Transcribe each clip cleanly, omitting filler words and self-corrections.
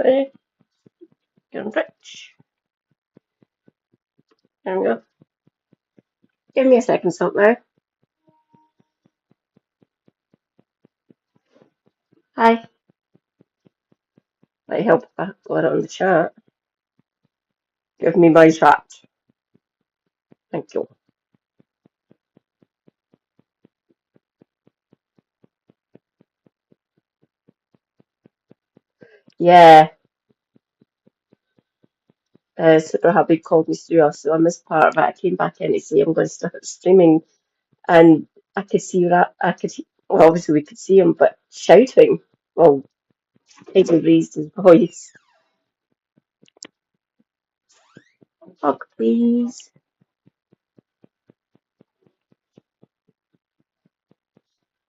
Okay, getting rich. There we go. Give me a second, something now. Hi. Might help if I got it on the chat. Give me my chat. Thank you. Yeah. Super Happy called me through, so I missed part of it. I came back in to say I'm going to start streaming, and I could see that. Well, obviously we could see him, but shouting. Well, Hayden raised his voice. Fuck, please.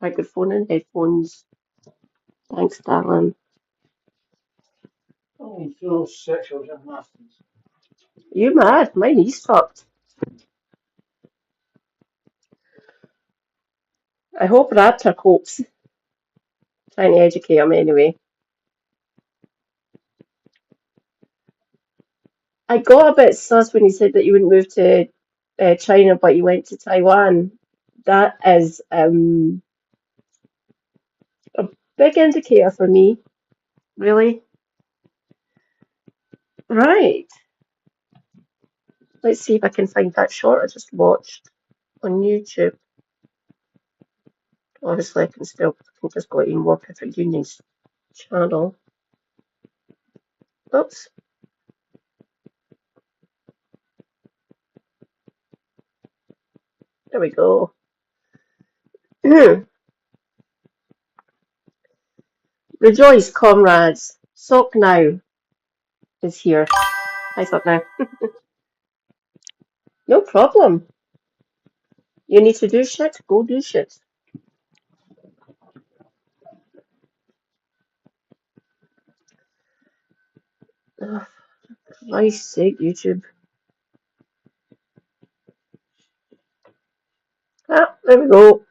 Microphone and headphones. Thanks, darling. Oh, so sexual gymnastics. You mad? My knee's fucked. I hope Raptor copes. Trying to educate him anyway. I got a bit sus when he said that you wouldn't move to China, but you went to Taiwan. That is a big indicator for me, really. Right. Let's see if I can find that short I just watched on YouTube. Obviously, I can just go to More Perfect Union's channel. Oops. There we go. Rejoice, comrades. Sock Now is here. Hi, Sock Now. No problem. You need to do shit? Go do shit. Oh, for Christ's sake, YouTube. Ah, there we go.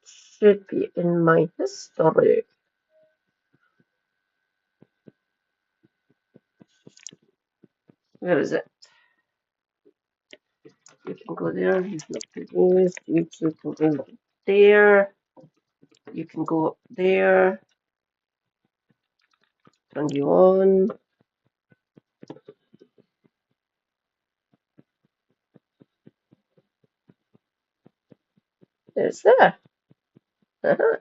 Should be in my history. Where is it? You can go there. You can do this. YouTube can go there. You can go up there. Turn you on. It's there. Uh-huh.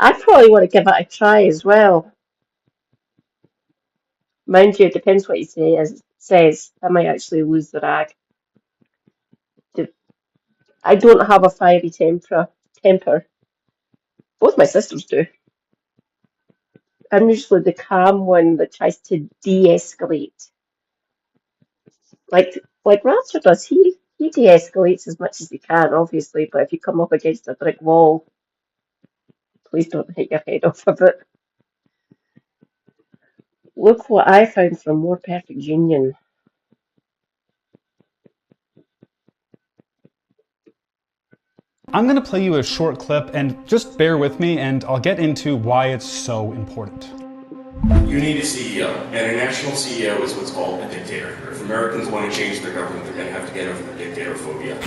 I probably want to give it a try as well. Mind you, it depends what he says. I might actually lose the rag. I don't have a fiery temper. Both my sisters do. I'm usually the calm one that tries to de-escalate. Like Raptor does. He de-escalates as much as he can, obviously, but if you come up against a brick wall, please don't hit your head off of it. Look what I found from More Perfect Union. I'm going to play you a short clip, and just bear with me, and I'll get into why it's so important. You need a CEO, and a national CEO is what's called a dictator. If Americans want to change their government, they're going to have to get over the dictator phobia.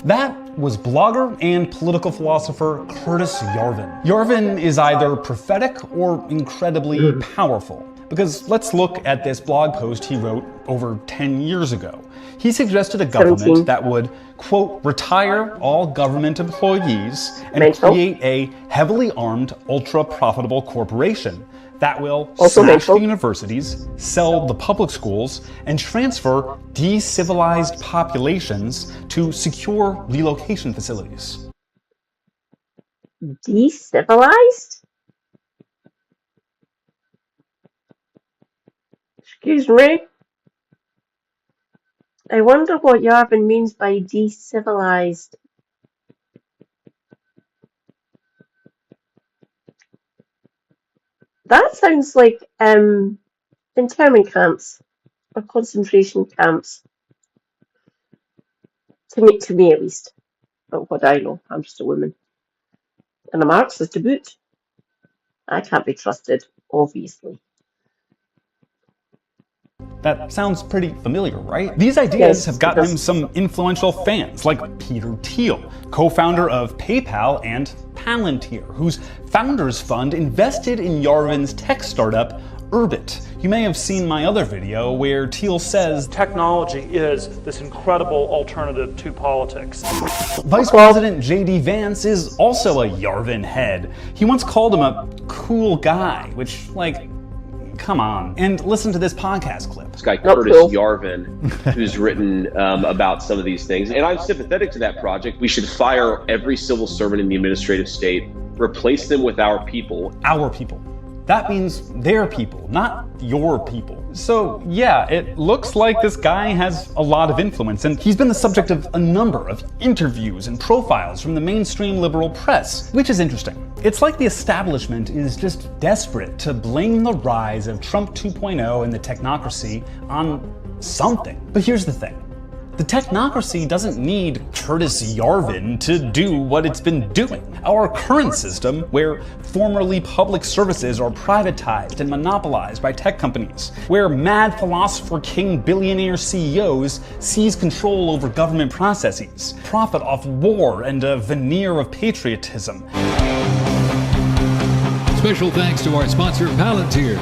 That was blogger and political philosopher Curtis Yarvin. Yarvin is either prophetic or incredibly powerful, because let's look at this blog post he wrote over 10 years ago. He suggested a government that would, quote, retire all government employees and create a heavily armed, ultra-profitable corporation that will smash the universities, sell the public schools, and transfer de-civilized populations to secure relocation facilities. De-civilized? Excuse me? I wonder what Yarvin means by de-civilized. That sounds like internment camps or concentration camps. To me at least. But what do I know? I'm just a woman. And a Marxist to boot. I can't be trusted, obviously. That sounds pretty familiar, right? These ideas Yes, have it gotten does. him some influential fans, like Peter Thiel, co-founder of PayPal and Palantir, whose founders fund invested in Yarvin's tech startup, Urbit. You may have seen my other video where Thiel says technology is this incredible alternative to politics. Vice President J.D. Vance is also a Yarvin head. He once called him a cool guy, which, like, come on. And listen to this podcast clip. This guy Not Curtis cool. Yarvin, who's written about some of these things. And I'm sympathetic to that project. We should fire every civil servant in the administrative state, replace them with our people. Our people. That means their people, not your people. So yeah, it looks like this guy has a lot of influence, and he's been the subject of a number of interviews and profiles from the mainstream liberal press, which is interesting. It's like the establishment is just desperate to blame the rise of Trump 2.0 and the technocracy on something. But here's the thing. The technocracy doesn't need Curtis Yarvin to do what it's been doing. Our current system, where formerly public services are privatized and monopolized by tech companies, where mad philosopher king billionaire CEOs seize control over government processes, profit off war and a veneer of patriotism. Special thanks to our sponsor, Palantir.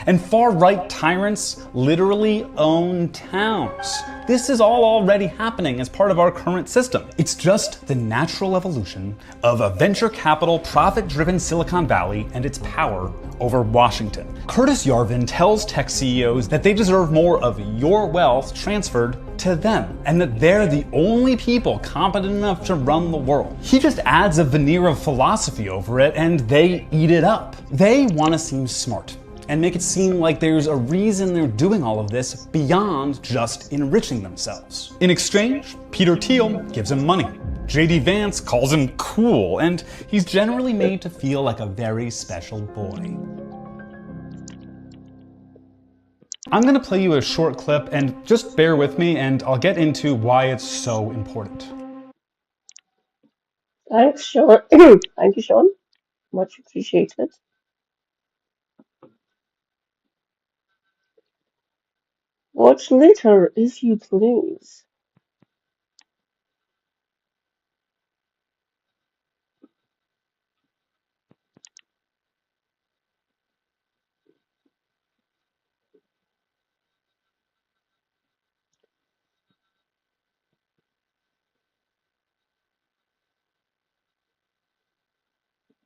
And far-right tyrants literally own towns. This is all already happening as part of our current system. It's just the natural evolution of a venture capital, profit-driven Silicon Valley and its power over Washington. Curtis Yarvin tells tech CEOs that they deserve more of your wealth transferred to them, and that they're the only people competent enough to run the world. He just adds a veneer of philosophy over it, and they eat it up. They want to seem smart and make it seem like there's a reason they're doing all of this beyond just enriching themselves. In exchange, Peter Thiel gives him money. J.D. Vance calls him cool, and he's generally made to feel like a very special boy. I'm gonna play you a short clip, and just bear with me, and I'll get into why it's so important. Thanks, Sean. Thank you, Sean. Much appreciated. Watch later, if you please.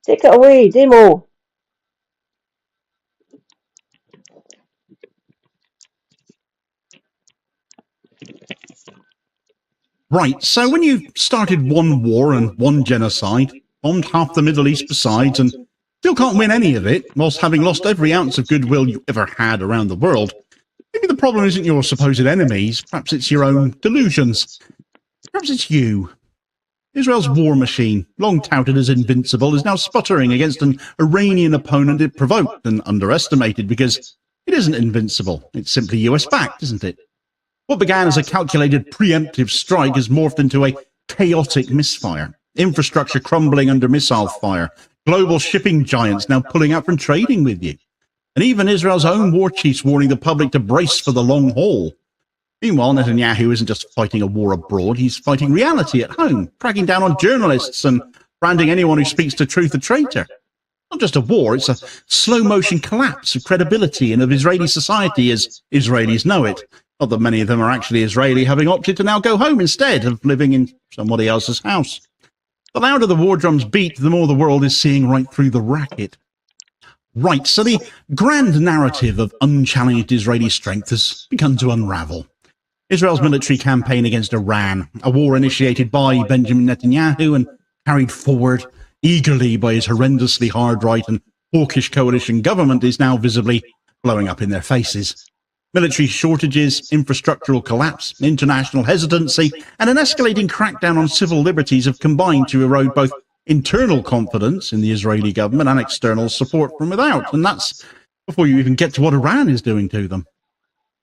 Take it away, demo. Right, so when you started one war and one genocide, bombed half the Middle East besides, and still can't win any of it, whilst having lost every ounce of goodwill you ever had around the world, maybe the problem isn't your supposed enemies, perhaps it's your own delusions. Perhaps it's you. Israel's war machine, long touted as invincible, is now sputtering against an Iranian opponent it provoked and underestimated because it isn't invincible. It's simply US-backed, isn't it? What began as a calculated preemptive strike has morphed into a chaotic misfire. Infrastructure crumbling under missile fire. Global shipping giants now pulling out from trading with you. And even Israel's own war chiefs warning the public to brace for the long haul. Meanwhile, Netanyahu isn't just fighting a war abroad, he's fighting reality at home, cracking down on journalists and branding anyone who speaks the truth a traitor. Not just a war, it's a slow-motion collapse of credibility and of Israeli society as Israelis know it. Not that many of them are actually Israeli, having opted to now go home instead of living in somebody else's house. The louder the war drums beat, the more the world is seeing right through the racket. Right, so the grand narrative of unchallenged Israeli strength has begun to unravel. Israel's military campaign against Iran, a war initiated by Benjamin Netanyahu and carried forward eagerly by his horrendously hard-right and hawkish coalition government, is now visibly blowing up in their faces. Military shortages, infrastructural collapse, international hesitancy, and an escalating crackdown on civil liberties have combined to erode both internal confidence in the Israeli government and external support from without. And that's before you even get to what Iran is doing to them.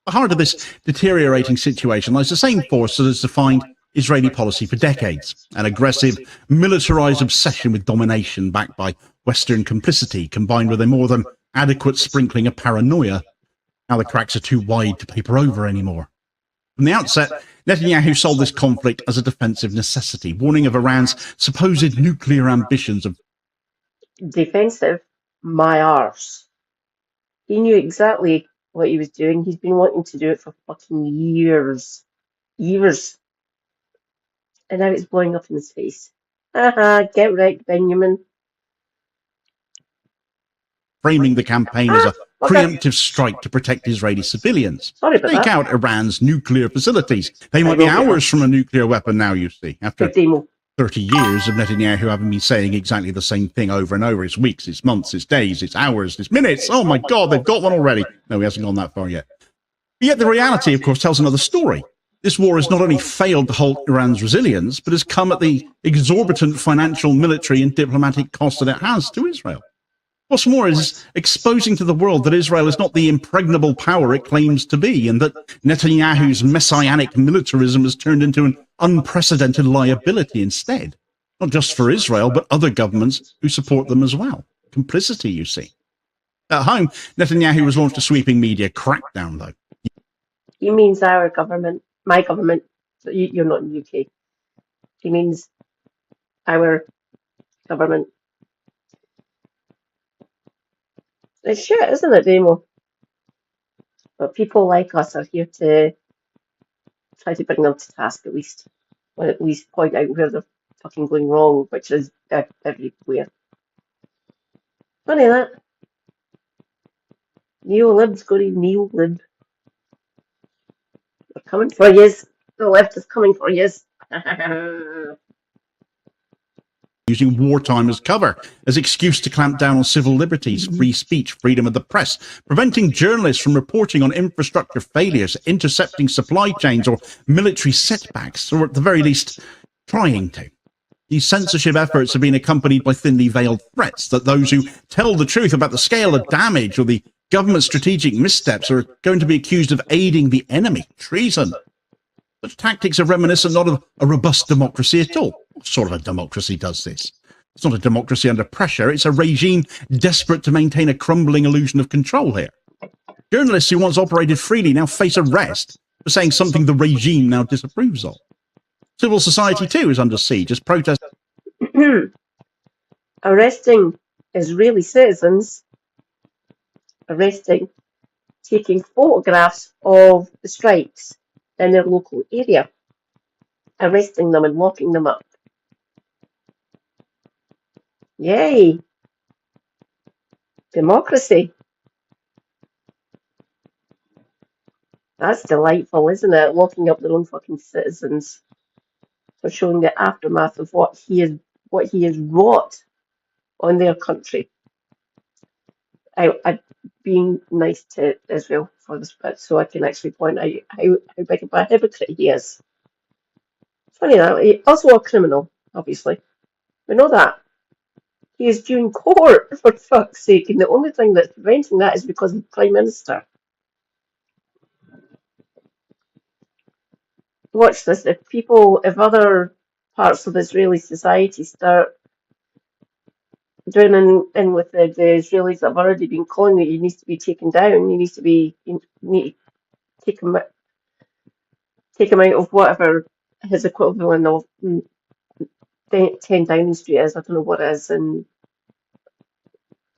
At the heart of this deteriorating situation lies the same force that has defined Israeli policy for decades, an aggressive, militarized obsession with domination backed by Western complicity combined with a more than adequate sprinkling of paranoia. Now the cracks are too wide to paper over anymore. From the outset, Netanyahu sold this conflict as a defensive necessity, warning of Iran's supposed nuclear ambitions of Defensive? My arse. He knew exactly what he was doing. He's been wanting to do it for fucking years. Years. And now it's blowing up in his face. Haha, get right, Benjamin. framing the campaign as a Okay. preemptive strike to protect Israeli civilians. Sorry about Take that. out Iran's nuclear facilities. They might be hours from a nuclear weapon now, you see, after Good demo. 30 years of Netanyahu having been saying exactly the same thing over and over. It's weeks, it's months, it's days, it's hours, it's minutes. Oh my God, they've got one already. No, he hasn't gone that far yet. But yet the reality, of course, tells another story. This war has not only failed to halt Iran's resilience, but has come at the exorbitant financial, military, and diplomatic cost that it has to Israel. What's more is exposing to the world that Israel is not the impregnable power it claims to be, and that Netanyahu's messianic militarism has turned into an unprecedented liability instead, not just for Israel, but other governments who support them as well. Complicity, you see. At home, Netanyahu has launched a sweeping media crackdown, though. He means our government, my government. So you're not in the UK. He means our government. It's shit, isn't it, Demo? But people like us are here to try to bring them to task at least. Or at least point out where they're fucking going wrong, which is everywhere. Funny that. Neo-libs go to neo-lib. They're coming for yous. The left is coming for yous. Using wartime as cover, as excuse to clamp down on civil liberties, free speech, freedom of the press, preventing journalists from reporting on infrastructure failures, intercepting supply chains or military setbacks, or at the very least, trying to. These censorship efforts have been accompanied by thinly veiled threats that those who tell the truth about the scale of damage or the government's strategic missteps are going to be accused of aiding the enemy, treason. Such tactics are reminiscent not of a robust democracy at all. What sort of a democracy does this? It's not a democracy under pressure. It's a regime desperate to maintain a crumbling illusion of control here. Journalists who once operated freely now face arrest for saying something the regime now disapproves of. Civil society, too, is under siege as protests. Arresting Israeli citizens, taking photographs of the strikes in their local area, arresting them and locking them up. Yay! Democracy. That's delightful, isn't it? Locking up their own fucking citizens for showing the aftermath of what he has wrought on their country. I've been nice to Israel for this bit, so I can actually point out how big of a hypocrite he is. Funny that, he's also a criminal, obviously. We know that. He is due in court, for fuck's sake, and the only thing that's preventing that is because he's Prime Minister. Watch this. If other parts of Israeli society start joining in with the Israelis that have already been calling that he needs to be taken down, you need to take him out of whatever his equivalent of 10 Downing Street is. I don't know what it is, and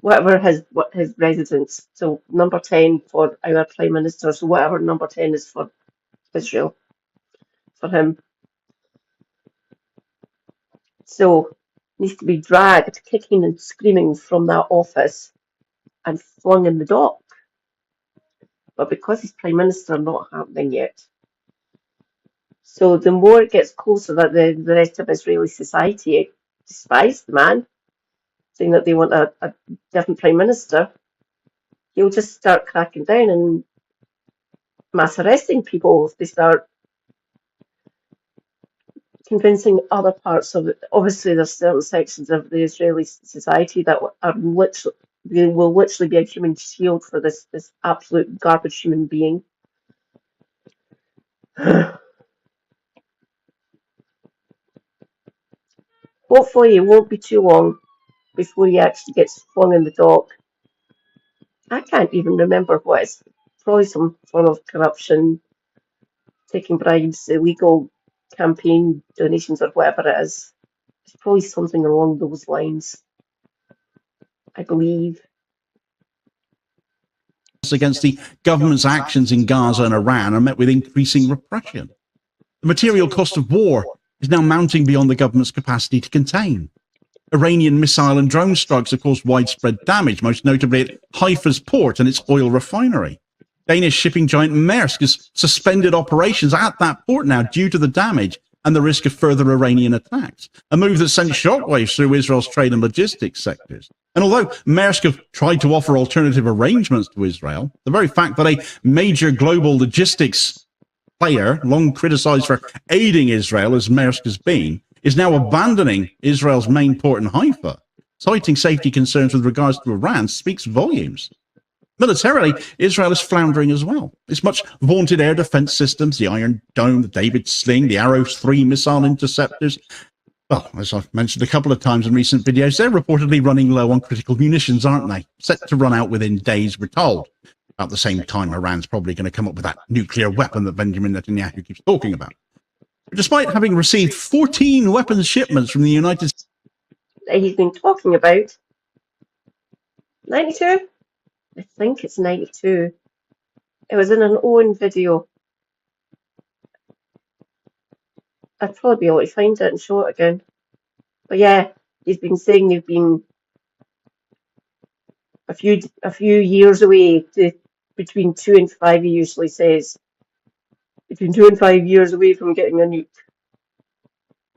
whatever his residence. So number 10 for our Prime Minister. So whatever number 10 is for Israel, for him. So needs to be dragged, kicking and screaming from that office and flung in the dock. But because he's Prime Minister, not happening yet. So the more it gets closer that the rest of Israeli society despise the man, saying that they want a different Prime Minister, he'll just start cracking down and mass arresting people if they start convincing other parts of it. Obviously, there's certain sections of the Israeli society that are literally, they will literally be a human shield for this absolute garbage human being. Hopefully, it won't be too long before he actually gets flung in the dock. I can't even remember what it's. Probably some form of corruption, taking bribes, illegal campaign donations, or whatever it is. It's probably something along those lines, I believe. Against the government's actions in Gaza and Iran are met with increasing repression. The material cost of war is now mounting beyond the government's capacity to contain. Iranian missile and drone strikes have caused widespread damage, most notably at Haifa's port and its oil refinery. Danish shipping giant Maersk has suspended operations at that port now due to the damage and the risk of further Iranian attacks, a move that sent shockwaves through Israel's trade and logistics sectors. And although Maersk have tried to offer alternative arrangements to Israel, the very fact that a major global logistics player, long criticized for aiding Israel as Maersk has been, is now abandoning Israel's main port in Haifa, citing safety concerns with regards to Iran, speaks volumes. Militarily, Israel is floundering as well. Its much vaunted air defense systems, the Iron Dome, the David Sling, the Arrow 3 missile interceptors, well, as I've mentioned a couple of times in recent videos, they're reportedly running low on critical munitions, aren't they? Set to run out within days, we're told. About the same time, Iran's probably going to come up with that nuclear weapon that Benjamin Netanyahu keeps talking about. Despite having received 14 weapons shipments from the United States, That he's been talking about. 92? I think it's 92. It was in an Owen video. I'd probably be able to find it and show it again. But yeah, he's been saying they've been a few years away, to between 2 and 5, he usually says. Between 2 and 5 years away from getting a nuke.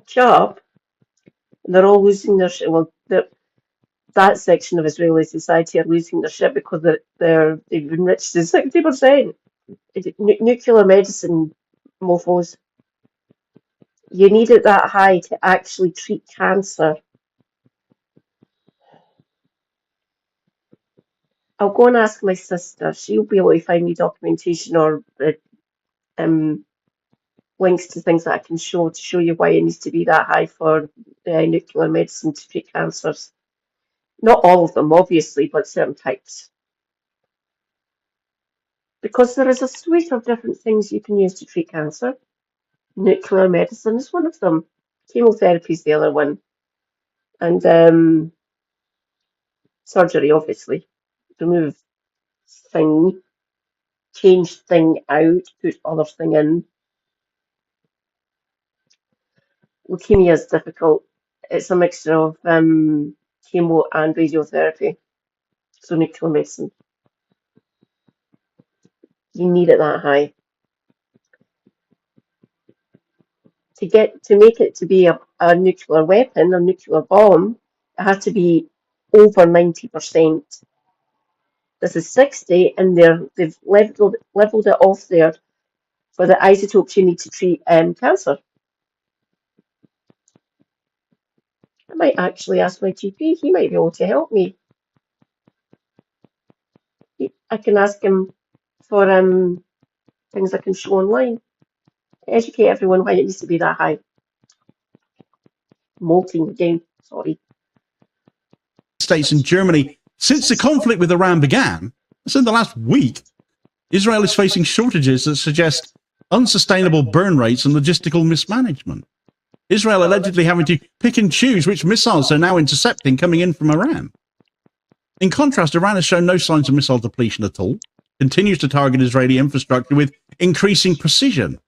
Sharp. And they're all losing their shit. Well, that section of Israeli society are losing their shit because they've enriched to 60%. Nuclear medicine, mofos. You need it that high to actually treat cancer. I'll go and ask my sister. She'll be able to find me documentation or links to things that I can show to show you why it needs to be that high for nuclear medicine to treat cancers. Not all of them, obviously, but certain types. Because there is a suite of different things you can use to treat cancer. Nuclear medicine is one of them. Chemotherapy is the other one. And surgery, obviously. Remove thing, change thing out, put other thing in. Leukemia is difficult. It's a mixture of chemo and radiotherapy. So nuclear medicine. You need it that high. To make it to be a nuclear weapon, a nuclear bomb, it has to be over 90%. This is 60, and they've leveled it off there for the isotopes you need to treat cancer. I might actually ask my GP. He might be able to help me. I can ask him for things I can show online. Educate everyone why it needs to be that high. Molting again, sorry. States and Germany, since the conflict with Iran began, so in the last week, Israel is facing shortages that suggest unsustainable burn rates and logistical mismanagement. Israel allegedly having to pick and choose which missiles they're now intercepting coming in from Iran. In contrast, Iran has shown no signs of missile depletion at all, continues to target Israeli infrastructure with increasing precision.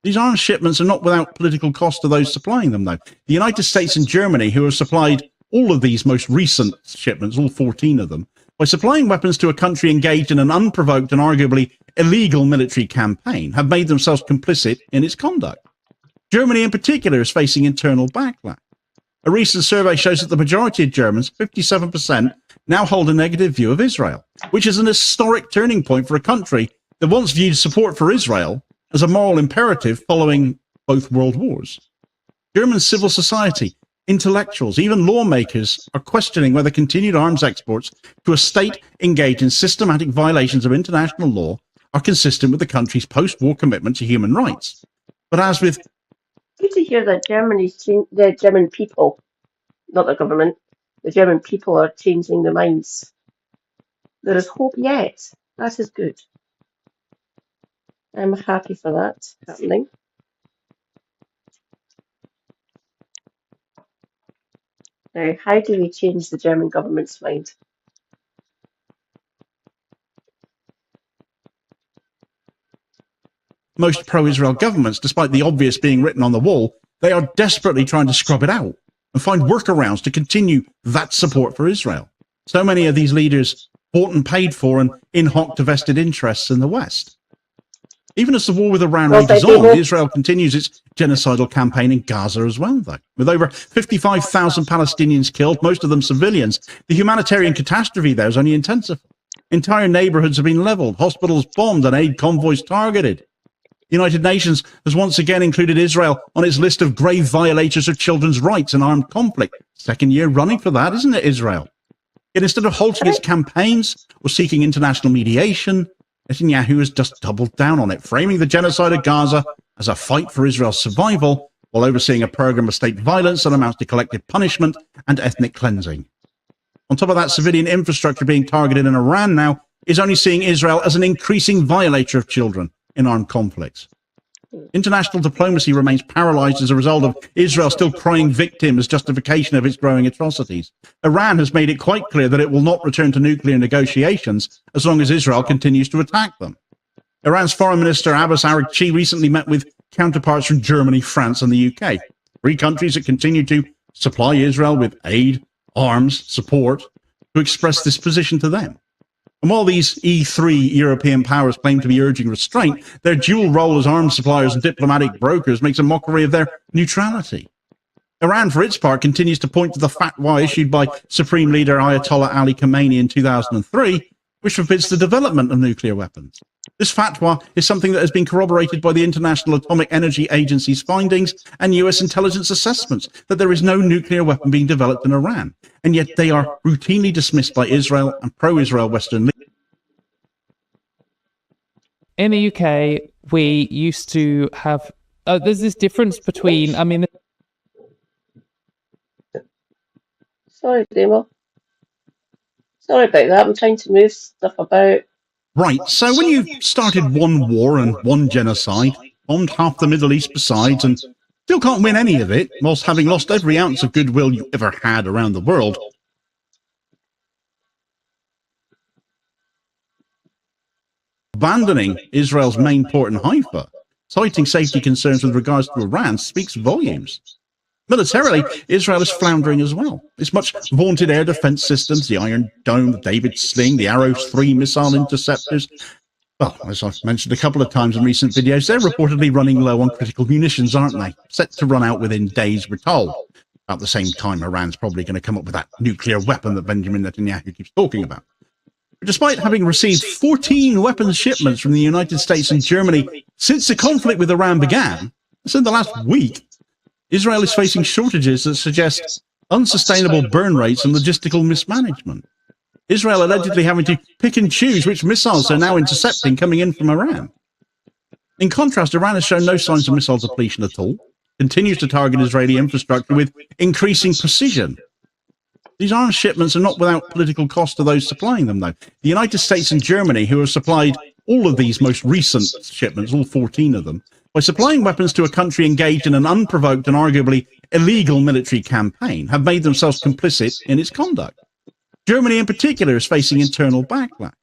These arms shipments are not without political cost to those supplying them, though. The United States and Germany, who have supplied all of these most recent shipments, all 14 of them, by supplying weapons to a country engaged in an unprovoked and arguably illegal military campaign, have made themselves complicit in its conduct. Germany in particular is facing internal backlash. A recent survey shows that the majority of Germans, 57%, now hold a negative view of Israel, which is an historic turning point for a country that once viewed support for Israel as a moral imperative following both world wars. German civil society, intellectuals, even lawmakers are questioning whether continued arms exports to a state engaged in systematic violations of international law are consistent with the country's post-war commitment to human rights. But as with Good to hear that the German people, not the government, the German people are changing their minds. There is hope yet. That is good. I'm happy for that happening. Now, how do we change the German government's mind? Most pro-Israel governments, despite the obvious being written on the wall, they are desperately trying to scrub it out and find workarounds to continue that support for Israel. So many of these leaders bought and paid for and in hoc to vested interests in the West. Even as the war with Iran rages on, Israel continues its genocidal campaign in Gaza as well, though. With over 55,000 Palestinians killed, most of them civilians, the humanitarian catastrophe there is only intensified. Entire neighborhoods have been leveled, hospitals bombed, and aid convoys targeted. The United Nations has once again included Israel on its list of grave violators of children's rights in armed conflict. Second year running for that, isn't it, Israel? Yet instead of halting its campaigns or seeking international mediation, Netanyahu has just doubled down on it, framing the genocide of Gaza as a fight for Israel's survival, while overseeing a program of state violence that amounts to collective punishment and ethnic cleansing. On top of that, civilian infrastructure being targeted in Iran now is only seeing Israel as an increasing violator of children in armed conflicts. International diplomacy remains paralyzed as a result of Israel still crying victim as justification of its growing atrocities. Iran has made it quite clear that it will not return to nuclear negotiations as long as Israel continues to attack them. Iran's Foreign Minister Abbas Araghchi recently met with counterparts from Germany, France, and the UK, three countries that continue to supply Israel with aid, arms, support, to express this position to them. And while these E3 European powers claim to be urging restraint, their dual role as arms suppliers and diplomatic brokers makes a mockery of their neutrality. Iran, for its part, continues to point to the fatwa issued by Supreme Leader Ayatollah Ali Khamenei in 2003, which forbids the development of nuclear weapons. This fatwa is something that has been corroborated by the International Atomic Energy Agency's findings and US intelligence assessments that there is no nuclear weapon being developed in Iran, and yet they are routinely dismissed by Israel and pro-Israel Western leaders. In the UK, we used to have... there's this difference between... Sorry, Demo. Sorry about that. I'm trying to move stuff about. Right, so when you started one war and one genocide, bombed half the Middle East besides, and still can't win any of it, whilst having lost every ounce of goodwill you ever had around the world, abandoning Israel's main port in Haifa, citing safety concerns with regards to Iran, speaks volumes. Militarily, Israel is floundering as well. Its much vaunted air defense systems, the Iron Dome, the David Sling, the Arrow 3 missile interceptors, well, as I've mentioned a couple of times in recent videos, they're reportedly running low on critical munitions, aren't they? Set to run out within days, we're told. About the same time, Iran's probably going to come up with that nuclear weapon that Benjamin Netanyahu keeps talking about. But despite having received 14 weapons shipments from the United States and Germany since the conflict with Iran began, that's in the last week, Israel is facing shortages that suggest unsustainable burn rates and logistical mismanagement. Israel allegedly having to pick and choose which missiles they're now intercepting coming in from Iran. In contrast, Iran has shown no signs of missile depletion at all, continues to target Israeli infrastructure with increasing precision. These arms shipments are not without political cost to those supplying them, though. The United States and Germany, who have supplied all of these most recent shipments, all 14 of them, by supplying weapons to a country engaged in an unprovoked and arguably illegal military campaign, have made themselves complicit in its conduct. Germany in particular is facing internal backlash.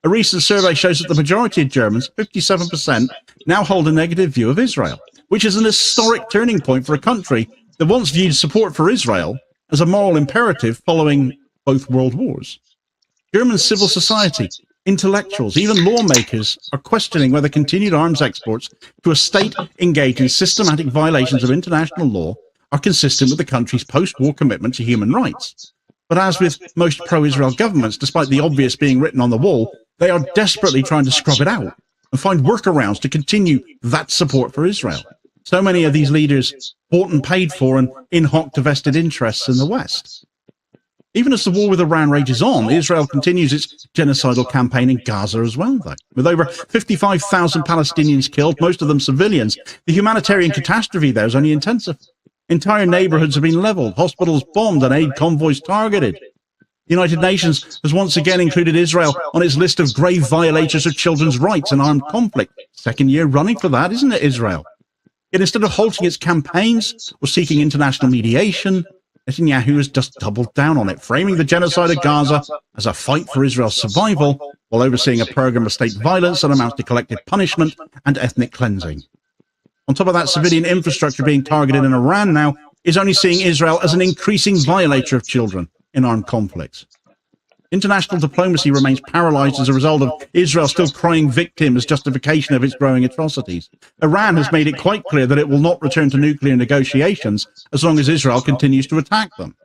A recent survey shows that the majority of Germans, 57%, now hold a negative view of Israel, which is an historic turning point for a country that once viewed support for Israel as a moral imperative following both world wars. German civil society, intellectuals, even lawmakers are questioning whether continued arms exports to a state engaged in systematic violations of international law are consistent with the country's post-war commitment to human rights. But as with most pro-Israel governments, despite the obvious being written on the wall, they are desperately trying to scrub it out and find workarounds to continue that support for Israel. So many of these leaders bought and paid for and in hoc to vested interests in the West. Even as the war with Iran rages on, Israel continues its genocidal campaign in Gaza as well, though. With over 55,000 Palestinians killed, most of them civilians, the humanitarian catastrophe there has only intensified. Entire neighborhoods have been leveled, hospitals bombed, and aid convoys targeted. The United Nations has once again included Israel on its list of grave violators of children's rights in armed conflict. Second year running for that, isn't it, Israel? Yet instead of halting its campaigns or seeking international mediation, Netanyahu has just doubled down on it, framing the genocide of Gaza as a fight for Israel's survival, while overseeing a program of state violence that amounts to collective punishment and ethnic cleansing. On top of that, civilian infrastructure being targeted in Iran now is only seeing Israel as an increasing violator of children in armed conflicts. International diplomacy remains paralyzed as a result of Israel still crying victim as justification of its growing atrocities. Iran has made it quite clear that it will not return to nuclear negotiations as long as Israel continues to attack them.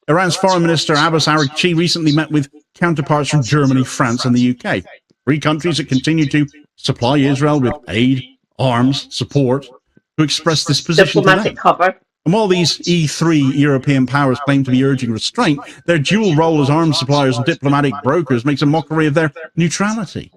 Iran's Foreign Minister Abbas Araghchi recently met with counterparts from Germany, France, and the UK, 3 countries that continue to supply Israel with aid, arms, support, to express this position Diplomatic today. cover. And while these E3 European powers claim to be urging restraint, their dual role as arms suppliers and diplomatic brokers makes a mockery of their neutrality.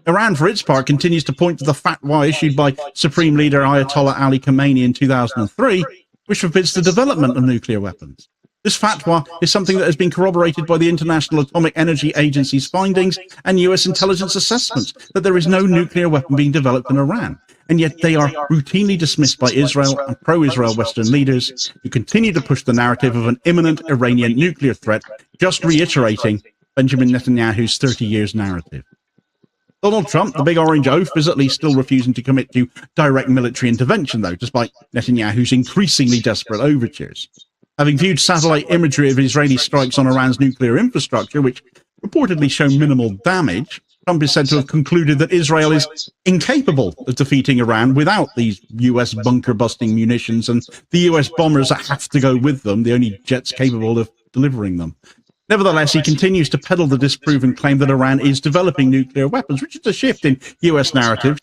Iran, for its part, continues to point to the fatwa issued by Supreme Leader Ayatollah Ali Khamenei in 2003, which forbids the development of nuclear weapons. This fatwa is something that has been corroborated by the International Atomic Energy Agency's findings and US intelligence assessments that there is no nuclear weapon being developed in Iran. And yet they are routinely dismissed by Israel and pro-Israel Western leaders who continue to push the narrative of an imminent Iranian nuclear threat, just reiterating Benjamin Netanyahu's 30 years narrative. Donald Trump, the big orange oaf, is at least still refusing to commit to direct military intervention, though, despite Netanyahu's increasingly desperate overtures. Having viewed satellite imagery of Israeli strikes on Iran's nuclear infrastructure, which reportedly show minimal damage, Trump is said to have concluded that Israel is incapable of defeating Iran without these US bunker-busting munitions and the US bombers that have to go with them, the only jets capable of delivering them. Nevertheless, he continues to peddle the disproven claim that Iran is developing nuclear weapons, which is a shift in US narrative.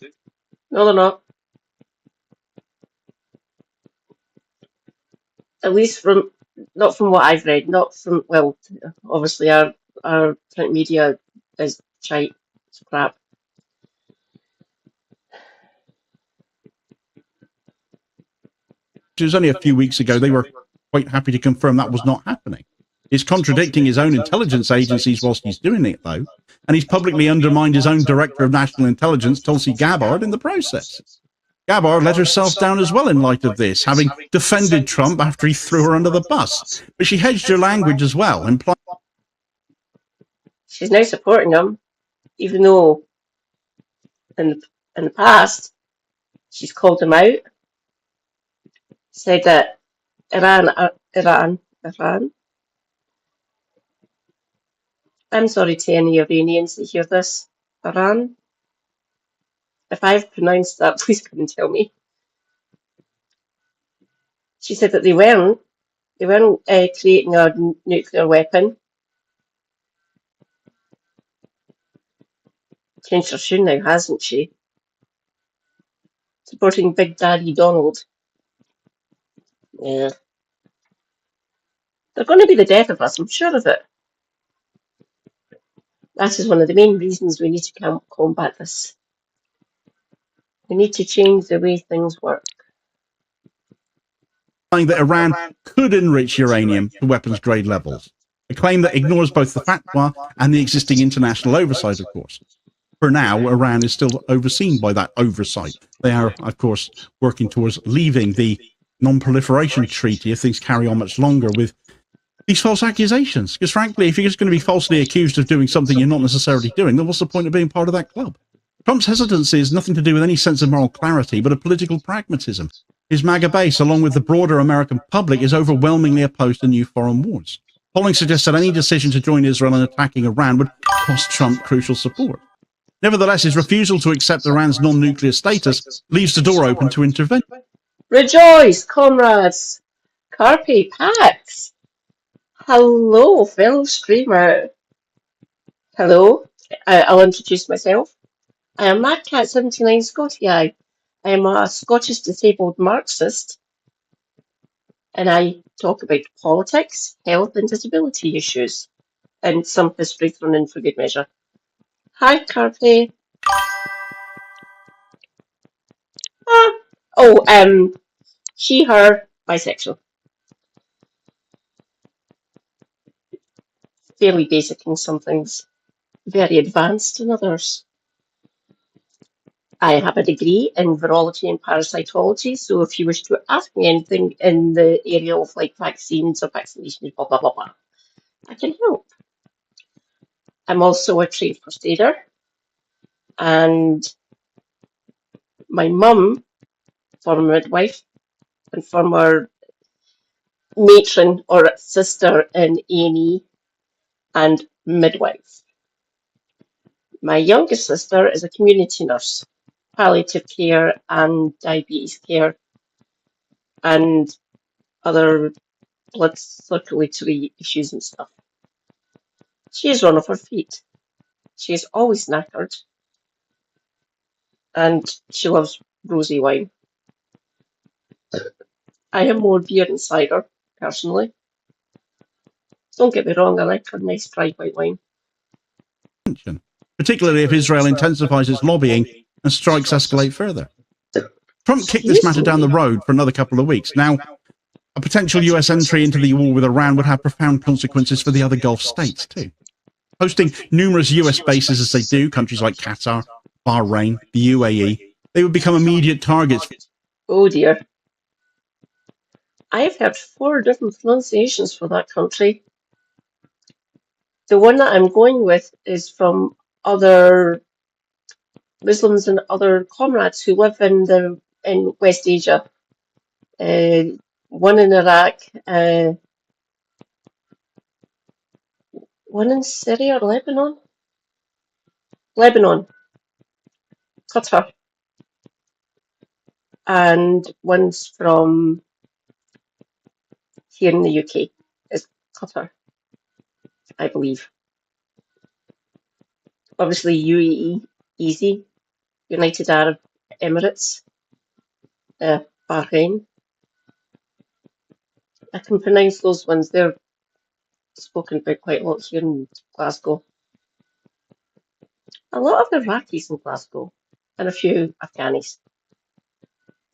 No, they're not. At least not from what I've read, not from, well, obviously our print media is shite, it's crap. It was only a few weeks ago they were quite happy to confirm that was not happening. He's contradicting his own intelligence agencies whilst he's doing it, though, and he's publicly undermined his own Director of National Intelligence, Tulsi Gabbard, in the process. Gabbard let herself down as well in light of this, having defended Trump after he threw her under the bus. But she hedged her language as well, implying She's now supporting him, even though in the past she's called him out, said that Iran. I'm sorry to any Iranians that hear this. Iran. If I've pronounced that, please come and tell me. She said that they weren't creating a nuclear weapon. Changed her tune now, hasn't she? Supporting Big Daddy Donald. Yeah. They're going to be the death of us, I'm sure of it. That is one of the main reasons we need to combat this. We need to change the way things work. that Iran could enrich uranium to weapons grade levels, a claim that ignores both the fatwa and the existing international oversight, of course. For now, Iran is still overseen by that oversight. They are, of course, working towards leaving the non-proliferation treaty if things carry on much longer with these false accusations. Because frankly, if you're just going to be falsely accused of doing something you're not necessarily doing, then what's the point of being part of that club? Trump's hesitancy has nothing to do with any sense of moral clarity, but a political pragmatism. His MAGA base, along with the broader American public, is overwhelmingly opposed to new foreign wars. Polling suggests that any decision to join Israel in attacking Iran would cost Trump crucial support. Nevertheless, his refusal to accept Iran's non-nuclear status leaves the door open to intervention. Rejoice, comrades! Carpe Pax! Hello, fellow streamer. Hello, I'll introduce myself. I am MadCat79 Scotty. I am a Scottish disabled Marxist. and I talk about politics, health and disability issues, and some history thrown in for good measure. Hi, Carpe. She, her, bisexual. Fairly basic in some things, very advanced in others. I have a degree in virology and parasitology, so if you wish to ask me anything in the area of like vaccines or vaccinations, blah, blah, blah, blah, I can help. I'm also a trained first aider, and my mum, former midwife and former matron or sister in A&E and midwife. My youngest sister is a community nurse, palliative care and diabetes care and other blood circulatory issues and stuff. She is run off her feet. She is always knackered and she loves rosy wine. I have more beer and cider, personally. Don't get me wrong, I like a nice dry white wine. Particularly if Israel intensifies its lobbying and strikes escalate further. Trump kicked this matter down the road for another couple of weeks. Now, a potential US entry into the war with Iran would have profound consequences for the other Gulf states, too. Hosting numerous US bases as they do, countries like Qatar, Bahrain, the UAE, they would become immediate targets. Oh dear. I've heard 4 different pronunciations for that country. The one that I'm going with is from other Muslims and other comrades who live in West Asia. One in Iraq, one in Syria or Lebanon, Qatar, and one's from here in the UK. It's Qatar, I believe. Obviously UAE, easy. United Arab Emirates, Bahrain. I can pronounce those ones. They're spoken about quite a lot here in Glasgow. A lot of Iraqis in Glasgow, and a few Afghanis.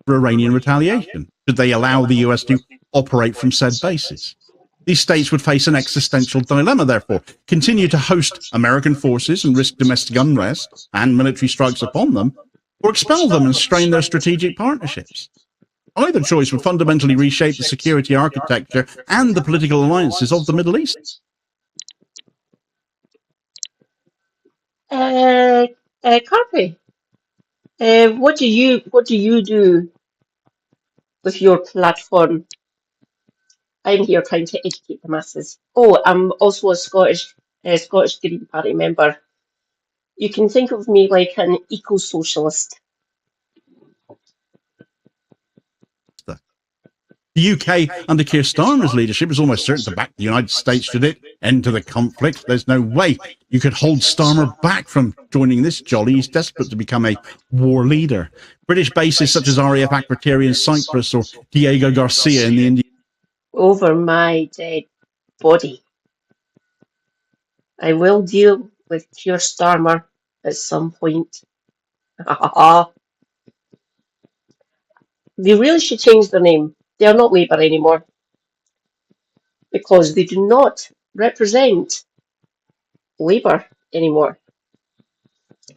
For Iranian retaliation, should they allow the US to operate from said bases. These states would face an existential dilemma, therefore, continue to host American forces and risk domestic unrest and military strikes upon them, or expel them and strain their strategic partnerships. Either choice would fundamentally reshape the security architecture and the political alliances of the Middle East. Carpe, what do you do with your platform? I'm here trying to educate the masses. Oh, I'm also a Scottish Green Party member. You can think of me like an eco-socialist. The UK, under Keir Starmer's leadership, is almost certain to back the United States should it enter the conflict. There's no way you could hold Starmer back from joining this jolly. He's desperate to become a war leader. British bases such as RAF Akrotiri in Cyprus or Diego Garcia in the Indian... Over my dead body. I will deal with Keir Starmer at some point. They really should change their name. They are not Labour anymore, because they do not represent Labour anymore.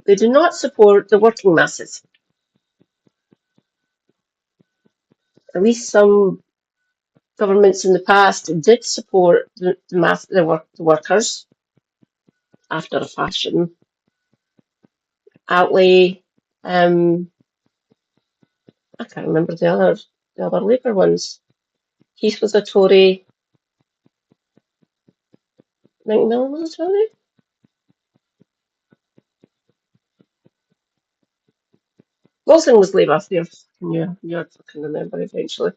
They do not support the working masses. At least some governments in the past did support the workers after a fashion. Outlay, I can't remember the other Labour ones. Heath was a Tory. Macmillan was a Tory. Wilson was Labour. You're fucking remember eventually.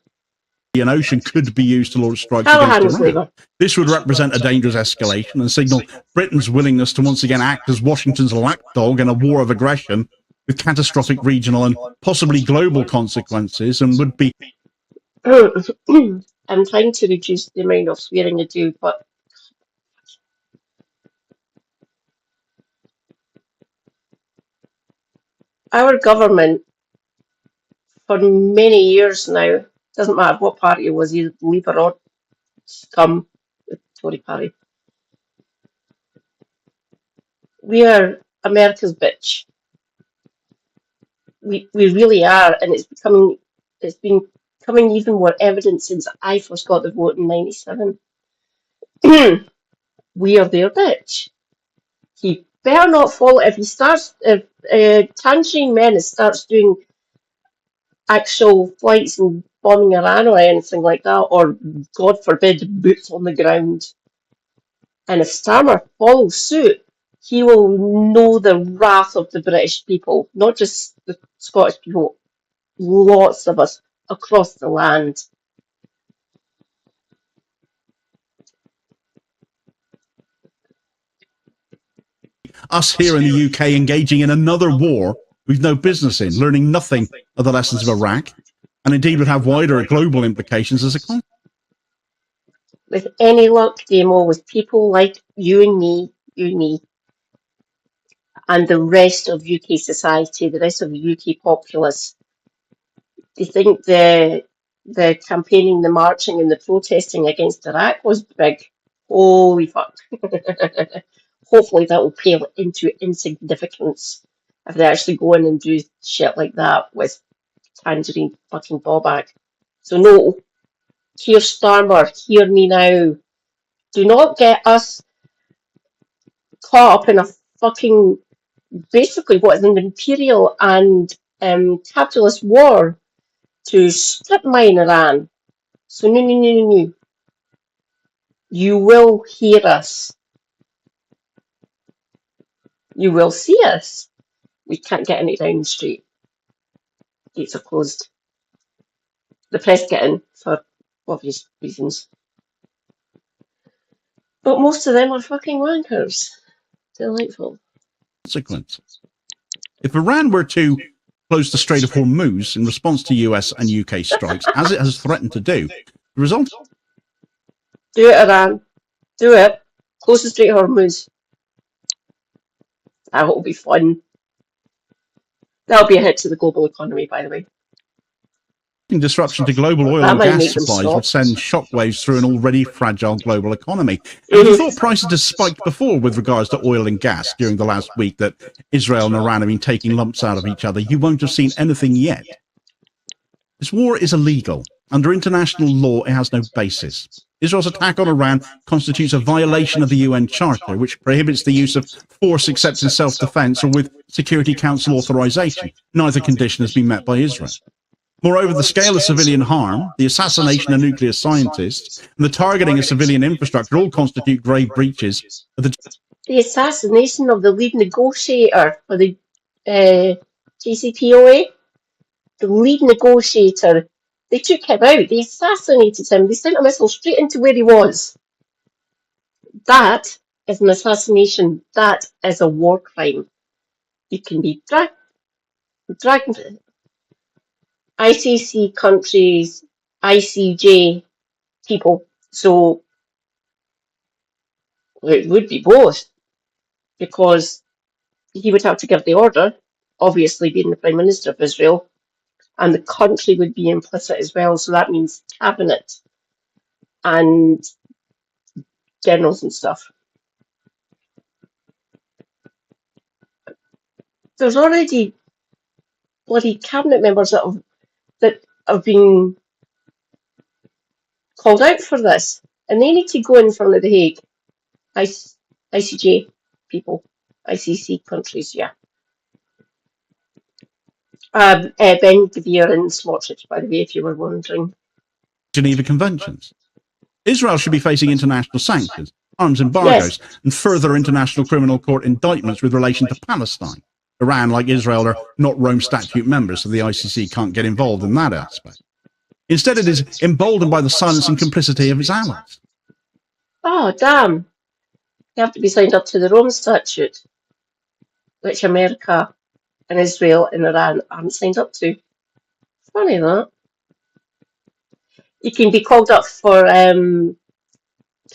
The Ocean could be used to launch strikes Callahan against was Iran. Labour. This would represent a dangerous escalation and signal Britain's willingness to once again act as Washington's lapdog in a war of aggression with catastrophic regional and possibly global consequences, and would be... I'm trying to reduce the amount of swearing I do, but our government, for many years now, doesn't matter what party it was, either Labour or Scum, the Tory party, we are America's bitch. We really are, and it's been becoming even more evident since I first got the vote in '97. We are their bitch. He better not fall if he starts if Tangerine Menace starts doing actual flights and bombing Iran or anything like that, or God forbid, boots on the ground. And if Starmer follows suit, he will know the wrath of the British people, not just the Scottish people, lots of us across the land. Us here in the UK engaging in another war we've no business in, learning nothing of the lessons of Iraq, and indeed would have wider global implications as a consequence. With any luck, Demo, with people like you and me, and the rest of UK society, the rest of the UK populace, they think the campaigning, the marching, and the protesting against Iraq was big. Holy fuck. Hopefully that will pale into insignificance if they actually go in and do shit like that with Tangerine fucking Bobak. So no, Keir Starmer, hear me now. Do not get us caught up in a fucking, basically what is an imperial and capitalist war to strip mine Iran. So no. You will hear us. You will see us. We can't get any down the street. Gates are closed. The press get in for obvious reasons. But most of them are fucking wankers. Delightful. If Iran were to close the Strait of Hormuz in response to US and UK strikes, as it has threatened to do, the result... Do it, Iran. Do it. Close the Strait of Hormuz. That will be fun. That'll be a hit to the global economy, by the way. disruption to global oil That and might gas make them supplies stop. would send shockwaves through an already fragile global economy. And if you thought prices had spiked before with regards to oil and gas during the last week that Israel and Iran have been taking lumps out of each other, you won't have seen anything yet. This war is illegal. Under international law, it has no basis. Israel's attack on Iran constitutes a violation of the UN Charter, which prohibits the use of force except in self-defense or with Security Council authorization. Neither condition has been met by Israel. Moreover, the scale of civilian harm, the assassination of nuclear scientists, and the targeting of civilian infrastructure all constitute grave breaches of the assassination of the lead negotiator for the JCPOA. The lead negotiator. They took him out. They assassinated him. They sent a missile straight into where he was. That is an assassination. That is a war crime. You can be dragged. ICC countries, ICJ people. So it would be both, because he would have to give the order, obviously being the Prime Minister of Israel, and the country would be implicit as well. So that means cabinet and generals and stuff. There's already bloody cabinet members that have been called out for this, and they need to go in front of the Hague. ICJ people, ICC countries, yeah. Ben Gvir and Smotrich, by the way, if you were wondering. Geneva Conventions. Israel should be facing international sanctions, arms embargoes, and further international criminal court indictments with relation to Palestine. Iran, like Israel, are not Rome Statute members, so the ICC can't get involved in that aspect. Instead, it is emboldened by the silence and complicity of its allies. Oh, damn. You have to be signed up to the Rome Statute, which America and Israel and Iran haven't signed up to. Funny that. You can be called up for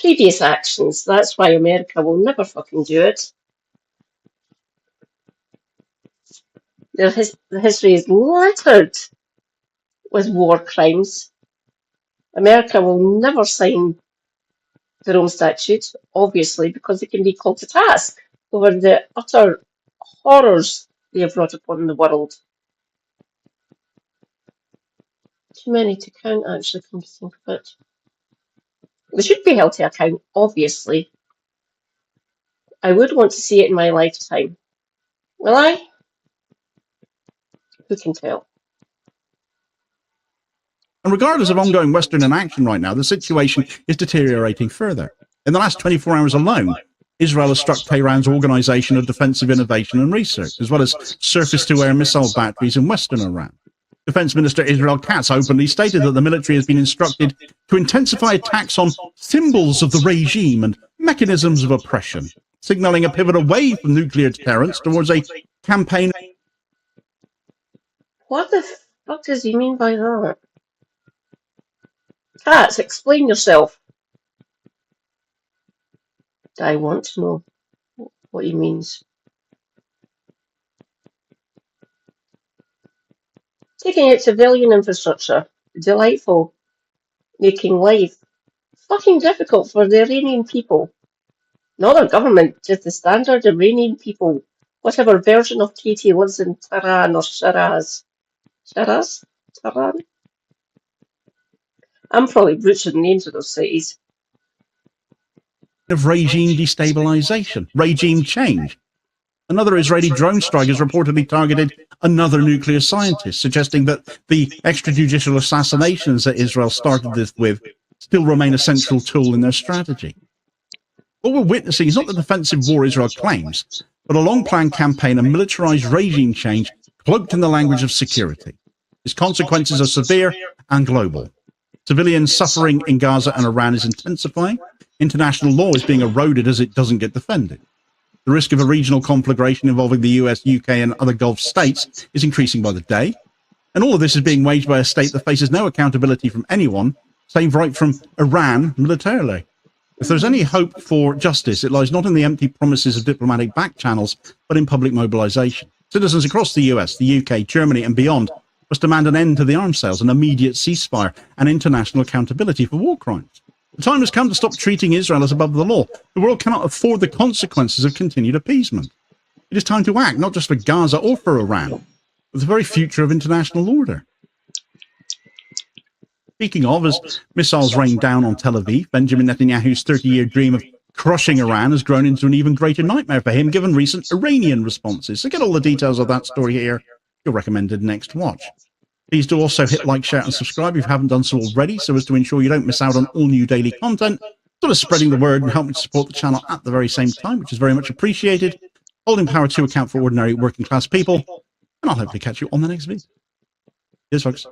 previous actions. That's why America will never fucking do it. The history is littered with war crimes. America will never sign the Rome Statute, obviously, because they can be called to task over the utter horrors they have brought upon the world. Too many to count, actually, come to think of it. They should be held to account, obviously. I would want to see it in my lifetime. Will I? Who can tell? And regardless of ongoing Western inaction right now, the situation is deteriorating further. In the last 24 hours alone, Israel has struck Tehran's Organization of Defensive Innovation and Research, as well as surface-to-air missile batteries in western Iran. Defense Minister Israel Katz openly stated that the military has been instructed to intensify attacks on symbols of the regime and mechanisms of oppression, signaling a pivot away from nuclear deterrence towards a campaign. What the fuck does he mean by that? Katz, explain yourself. I want to know what he means. Taking out civilian infrastructure. Delightful. Making life fucking difficult for the Iranian people. Not our government, just the standard Iranian people. Whatever version of Katie lives in Tehran or Shiraz. Shiraz? Tehran? I'm probably butchering the names of those cities. Of regime destabilization, regime change. Another Israeli drone strike has reportedly targeted another nuclear scientist, suggesting that the extrajudicial assassinations that Israel started this with still remain a central tool in their strategy. What we're witnessing is not the defensive war Israel claims, but a long-planned campaign of militarized regime change cloaked in the language of security. Its consequences are severe and global. Civilian suffering in Gaza and Iran is intensifying. International law is being eroded as it doesn't get defended. The risk of a regional conflagration involving the US, UK, and other Gulf states is increasing by the day. And all of this is being waged by a state that faces no accountability from anyone, save right from Iran militarily. If there's any hope for justice, it lies not in the empty promises of diplomatic back channels, but in public mobilization. Citizens across the US, the UK, Germany, and beyond must demand an end to the arms sales, an immediate ceasefire, and international accountability for war crimes. The time has come to stop treating Israel as above the law. The world cannot afford the consequences of continued appeasement. It is time to act, not just for Gaza or for Iran, but the very future of international order. Speaking of, as missiles rain down on Tel Aviv, Benjamin Netanyahu's 30-year dream of crushing Iran has grown into an even greater nightmare for him, given recent Iranian responses. So get all the details of that story here, your recommended next watch. Please do also hit like, share, and subscribe if you haven't done so already, so as to ensure you don't miss out on all new daily content, sort of spreading the word and helping to support the channel at the very same time, which is very much appreciated. Holding power to account for ordinary working class people, and I'll hopefully catch you on the next video. Cheers, folks.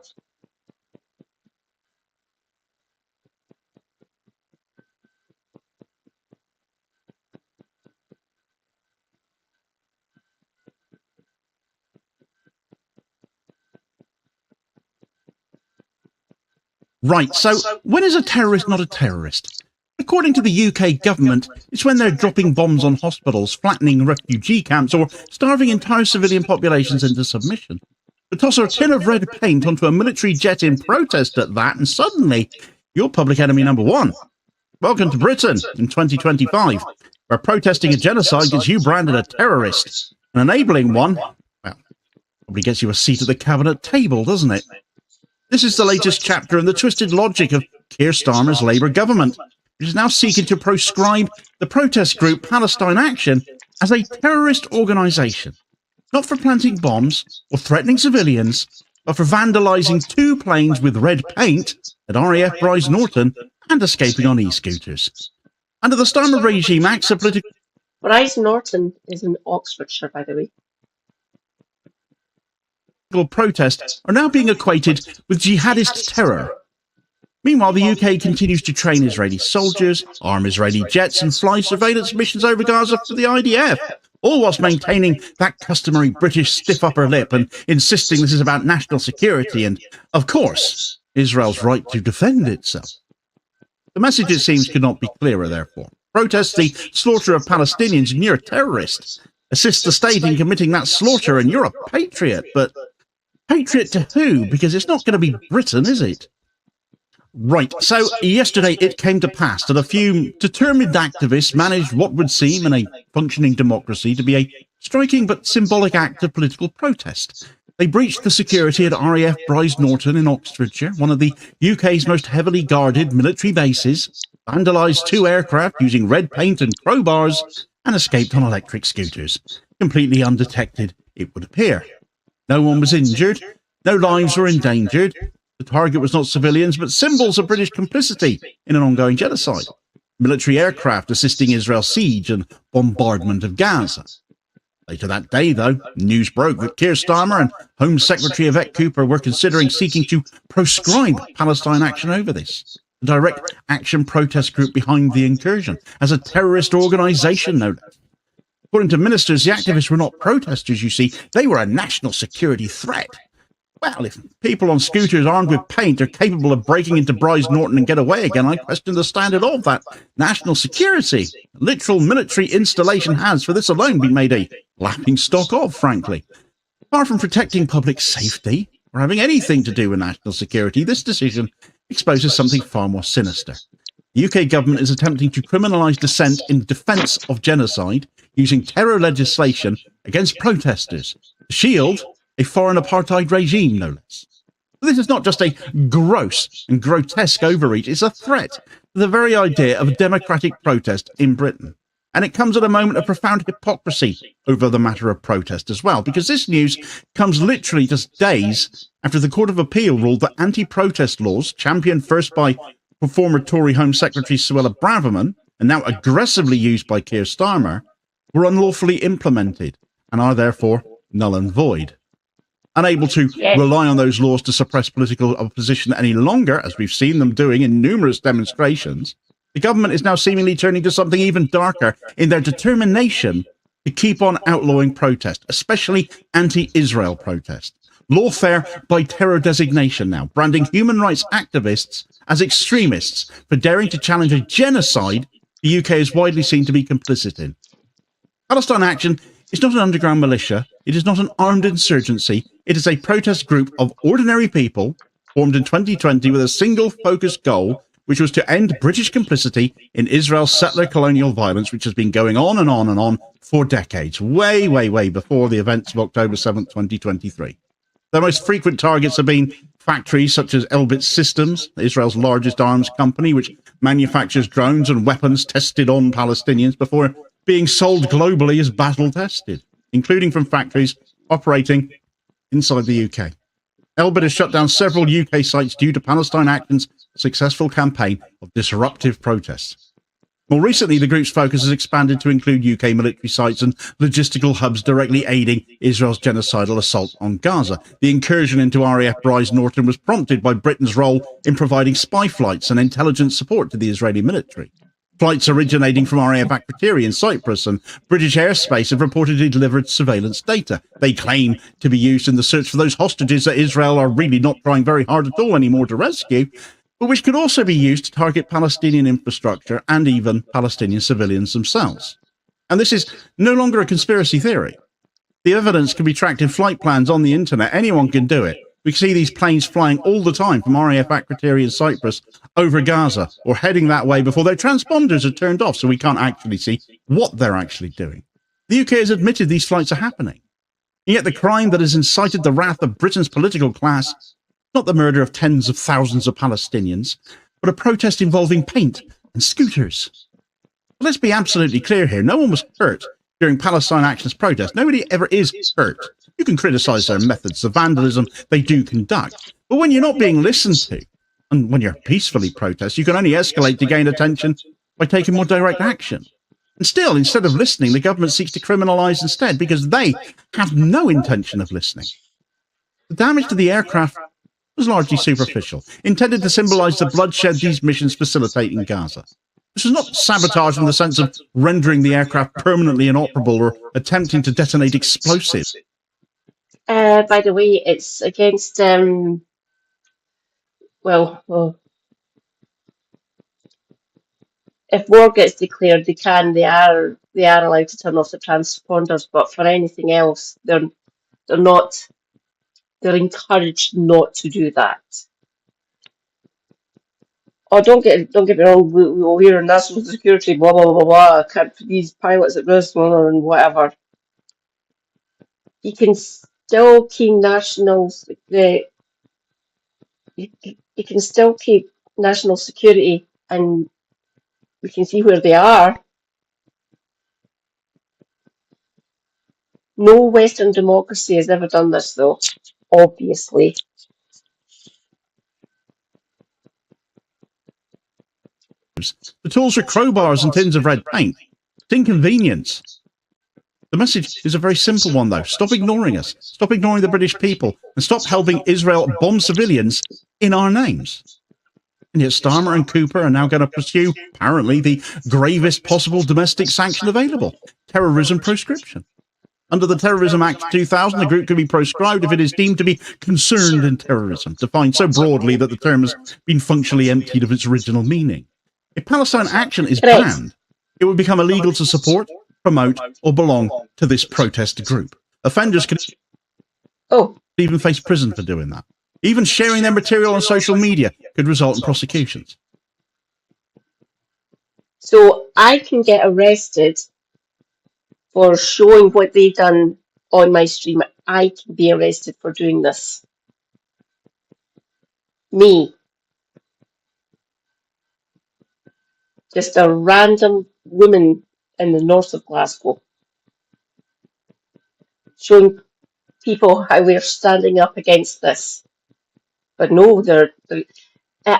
Right, so when is a terrorist not a terrorist? According to the UK government, it's when they're dropping bombs on hospitals, flattening refugee camps, or starving entire civilian populations into submission. But toss a tin of red paint onto a military jet in protest at that, and suddenly you're public enemy number one. Welcome to Britain in 2025, where protesting a genocide gets you branded a terrorist, and enabling one, well, probably gets you a seat at the cabinet table, doesn't it? This is the latest chapter in the twisted logic of Keir Starmer's Labour government, which is now seeking to proscribe the protest group Palestine Action as a terrorist organisation, not for planting bombs or threatening civilians, but for vandalising 2 planes with red paint at RAF Bryce Norton and escaping on e-scooters. Under the Starmer regime, acts of political Bryce Norton is in Oxfordshire, by the way. Protests are now being equated with jihadist terror. Meanwhile, the UK continues to train Israeli soldiers, arm Israeli jets, and fly surveillance missions over Gaza for the IDF, all whilst maintaining that customary British stiff upper lip and insisting this is about national security and, of course, Israel's right to defend itself. The message, it seems, could not be clearer, therefore. Protest the slaughter of Palestinians and you're a terrorist. Assist the state in committing that slaughter and you're a patriot. But patriot to who? Because it's not going to be Britain, is it? Right, so yesterday it came to pass that a few determined activists managed what would seem in a functioning democracy to be a striking but symbolic act of political protest. They breached the security at RAF Bryce Norton in Oxfordshire, one of the UK's most heavily guarded military bases, vandalised 2 aircraft using red paint and crowbars, and escaped on electric scooters. Completely undetected, it would appear. No one was injured, no lives were endangered. The target was not civilians, but symbols of British complicity in an ongoing genocide. Military aircraft assisting Israel's siege and bombardment of Gaza. Later that day, though, news broke that Keir Starmer and Home Secretary Yvette Cooper were considering seeking to proscribe Palestine Action over this, the direct action protest group behind the incursion, as a terrorist organisation, no less. According to ministers, the activists were not protesters, you see. They were a national security threat. Well, if people on scooters armed with paint are capable of breaking into Bryce Norton and get away again, I question the standard of that national security. Literal military installation has, for this alone, been made a laughing stock of, frankly. Far from protecting public safety or having anything to do with national security, this decision exposes something far more sinister. The UK government is attempting to criminalise dissent in defence of genocide using terror legislation against protesters to shield a foreign apartheid regime, no less. But this is not just a gross and grotesque overreach, it's a threat to the very idea of democratic protest in Britain. And it comes at a moment of profound hypocrisy over the matter of protest as well, because this news comes literally just days after the Court of Appeal ruled that anti-protest laws, championed first by former Tory Home Secretary Suella Braverman, and now aggressively used by Keir Starmer, were unlawfully implemented and are therefore null and void. Unable to rely on those laws to suppress political opposition any longer, as we've seen them doing in numerous demonstrations, the government is now seemingly turning to something even darker in their determination to keep on outlawing protest, especially anti-Israel protest. Lawfare by terror designation now, branding human rights activists as extremists for daring to challenge a genocide the UK is widely seen to be complicit in. Palestine Action is not an underground militia. It is not an armed insurgency. It is a protest group of ordinary people formed in 2020 with a single focused goal, which was to end British complicity in Israel's settler colonial violence, which has been going on and on and on for decades, way, way, way before the events of October 7th, 2023. Their most frequent targets have been factories such as Elbit Systems, Israel's largest arms company, which manufactures drones and weapons tested on Palestinians before being sold globally as battle-tested, including from factories operating inside the UK. Elbit has shut down several UK sites due to Palestine Action's successful campaign of disruptive protests. More recently, the group's focus has expanded to include UK military sites and logistical hubs directly aiding Israel's genocidal assault on Gaza. The incursion into RAF Bryce Norton was prompted by Britain's role in providing spy flights and intelligence support to the Israeli military. Flights originating from RAF Akrotiri in Cyprus and British airspace have reportedly delivered surveillance data. They claim to be used in the search for those hostages that Israel are really not trying very hard at all anymore to rescue, but which could also be used to target Palestinian infrastructure and even Palestinian civilians themselves. And this is no longer a conspiracy theory. The evidence can be tracked in flight plans on the internet. Anyone can do it. We can see these planes flying all the time from RAF Akrotiri in Cyprus over Gaza, or heading that way before their transponders are turned off, so we can't actually see what they're actually doing. The UK has admitted these flights are happening. And yet the crime that has incited the wrath of Britain's political class, not the murder of tens of thousands of Palestinians, but a protest involving paint and scooters. But let's be absolutely clear here. No one was hurt during Palestine Action's protest. Nobody ever is hurt. You can criticise their methods, the vandalism they do conduct. But when you're not being listened to, and when you're peacefully protest, you can only escalate to gain attention by taking more direct action. And still, instead of listening, the government seeks to criminalise instead, because they have no intention of listening. The damage to the aircraft was largely superficial, intended to symbolise the bloodshed these missions facilitate in Gaza. This was not sabotage in the sense of rendering the aircraft permanently inoperable or attempting to detonate explosives. By the way, it's against well, if war gets declared, they are allowed to turn off the transponders, but for anything else, they're not. They're encouraged not to do that. Oh, don't get me wrong. We'll hear national security, blah blah blah blah. Can't put these pilots at risk, and whatever. You can still keep you can still keep national security, and we can see where they are. No Western democracy has ever done this, though. Obviously. The tools are crowbars and tins of red paint. It's inconvenience. The message is a very simple one, though. Stop ignoring us. Stop ignoring the British people. And stop helping Israel bomb civilians in our names. And yet Starmer and Cooper are now going to pursue, apparently, the gravest possible domestic sanction available, terrorism proscription. Under the Terrorism Act 2000, the group can be proscribed if it is deemed to be concerned in terrorism, defined so broadly that the term has been functionally emptied of its original meaning. If Palestine Action is banned, it would become illegal to support, promote, or belong to this protest group. Offenders could even face prison for doing that. Even sharing their material on social media could result in prosecutions. So I can get arrested for showing what they've done on my stream. I can be arrested for doing this. Me. Just a random woman in the north of Glasgow. Showing people how we're standing up against this. But no, it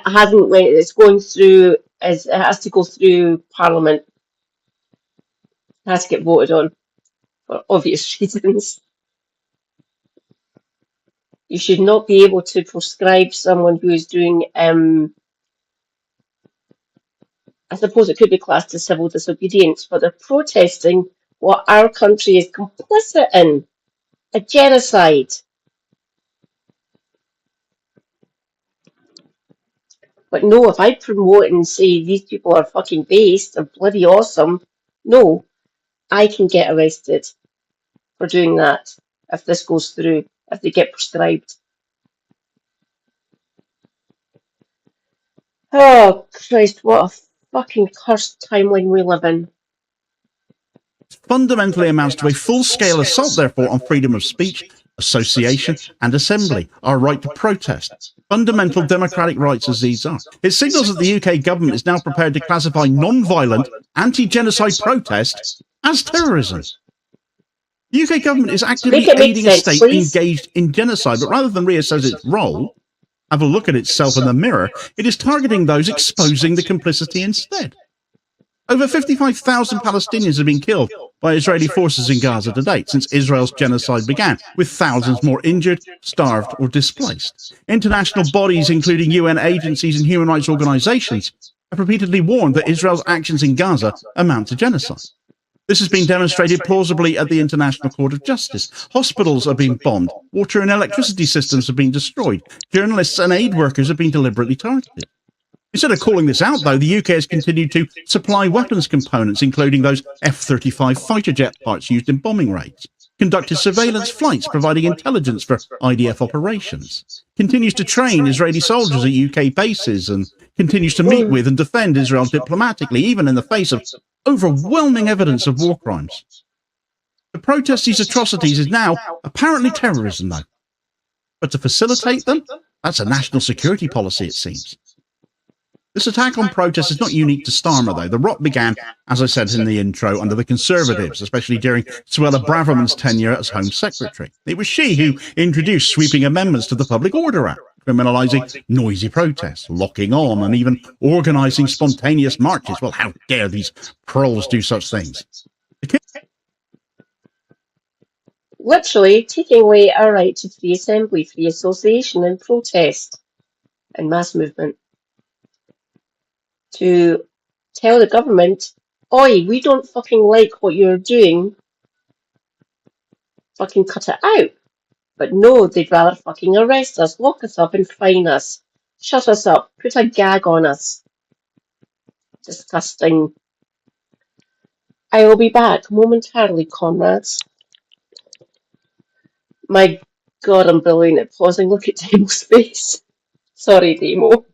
hasn't went, it's going through, it has to go through Parliament. It has to get voted on for obvious reasons. You should not be able to proscribe someone who is doing, I suppose it could be classed as civil disobedience, but they're protesting what our country is complicit in, a genocide. But no, if I promote and say these people are fucking based, they're bloody awesome, no, I can get arrested for doing that if this goes through, if they get prescribed. Oh, Christ, what a fucking cursed timeline we live in. Fundamentally amounts to a full-scale assault, therefore, on freedom of speech, association, and assembly, our right to protest. Fundamental democratic rights as these are. It signals that the UK government is now prepared to classify non-violent, anti-genocide protest as terrorism. The UK government is actively aiding a state engaged in genocide, but rather than reassess its role, have a look at itself in the mirror, it is targeting those exposing the complicity instead. Over 55,000 Palestinians have been killed by Israeli forces in Gaza to date since Israel's genocide began, with thousands more injured, starved, or displaced. International bodies, including UN agencies and human rights organizations, have repeatedly warned that Israel's actions in Gaza amount to genocide. This has been demonstrated plausibly at the International Court of Justice. Hospitals are being bombed, water and electricity systems have been destroyed, journalists and aid workers have been deliberately targeted. Instead of calling this out, though, the UK has continued to supply weapons components, including those F-35 fighter jet parts used in bombing raids, conducted surveillance flights providing intelligence for IDF operations, continues to train Israeli soldiers at UK bases, and continues to meet with and defend Israel diplomatically, even in the face of overwhelming evidence of war crimes. To protest these atrocities is now apparently terrorism, though. But to facilitate them, that's a national security policy, it seems. This attack on protests is not unique to Starmer, though. The rot began, as I said in the intro, under the Conservatives, especially during Suella Braverman's tenure as Home Secretary. It was she who introduced sweeping amendments to the Public Order Act, criminalising noisy protests, locking on, and even organising spontaneous marches. Well, how dare these proles do such things? Literally taking away our right to free assembly, free association and protest and mass movement. To tell the government, oi, we don't fucking like what you're doing, fucking cut it out. But no, they'd rather fucking arrest us, lock us up and fine us. Shut us up. Put a gag on us. Disgusting. I will be back momentarily, comrades. My God, I'm brilliant at pausing. Look at Demo's face. Sorry, Demo.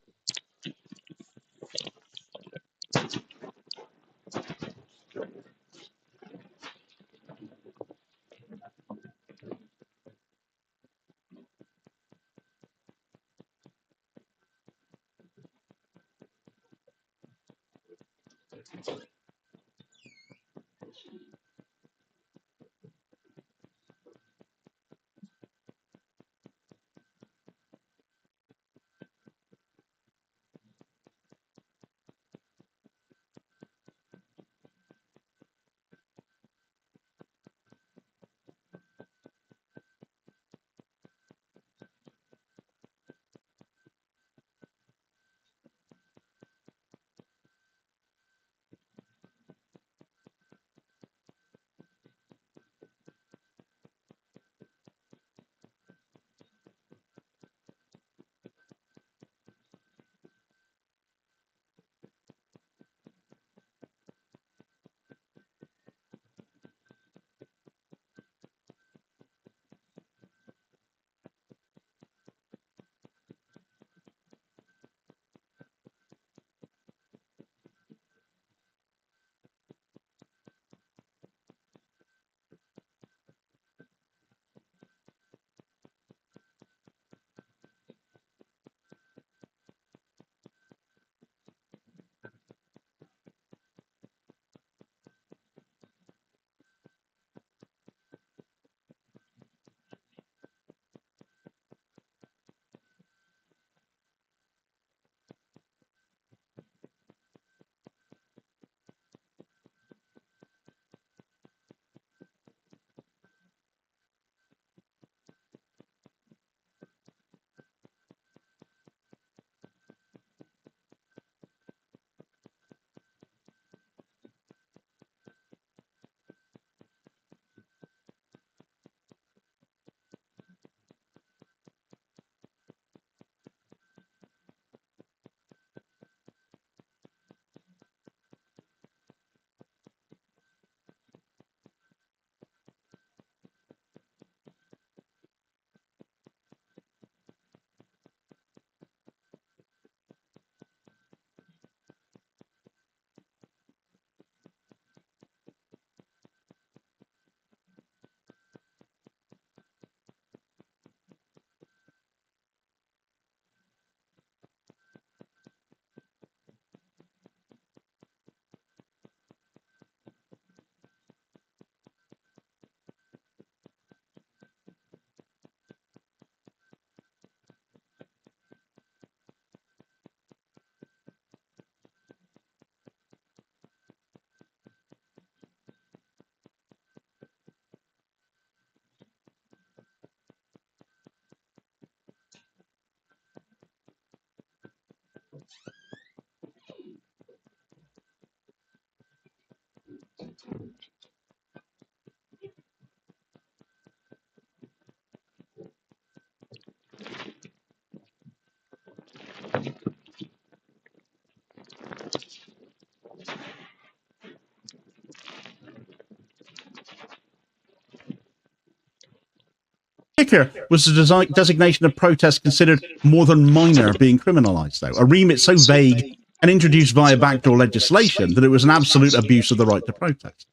Kicker was the designation of protest considered more than minor being criminalised, though, a remit so vague and introduced via backdoor legislation that it was an absolute abuse of the right to protest.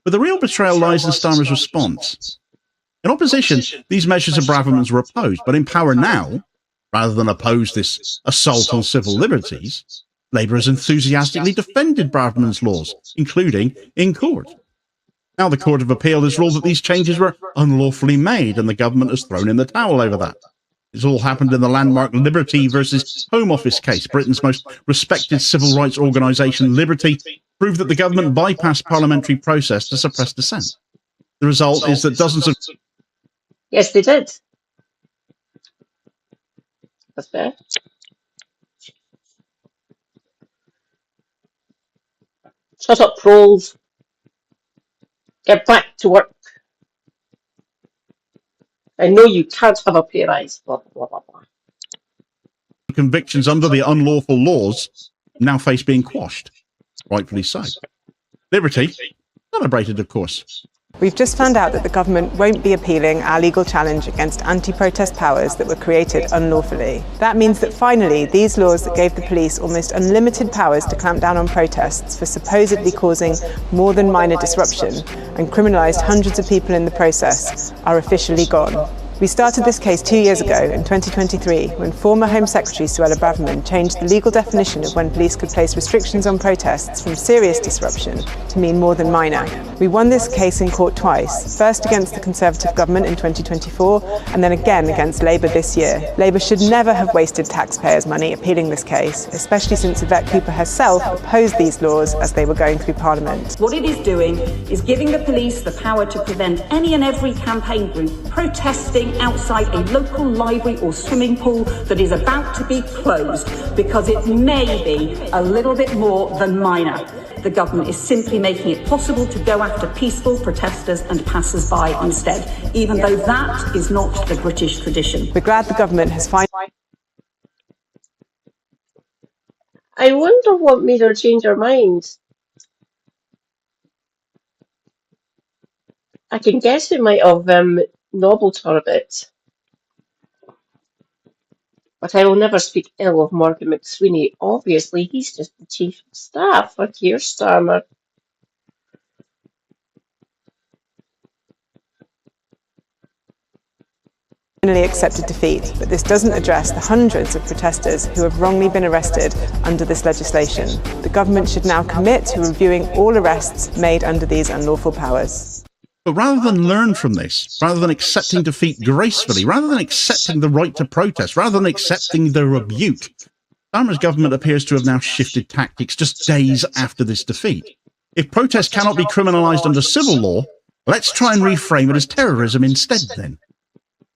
But the real betrayal lies in Starmer's response. In opposition, these measures of Braverman's were opposed, but in power now, rather than oppose this assault on civil liberties, Labour has enthusiastically defended Braverman's laws, including in court. Now the Court of Appeal has ruled that these changes were unlawfully made, and the government has thrown in the towel over that. It's all happened in the landmark Liberty versus Home Office case. Britain's most respected civil rights organisation, Liberty, proved that the government bypassed parliamentary process to suppress dissent. The result is that dozens of... Yes, they did. That's fair. Shut up, trolls. Get back to work. I know you can't have a pay rise. Blah, blah, blah, blah. convictions under the unlawful laws now face being quashed. Rightfully so. Liberty, celebrated, of course. We've just found out that the government won't be appealing our legal challenge against anti-protest powers that were created unlawfully. That means that finally, these laws that gave the police almost unlimited powers to clamp down on protests for supposedly causing more than minor disruption and criminalised hundreds of people in the process are officially gone. We started this case 2 years ago, in 2023, when former Home Secretary Suella Braverman changed the legal definition of when police could place restrictions on protests from serious disruption to mean more than minor. We won this case in court twice, first against the Conservative government in 2024, and then again against Labour this year. Labour should never have wasted taxpayers' money appealing this case, especially since Yvette Cooper herself opposed these laws as they were going through Parliament. What it is doing is giving the police the power to prevent any and every campaign group protesting outside a local library or swimming pool that is about to be closed because it may be a little bit more than minor. The government is simply making it possible to go after peaceful protesters and passers-by instead, even though that is not the British tradition. We're glad the government has finally... I wonder what made her change her mind. I can guess it might have nobbled her a bit. But I will never speak ill of Morgan McSweeney. Obviously, he's just the chief of staff for Keir Starmer. accepted defeat, but this doesn't address the hundreds of protesters who have wrongly been arrested under this legislation. The government should now commit to reviewing all arrests made under these unlawful powers. But rather than learn from this, rather than accepting defeat gracefully, rather than accepting the right to protest, rather than accepting the rebuke, Starmer's government appears to have now shifted tactics just days after this defeat. If protest cannot be criminalised under civil law, let's try and reframe it as terrorism instead then.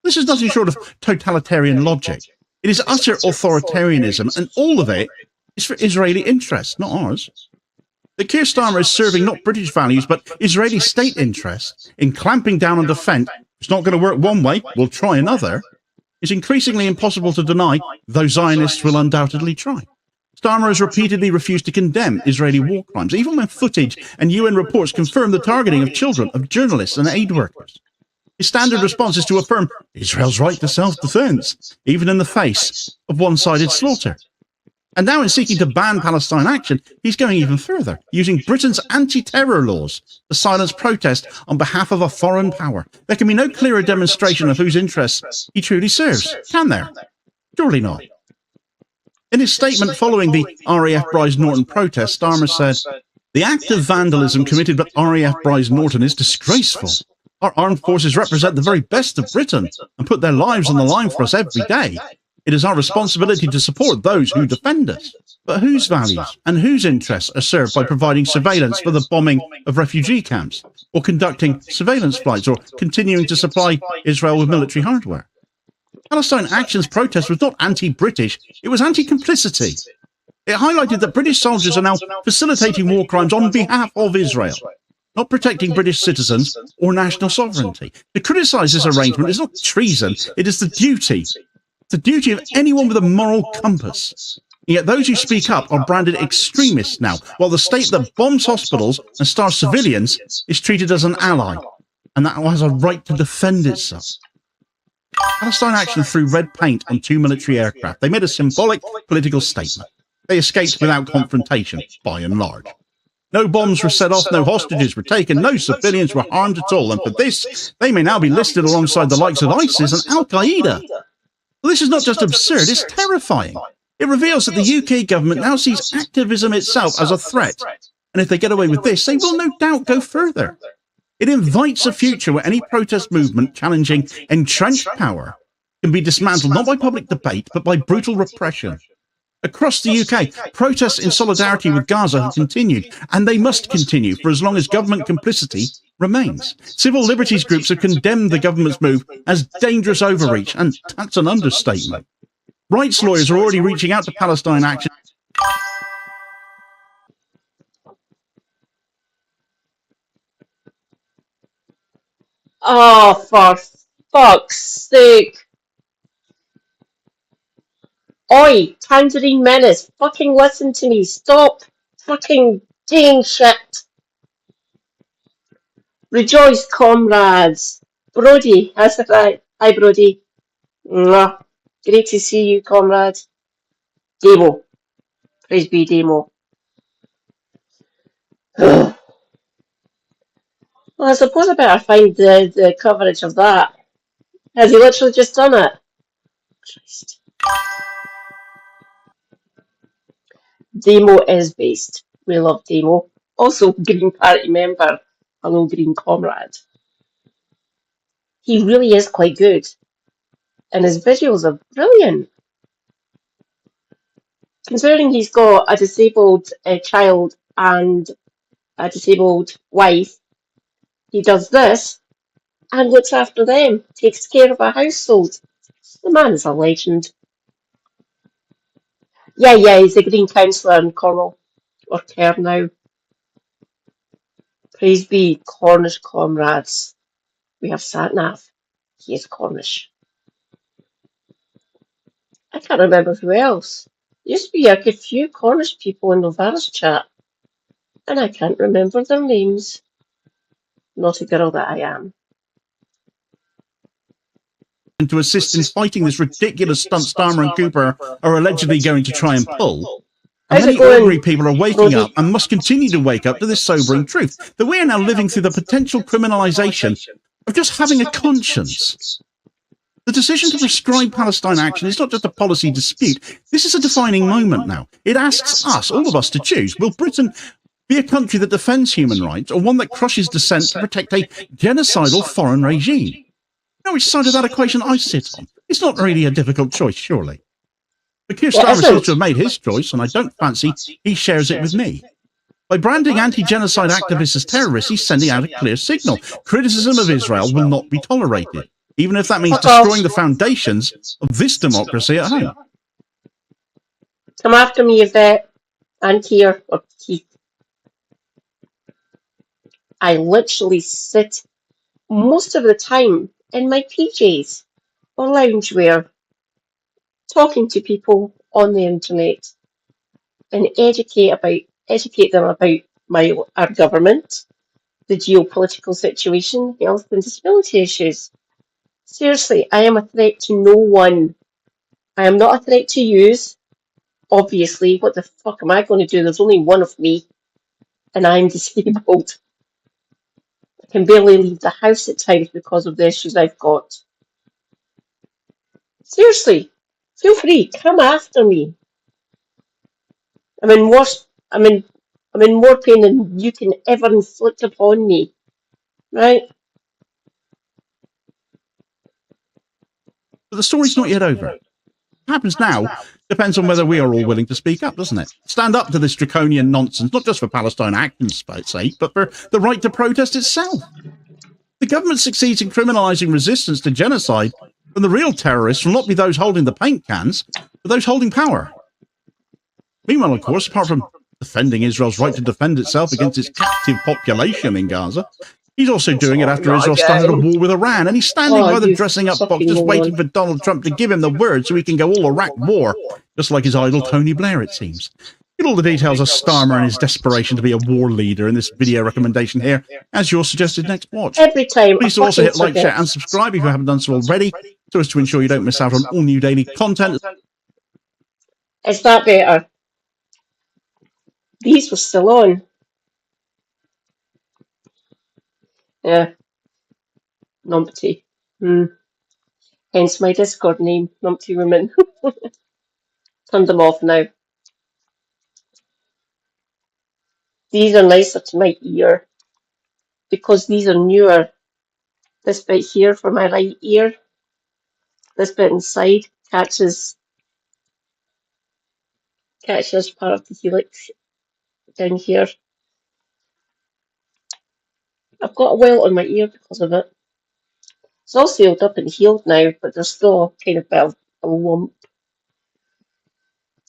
This is nothing short of totalitarian logic. It is utter authoritarianism, and all of it is for Israeli interests, not ours. That Keir Starmer is serving not British values, but Israeli state interests in clamping down on dissent. It's not going to work one way, we'll try another. It's increasingly impossible to deny, though Zionists will undoubtedly try. Starmer has repeatedly refused to condemn Israeli war crimes, even when footage and UN reports confirm the targeting of children, of journalists and aid workers. His standard response is to affirm Israel's right to self-defense, even in the face of one-sided slaughter. And now in seeking to ban Palestine action, he's going even further, using Britain's anti-terror laws to silence protest on behalf of a foreign power. There can be no clearer demonstration of whose interests he truly serves, can there? Surely not. In his statement following the RAF Bryce Norton protest, Starmer said, "The act of vandalism committed by RAF Bryce Norton is disgraceful. Our armed forces represent the very best of Britain and put their lives on the line for us every day. It is our responsibility to support those who defend us. But whose values and whose interests are served by providing surveillance for the bombing of refugee camps, or conducting surveillance flights, or continuing to supply Israel with military hardware? Palestine Action's protest was not anti-British, it was anti-complicity. It highlighted that British soldiers are now facilitating war crimes on behalf of Israel, not protecting British citizens or national sovereignty. To criticise this arrangement is not treason, it is the duty. The duty of anyone with a moral compass. And yet those who speak up are branded extremists now, while the state that bombs hospitals and starves civilians is treated as an ally, and that has a right to defend itself. Palestine Action threw red paint on 2 military aircraft. They made a symbolic political statement. They escaped without confrontation, by and large. No bombs were set off, no hostages were taken, no civilians were harmed at all, and for this, they may now be listed alongside the likes of ISIS and Al-Qaeda. Well, this is not just absurd, it's terrifying. It reveals that the UK government now sees activism itself as a threat, and if they get away with this, they will no doubt go further. It invites a future where any protest movement challenging entrenched power can be dismantled not by public debate, but by brutal repression. Across the UK, protests in solidarity with Gaza have continued, and they must continue for as long as government complicity remains. Civil liberties groups have condemned the government's move as dangerous overreach, and that's an understatement. Rights lawyers are already reaching out to Palestine Action. Oh, for fuck's sake. Oi, Tangerine Menace, fucking listen to me. Stop fucking doing shit. Rejoice, comrades. Brody, how's it right? Hi, Brody. Mwah. Great to see you, comrade. Demo. Praise be Demo. Well, I suppose I better find the coverage of that. Has he literally just done it? Christ. Demo is based. We love Demo. Also, Green Party member. Hello, Green Comrade. He really is quite good. And his visuals are brilliant. Considering he's got a disabled child and a disabled wife, he does this and looks after them, takes care of a household. The man is a legend. Yeah, he's a Green Councillor in Cornwall, or Cairn now. Praise be Cornish comrades. We have Satnav. He is Cornish. I can't remember who else. There used to be a few Cornish people in Novara's chat, and I can't remember their names. Not a girl that I am. And to assist in fighting this ridiculous stunt Starmer and Cooper are allegedly going to try and pull. And many ordinary people are waking up and must continue to wake up to this sobering truth that we are now living through the potential criminalisation of just having a conscience. The decision to prescribe Palestine action is not just a policy dispute. This is a defining moment now. It asks us, all of us, to choose. Will Britain be a country that defends human rights or one that crushes dissent to protect a genocidal foreign regime? Now, which side of that equation I sit on? It's not really a difficult choice, surely. But Keir Starmer seems to have made his choice, and I don't fancy he shares it with me. By branding anti-genocide activists as terrorists, he's sending out a clear signal. Criticism of Israel will not be tolerated, even if that means destroying the foundations of this democracy at home. Come after me, Yvette and Keir, or Keith. I literally sit most of the time in my PJs or loungewear, talking to people on the internet and educate them about our government, the geopolitical situation, health and disability issues. Seriously, I am a threat to no one. I am not a threat to yous. Obviously, what the fuck am I going to do? There's only one of me, and I'm disabled. I can barely leave the house at times because of the issues I've got. Seriously, feel free, come after me. I'm in more pain than you can ever inflict upon me, right? But the story's not yet over. What happens now depends on whether we are all willing to speak up, doesn't it? Stand up to this draconian nonsense, not just for Palestine action's sake, but for the right to protest itself. The government succeeds in criminalising resistance to genocide, and the real terrorists will not be those holding the paint cans, but those holding power. Meanwhile, of course, apart from defending Israel's right to defend itself against its captive population in Gaza, he's also doing it after Israel started a war with Iran, and he's standing by the dressing-up box just waiting for Donald Trump to give him the word so he can go all Iraq war, just like his idol Tony Blair, it seems. Get all the details of Starmer and his desperation to be a war leader in this video recommendation here, as your suggested next watch. Every time. Please also hit like, share, and subscribe if you haven't done so already, so as to ensure you don't miss out on all new daily content. Is that better? These were still on. Yeah. Numpty. Hence my Discord name, Numpty Woman. Turned them off now. These are nicer to my ear because these are newer. This bit here for my right ear, this bit inside catches part of the helix down here. I've got a welt on my ear because of it. It's all sealed up and healed now, but there's still kind of a lump,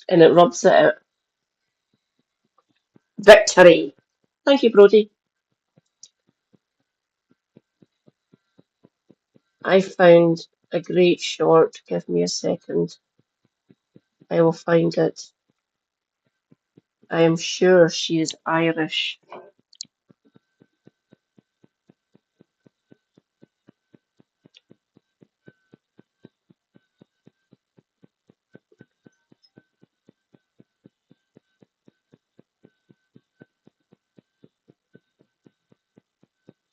and it rubs it out. Victory! Thank you, Brody. I found a great short. Give me a second. I will find it. I am sure she is Irish.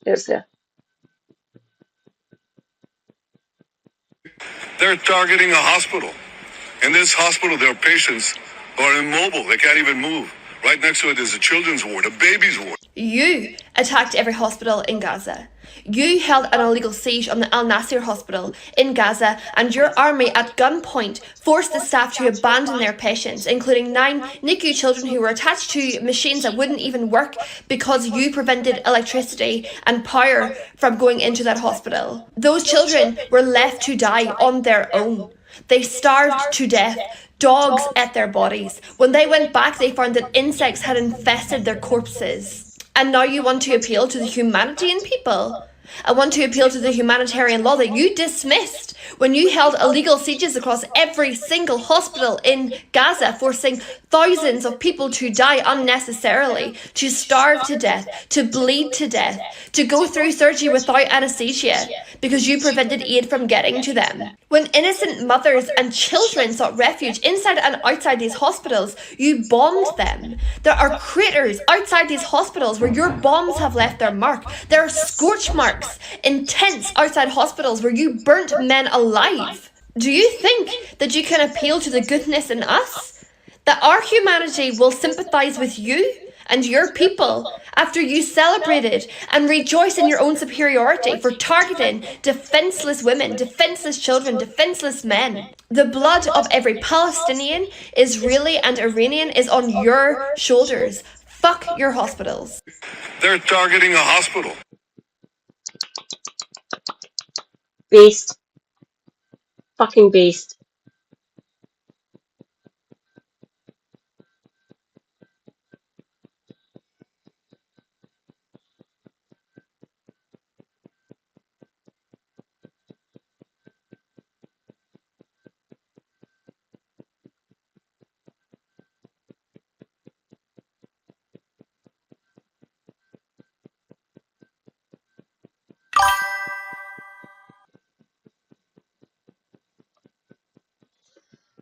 There's the. They're targeting a hospital. In this hospital, there are patients who are immobile. They can't even move. Right next to it is a children's ward, a baby's ward. You attacked every hospital in Gaza. You held an illegal siege on the Al Nasser hospital in Gaza, and your army at gunpoint forced the staff to abandon their patients, including 9 NICU children who were attached to machines that wouldn't even work because you prevented electricity and power from going into that hospital. Those children were left to die on their own. They starved to death. Dogs ate their bodies. When they went back, they found that insects had infested their corpses. And now you want to appeal to the humanity in people? I want to appeal to the humanitarian law that you dismissed when you held illegal sieges across every single hospital in Gaza, forcing thousands of people to die unnecessarily, to starve to death, to bleed to death, to go through surgery without anesthesia, because you prevented aid from getting to them. When innocent mothers and children sought refuge inside and outside these hospitals, you bombed them. There are craters outside these hospitals where your bombs have left their mark. There are scorch marks in tents outside hospitals where you burnt men alive. Do you think that you can appeal to the goodness in us? That our humanity will sympathize with you and your people after you celebrated and rejoice in your own superiority for targeting defenseless women, defenseless children, defenseless men? The blood of every Palestinian, Israeli and Iranian is on your shoulders. Fuck your hospitals. They're targeting a hospital. Based. Fucking based.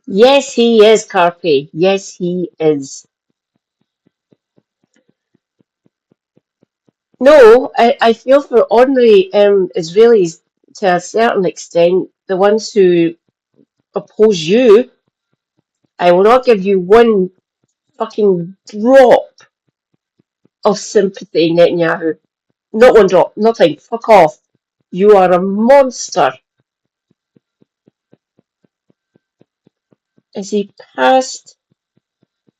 Yes, he is, Carpe. Yes, he is. No, I feel for ordinary Israelis to a certain extent, the ones who oppose you. I will not give you one fucking drop of sympathy, Netanyahu. Not one drop, nothing. Fuck off. You are a monster. Is he past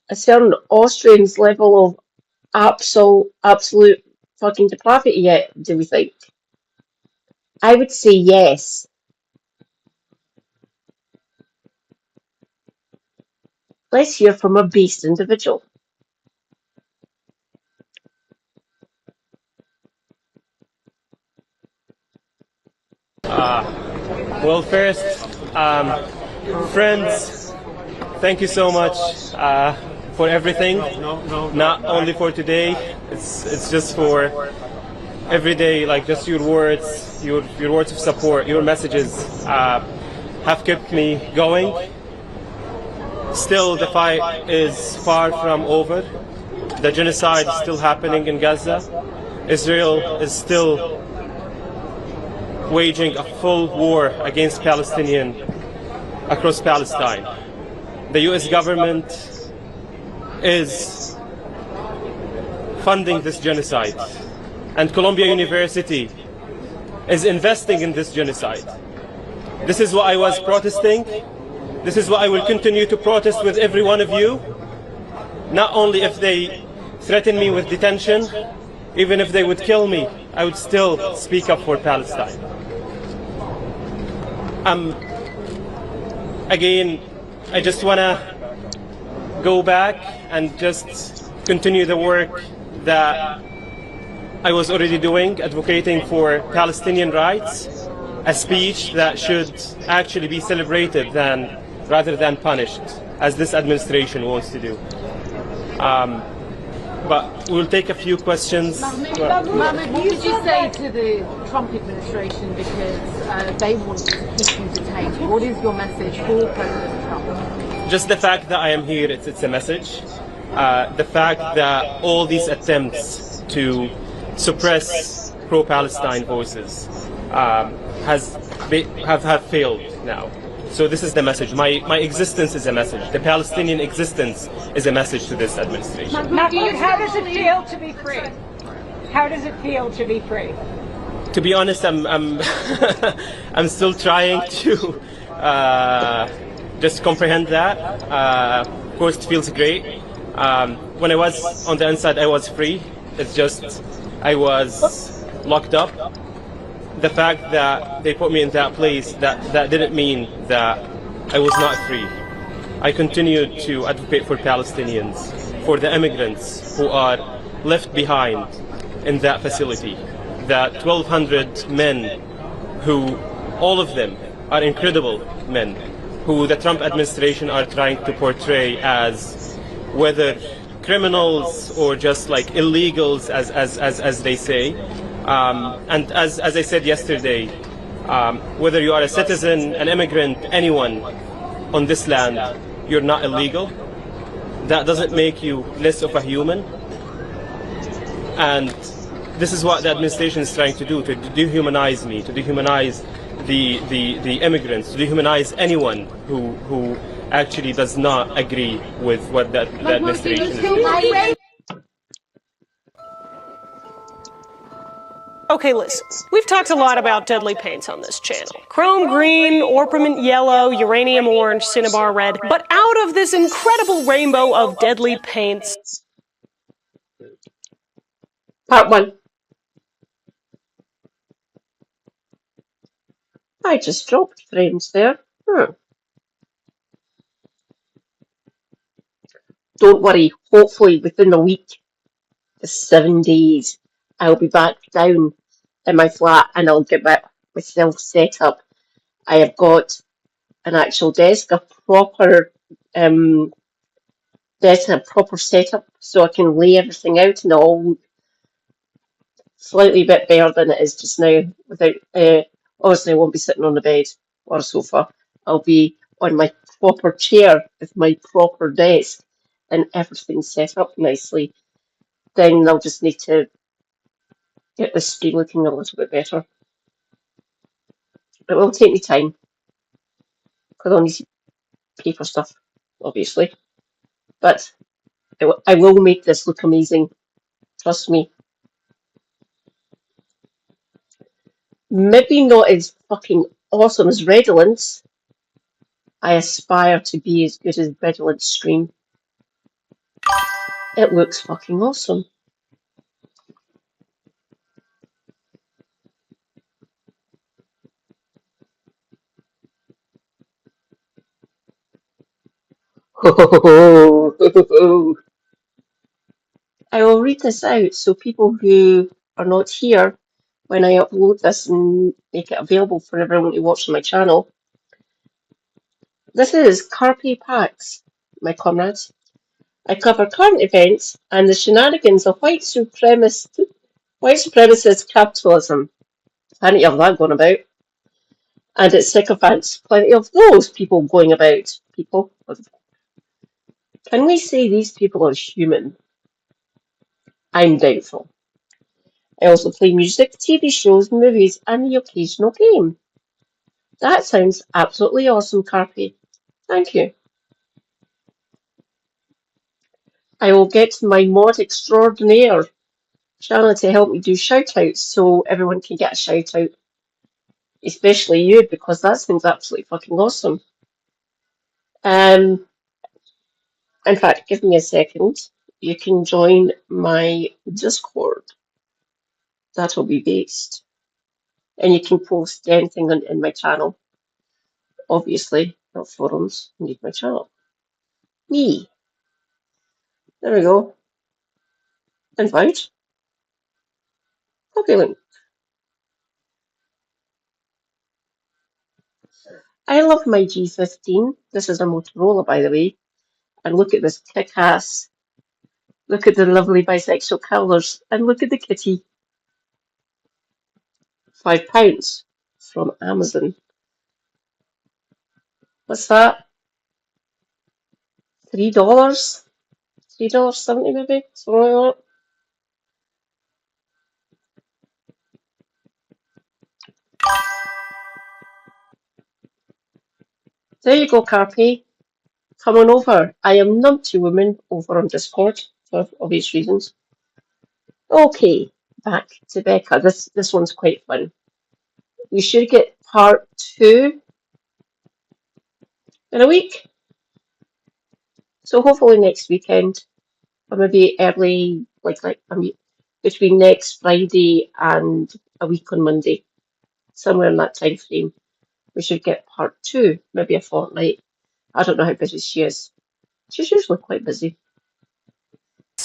a certain Austrian's level of absolute fucking depravity yet, do we think? I would say yes. Let's hear from a beast individual. Well, first, friends, thank you so much for everything. Not only for today, it's just for every day. Like just your words, your words of support, your messages have kept me going. Still, the fight is far from over. The genocide is still happening in Gaza. Israel is still waging a full war against Palestinians across Palestine. The US government is funding this genocide, and Columbia University is investing in this genocide. This is what I was protesting. This is what I will continue to protest with every one of you. Not only if they threaten me with detention, even if they would kill me, I would still speak up for Palestine. Again, I just want to go back and just continue the work that I was already doing, advocating for Palestinian rights, a speech that should actually be celebrated rather than punished. as this administration wants to do. But we'll take a few questions. Mahmoud, what would you say to the Trump administration because they want to keep you detained? What is your message for President Trump? Just the fact that I am here, it's a message. The fact that all these attempts to suppress pro-Palestine voices have failed now. So this is the message. My existence is a message. The Palestinian existence is a message to this administration. Mahmoud, how does it feel to be free? How does it feel to be free? To be honest, I'm I'm still trying to just comprehend that. Of course, it feels great. When I was on the inside, I was free. It's just I was locked up. The fact that they put me in that place, that didn't mean that I was not free. I continued to advocate for Palestinians, for the immigrants who are left behind in that facility. That 1,200 men who, all of them are incredible men, who the Trump administration are trying to portray as whether criminals or just like illegals as they say. And as I said yesterday, whether you are a citizen, an immigrant, anyone on this land, you're not illegal. That doesn't make you less of a human. And this is what the administration is trying to do, to dehumanize me, to dehumanize the immigrants, to dehumanize anyone who actually does not agree with what the administration is doing. Okay, listen, we've talked a lot about deadly paints on this channel. Chrome green, orpiment yellow, uranium orange, cinnabar red. But out of this incredible rainbow of deadly paints... Part 1. I just dropped frames there. Don't worry, hopefully within a week, 7 days, I'll be back down in my flat and I'll get myself set up. I have got an actual desk, a proper desk and a proper setup so I can lay everything out and all look slightly bit better than it is just now. Without obviously I won't be sitting on the bed or a sofa. I'll be on my proper chair with my proper desk and everything set up nicely. Then I'll just need to get the screen looking a little bit better. It will take me time because I'll need to pay for stuff, obviously. But I will make this look amazing. Trust me. Maybe not as fucking awesome as Redolence. I aspire to be as good as Redolence Stream. It looks fucking awesome. I will read this out so people who are not here when I upload this and make it available for everyone to watch on my channel. This is Carpe Pax, my comrades. I cover current events and the shenanigans of white supremacist capitalism. Plenty of that going about. And its sycophants. Plenty of those people going about. People. Can we say these people are human? I'm doubtful. I also play music, TV shows, movies, and the occasional game. That sounds absolutely awesome, Carpe. Thank you. I will get my mod extraordinaire, Shanna, to help me do shout-outs so everyone can get a shout-out. Especially you, because that sounds absolutely fucking awesome. In fact, give me a second. You can join my Discord. That'll be based. And you can post anything in my channel. Obviously, not forums. I need my channel. Me. There we go. Invite. Copy link. I love my G15. This is a Motorola, by the way. And look at this kick-ass. Look at the lovely bisexual colours. And look at the kitty. £5 from Amazon. What's that? $3? $3.70 maybe? Something like that. There you go, Carpe. Come on over. I am Numpty Woman over on Discord for obvious reasons. Okay, back to Becca. This one's quite fun. We should get part 2 in a week. So hopefully next weekend, or maybe early, between next Friday and a week on Monday, somewhere in that time frame, we should get part 2, maybe a fortnight. I don't know how busy she is. She's usually quite busy.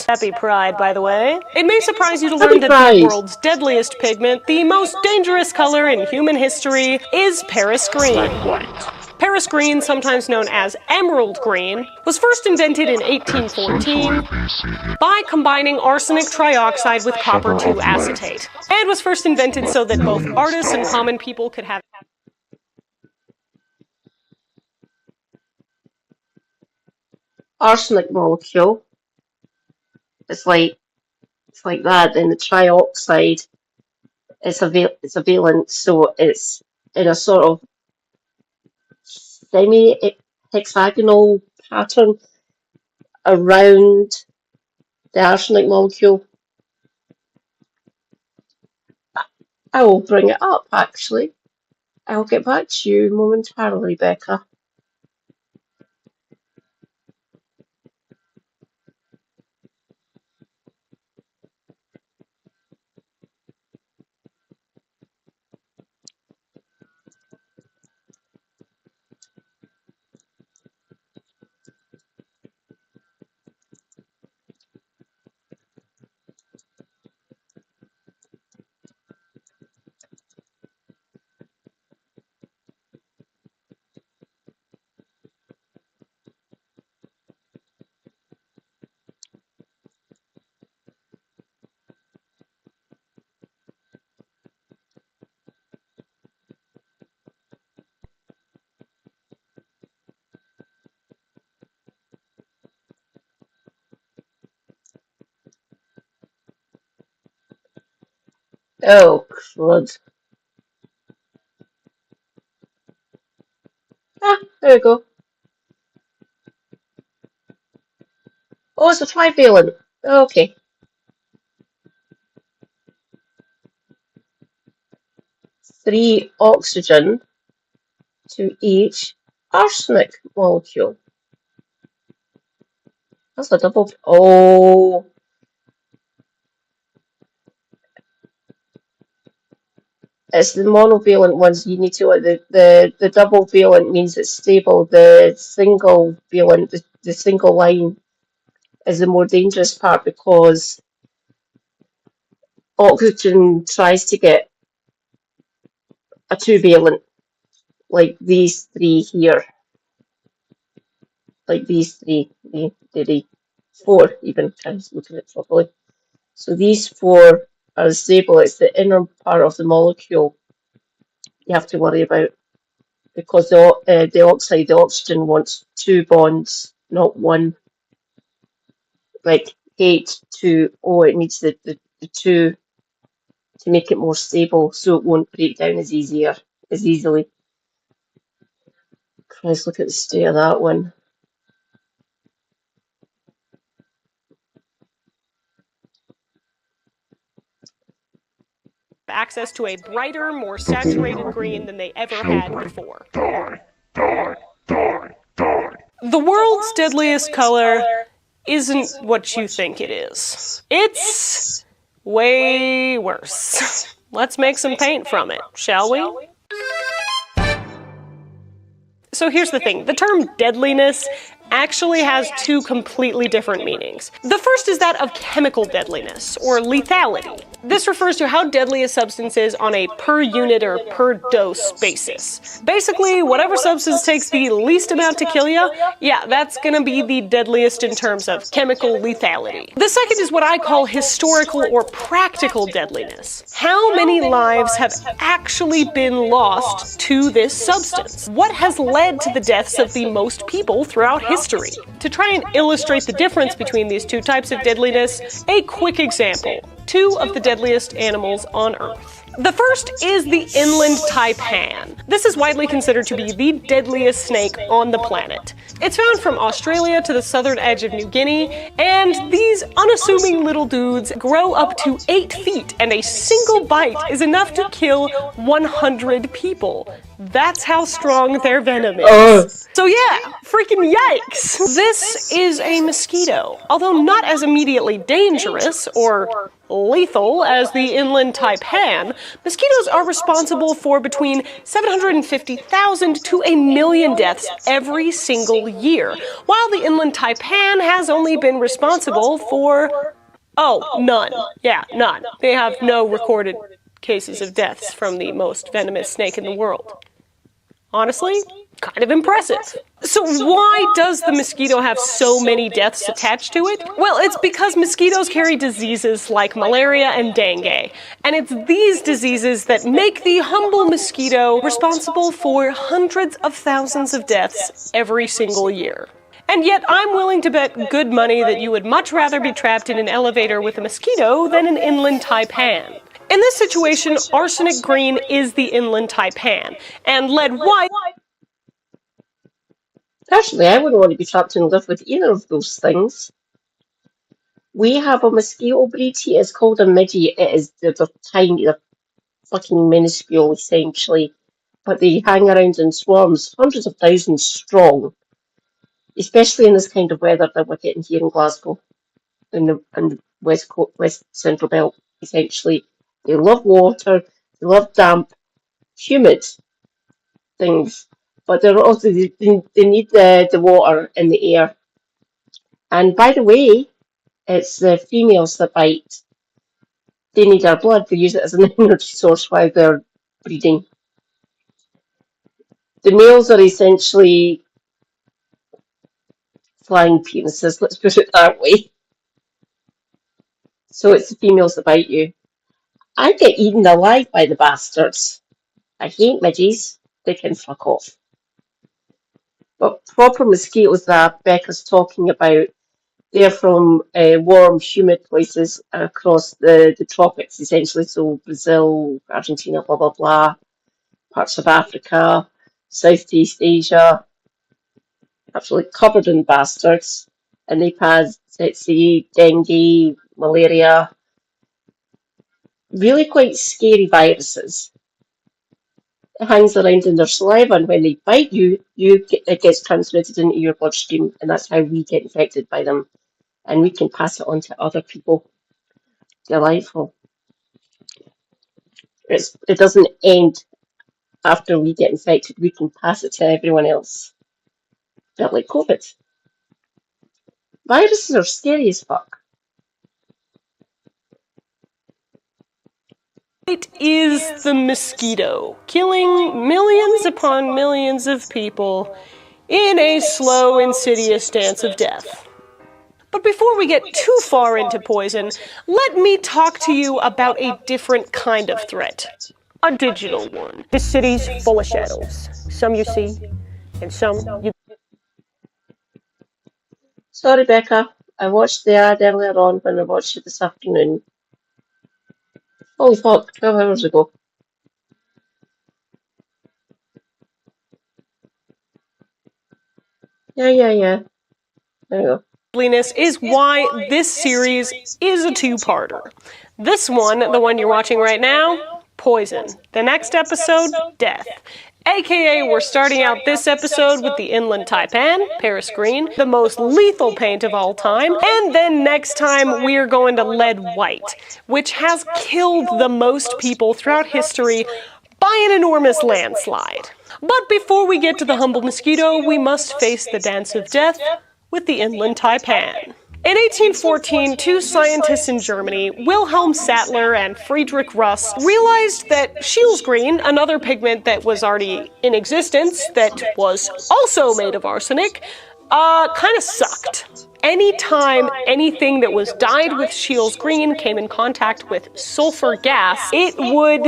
Happy Pride, by the way. It may surprise you to Happy learn that Pride. the world's deadliest pigment, the most dangerous color in human history, is Paris green. Paris green, sometimes known as emerald green, was first invented in 1814 by combining arsenic trioxide with copper 2 acetate. It was first invented so that both artists and common people could have Arsenic molecule. It's like that. Then the trioxide is it's a valent, so it's in a sort of semi-hexagonal pattern around the arsenic molecule. I will bring it up, actually. I will get back to you momentarily, Becca. Oh, crud. Ah, there we go. Oh, it's a trivalent. Okay. 3 oxygen to each arsenic molecule. That's a double. Oh. It's the monovalent ones you need to like. The double valent means it's stable. The single valent, the single line, is the more dangerous part because oxygen tries to get a 2-valent, like these 3 here, like these 3, the 4 even. I was looking at it properly. So these 4 are stable. It's the inner part of the molecule you have to worry about because the oxygen wants 2 bonds, not 1. Like H2O, it needs the 2 to make it more stable so it won't break down as easily. Christ, look at the state of that one. access to a brighter, more saturated green than they ever had before. The world's deadliest color isn't what you think it is. It's way worse. Let's make some paint from it, shall we? So here's the thing. The term deadliness actually has two completely different meanings. The first is that of chemical deadliness, or lethality. This refers to how deadly a substance is on a per unit or per dose basis. Basically, whatever substance takes the least amount to kill you, yeah, that's gonna be the deadliest in terms of chemical lethality. The second is what I call historical or practical deadliness. How many lives have actually been lost to this substance? What has led to the deaths of the most people throughout history? To try and illustrate the difference between these two types of deadliness, a quick example. Two of the deadliest animals on Earth. The first is the inland taipan. This is widely considered to be the deadliest snake on the planet. It's found from Australia to the southern edge of New Guinea, and these unassuming little dudes grow up to 8 feet, and a single bite is enough to kill 100 people. That's how strong their venom is. So yeah, freaking yikes! This is a mosquito. Although not as immediately dangerous or lethal as the inland taipan, mosquitoes are responsible for between 750,000 to 1 million deaths every single year, while the inland taipan has only been responsible for, none. Yeah, none. They have no recorded cases of deaths from the most venomous snake in the world. Honestly, kind of impressive. So why does the mosquito have so many deaths attached to it? Well, it's because mosquitoes carry diseases like malaria and dengue. And it's these diseases that make the humble mosquito responsible for hundreds of thousands of deaths every single year. And yet I'm willing to bet good money that you would much rather be trapped in an elevator with a mosquito than an inland taipan. In this situation, arsenic green is the inland taipan, and lead white... Personally, I wouldn't want to be trapped and live with either of those things. We have a mosquito breed here. It's called a midgie. They're tiny, they're fucking minuscule, essentially. But they hang around in swarms, hundreds of thousands strong. Especially in this kind of weather that we're getting here in Glasgow, in the West Central Belt, essentially. They love water, they love damp, humid things, but they're also they need the water and the air. And by the way, it's the females that bite. They need our blood. They use it as an energy source while they're breeding. The males are essentially flying penises, let's put it that way. So it's the females that bite you. I get eaten alive by the bastards. I hate midges. They can fuck off. But proper mosquitoes that Becca's talking about, they're from warm, humid places across the tropics, essentially. So Brazil, Argentina, blah, blah, blah. Parts of Africa, Southeast Asia. Absolutely covered in bastards. And they've had, let's say, dengue, malaria. Really quite scary viruses. It hangs around in their saliva, and when they bite you, it gets transmitted into your bloodstream, and that's how we get infected by them. And we can pass it on to other people. Delightful. It doesn't end after we get infected. We can pass it to everyone else. A bit like COVID. Viruses are scary as fuck. It is the mosquito, killing millions upon millions of people in a slow, insidious dance of death. But before we get too far into poison, let me talk to you about a different kind of threat. A digital one. This city's full of shadows. Some you see, and some you... Sorry, Becca. I watched the ad earlier on when I watched it this afternoon. Holy fuck, 12 hours ago. Yeah. There you go. Is why this series is a two-parter. This one, the one you're watching right now, poison. The next episode, death. AKA, we're starting out this episode with the inland taipan, Paris green, the most lethal paint of all time, and then next time we're going to lead white, which has killed the most people throughout history by an enormous landslide. But before we get to the humble mosquito, we must face the dance of death with the inland taipan. In 1814, two scientists in Germany, Wilhelm Sattler and Friedrich Russ, realized that Scheele's green, another pigment that was already in existence that was also made of arsenic, kind of sucked. Anytime anything that was dyed with Scheele's green came in contact with sulfur gas, it would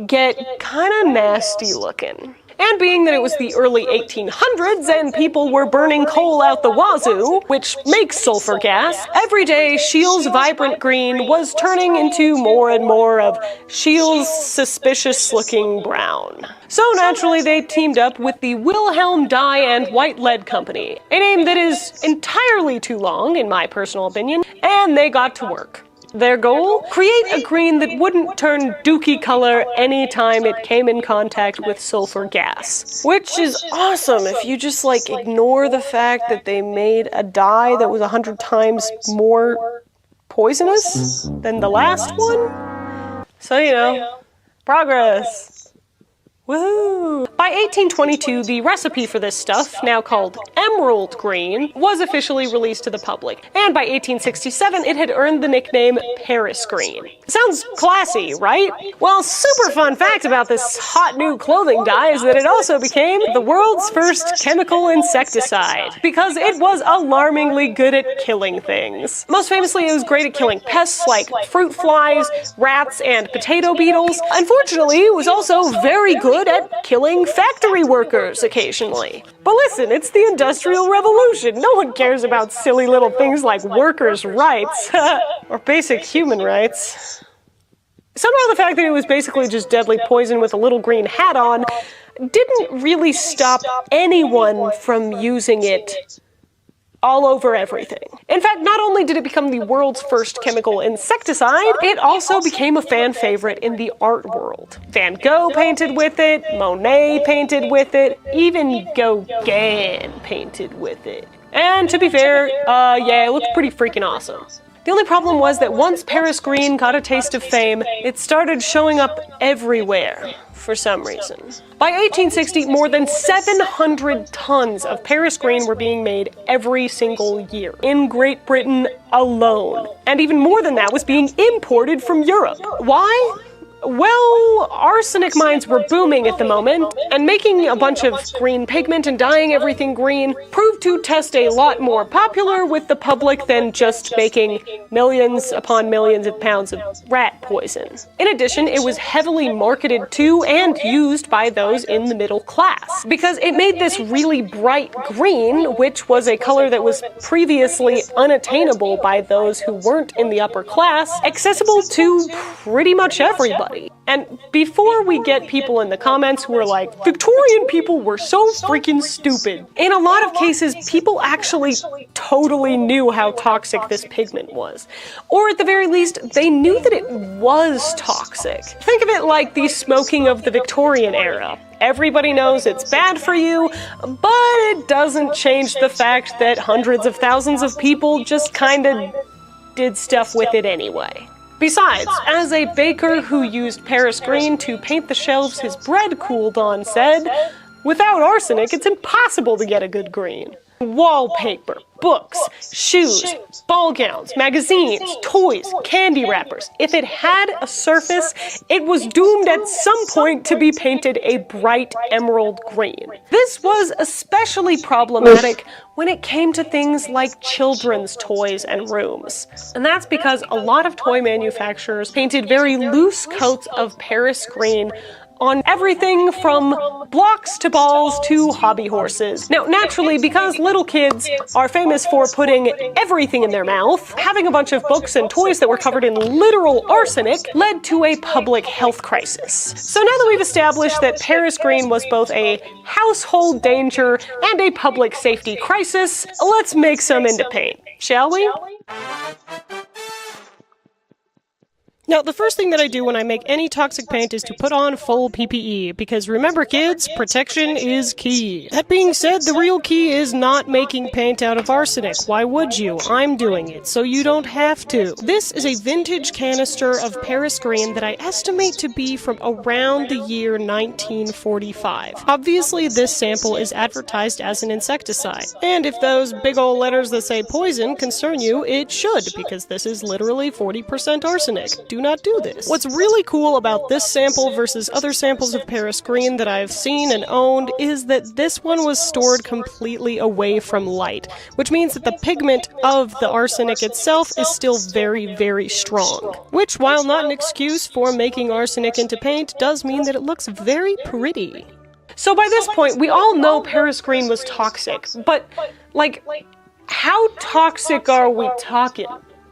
get kind of nasty looking. And being that it was the early 1800s and people were burning coal out the wazoo, which makes sulfur gas, every day Scheele's vibrant green was turning into more and more of Scheele's suspicious-looking brown. So naturally they teamed up with the Wilhelm Dye and White Lead Company, a name that is entirely too long, in my personal opinion, and they got to work. Their goal? Create a green that wouldn't turn dookie color anytime it came in contact with sulfur gas. Which is awesome if you just ignore the fact that they made a dye that was 100 times more poisonous than the last one. So, progress. Woohoo! By 1822, the recipe for this stuff, now called emerald green, was officially released to the public. And by 1867, it had earned the nickname Paris green. Sounds classy, right? Well, super fun fact about this hot new clothing dye is that it also became the world's first chemical insecticide, because it was alarmingly good at killing things. Most famously, it was great at killing pests like fruit flies, rats, and potato beetles. Unfortunately, it was also very good at killing factory workers occasionally. But listen, it's the Industrial Revolution. No one cares about silly little things like workers' rights or basic human rights. Somehow the fact that it was basically just deadly poison with a little green hat on didn't really stop anyone from using it all over everything. In fact, not only did it become the world's first chemical insecticide, it also became a fan favorite in the art world. Van Gogh painted with it, Monet painted with it, even Gauguin painted with it. And to be fair, yeah, it looked pretty freaking awesome. The only problem was that once Paris green got a taste of fame, it started showing up everywhere for some reason. By 1860, more than 700 tons of Paris green were being made every single year in Great Britain alone. And even more than that was being imported from Europe. Why? Well, arsenic mines were booming at the moment, and making a bunch of green pigment and dyeing everything green proved to test a lot more popular with the public than just making millions upon millions of pounds of rat poison. In addition, it was heavily marketed to and used by those in the middle class, because it made this really bright green, which was a color that was previously unattainable by those who weren't in the upper class, accessible to pretty much everybody. And before we get people in the comments who are like, Victorian people were so freaking stupid, in a lot of cases, people actually totally knew how toxic this pigment was. Or at the very least, they knew that it was toxic. Think of it like the smoking of the Victorian era. Everybody knows it's bad for you, but it doesn't change the fact that hundreds of thousands of people just kinda did stuff with it anyway. Besides, as a baker who used Paris green to paint the shelves his bread cooled on said, without arsenic, it's impossible to get a good green. Wallpaper, books, shoes, ball gowns, magazines, toys, candy wrappers. If it had a surface, it was doomed at some point to be painted a bright emerald green. This was especially problematic when it came to things like children's toys and rooms. And that's because a lot of toy manufacturers painted very loose coats of Paris green on everything from blocks to balls to hobby horses. Now, naturally, because little kids are famous for putting everything in their mouth, having a bunch of books and toys that were covered in literal arsenic led to a public health crisis. So now that we've established that Paris green was both a household danger and a public safety crisis, let's make some into paint, shall we? Now, the first thing that I do when I make any toxic paint is to put on full PPE, because remember kids, protection is key. That being said, the real key is not making paint out of arsenic. Why would you? I'm doing it, so you don't have to. This is a vintage canister of Paris green that I estimate to be from around the year 1945. Obviously, this sample is advertised as an insecticide. And if those big ol' letters that say poison concern you, it should, because this is literally 40% arsenic. Do not do this. What's really cool about this sample versus other samples of Paris green that I've seen and owned is that this one was stored completely away from light, which means that the pigment of the arsenic itself is still very, very strong. Which, while not an excuse for making arsenic into paint, does mean that it looks very pretty. So by this point, we all know Paris green was toxic, but, like, how toxic are we talking?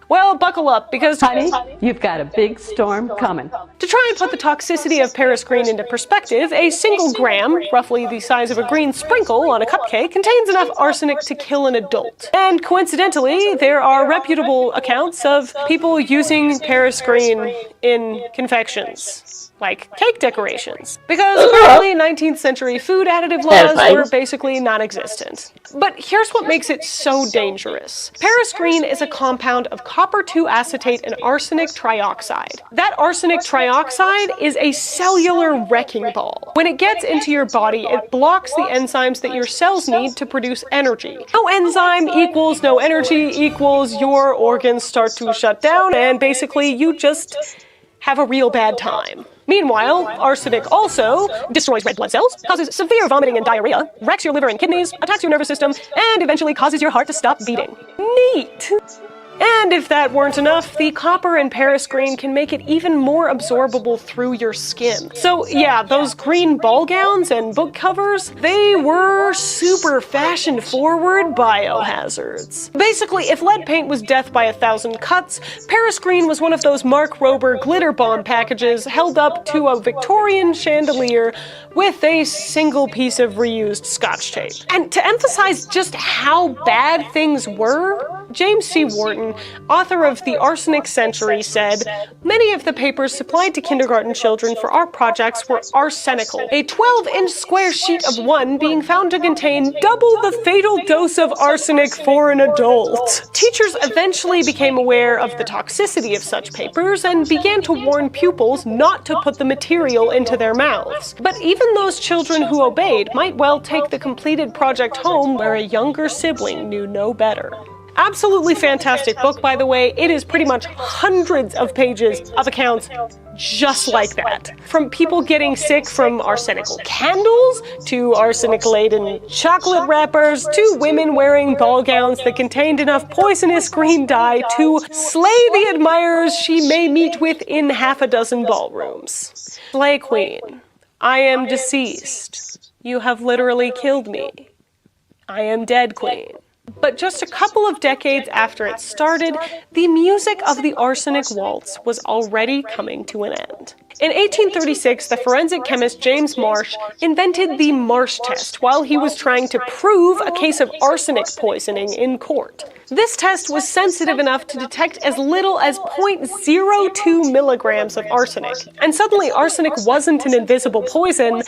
Well, buckle up, because honey, you've got a big storm coming. To try and put the toxicity of Paris green into perspective, a single gram, roughly the size of a green sprinkle on a cupcake, contains enough arsenic to kill an adult. And coincidentally, there are reputable accounts of people using Paris green in confections. Like cake decorations. Because apparently 19th century food additive laws were basically non-existent. But here's what makes it so dangerous. Paris green is a compound of copper 2 acetate and arsenic trioxide. That arsenic trioxide is a cellular wrecking ball. When it gets into your body, it blocks the enzymes that your cells need to produce energy. No enzyme equals no energy equals your organs start to shut down, and basically you just have a real bad time. Meanwhile, arsenic also destroys red blood cells, causes severe vomiting and diarrhea, wrecks your liver and kidneys, attacks your nervous system, and eventually causes your heart to stop beating. Neat! And if that weren't enough, the copper in Paris green can make it even more absorbable through your skin. So yeah, those green ball gowns and book covers, they were super fashion-forward biohazards. Basically, if lead paint was death by 1,000 cuts, Paris green was one of those Mark Rober glitter bomb packages held up to a Victorian chandelier with a single piece of reused Scotch tape. And to emphasize just how bad things were, James C. Wharton, author of The Arsenic Century, said, "Many of the papers supplied to kindergarten children for our projects were arsenical, a 12-inch square sheet of one being found to contain double the fatal dose of arsenic for an adult." Teachers eventually became aware of the toxicity of such papers and began to warn pupils not to put the material into their mouths. But even those children who obeyed might well take the completed project home where a younger sibling knew no better. Absolutely fantastic book, by the way. It is pretty much hundreds of pages of accounts just like that. From people getting sick from arsenical candles, to arsenic-laden chocolate wrappers, to women wearing ball gowns that contained enough poisonous green dye to slay the admirers she may meet with in half a dozen ballrooms. Slay Queen, I am deceased. You have literally killed me. I am dead, Queen. But just a couple of decades after it started, the music of the arsenic waltz was already coming to an end. In 1836, the forensic chemist James Marsh invented the Marsh test while he was trying to prove a case of arsenic poisoning in court. This test was sensitive enough to detect as little as 0.02 milligrams of arsenic. And suddenly arsenic wasn't an invisible poison,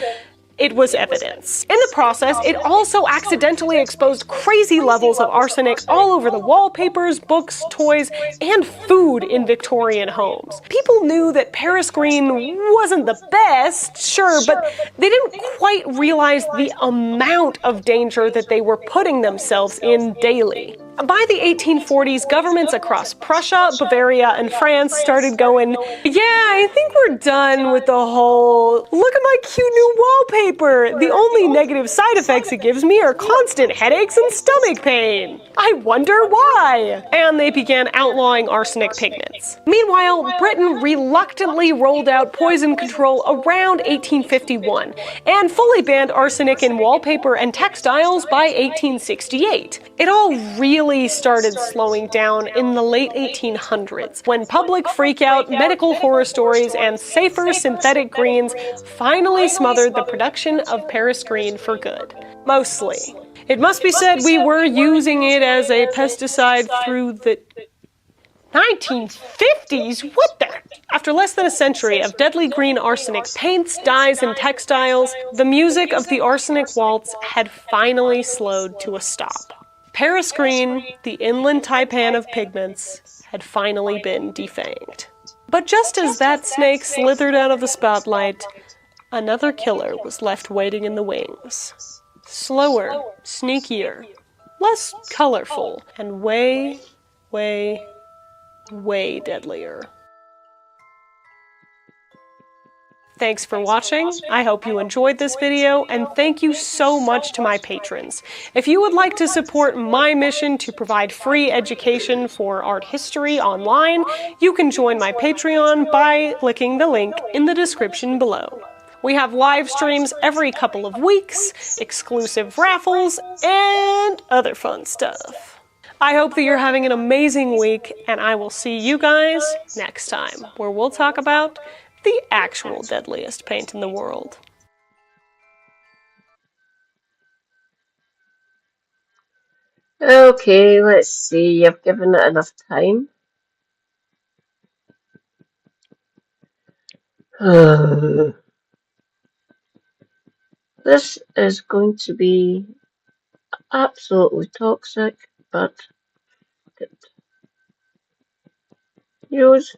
it was evidence. In the process, it also accidentally exposed crazy levels of arsenic all over the wallpapers, books, toys, and food in Victorian homes. People knew that Paris green wasn't the best, sure, but they didn't quite realize the amount of danger that they were putting themselves in daily. By the 1840s, governments across Prussia, Bavaria, and France started going, "Yeah, I think we're done with the whole, look at my cute new wallpaper. The only negative side effects it gives me are constant headaches and stomach pain. I wonder why." And they began outlawing arsenic pigments. Meanwhile, Britain reluctantly rolled out poison control around 1851 and fully banned arsenic in wallpaper and textiles by 1868. It all really started slowing down in the late 1800s, when public freakout, medical horror stories, and safer synthetic greens finally smothered the production of Paris green for good. Mostly. It must be said we were using it as a pesticide through the 1950s? What the? After less than a century of deadly green arsenic paints, dyes, and textiles, the music of the arsenic waltz had finally slowed to a stop. Paris green, the inland taipan of pigments, had finally been defanged. But just as that snake slithered out of the spotlight, another killer was left waiting in the wings. Slower, sneakier, less colorful, and way deadlier. Thanks for watching. I hope you enjoyed this video, and thank you so much to my patrons. If you would like to support my mission to provide free education for art history online, you can join my Patreon by clicking the link in the description below. We have live streams every couple of weeks, exclusive raffles, and other fun stuff. I hope that you're having an amazing week, and I will see you guys next time, where we'll talk about the actual deadliest paint in the world. Okay, let's see. I've given it enough time. This is going to be absolutely toxic, but use.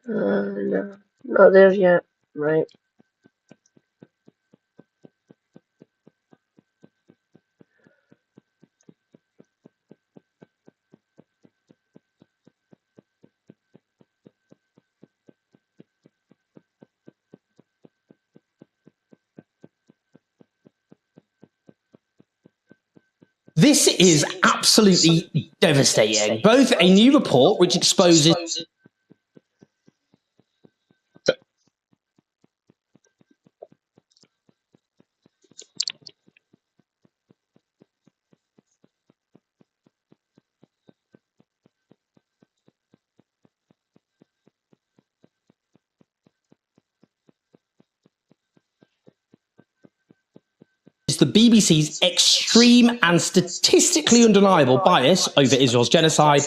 No, not there yet. Right. This is absolutely devastating. Both a new report which exposes the BBC's extreme and statistically undeniable bias over Israel's genocide,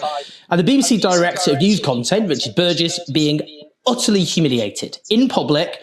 and the BBC Director of News Content, Richard Burgess, being utterly humiliated in public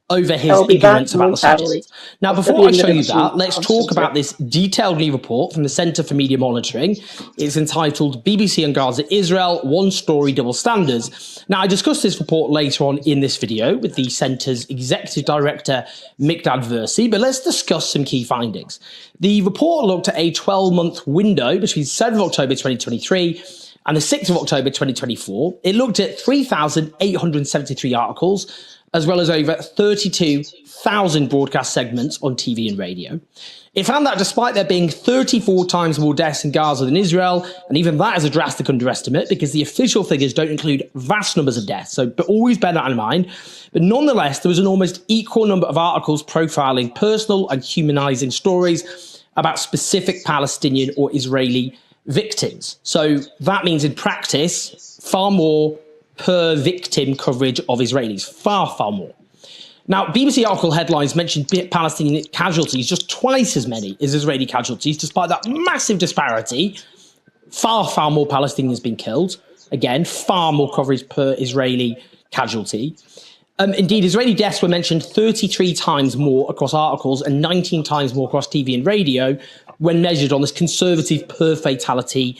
over his ignorance about the subject. Now, before I show you that, let's talk about this detailed new report from the Centre for Media Monitoring. It's entitled BBC and Gaza Israel, One Story, Double Standards. Now, I discussed this report later on in this video with the Centre's Executive Director, Mikdad Versi, but let's discuss some key findings. The report looked at a 12-month window between 7th of October 2023 and the 6th of October 2024. It looked at 3,873 articles, as well as over 32,000 broadcast segments on TV and radio. It found that despite there being 34 times more deaths in Gaza than Israel, and even that is a drastic underestimate because the official figures don't include vast numbers of deaths, but always bear that in mind. But nonetheless, there was an almost equal number of articles profiling personal and humanizing stories about specific Palestinian or Israeli victims. So that means in practice, far more per victim coverage of Israelis, far more. Now, BBC article headlines mentioned Palestinian casualties just twice as many as Israeli casualties, despite that massive disparity. Far more Palestinians being killed. Again, far more coverage per Israeli casualty. Indeed, Israeli deaths were mentioned 33 times more across articles and 19 times more across TV and radio when measured on this conservative per fatality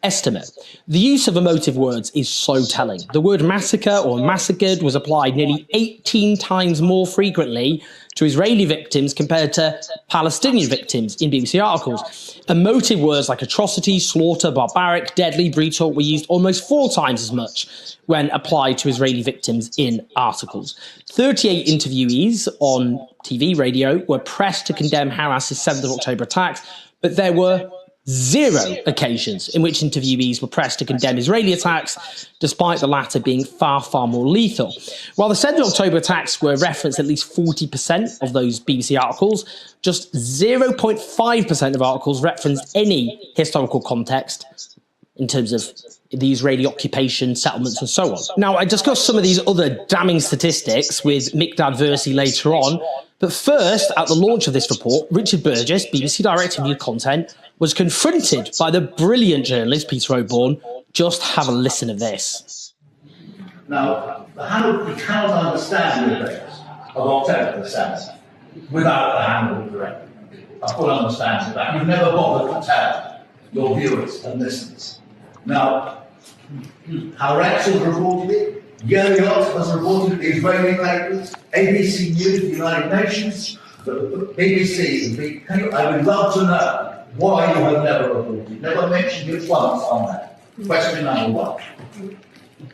estimate. The use of emotive words is so telling. The word massacre or massacred was applied nearly 18 times more frequently to Israeli victims compared to Palestinian victims in BBC articles. Emotive words like atrocity, slaughter, barbaric, deadly, brutal were used almost 4 times as much when applied to Israeli victims in articles. 38 interviewees on TV, radio, were pressed to condemn Hamas's 7th of October attacks, but there were 0 occasions in which interviewees were pressed to condemn Israeli attacks, despite the latter being far, far more lethal. While the 7th of October attacks were referenced at least 40% of those BBC articles, just 0.5% of articles referenced any historical context in terms of the Israeli occupation, settlements, and so on. Now, I discuss some of these other damning statistics with Mikdad Versi later on, but first, at the launch of this report, Richard Burgess, BBC Director of New Content, was confronted by the brilliant journalist Peter O'Born. Just have a listen of this. Now, we cannot understand the events of October the 7th without the Hamilton Directive. I fully understand that. You've never bothered to tell your viewers and listeners. Now, Haaretz has reported it, Yeriot has reported it, the Israeli papers, ABC News, the United Nations, the BBC. I would love to know why you have never reported, never mentioned it once on that. Question number 1.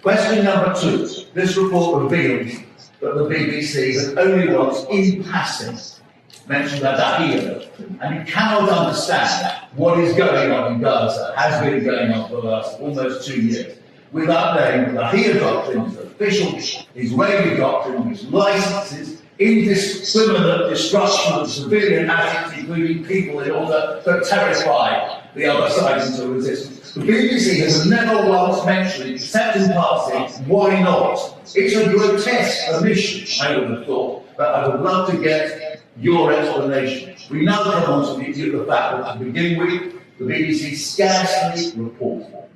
Question number 2. This report reveals that the BBC has only once, in passing, mentioned Adahir, and you cannot understand what is going on in Gaza, has been going on for the last almost 2 years, without knowing the Adahir doctrine is official Israeli doctrine, which licenses indiscriminate destruction of civilian assets, including people, in order to terrify the other side into resistance. The BBC has never once mentioned, except in passing, why not? It's a grotesque omission, I would have thought, but I would love to get your explanation. We now come on to the fact that to begin with, the BBC scarcely reported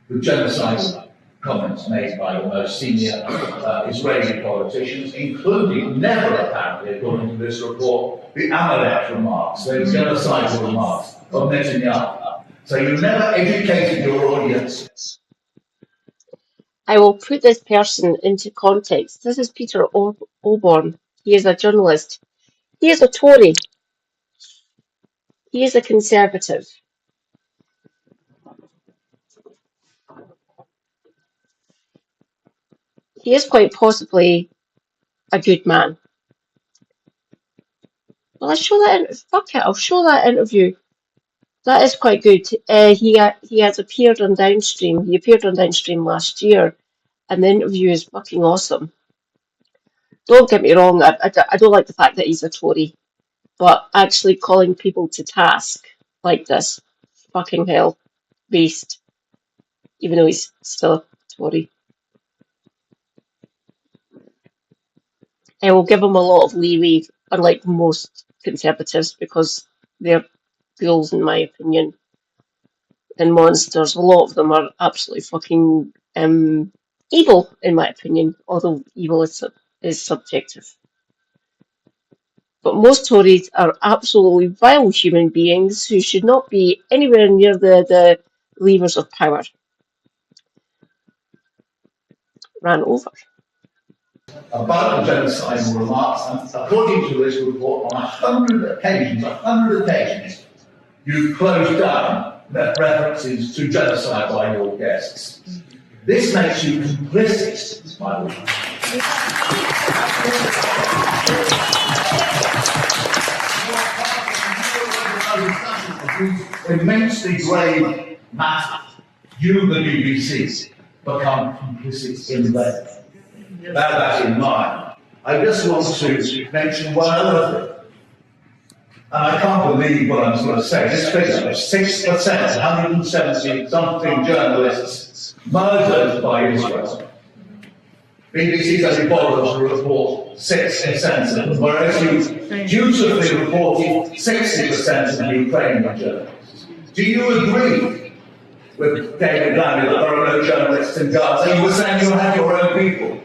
the genocide comments made by the most senior Israeli politicians, including, never apparently, according to this report, the Amalek remarks, those genocidal remarks of Netanyahu. So you never educated your audience. I will put this person into context. This is Peter O'Born. He is a journalist. He is a Tory. He is a Conservative. He is quite possibly a good man. Well, I'll show that interview. That is quite good. He has appeared on Downstream. He appeared on Downstream last year, and the interview is fucking awesome. Don't get me wrong, I don't like the fact that he's a Tory, but actually calling people to task like this, fucking hell, beast, even though he's still a Tory. I will give him a lot of leeway, unlike most Conservatives, because they're ghouls, in my opinion, and monsters. A lot of them are absolutely fucking evil, in my opinion, although evil is subjective. But most Tories are absolutely vile human beings who should not be anywhere near the levers of power. Ran over. About the genocidal remarks, and according to this report, on 100 occasions, you closed down references to genocide by your guests. This makes you complicit, my lord. Immensely grave matter. You, the BBC, become complicit in them. Bear that in mind. I just want to mention one other thing. And I can't believe what I'm going to say. This figure of 6%, 170-something journalists murdered by Israel. BBC's only bothered to report 6% of them, whereas you dutifully reported 60% of Ukrainian journalists. Do you agree with David Lammy that there are no journalists in Gaza? You were saying you had your own people.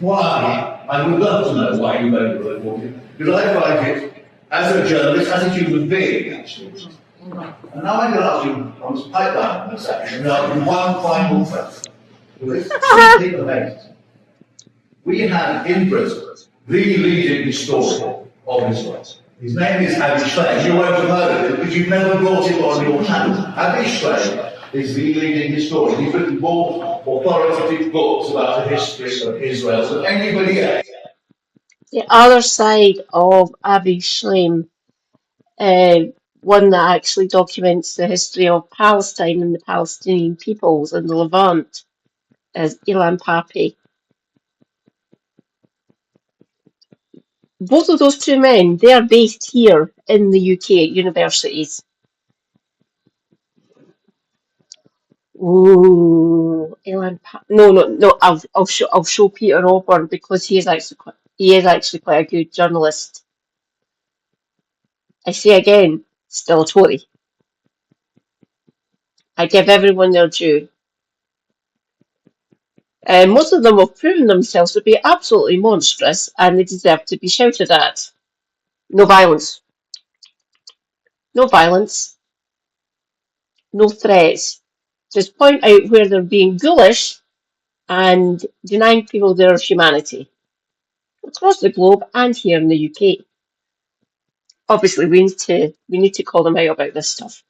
Why? I would love to know why you over-reported. Because I find it, as a journalist, as a human being, actually. And now I'm going to ask you, on this pipeline in a second, one final question. It's simply amazing. We have in prison the leading historian of Israel. His name is Avi Shleim. You won't have heard of him because you've never brought him on your channel. Avi Shleim is the leading historian. He's written more authoritative books about the history of Israel than anybody else. The other side of Avi Shlaim, one that actually documents the history of Palestine and the Palestinian peoples and the Levant, is Ilan Pappé. Both of those two men, they are based here in the UK at universities. Ooh, no. I'll show Peter Auburn because he is actually quite a good journalist. I say again, still a Tory. I give everyone their due. Most of them have proven themselves to be absolutely monstrous and they deserve to be shouted at. No violence. No violence. No threats. Just point out where they're being ghoulish and denying people their humanity. Across the globe and here in the UK. Obviously, we need to call them out about this stuff.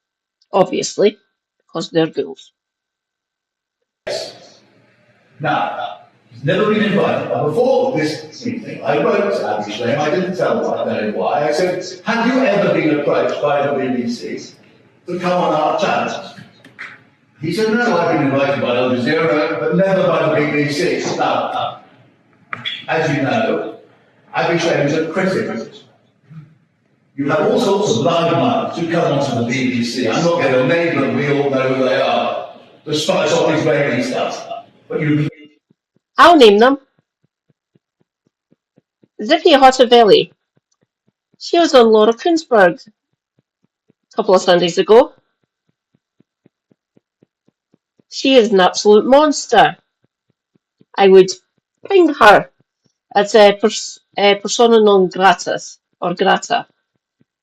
Obviously, because they're ghouls. Now, he's never been invited. But before this meeting, I wrote to Avi Shlaim. I didn't tell why. I said, have you ever been approached by the BBC to come on our channels? He said, no, I've been invited by Al Jazeera, but never by the BBC. Now, as you know, Avi Shlaim is a critic. You have all sorts of live who come onto the BBC. I'm not going to name them, we all know who they are. The spice on Israeli stuff. But you... I'll name them. Zippy Hotavelli. She was on Laura Kuenssberg a couple of Sundays ago. She is an absolute monster. I would ping her as a persona non gratis or grata.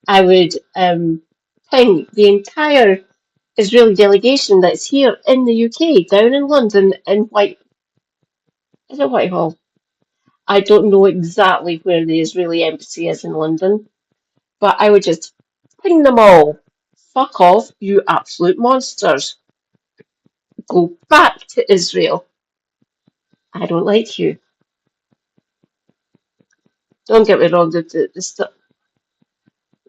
I would ping the entire Israeli delegation that's here in the UK, down in London, in Whitehall? I don't know exactly where the Israeli embassy is in London, but I would just ping them all. Fuck off, you absolute monsters. Go back to Israel. I don't like you. Don't get me wrong,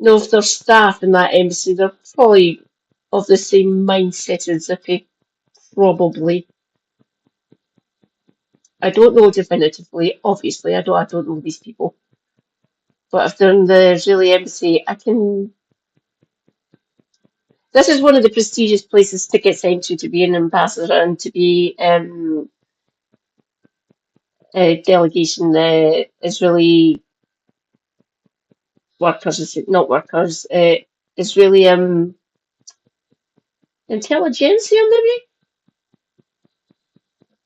no, if their staff in that embassy, they're probably of the same mindset as Zippy. Probably. I don't know definitively. Obviously, I don't know these people. But if they're in the Israeli embassy, I can... This is one of the prestigious places to get sent to be an ambassador and to be a delegation, Israeli workers, not workers, Israeli intelligentsia, maybe?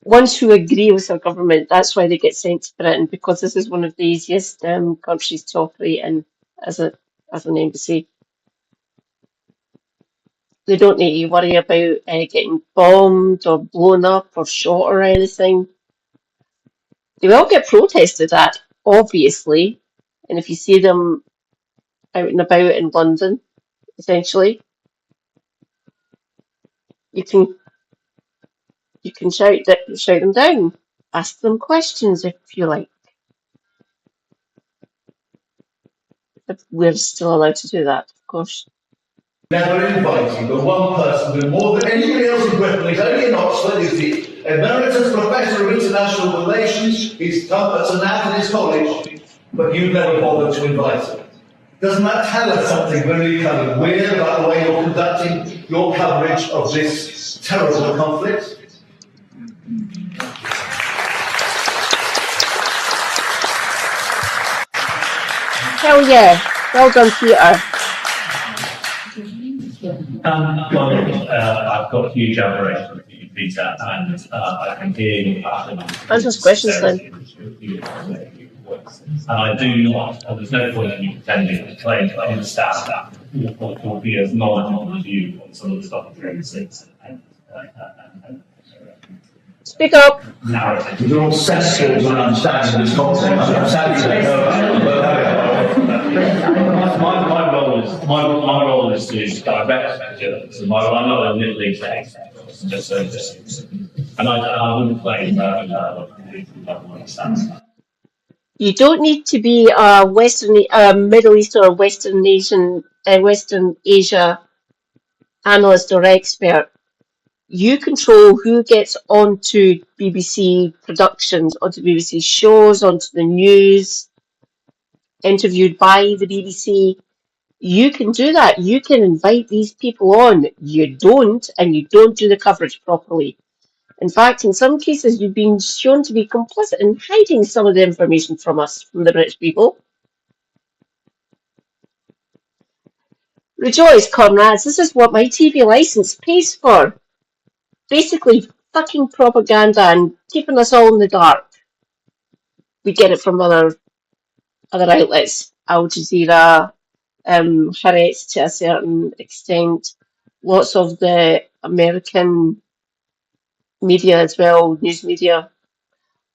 Ones who agree with their government, that's why they get sent to Britain, because this is one of the easiest countries to operate in as an embassy. They don't need to worry about getting bombed or blown up or shot or anything. They will get protested at, obviously, and if you see them out and about in London, essentially, you can shout them down, ask them questions if you like. If we're still allowed to do that, of course. Never invited the one person with more than anybody else in Britain. He's only in Oxford, he's the Emeritus Professor of International Relations, he's taught at St Anthony's College, but you never bothered to invite him. Doesn't that tell us something really kind of weird about the way you're conducting your coverage of this terrible conflict? Hell yeah. Well done, Peter. I've got huge admiration for you, Peter, and I can hear you passion. Answer questions then. And I do not, and there's no point in you pretending to claim to understand that or be as knowledgeable as you on some of the stuff that you're saying. Speak up. You're all sensible and understanding this concept. I'm sad you don't know about it. My role is to direct journalism. I'm not a little exec, and I wouldn't claim that I understand that. You don't need to be a Middle East or Western Asia analyst or expert. You control who gets onto BBC productions, onto BBC shows, onto the news, interviewed by the BBC. You can do that. You can invite these people on. You don't, and you don't do the coverage properly. In fact, in some cases, you've been shown to be complicit in hiding some of the information from us, from the British people. Rejoice, comrades. This is what my TV license pays for. Basically, fucking propaganda and keeping us all in the dark. We get it from other outlets. Al Jazeera, Haaretz to a certain extent. Lots of the American media as well, news media.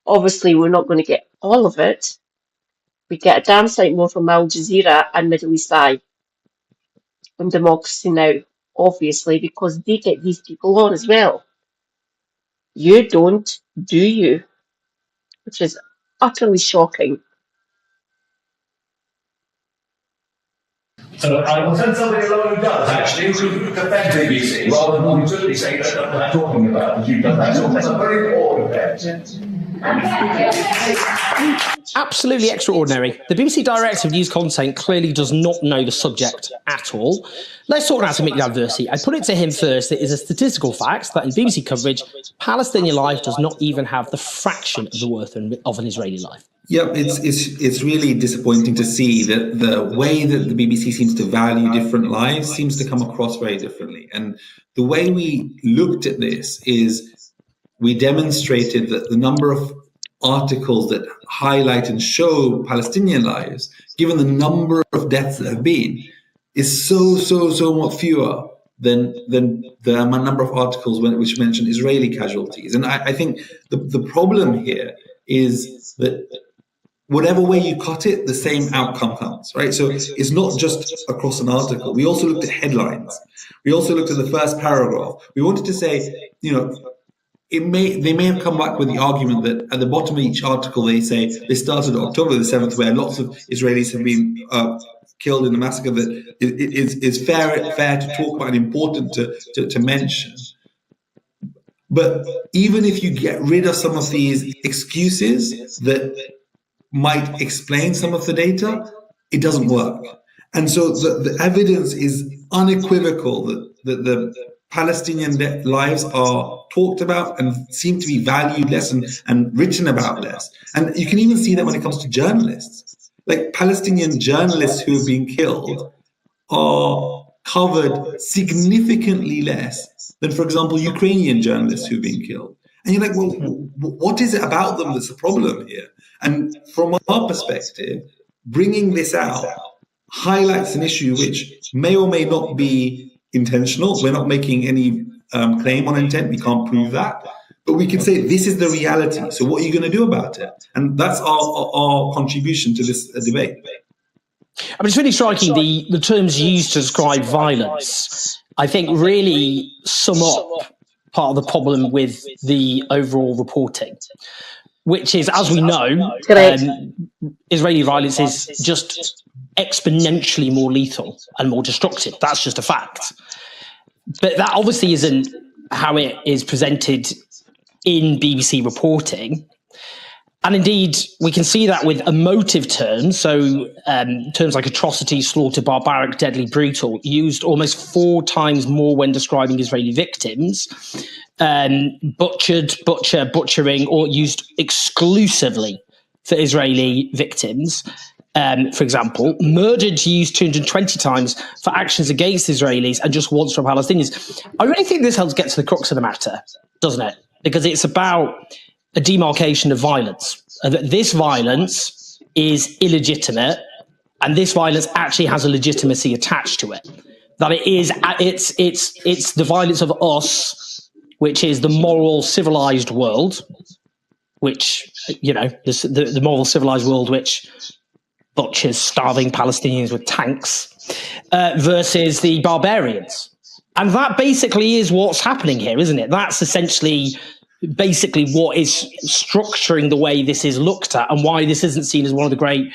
Obviously, we're not going to get all of it. We get a damn sight more from Al Jazeera and Middle East Eye and Democracy Now, obviously, because they get these people on as well. You don't, do you? Which is utterly shocking. So I will send somebody along who does, actually, who defend BBC, rather than who simply say that what I'm talking about, as you've done that. So that's a very important defense. Absolutely extraordinary. The BBC Director of News Content clearly does not know the subject at all. Let's talk now to Mick Adversey. I put it to him first that it is a statistical fact that in BBC coverage, Palestinian life does not even have the fraction of the worth of an Israeli life. Yeah, it's really disappointing to see that the way that the BBC seems to value different lives seems to come across very differently. And the way we looked at this is we demonstrated that the number of articles that highlight and show Palestinian lives, given the number of deaths that have been, is so much fewer than the number of articles which mention Israeli casualties. And I think the problem here is that whatever way you cut it, the same outcome comes, right? So it's not just across an article. We also looked at headlines. We also looked at the first paragraph. We wanted to say, they may have come back with the argument that at the bottom of each article they say they started October the 7th, where lots of Israelis have been killed in the massacre. That is fair to talk about and important to mention. But even if you get rid of some of these excuses that might explain some of the data, it doesn't work. And so the evidence is unequivocal that the Palestinian lives are talked about and seem to be valued less and written about less. And you can even see that when it comes to journalists. Like Palestinian journalists who have been killed are covered significantly less than, for example, Ukrainian journalists who've been killed. And you're like, well, what is it about them that's the problem here? And from our perspective, bringing this out highlights an issue which may or may not be intentional. We're not making any claim on intent. We can't prove that. But we can say this is the reality. So what are you going to do about it? And that's our contribution to this debate. I mean, it's really striking the terms used to describe violence, I think, really sum up part of the problem with the overall reporting, which is, as we know, Israeli violence is just exponentially more lethal and more destructive. That's just a fact. But that obviously isn't how it is presented in BBC reporting. And indeed, we can see that with emotive terms. So terms like atrocity, slaughter, barbaric, deadly, brutal, used almost 4 times more when describing Israeli victims. Butchered, butcher, butchering, or used exclusively for Israeli victims. For example, murdered used 220 times for actions against Israelis and just once for Palestinians. I really think this helps get to the crux of the matter, doesn't it? Because it's about a demarcation of violence. This violence is illegitimate, and this violence actually has a legitimacy attached to it. That it's the violence of us, which is the moral, civilized world, which, the moral, civilized world which butchers starving Palestinians with tanks, versus the barbarians. And that basically is what's happening here, isn't it? That's essentially basically what is structuring the way this is looked at and why this isn't seen as one of the great,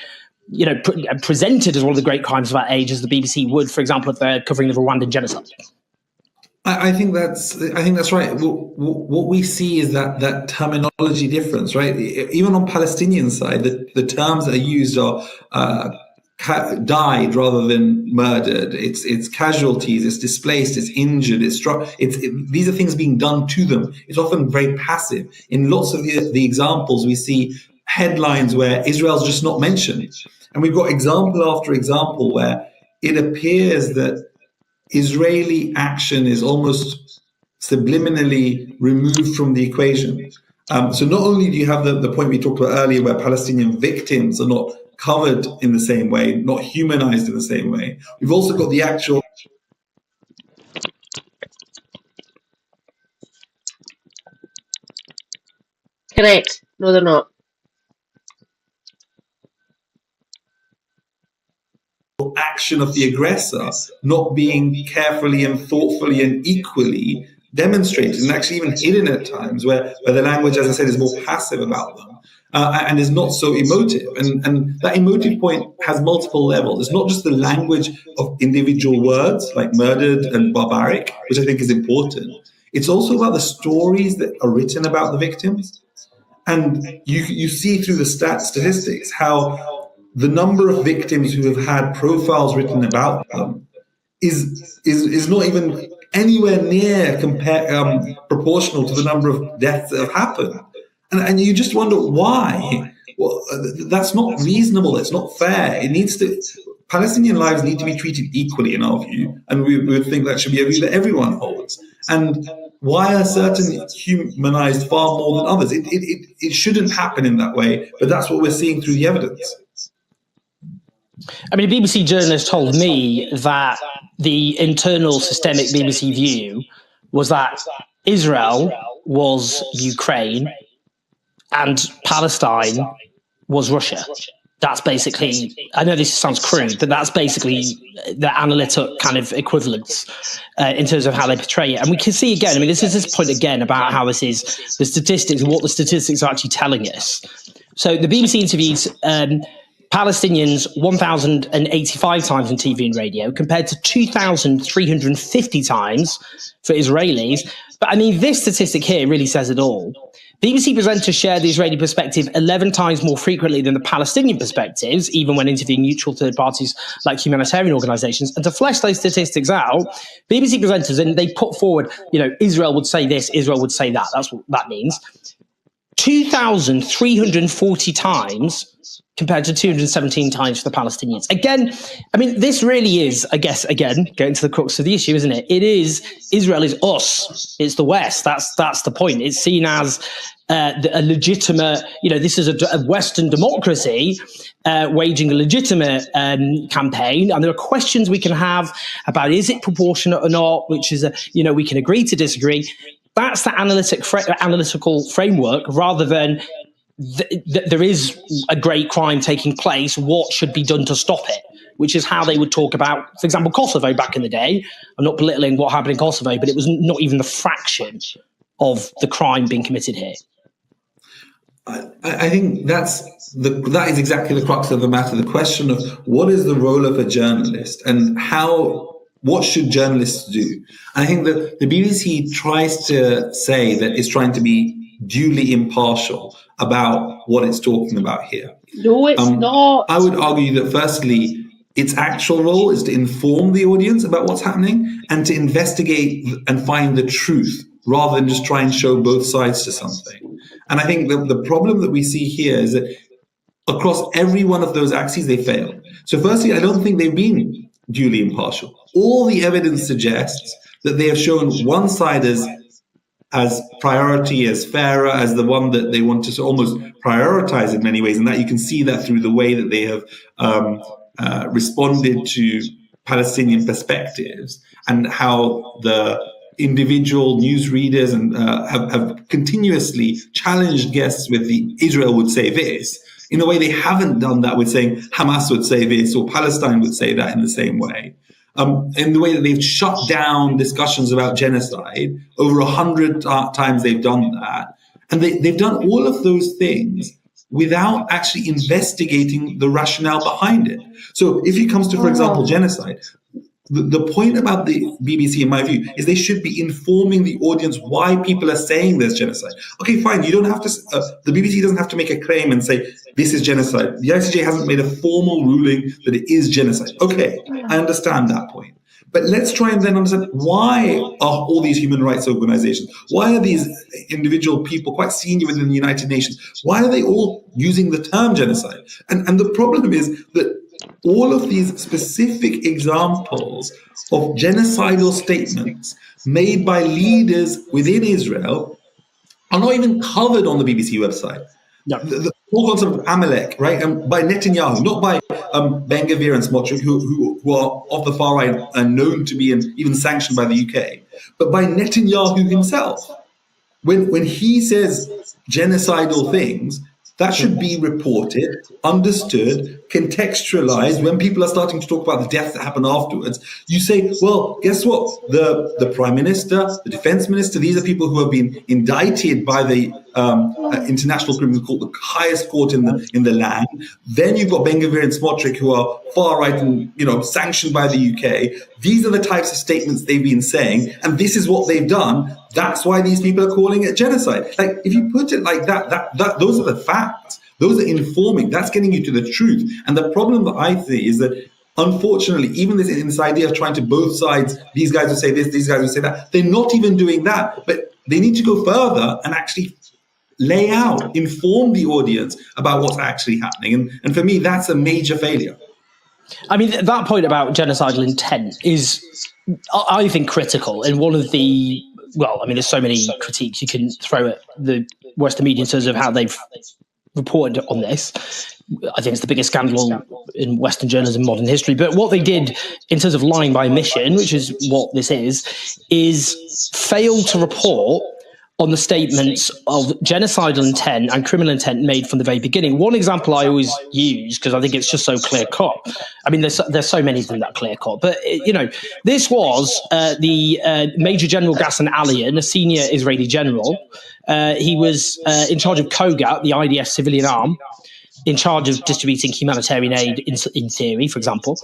presented as one of the great crimes of our age, as the BBC would, for example, if they're covering the Rwandan genocide. I think that's right. What we see is that terminology difference, right? Even on Palestinian side, the terms that are used are died rather than murdered. It's casualties, it's displaced, it's injured, it's struck. These are things being done to them. It's often very passive. In lots of the examples, we see headlines where Israel's just not mentioned, and we've got example after example where it appears that Israeli action is almost subliminally removed from the equation. So not only do you have the point we talked about earlier where Palestinian victims are not covered in the same way, not humanized in the same way, we've also got the actual Correct. No, they're not. action of the aggressor not being carefully and thoughtfully and equally demonstrated, and actually even hidden at times, where the language, as I said, is more passive about them and is not so emotive. And that emotive point has multiple levels. It's not just the language of individual words like murdered and barbaric, which I think is important. It's also about the stories that are written about the victims. And you see through the statistics how the number of victims who have had profiles written about them is not even anywhere near proportional to the number of deaths that have happened. And you just wonder why. Well, that's not reasonable. It's not fair. Palestinian lives need to be treated equally, in our view, and we would think that should be a view that everyone holds. And why are certain humanized far more than others? It shouldn't happen in that way, but that's what we're seeing through the evidence. I mean, a BBC journalist told me that the internal systemic BBC view was that Israel was Ukraine and Palestine was Russia. That's basically, I know this sounds crude, but that's basically the analytic kind of equivalence in terms of how they portray it. And we can see again, I mean, this is this point again about how this is the statistics and what the statistics are actually telling us. So the BBC interviews Palestinians 1,085 times on TV and radio compared to 2,350 times for Israelis. But I mean, this statistic here really says it all. BBC presenters share the Israeli perspective 11 times more frequently than the Palestinian perspectives, even when interviewing neutral third parties like humanitarian organizations. And to flesh those statistics out, BBC presenters, and they put forward, Israel would say this, Israel would say that. That's what that means. 2,340 times compared to 217 times for the Palestinians. Again, I mean, this really is, I guess, again, getting to the crux of the issue, isn't it? It is, Israel is us. It's the West. That's the point. It's seen as a legitimate, this is a Western democracy waging a legitimate campaign. And there are questions we can have about, is it proportionate or not, which is, we can agree to disagree. That's the analytical framework, rather than there is a great crime taking place, what should be done to stop it, which is how they would talk about, for example, Kosovo back in the day. I'm not belittling what happened in Kosovo, but it was not even the fraction of the crime being committed here. I think that is exactly the crux of the matter, the question of what is the role of a journalist and what should journalists do? And I think that the BBC tries to say that it's trying to be duly impartial about what it's talking about here. No, it's not. I would argue that firstly, its actual role is to inform the audience about what's happening and to investigate and find the truth rather than just try and show both sides to something. And I think the problem that we see here is that across every one of those axes, they fail. So firstly, I don't think they've been duly impartial. All the evidence suggests that they have shown one side as priority, as fairer, as the one that they want to almost prioritize in many ways. And that you can see that through the way that they have responded to Palestinian perspectives and how the individual newsreaders and have continuously challenged guests with the Israel would say this, in a way they haven't done that with saying Hamas would say this or Palestine would say that in the same way. in the way that they've shut down discussions about genocide. Over 100 times they've done that. And they've done all of those things without actually investigating the rationale behind it. So if it comes to, for example, genocide, the point about the BBC, in my view, is they should be informing the audience why people are saying there's genocide. Okay, fine. You don't have to. The BBC doesn't have to make a claim and say this is genocide. The ICJ hasn't made a formal ruling that it is genocide. Okay, I understand that point. But let's try and then understand, why are all these human rights organizations, why are these individual people quite senior within the United Nations, why are they all using the term genocide? And the problem is that all of these specific examples of genocidal statements made by leaders within Israel are not even covered on the BBC website. The whole concept of Amalek, right, by Netanyahu, not by Ben Gvir and Smotrich, who are of the far right and known to be even sanctioned by the UK, but by Netanyahu himself. When he says genocidal things, that should be reported, understood, contextualized. When people are starting to talk about the deaths that happen afterwards, you say, well, guess what? The Prime Minister, the Defense Minister, these are people who have been indicted by the International Criminal Court, the highest court in the land. Then you've got Ben Gvir and Smotrich, who are far right and sanctioned by the UK. These are the types of statements they've been saying, and this is what they've done. That's why these people are calling it genocide. Like, if you put it like that, those are the facts. Those are informing. That's getting you to the truth. And the problem that I see is that, unfortunately, even this idea of trying to both sides, these guys will say this, these guys will say that, they're not even doing that. But they need to go further and actually lay out, inform the audience about what's actually happening. And for me, that's a major failure. I mean, that point about genocidal intent is, I think, critical. And one of the, well, I mean, there's so many critiques you can throw at the Western media in terms of how they've reported on this. I think it's the biggest scandal in Western journalism in modern history. But what they did in terms of lying by omission, which is what this is fail to report on the statements of genocidal intent and criminal intent made from the very beginning. One example I always use, because I think it's just so clear-cut. I mean, there's so many of them that clear-cut. But, this was the Major General Ghassan Alian, a senior Israeli general. He was in charge of Kogat, the IDF civilian arm, in charge of distributing humanitarian aid in theory, for example.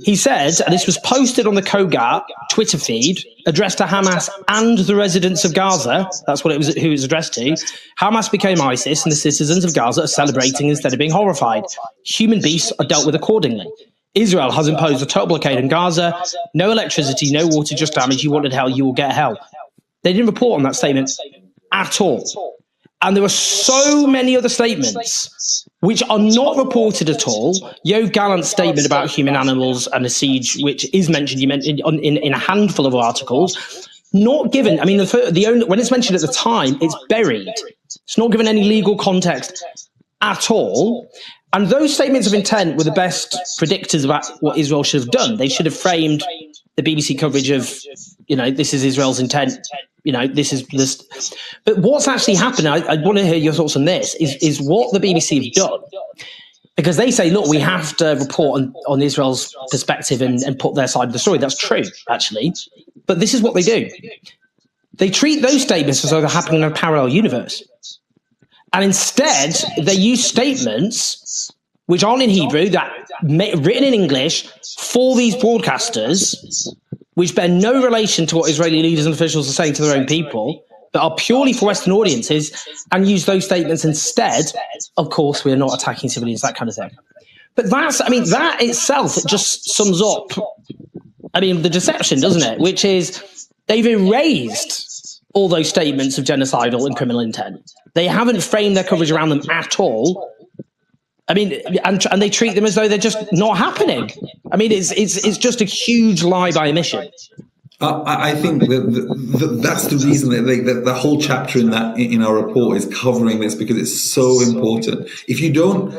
He said, and this was posted on the Kogat Twitter feed, addressed to Hamas and the residents of Gaza. That's what who it was addressed to. Hamas became ISIS, and the citizens of Gaza are celebrating instead of being horrified. Human beasts are dealt with accordingly. Israel has imposed a total blockade in Gaza. No electricity, no water, just damage. You wanted hell, you will get hell. They didn't report on that statement at all. And there were so many other statements which are not reported at all. Yoav Gallant's statement about human animals and a siege, which is mentioned in a handful of articles, not given. I mean, when it's mentioned at the time, it's buried. It's not given any legal context at all. And those statements of intent were the best predictors about what Israel should have done. They should have framed the BBC coverage of, this is Israel's intent. This is this. But what's actually happened, I want to hear your thoughts on this, is what the BBC have done. Because they say, look, we have to report on Israel's perspective and put their side of the story. That's true, actually. But this is what they do. They treat those statements as though they're happening in a parallel universe. And instead, they use statements which aren't in Hebrew, that written in English for these broadcasters, which bear no relation to what Israeli leaders and officials are saying to their own people, but are purely for Western audiences, and use those statements instead. Of course, we're not attacking civilians, that kind of thing. But that itself just sums up, the deception, doesn't it? Which is, they've erased all those statements of genocidal and criminal intent. They haven't framed their coverage around them at all. And they treat them as though they're just not happening. It's just a huge lie by omission. I think that's the reason that the whole chapter in our report is covering this, because it's so important. If you don't,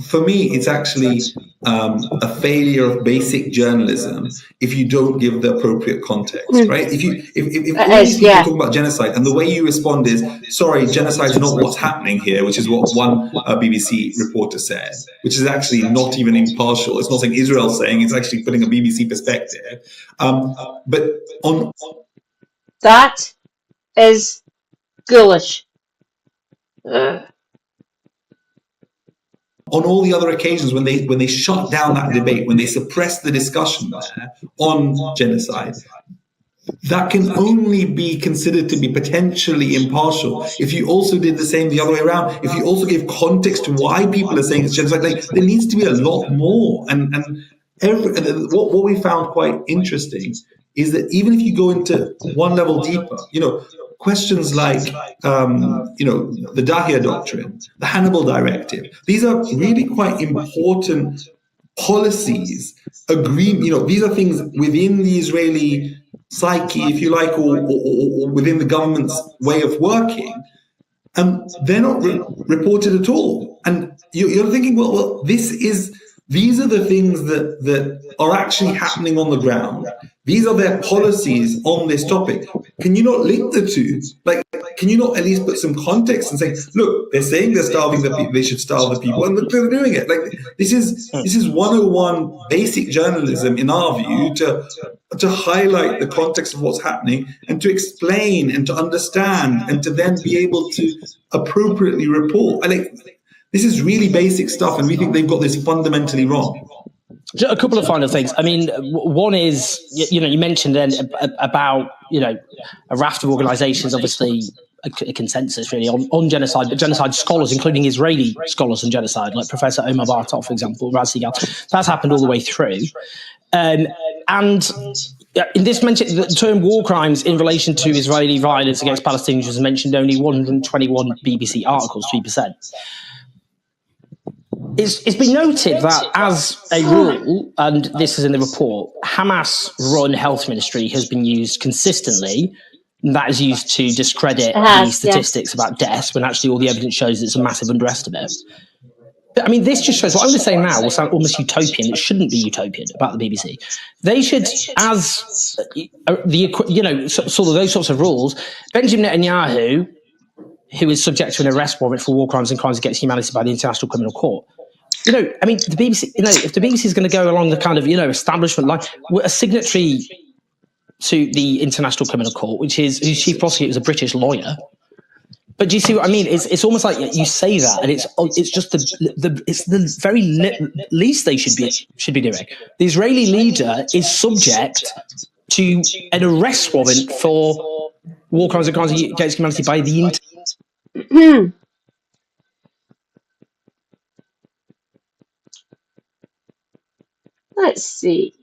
for me, it's actually a failure of basic journalism if you don't give the appropriate context, right? If all these people talk about genocide and the way you respond is, sorry, genocide is not what's happening here, which is what one BBC reporter said, which is actually not even impartial. It's not saying Israel's saying, it's actually putting a BBC perspective. But on that is ghoulish. On all the other occasions when they shut down that debate, when they suppressed the discussion there on genocide, that can only be considered to be potentially impartial if you also did the same the other way around. If you also gave context to why people are saying it's genocide, there needs to be a lot more. And what we found quite interesting is that even if you go into one level deeper, questions like, the Dahia Doctrine, the Hannibal Directive, these are really quite important policies, these are things within the Israeli psyche, if you like, or within the government's way of working, and they're not reported at all. And you're thinking, well, these are the things that are actually happening on the ground. These are their policies on this topic. Can you not link the two? Can you not at least put some context and say, look, they're saying they're starving the people, they should starve the people, and look, they're doing it. This is 101 basic journalism, in our view, to highlight the context of what's happening and to explain and to understand and to then be able to appropriately report. This is really basic stuff, and we think they've got this fundamentally wrong. A couple of final things. I mean, one is, you mentioned then about, a raft of organizations, obviously a consensus really on genocide, but genocide scholars, including Israeli scholars on genocide, like Professor Omar Bartov, for example, Razigal. That's happened all the way through. And in this mention, the term war crimes in relation to Israeli violence against Palestinians was mentioned only 121 BBC articles, 3%. It's been noted that, as a rule, and this is in the report, Hamas-run health ministry has been used consistently. And that is used to discredit the statistics about deaths, when actually all the evidence shows it's a massive underestimate. But, I mean, this just shows what I'm going to say now will sound almost utopian. It shouldn't be utopian about the BBC. They should, as sort of those sorts of rules, Benjamin Netanyahu, who is subject to an arrest warrant for war crimes and crimes against humanity by the International Criminal Court. I mean, the BBC, if the BBC is going to go along the kind of, establishment line, we're a signatory to the International Criminal Court, whose chief prosecutor is a British lawyer. But do you see what I mean? It's almost like you say that, and it's just the very least they should be doing. The Israeli leader is subject to an arrest warrant for war crimes and crimes against humanity by the Let's see.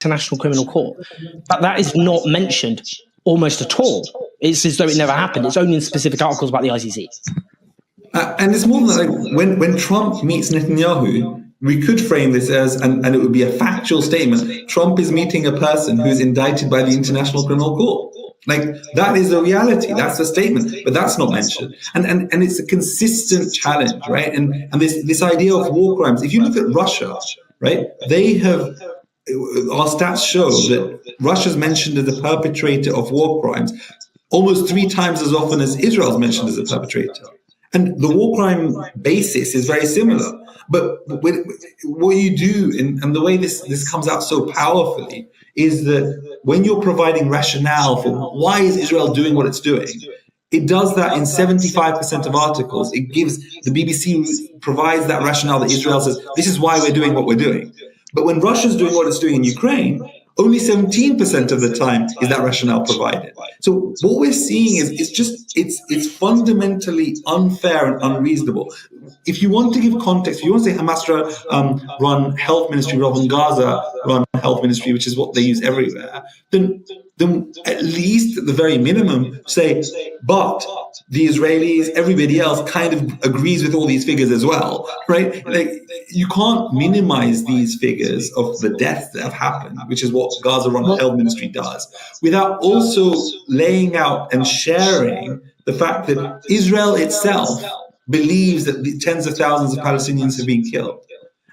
International Criminal Court. But that is not mentioned almost at all. It's as though it never happened. It's only in specific articles about the ICC. And it's more than that. Like when Trump meets Netanyahu, we could frame this as, and it would be a factual statement, Trump is meeting a person who is indicted by the International Criminal Court. Like, that is the reality. That's the statement, but that's not mentioned. And it's a consistent challenge, right? And this idea of war crimes. If you look at Russia, right, our stats show that Russia's mentioned as a perpetrator of war crimes almost 3 times as often as Israel's mentioned as a perpetrator. And the war crime basis is very similar. But what you do, and the way this comes out so powerfully, is that when you're providing rationale for why is Israel doing what it's doing, it does that in 75% of articles. It gives, the BBC provides that rationale that Israel says, this is why we're doing what we're doing. But when Russia's doing what it's doing in Ukraine, only 17% of the time is that rationale provided. So what we're seeing is it's fundamentally unfair and unreasonable. If you want to give context, if you want to say Hamas run health ministry rather than Gaza run health ministry, which is what they use everywhere, then at least at the very minimum say, but the Israelis, everybody else kind of agrees with all these figures as well, right? Like, you can't minimize these figures of the deaths that have happened, which is what Gaza Run Health Ministry does, without also laying out and sharing the fact that Israel itself believes that the tens of thousands of Palestinians have been killed.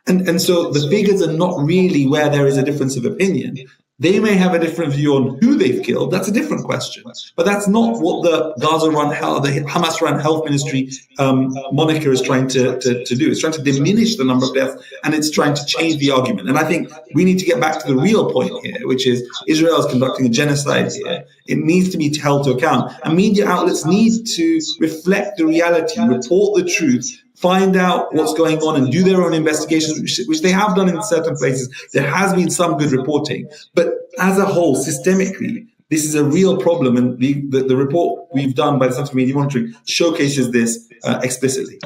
And so the figures are not really where there is a difference of opinion. They may have a different view on who they've killed. That's a different question. But that's not what the the Hamas-run health ministry moniker is trying to do. It's trying to diminish the number of deaths, and it's trying to change the argument. And I think we need to get back to the real point here, which is Israel is conducting a genocide here. It needs to be held to account. And media outlets need to reflect the reality, report the truth, find out what's going on and do their own investigations, which they have done in certain places. There has been some good reporting. But as a whole, systemically, this is a real problem. And the report we've done by the Center for Media Monitoring showcases this explicitly.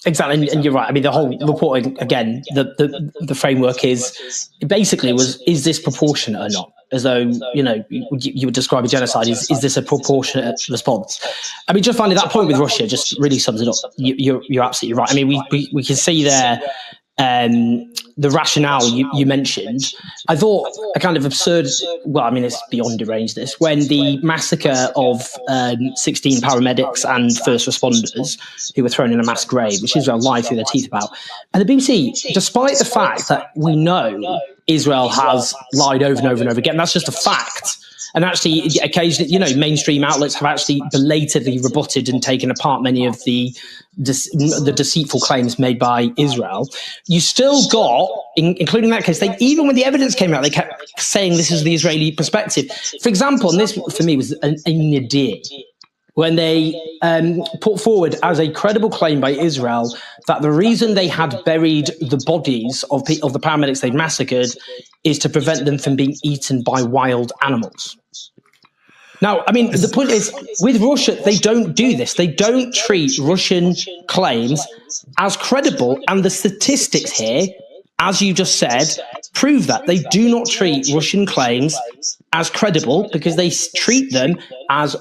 Exactly, and you're right. I mean, the whole report, again, the framework is this proportionate or not? As though, you would describe a genocide, is this a proportionate response? I mean, just finally, that point with Russia just really sums it up. You're absolutely right. I mean, we can see there the rationale you mentioned. I thought a kind of absurd, well, I mean, it's beyond deranged this, when the massacre of 16 paramedics and first responders who were thrown in a mass grave, which Israel lied through their teeth about. And the BBC, despite the fact that we know Israel has lied over and over and over again, that's just a fact. And actually, occasionally, mainstream outlets have actually belatedly rebutted and taken apart many of the deceitful claims made by Israel. You still got, including that case, even when the evidence came out, they kept saying this is the Israeli perspective. For example, and this for me was a nadir, when they put forward as a credible claim by Israel that the reason they had buried the bodies of the paramedics they'd massacred is to prevent them from being eaten by wild animals. Now, I mean, the point is, with Russia, they don't do this. They don't treat Russian claims as credible. And the statistics here, as you just said, prove that. They do not treat Russian claims as credible because they treat them as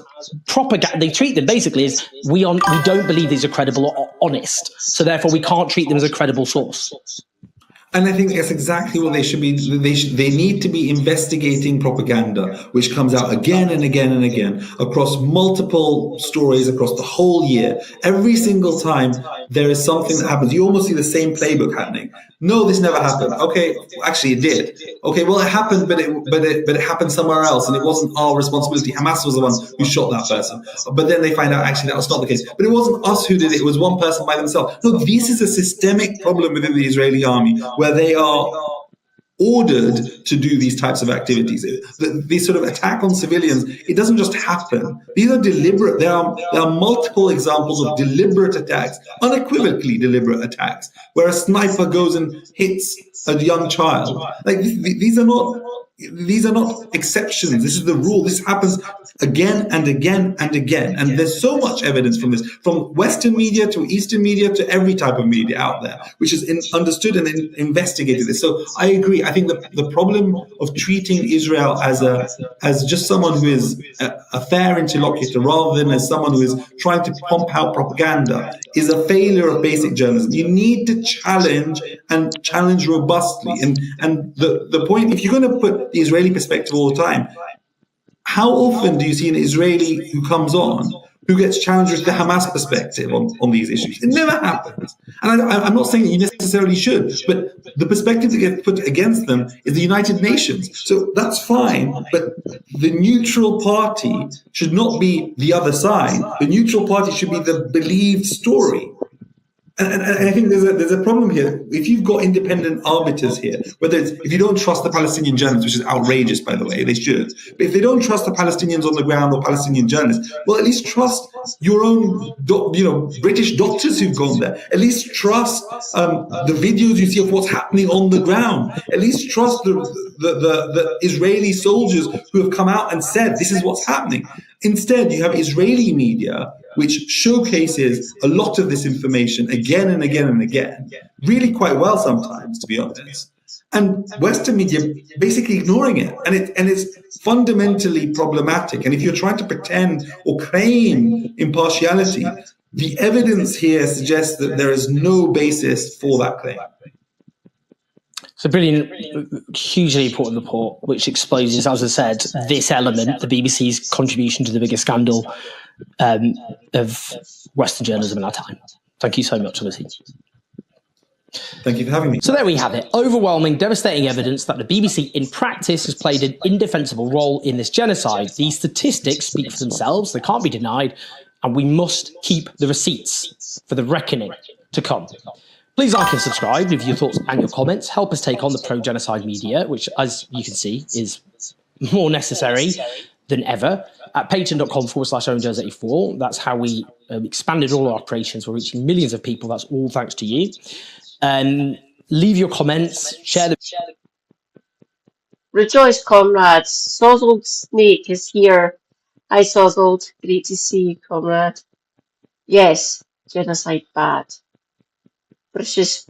propaganda. They treat them basically as we don't believe these are credible or honest. So therefore, we can't treat them as a credible source. And I think that's exactly what they should be. They need to be investigating propaganda, which comes out again and again and again across multiple stories across the whole year. Every single time there is something that happens, you almost see the same playbook happening. No, this never happened. Okay, actually it did. Okay, well it happened, but it happened somewhere else, and it wasn't our responsibility. Hamas was the one who shot that person. But then they find out actually that was not the case. But it wasn't us who did it. It was one person by themselves. No, this is a systemic problem within the Israeli army, where they are ordered to do these types of activities. This sort of attack on civilians, it doesn't just happen. These are deliberate. There are multiple examples of deliberate attacks, unequivocally deliberate attacks, where a sniper goes and hits a young child. Like these are not these are not exceptions. This is the rule. This happens again and again and again. And there's so much evidence from this, from Western media to Eastern media to every type of media out there, which has understood and investigated this. So I agree. I think the problem of treating Israel as just someone who is a fair interlocutor rather than as someone who is trying to pump out propaganda is a failure of basic journalism. You need to challenge and challenge robustly. And the point, if you're going to put the Israeli perspective all the time, how often do you see an Israeli who comes on who gets challenged with the Hamas perspective on these issues? It never happens. And I'm not saying that you necessarily should, but the perspective that gets put against them is the United Nations. So that's fine, but the neutral party should not be the other side. The neutral party should be the believed story. And I think there's a problem here. If you've got independent arbiters here, whether it's, if you don't trust the Palestinian journalists, which is outrageous, by the way, they should. But if they don't trust the Palestinians on the ground or Palestinian journalists, well, at least trust your own, British doctors who've gone there. At least trust the videos you see of what's happening on the ground. At least trust the Israeli soldiers who have come out and said this is what's happening. Instead, you have Israeli media which showcases a lot of this information again and again and again, really quite well sometimes, to be honest, and Western media basically ignoring it. And it's fundamentally problematic. And if you're trying to pretend or claim impartiality, the evidence here suggests that there is no basis for that claim. It's a brilliant, hugely important report, which exposes, as I said, this element, the BBC's contribution to the biggest scandal of Western journalism in our time. Thank you so much, Lucy. Thank you for having me. So there we have it. Overwhelming, devastating evidence that the BBC in practice has played an indefensible role in this genocide. These statistics speak for themselves. They can't be denied. And we must keep the receipts for the reckoning to come. Please like and subscribe, leave your thoughts and your comments. Help us take on the pro-genocide media, which, as you can see, is more necessary than ever. At patreon.com/OwenJones84. That's how we expanded all our operations. We're reaching millions of people. That's all thanks to you. Leave your comments, share the... Rejoice, comrades. Sozzled Snake is here. Hi, Sozzled. Great to see you, comrade. Yes, genocide bad. British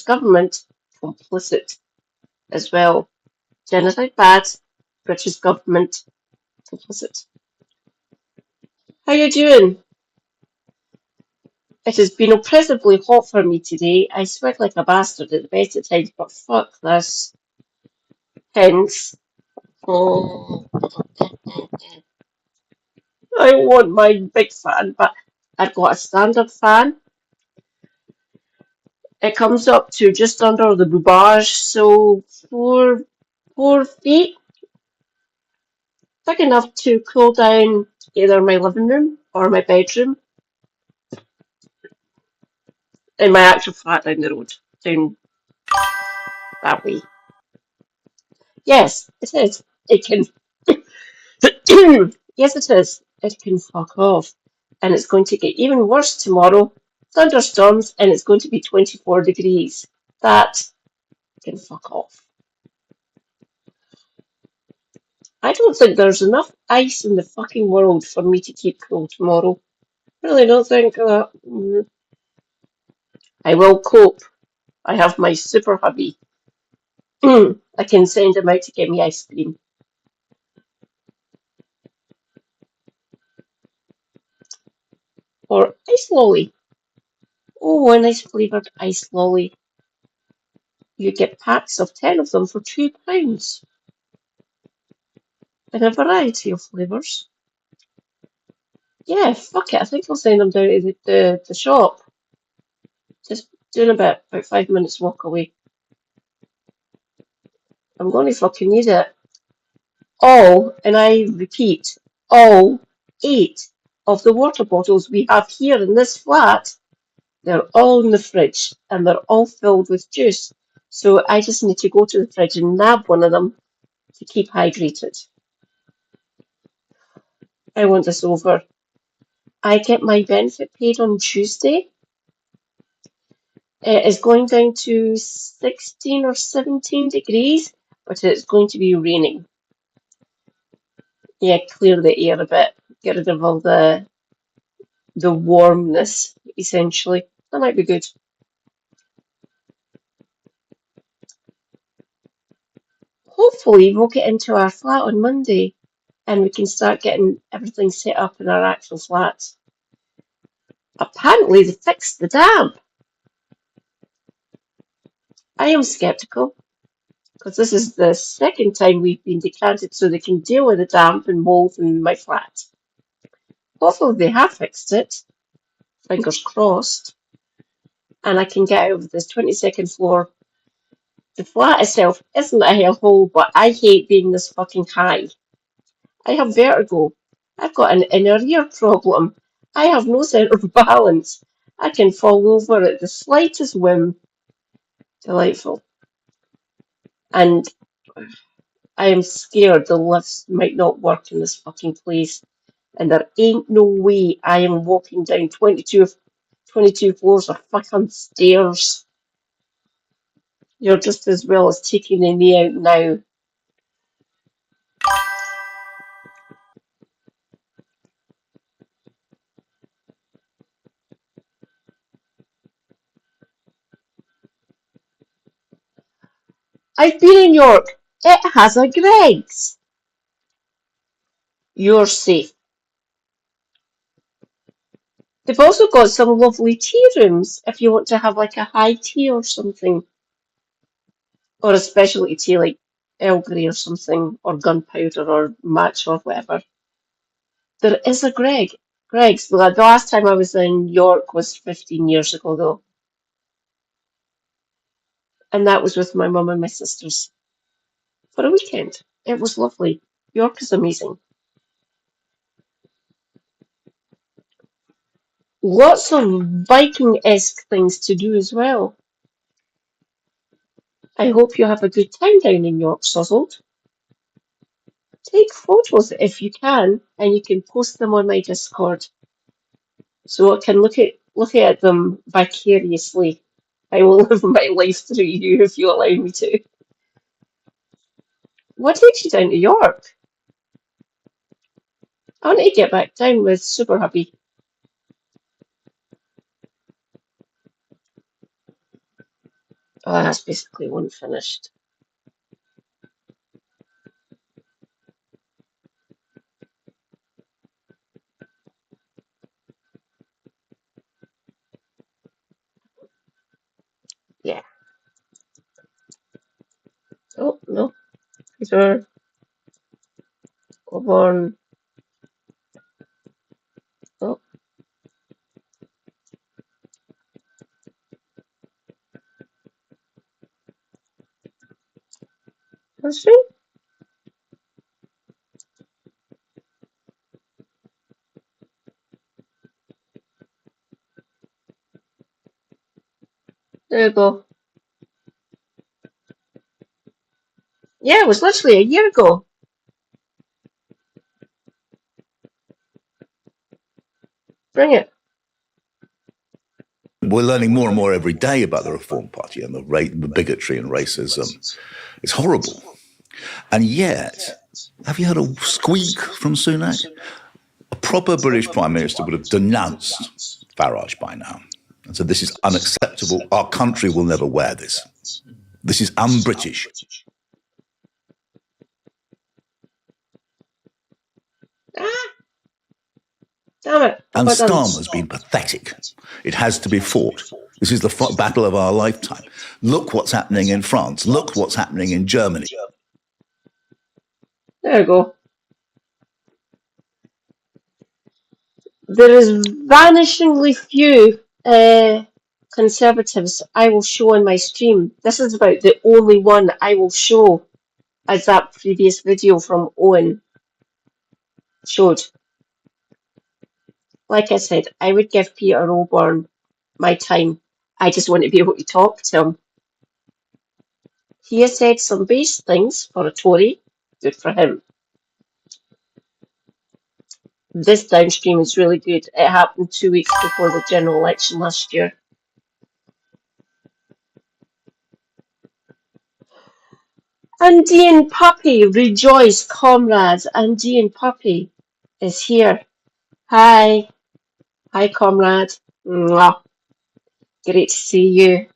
government complicit as well. Genocide bad. British government complicit. How you doing? It has been oppressively hot for me today. I sweat like a bastard at the best of times, but fuck this. Hence, I want my big fan, but I've got a standard fan. It comes up to just under the boubage, so 4 feet. Big enough to cool down either my living room or my bedroom. In my actual flat down the road. Down that way. Yes, it is. It can... Yes, it is. It can fuck off. And it's going to get even worse tomorrow. Thunderstorms, and it's going to be 24 degrees. That can fuck off. I don't think there's enough ice in the fucking world for me to keep cool tomorrow. Really don't think that. I will cope. I have my super hubby. I can send him out to get me ice cream. Or ice lolly. Oh, a nice flavoured ice lolly. You get packs of 10 of them for £2. In a variety of flavours. Yeah, fuck it. I think I'll send them down to the shop. Just doing about 5 minutes walk away. I'm going to fucking use it. All, and I repeat, all 8 of the water bottles we have here in this flat, they're all in the fridge and they're all filled with juice. So I just need to go to the fridge and nab one of them to keep hydrated. I want this over. I get my benefit paid on Tuesday. It is going down to 16 or 17 degrees. but it's going to be raining. Yeah, clear the air a bit, get rid of all the warmness, essentially. That might be good. Hopefully, we'll get into our flat on Monday and we can start getting everything set up in our actual flat. Apparently, they fixed the damp. I am sceptical because this is the second time we've been decanted so they can deal with the damp and mold in my flat. Hopefully, they have fixed it. Fingers crossed. And I can get out of this 22nd floor. The flat itself isn't a hellhole, but I hate being this fucking high. I have vertigo. I've got an inner ear problem. I have no centre of balance. I can fall over at the slightest whim. Delightful. And I am scared the lifts might not work in this fucking place. And there ain't no way I am walking down 22 floors of fucking stairs. You're just as well as taking me out now. I've been in York. It has a Greggs. You're safe. They've also got some lovely tea rooms if you want to have like a high tea or something. Or a specialty tea like Earl Grey or something, or gunpowder or match or whatever. There is a Greggs. The last time I was in York was 15 years ago though. And that was with my mum and my sisters. For a weekend. It was lovely. York is amazing. Lots of Viking-esque things to do as well. I hope you have a good time down in York, Suzzled. Take photos if you can, and you can post them on my Discord, so I can look at them vicariously. I will live my life through you if you allow me to. What takes you down to York? I want to get back down with Super Hubby. Oh, that's basically one finished. Yeah. Oh, no. These are over on. Oh. That's right. There you go. Yeah, it was literally a year ago. Bring it. We're learning more and more every day about the Reform Party and the bigotry and racism. It's horrible. And yet, have you heard a squeak from Sunak? A proper British Prime Minister would have denounced Farage by now and said, this is unacceptable. Our country will never wear this. This is un-British. Damn it. And Starmer's been pathetic. It has to be fought. This is the battle of our lifetime. Look what's happening in France. Look what's happening in Germany. There you go. There is vanishingly few Conservatives I will show on my stream. This is about the only one I will show, as that previous video from Owen showed. Like I said, I would give Peter Oborne my time. I just want to be able to talk to him. He has said some base things for a Tory. Good for him. This downstream is really good. It happened 2 weeks before the general election last year. Andean Puppy, rejoice, comrades. Andean Puppy is here. Hi. Hi, comrade. Mwah. Great to see you.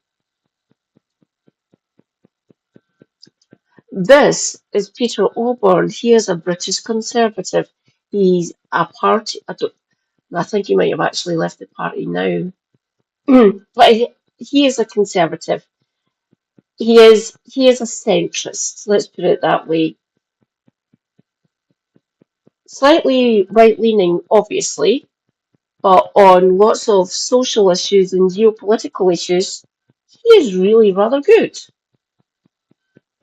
This is Peter Auburn. He is a British Conservative. He's a party. I think he might have actually left the party now. But he is a Conservative. He is a centrist. Let's put it that way. Slightly right-leaning, obviously, but on lots of social issues and geopolitical issues, he is really rather good.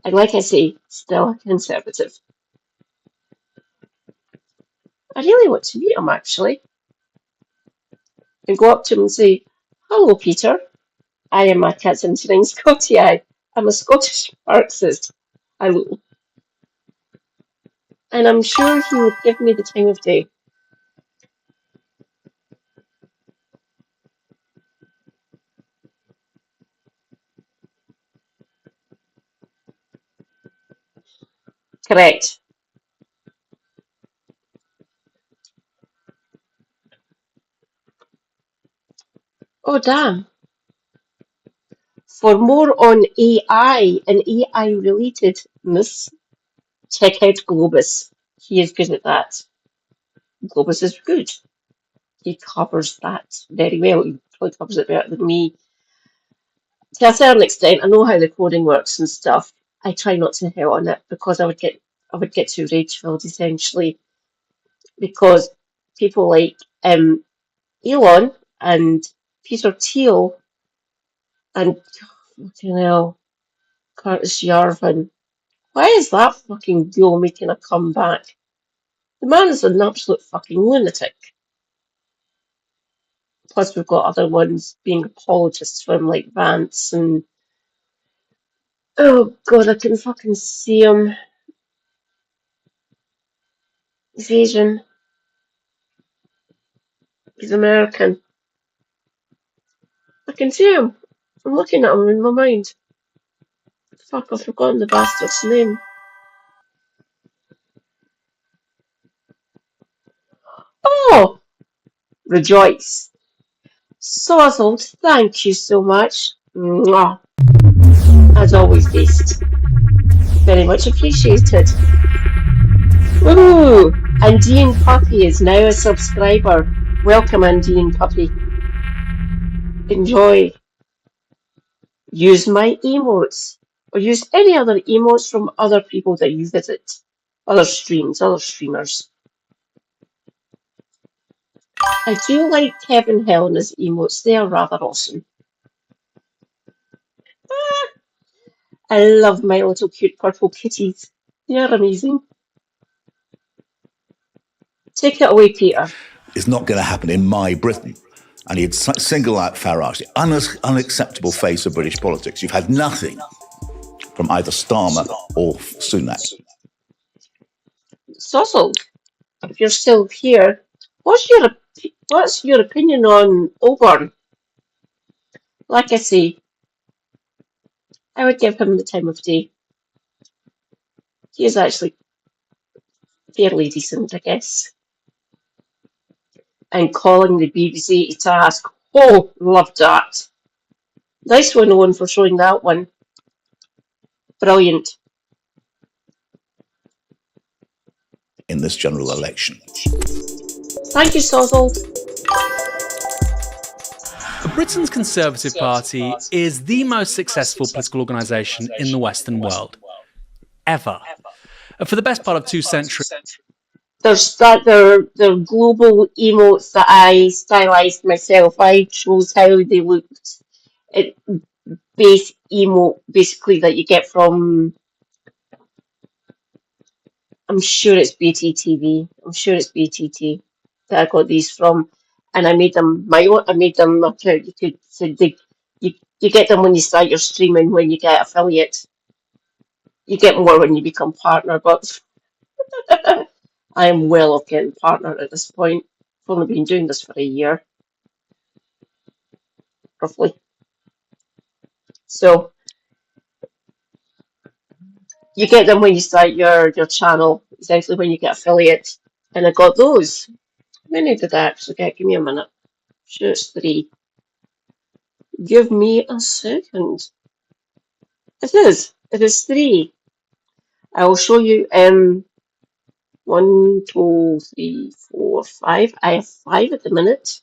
And like I say, still a Conservative. I really want to meet him, actually, and go up to him and say, "Hello, Peter. I am my cat's entering Scotty. I'm a Scottish Marxist. And I'm sure he would give me the time of day." Correct. Oh, damn. For more on AI and AI relatedness, check out Globus. He is good at that. Globus is good. He covers that very well. He probably covers it better than me. To a certain extent, I know how the coding works and stuff. I try not to hit on it because I would get too rage filled essentially because people like Elon and Peter Thiel and fucking hell, Curtis Yarvin. Why is that fucking duo making a comeback? The man is an absolute fucking lunatic. Plus, we've got other ones being apologists for him, like Vance and oh god, I can fucking see him. He's Asian. He's American. I can see him. I'm looking at him in my mind. Fuck, I've forgotten the bastard's name. Oh! Rejoice. Sozzled, thank you so much. Mwah. As always, Beast. Very much appreciated. Ooh! Andean Puppy is now a subscriber. Welcome, Andean Puppy. Enjoy. Use my emotes. Or use any other emotes from other people that you visit. Other streams, other streamers. I do like Kevin Helena's emotes. They are rather awesome. I love my little cute purple kitties. They are amazing. Take it away, Peter. It's not going to happen in my Britain. And he'd single out Farage, the unacceptable face of British politics. You've had nothing from either Starmer or Sunak. Sozzled, if you're still here, what's your opinion on Auburn? Like I say, I would give him the time of day. He is actually fairly decent, I guess. And calling the BBC to task. Oh, loved that. Nice one, Owen, for showing that one. Brilliant. In this general election. Thank you, Sozzled. Britain's Conservative Party is the most successful political organisation in the Western world. Ever. For the best part of 2 centuries. There's their global emotes that I stylized myself. I chose how they looked. Base emote, basically, that you get from. I'm sure it's BTTV. I'm sure it's BTT that I got these from, and I made them my own. I made them up to you could so you get them when you start your streaming. When you get affiliate, you get more when you become partner. But I am well off getting partner at this point. I've only been doing this for a year, roughly. So You get them when you start your channel, essentially when you get affiliate. And I got those. How many did I actually get? Give me a minute. Sure, it's 3. Give me a second. It is. It is 3. I will show you 1, 2, 3, 4, 5. I have 5 at the minute.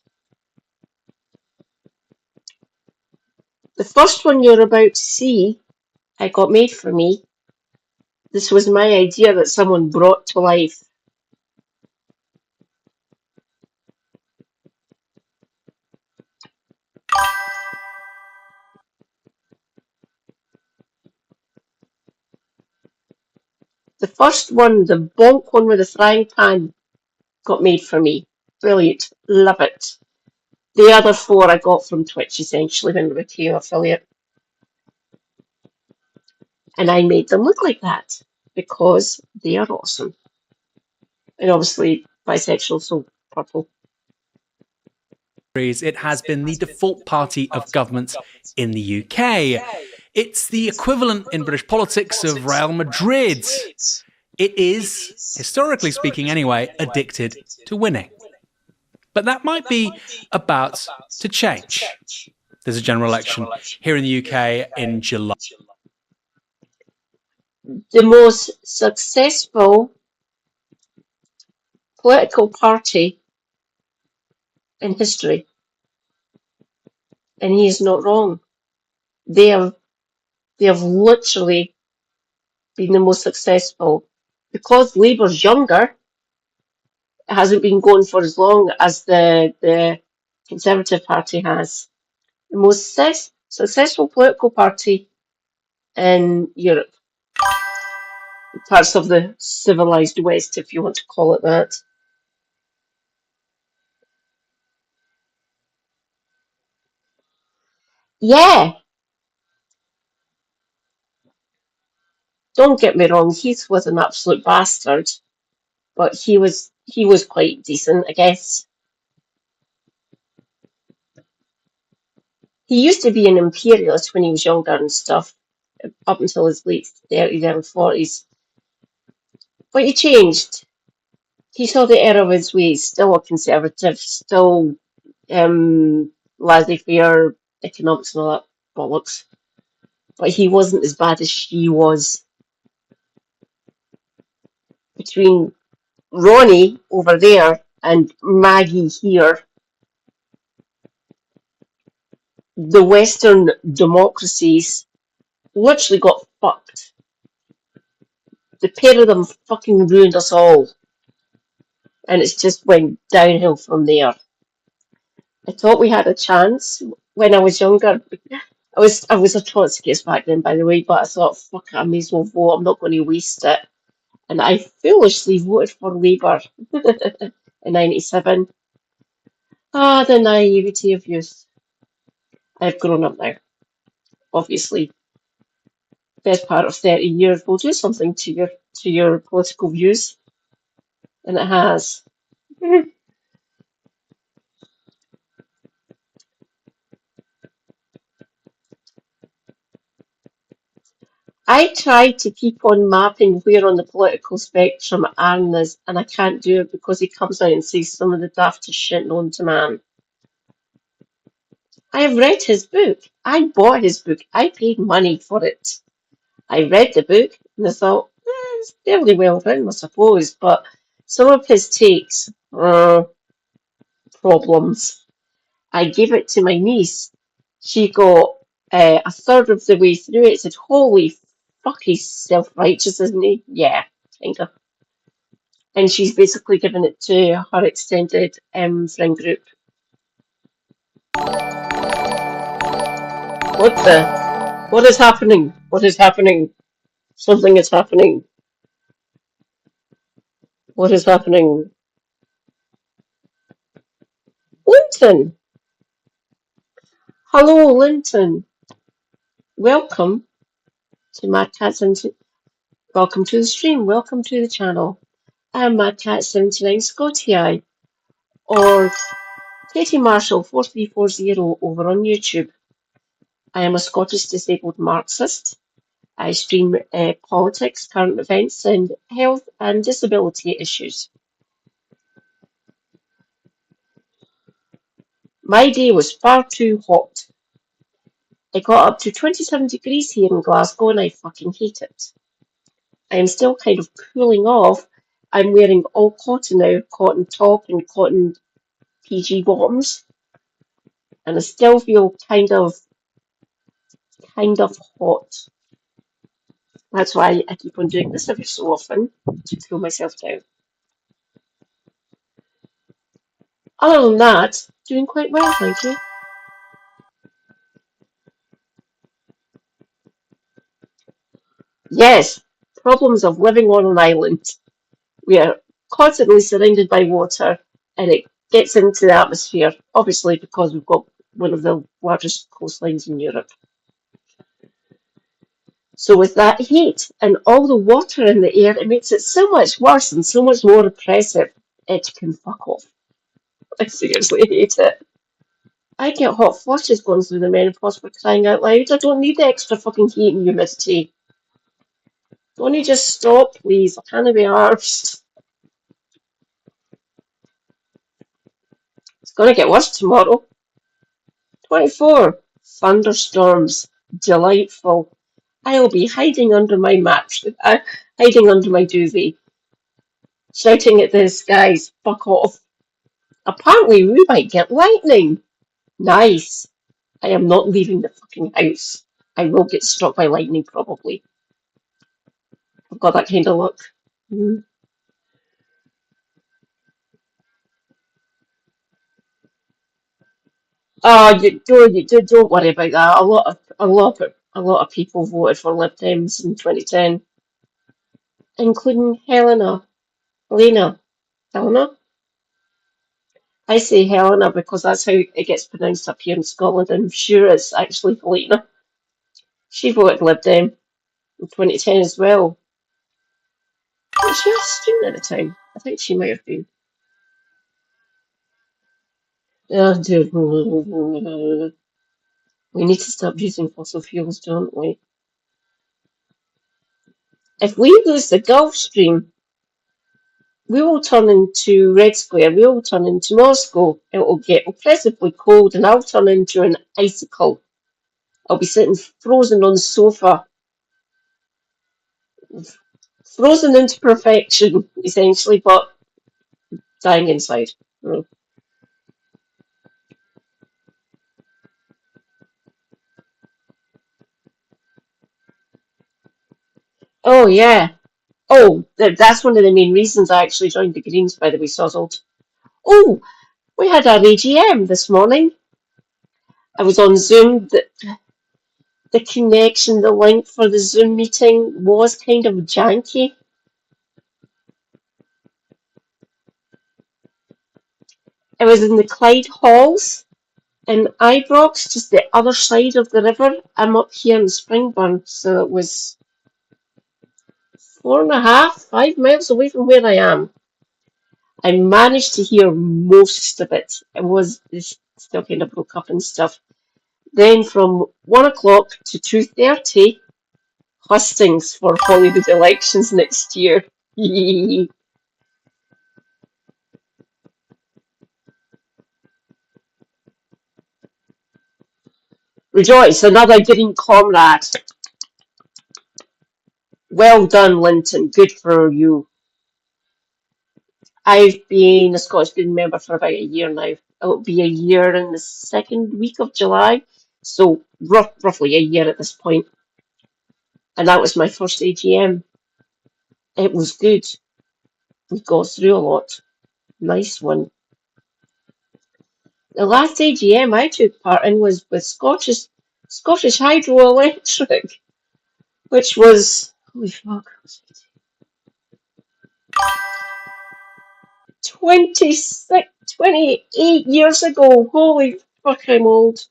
The first one you're about to see, I got made for me. This was my idea that someone brought to life. The first one, the bonk one with the frying pan, got made for me. Brilliant. Love it. The other 4 I got from Twitch, essentially, when we became affiliate. And I made them look like that because they are awesome. And obviously, bisexual, so purple. It has been the default party of government in the UK. It's the equivalent in British politics of Real Madrid. It is, historically speaking anyway, addicted to winning. But that might be about to change. There's a general election here in the UK in July. The most successful political party in history. And he is not wrong. They have literally been the most successful. Because Labour's younger, it hasn't been going for as long as the Conservative Party has. The most successful political party in Europe. Parts of the civilised West, if you want to call it that. Yeah, don't get me wrong, Heath was an absolute bastard, but he was quite decent, I guess. He used to be an imperialist when he was younger and stuff, up until his late 30s, early 40s. But he changed. He saw the error of his ways, still a conservative, still laissez-faire economics and all that bollocks. But he wasn't as bad as she was. Between Ronnie over there and Maggie here, the Western democracies literally got fucked. The pair of them fucking ruined us all. And it's just went downhill from there. I thought we had a chance when I was younger. I was a Trotskyist back then, by the way, but I thought, fuck it, I may as well vote. I'm not going to waste it. And I foolishly voted for Labour in '97. Ah, the naivety of youth. I've grown up now. Obviously, best part of 30 years will do something to your political views, and it has. I tried to keep on mapping where on the political spectrum Aaron is, and I can't do it because he comes out and says some of the daftest shit known to man. I have read his book. I bought his book. I paid money for it. I read the book and I thought, it's fairly well written, I suppose, but some of his takes are problems. I gave it to my niece. She got a third of the way through it, said, holy fuck, he's self-righteous, isn't he? Yeah, kind of. And she's basically given it to her extended friend group. What is happening? What is happening? Something is happening. What is happening? Linton! Hello, Linton. Welcome to Mad Cat 79. Welcome to the stream. Welcome to the channel. I'm Mad Cat 79 Scotty or Katie Marshall 4340 over on YouTube. I am a Scottish disabled Marxist, I stream politics, current events, and health and disability issues. My day was far too hot. It got up to 27 degrees here in Glasgow and I fucking hate it. I am still kind of cooling off. I'm wearing all cotton now, cotton top and cotton PG bottoms. And I still feel kind of hot. That's why I keep on doing this every so often, to cool myself down. Other than that, doing quite well, thank you. Yes, problems of living on an island. We are constantly surrounded by water and it gets into the atmosphere, obviously because we've got one of the largest coastlines in Europe. So with that heat and all the water in the air, it makes it so much worse and so much more oppressive. It can fuck off. I seriously hate it. I get hot flushes going through the menopause for crying out loud. I don't need the extra fucking heat and humidity. Don't you just stop, please? I can't be arsed. It's gonna get worse tomorrow. 24. Thunderstorms. Delightful. I'll be hiding under my hiding under my duvet, shouting at the skies, fuck off. Apparently we might get lightning. Nice. I am not leaving the fucking house. I will get struck by lightning probably. I've got that kind of luck. Oh, don't worry about that. A lot of people voted for Lib Dems in 2010, including Helena. I say Helena because that's how it gets pronounced up here in Scotland. I'm sure it's actually Helena. She voted Lib Dem in 2010 as well. Was she a student at the time? I think she might have been. We need to stop using fossil fuels, don't we? If we lose the Gulf Stream, we will turn into Red Square, we will turn into Moscow. It will get oppressively cold and I'll turn into an icicle. I'll be sitting frozen on the sofa. Frozen into perfection, essentially, but dying inside. Oh, yeah. Oh, that's one of the main reasons I actually joined the Greens, by the way, Sozzled. Oh, we had our AGM this morning. I was on Zoom. The connection, the link for the Zoom meeting was kind of janky. It was in the Clyde Halls in Ibrox, just the other side of the river. I'm up here in Springburn, so it was 4.5, 5 miles away from where I am. I managed to hear most of it. It's still kind of broke up and stuff. Then from 1 o'clock to 2:30, hustings for Hollywood elections next year. Rejoice, another green comrade. Well done, Linton. Good for you. I've been a Scottish Green member for about a year now. It'll be a year in the second week of July, so roughly a year at this point. And that was my first AGM. It was good. We got through a lot. Nice one. The last AGM I took part in was with Scottish Hydroelectric, which was, holy fuck, 28 years ago. Holy fuck, I'm old.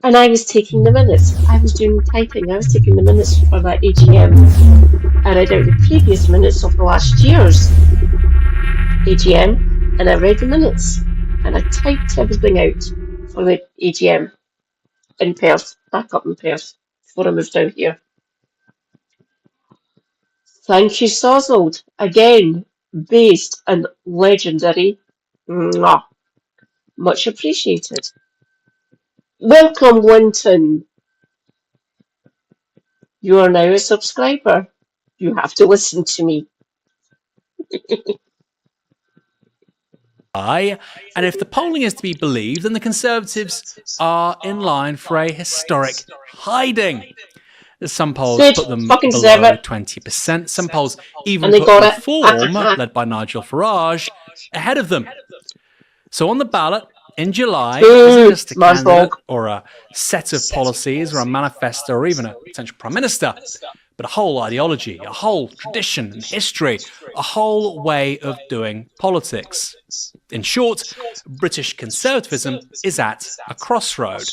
And I was taking the minutes. I was doing typing. I was taking the minutes for that AGM. And I read the previous minutes of the last year's AGM, and I read the minutes. And I typed everything out for the AGM in Perth, back up in Perth. before I move down here. Thank you, Sozold. Again, based and legendary. Mwah. Much appreciated. Welcome, Linton. You are now a subscriber. You have to listen to me. And if the polling is to be believed, then the Conservatives are in line for a historic hiding. Some polls Good. put them Fucking deserve below it. 20%. Some polls even And they put got it. Reform, led by Nigel Farage, ahead of them. So on the ballot in July isn't just a candidate or a set of policies or a manifesto or even a potential prime minister, but a whole ideology, a whole tradition and history, a whole way of doing politics. In short, British conservatism is at a crossroad.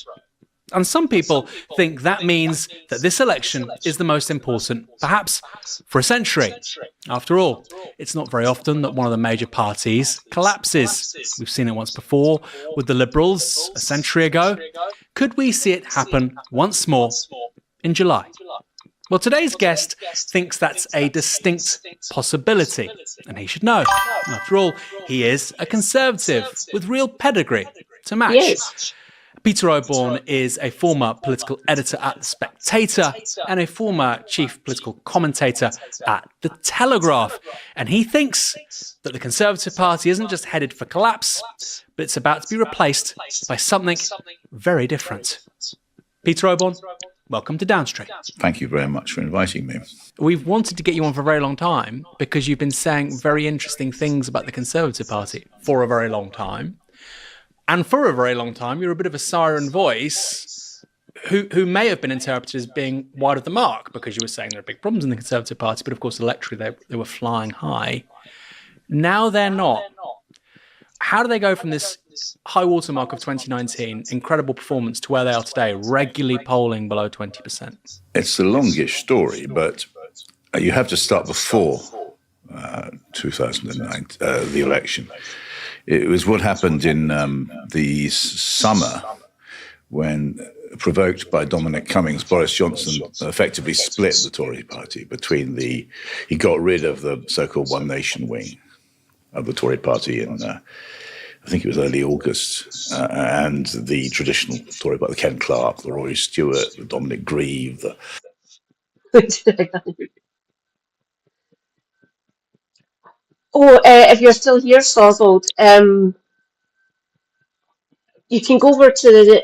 And some people think that means that this election is the most important, perhaps, for a century. After all, it's not very often that one of the major parties collapses. We've seen it once before with the Liberals a century ago. Could we see it happen once more in July? Well, today's guest thinks that's a distinct possibility, and he should know. After all, he is a Conservative with real pedigree to match. Yes. Peter Oborne is a former political editor at The Spectator and a former chief political commentator at The Telegraph. And he thinks that the Conservative Party isn't just headed for collapse, but it's about to be replaced by something very different. Peter Oborne, welcome to Downstream. Thank you very much for inviting me. We've wanted to get you on for a very long time because you've been saying very interesting things about the Conservative Party for a very long time. And for a very long time, you're a bit of a siren voice who may have been interpreted as being wide of the mark because you were saying there are big problems in the Conservative Party, but of course electorally they were flying high. Now they're not. How do they go from this high watermark of 2019, incredible performance, to where they are today, regularly polling below 20%? It's a longish story, but you have to start before 2009, the election. It was what happened in the summer when, provoked by Dominic Cummings, Boris Johnson effectively split the Tory party between he got rid of the so-called One Nation wing of the Tory party in, I think it was early August, and the traditional Tory party, the Ken Clarke, the Rory Stewart, the Dominic Grieve. If you're still here, Sozold, you can go over to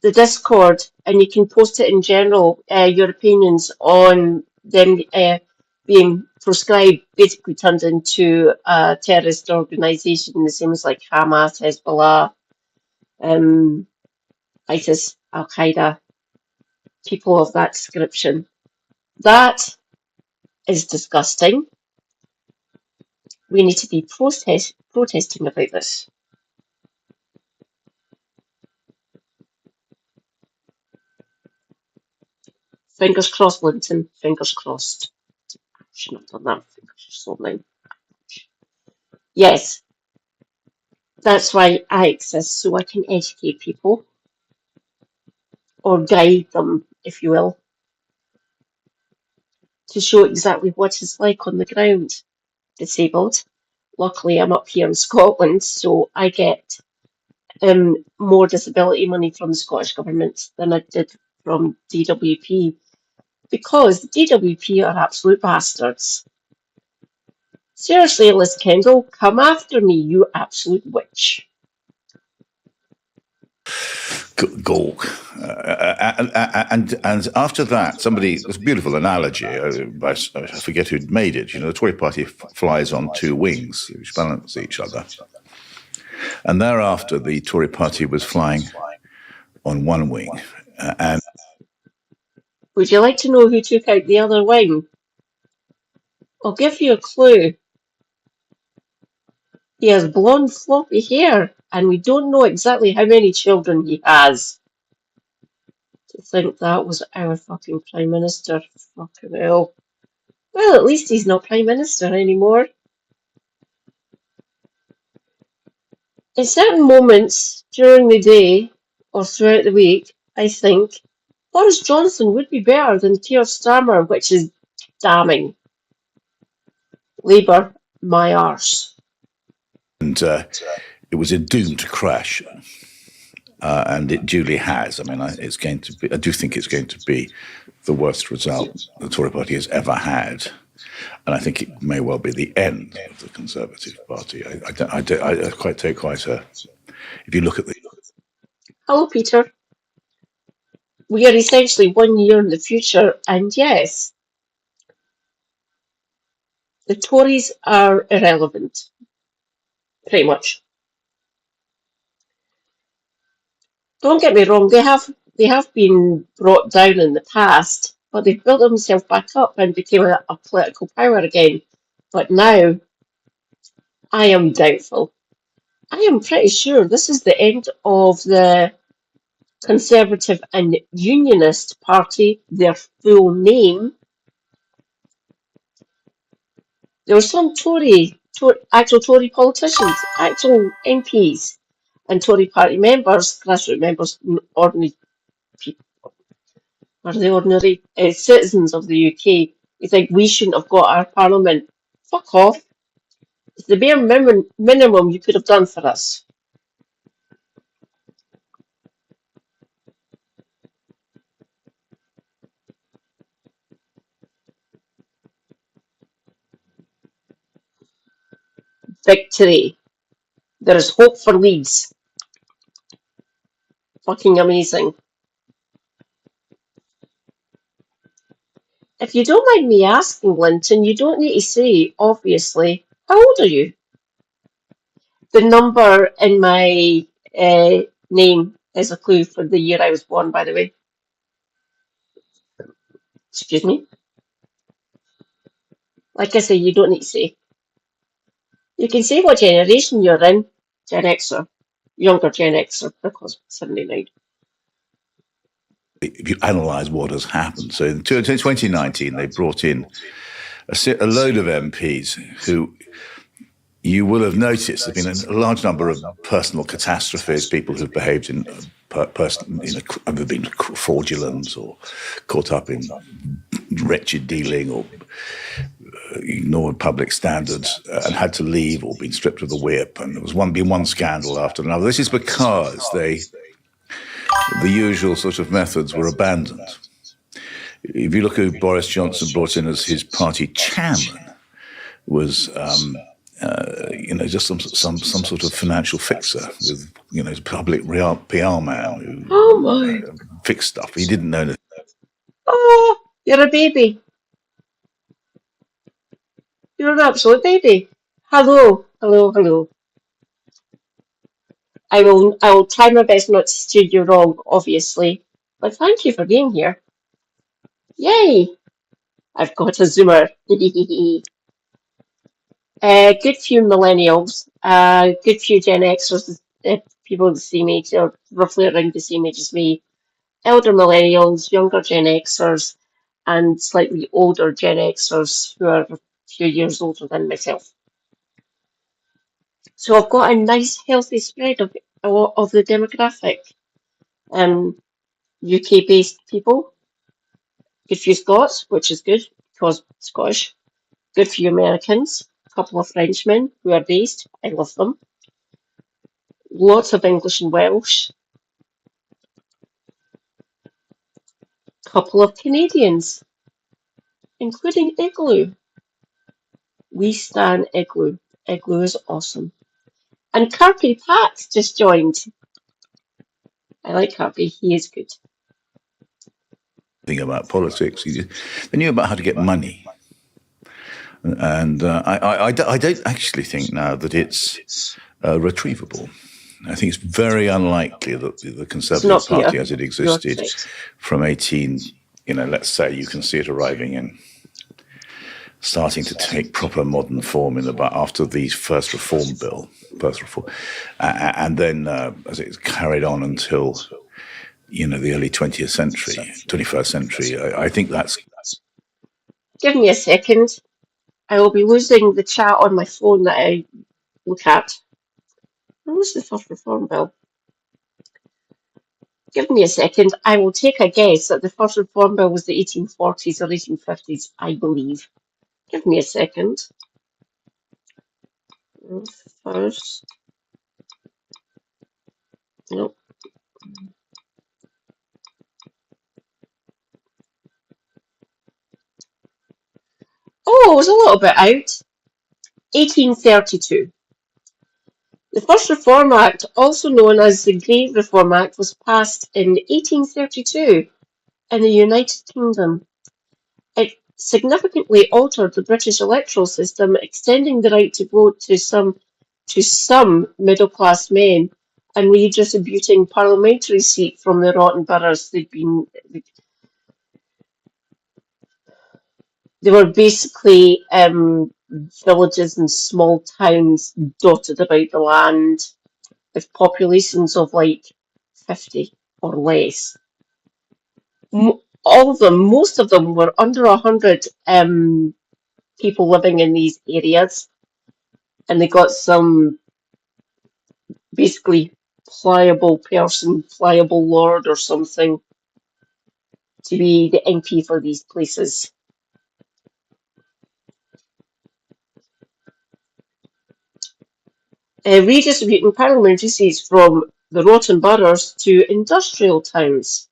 the Discord and you can post it in general, your opinions on them being proscribed, basically turned into a terrorist organisation, the same as like Hamas, Hezbollah, ISIS, Al-Qaeda, people of that description. That is disgusting. We need to be protesting about this. Fingers crossed, Linton. Fingers crossed. I shouldn't have done that. Fingers so loud. Yes, that's why I exist, so I can educate people. Or guide them, if you will. To show exactly what it's like on the ground. Disabled. Luckily, I'm up here in Scotland, so I get more disability money from the Scottish Government than I did from DWP. Because the DWP are absolute bastards. Seriously, Liz Kendall, come after me, you absolute witch. Gawk. And after that, it was a beautiful analogy, I forget who'd made it. You know, the Tory party flies on two wings, which balance each other. And thereafter, the Tory party was flying on one wing. And would you like to know who took out the other wing? I'll give you a clue. He has blonde, floppy hair, and we don't know exactly how many children he has. To think that was our fucking Prime Minister. Fucking hell. Well, at least he's not Prime Minister anymore. In certain moments during the day or throughout the week, I think, Boris Johnson would be better than Keir Starmer, which is damning. Labour, my arse. And it was doomed to crash. And it duly has. I mean, it's going to be. I do think it's going to be the worst result the Tory party has ever had, and I think it may well be the end of the Conservative Party. I quite take quite a. If you look at the. Hello, Peter. We are essentially 1 year in the future, and yes, the Tories are irrelevant, pretty much. Don't get me wrong; they have been brought down in the past, but they've built themselves back up and became a political power again. But now, I am doubtful. I am pretty sure this is the end of the Conservative and Unionist Party, their full name. There were some actual Tory politicians, actual MPs, and Tory party members, grassroots members, ordinary people, or the ordinary citizens of the UK. You think we shouldn't have got our parliament? Fuck off. It's the bare minimum you could have done for us. Victory. There is hope for Leeds. Fucking amazing. If you don't mind me asking, Linton, you don't need to say, obviously. How old are you? The number in my name is a clue for the year I was born, by the way. Excuse me. Like I say, you don't need to say. You can say what generation you're in. Gen Xer. Younger Gen Xer, because 79. If you analyse what has happened, so in 2019 they brought in a load of MPs who you will have noticed there's been a large number of personal catastrophes, people who've behaved in either been fraudulent or caught up in wretched dealing or ignored public standards and had to leave or been stripped of the whip, and there was one scandal after another. This is because the usual sort of methods were abandoned. If you look at who Boris Johnson brought in as his party chairman, was just some sort of financial fixer with public PR man who fixed stuff. He didn't know anything. Oh, you're a baby. You're an absolute baby. Hello. I will try my best not to steer you wrong, obviously. But thank you for being here. Yay! I've got a zoomer. Good few millennials, good few Gen Xers, people the same age, or roughly around the same age as me. Elder millennials, younger Gen Xers, and slightly older Gen Xers who are a few years older than myself. So I've got a nice healthy spread of the demographic. UK-based people, good few Scots, which is good because Scottish, good few Americans, a couple of Frenchmen who are based, I love them. Lots of English and Welsh, a couple of Canadians, including Igloo. We stan Igloo. Igloo is awesome. And Carpy Pat just joined. I like Carpy, he is good. Thing about politics, they knew about how to get money, and I don't actually think now that it's retrievable. I think it's very unlikely that the Conservative Party, as it existed from 18, let's say, you can see it arriving in, starting to take proper modern form after the first reform, and then as it's carried on until the early 21st century. I think that's. Give me a second. I will be losing the chat on my phone that I look at. When was the first reform bill? Give me a second. I will take a guess that the first Reform Bill was the 1840s or 1850s, I believe. Give me a second. First. No. Oh, it was a little bit out. 1832. The first Reform Act, also known as the Great Reform Act, was passed in 1832 in the United Kingdom. It significantly altered the British electoral system, extending the right to vote to some middle-class men and redistributing parliamentary seats from the rotten boroughs they were basically villages and small towns dotted about the land with populations of like 50 or less. All of them, most of them were under 100 people living in these areas, and they got some basically pliable person, pliable lord or something to be the MP for these places. Redistributing parliamentary seats from the rotten boroughs to industrial towns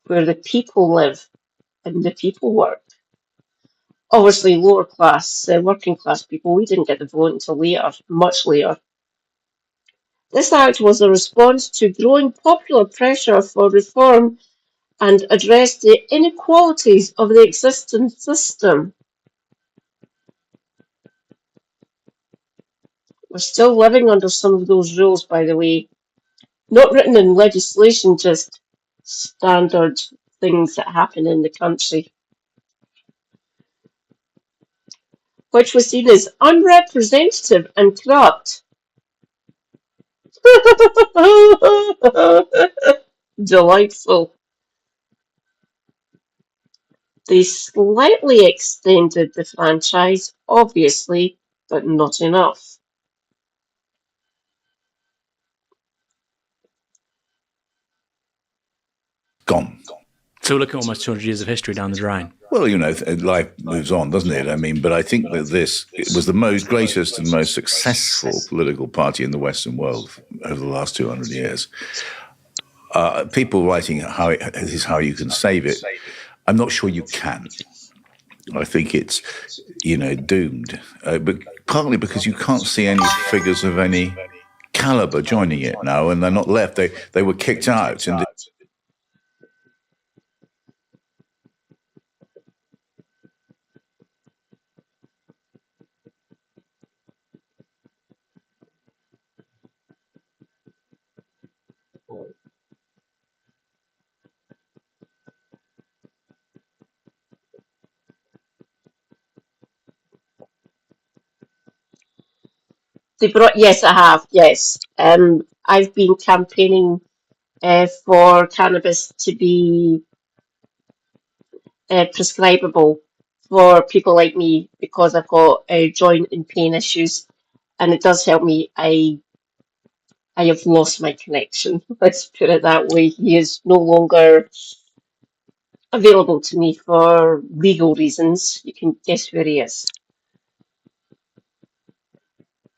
where the people live and the people work. Obviously, lower class, working class people, we didn't get the vote until later, much later. This act was a response to growing popular pressure for reform and addressed the inequalities of the existing system. We're still living under some of those rules, by the way. Not written in legislation, just standard things that happen in the country. Which was seen as unrepresentative and corrupt. Delightful. They slightly extended the franchise, obviously, but not enough. Gone. So we're looking at almost 200 years of history down the drain. Well, life moves on, doesn't it? I mean, but I think that it was the greatest and most successful political party in the Western world over the last 200 years. People writing this is how you can save it. I'm not sure you can. I think it's, doomed. But partly because you can't see any figures of any caliber joining it now, and they're not left. They were kicked out. And Yes, I have. Yes, I've been campaigning for cannabis to be prescribable for people like me because I've got joint and pain issues, and it does help me. I have lost my connection. Let's put it that way. He is no longer available to me for legal reasons. You can guess where he is.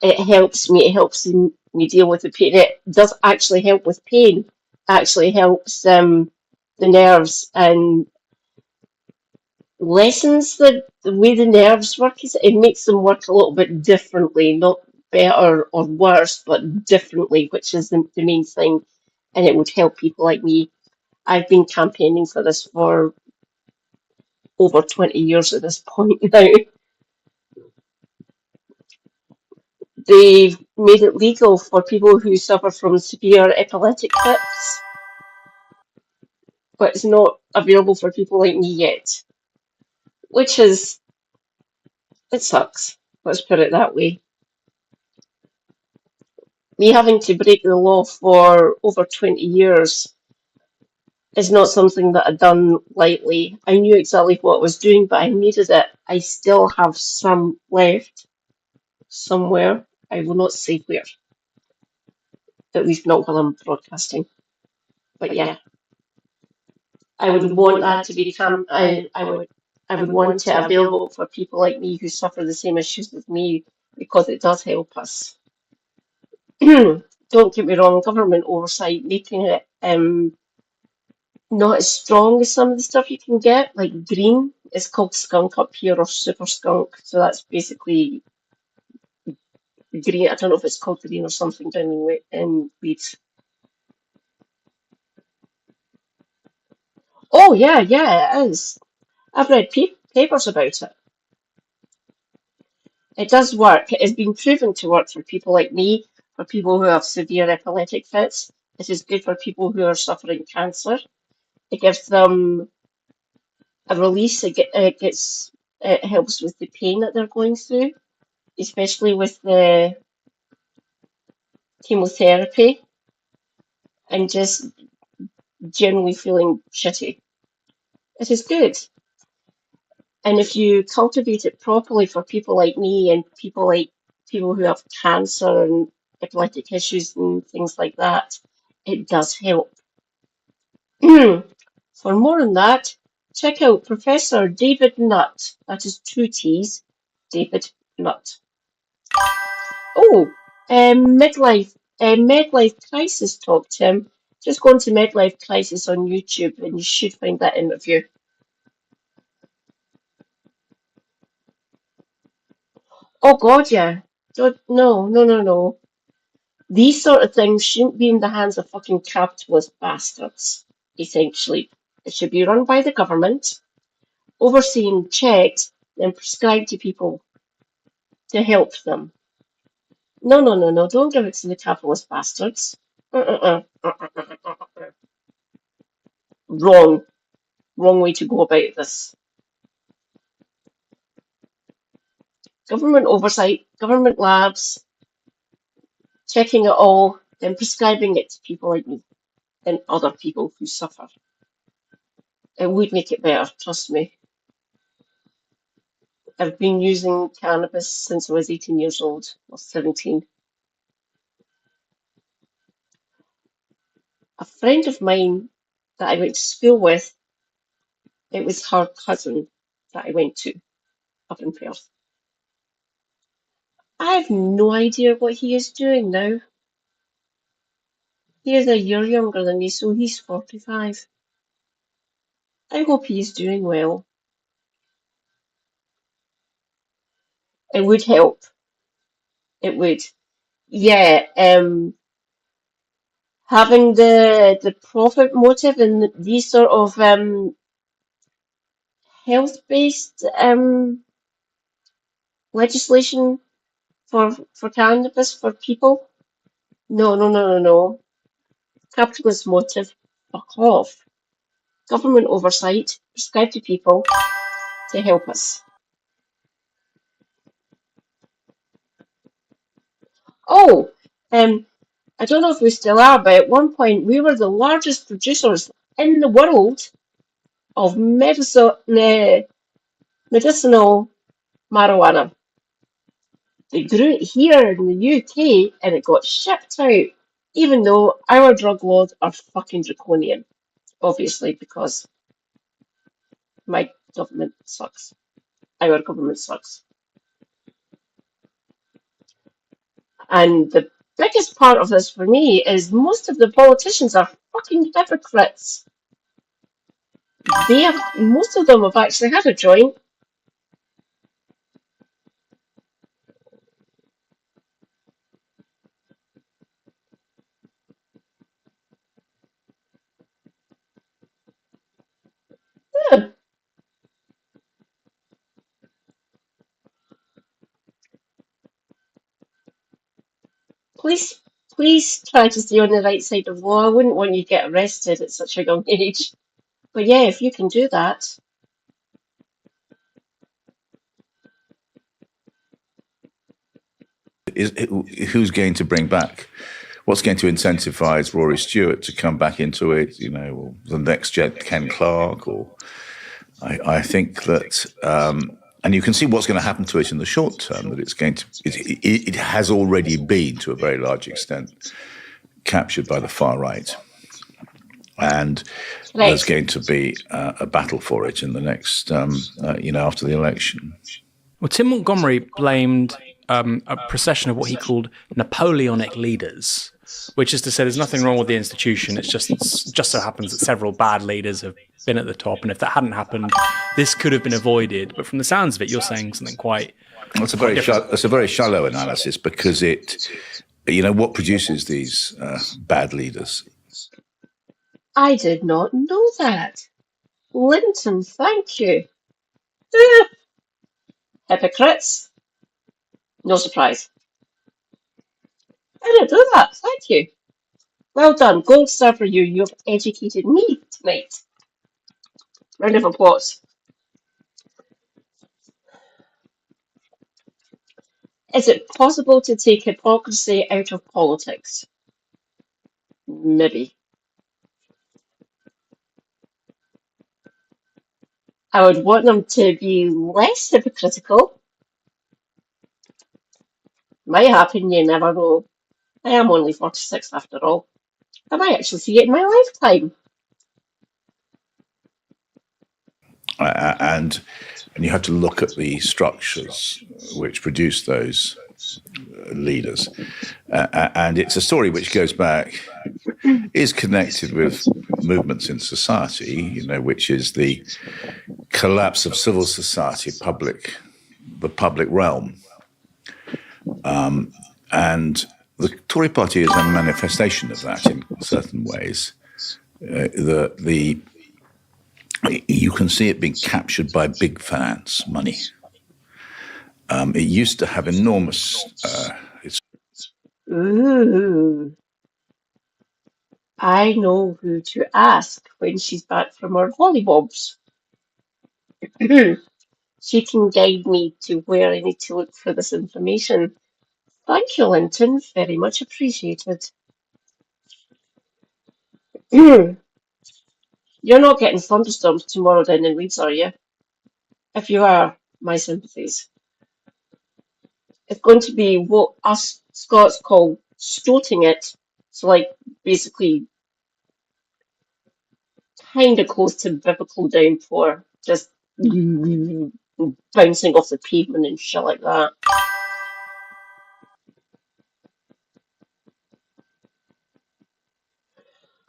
It helps me. It helps me deal with the pain. It does actually help with pain. Actually helps the nerves and lessens the way the nerves work. It makes them work a little bit differently, not better or worse, but differently, which is the main thing. And it would help people like me. I've been campaigning for this for over 20 years at this point now. They've made it legal for people who suffer from severe epileptic fits, but it's not available for people like me yet, which is, it sucks. Let's put it that way. Me having to break the law for over 20 years is not something that I've done lightly. I knew exactly what I was doing, but I needed it. I still have some left somewhere. I will not say where, at least not while I'm broadcasting. But yeah, I would want that to become. I would want it available for people like me who suffer the same issues as me because it does help us. Don't get me wrong, government oversight making it not as strong as some of the stuff you can get, like green. It's called skunk up here or super skunk. So that's basically green. I don't know if it's called green or something down in Leeds. Oh yeah, yeah, it is. I've read papers about it. It does work. It has been proven to work for people like me, for people who have severe epileptic fits. It is good for people who are suffering cancer. It gives them a release. It helps with the pain that they're going through, especially with the chemotherapy and just generally feeling shitty. It is good. And if you cultivate it properly for people like me and people who have cancer and epileptic issues and things like that, it does help. For more on that, check out Professor David Nutt. That is 2 T's, David Nutt. Oh, Midlife Crisis talk, Tim. Just go into Midlife Crisis on YouTube and you should find that interview. Oh God, yeah. No. These sort of things shouldn't be in the hands of fucking capitalist bastards, essentially. It should be run by the government, overseen, checked, then prescribed to people to help them. No, don't give it to the capitalist bastards. Wrong way to go about this. Government oversight, government labs, checking it all, then prescribing it to people like me and other people who suffer. It would make it better, trust me. I've been using cannabis since I was 18 years old, or 17. A friend of mine that I went to school with, it was her cousin that I went to up in Perth. I have no idea what he is doing now. He is a year younger than me, so he's 45. I hope he is doing well. It would help. It would. Yeah, having the profit motive in these sort of health-based legislation for cannabis for people. No. Capitalist motive. Fuck off. Government oversight prescribed to people to help us. Oh, I don't know if we still are, but at one point we were the largest producers in the world of medicinal marijuana. They grew it here in the UK and it got shipped out, even though our drug laws are fucking draconian, obviously, because my government sucks. Our government sucks. And the biggest part of this for me is most of the politicians are fucking hypocrites. Most of them have actually had a joint. Yeah. Please try to stay on the right side of law. I wouldn't want you to get arrested at such a young age. But yeah, if you can do that. Who's going to bring back? What's going to incentivize Rory Stewart to come back into it? You know, or the next Ken Clark, or I think that, and you can see what's going to happen to it in the short term. That it's going to, it has already been to a very large extent captured by the far right. And there's going to be a battle for it in the next, after the election. Well, Tim Montgomery blamed a procession of what he called Napoleonic leaders, which is to say there's nothing wrong with the institution. It's just so happens that several bad leaders have been at the top. And if that hadn't happened, this could have been avoided. But from the sounds of it, you're saying something quite It's a very shallow analysis because what produces these bad leaders? I did not know that. Linton, thank you. Hypocrites. No surprise. I didn't know that. Thank you. Well done. Gold star for you. You've educated me tonight. Round of applause. Is it possible to take hypocrisy out of politics? Maybe. I would want them to be less hypocritical. Might happen, you never know. I am only 46 after all. I might actually see it in my lifetime. And you have to look at the structures which produce those leaders. And it's a story which goes back, is connected with movements in society, which is the collapse of civil society, the public realm. And the Tory party is a manifestation of that in certain ways. You can see it being captured by big finance money. It used to have enormous... Ooh. I know who to ask when she's back from her hollywobs. She can guide me to where I need to look for this information. Thank you, Linton. Very much appreciated. You're not getting thunderstorms tomorrow down in Leeds, are you? If you are, my sympathies. It's going to be what us Scots call stoating it. So, basically, kind of close to biblical downpour. Just bouncing off the pavement and shit like that.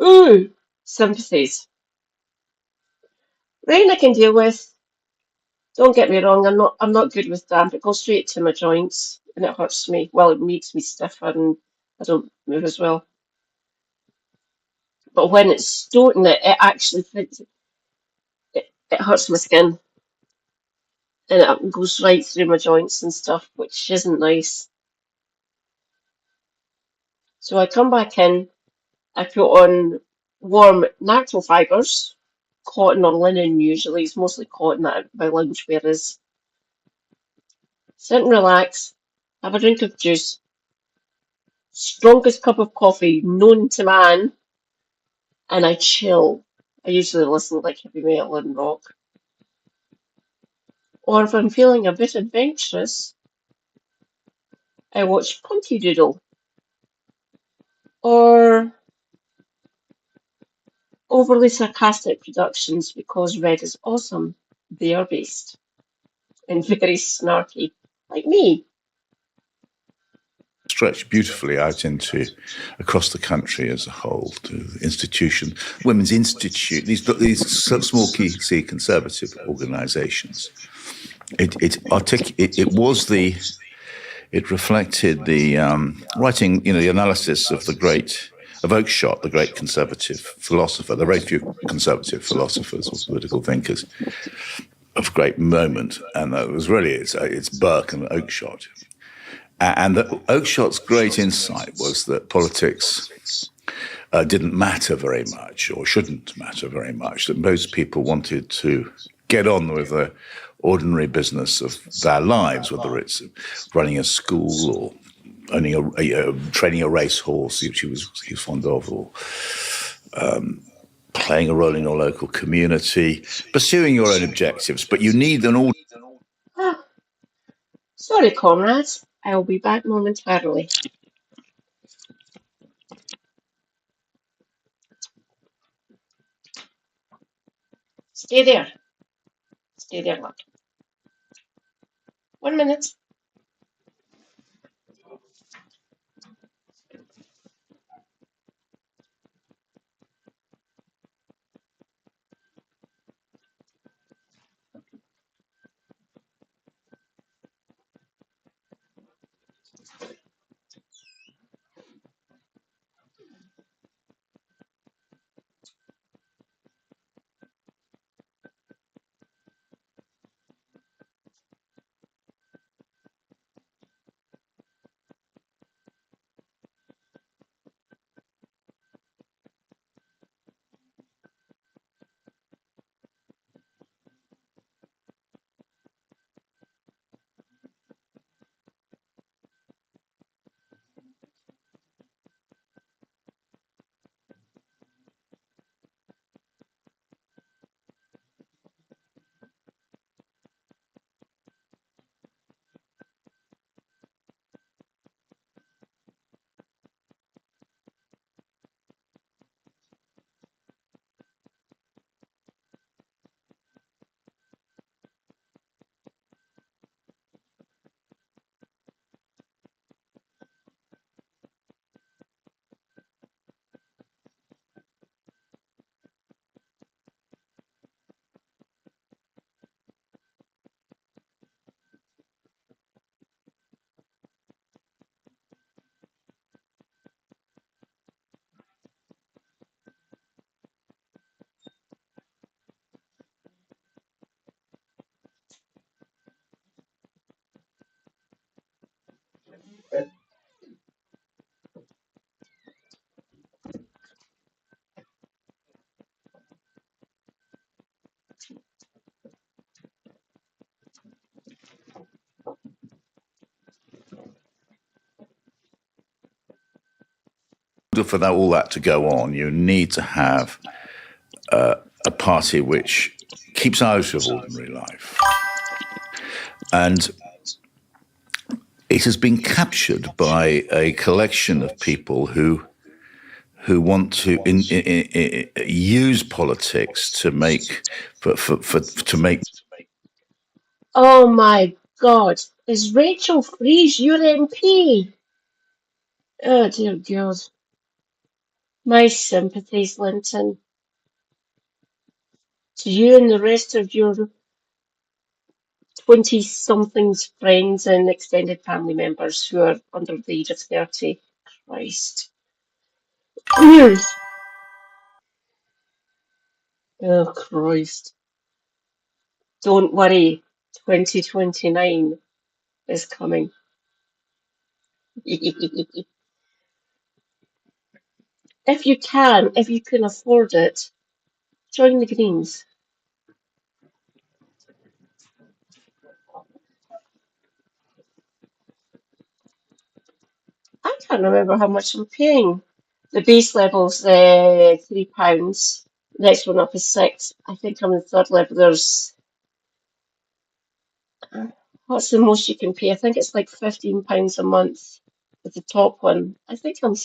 Ooh, sympathies. Rain I can deal with. Don't get me wrong, I'm not good with damp. It goes straight to my joints and it hurts me. Well, it makes me stiffer and I don't move as well. But when it's stoating it actually it hurts my skin and it goes right through my joints and stuff, which isn't nice. So I come back in, I put on warm natural fibres, cotton or linen usually. It's mostly cotton that my loungewear is. Sit and relax, have a drink of juice, strongest cup of coffee known to man, and I chill. I usually listen to heavy metal and rock. Or if I'm feeling a bit adventurous, I watch Punky Doodle. Or overly sarcastic productions because Red is awesome. They are based and very snarky, like me. Stretched beautifully out across the country as a whole to the institution, Women's Institute, these small C conservative organisations. It reflected the writing, the analysis of of Oakeshott, the great conservative philosopher. There are very few conservative philosophers or political thinkers of great moment, and that was really it's Burke and Oakeshott. And Oakeshott's great insight was that politics didn't matter very much, or shouldn't matter very much, that most people wanted to get on with the ordinary business of their lives, whether it's running a school or owning training a racehorse, which he was fond of, or playing a role in your local community, pursuing your own objectives. But you need an order. Sorry, comrades. I will be back momentarily. Stay there. Stay there, lad. 1 minute. For that, all that to go on, you need to have a party which keeps out of ordinary life. And it has been captured by a collection of people who want to use politics to make to make. Oh my God. Is Rachel Freeze your MP? Oh dear God. My sympathies, Linton, to you and the rest of your 20-somethings friends and extended family members who are under the age of 30. Christ. Oh, Christ. Don't worry, 2029 is coming. If you can afford it, join the Greens. I can't remember how much I'm paying. The base level's £3. Next one up is 6. I think I'm in third level. There's what's the most you can pay? I think it's like £15 a month with the top one. I think I'm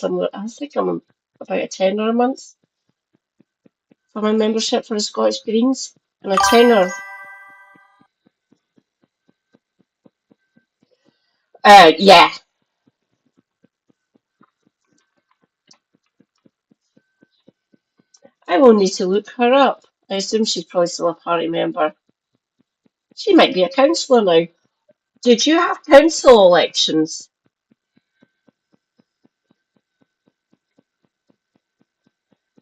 about a tenner a month for my membership for the Scottish Greens. And a tenner. Yeah. I will need to look her up. I assume she's probably still a party member. She might be a councillor now. Did you have council elections?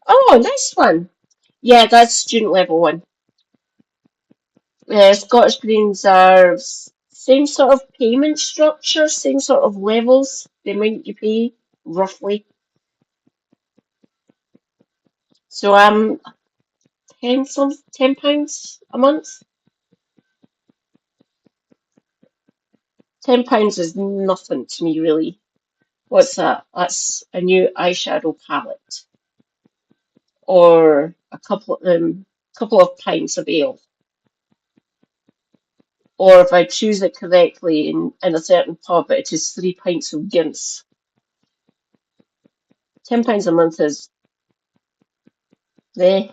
Oh, nice one. Yeah, that's student level one. Scottish Greens are same sort of payment structure, same sort of levels, the amount you pay, roughly. So I'm £10 a month. £10 is nothing to me, really. What's that? That's a new eyeshadow palette, or a couple of pints of ale, or if I choose it correctly in a certain pub, it is 3 pints of Guinness. £10 a month is there.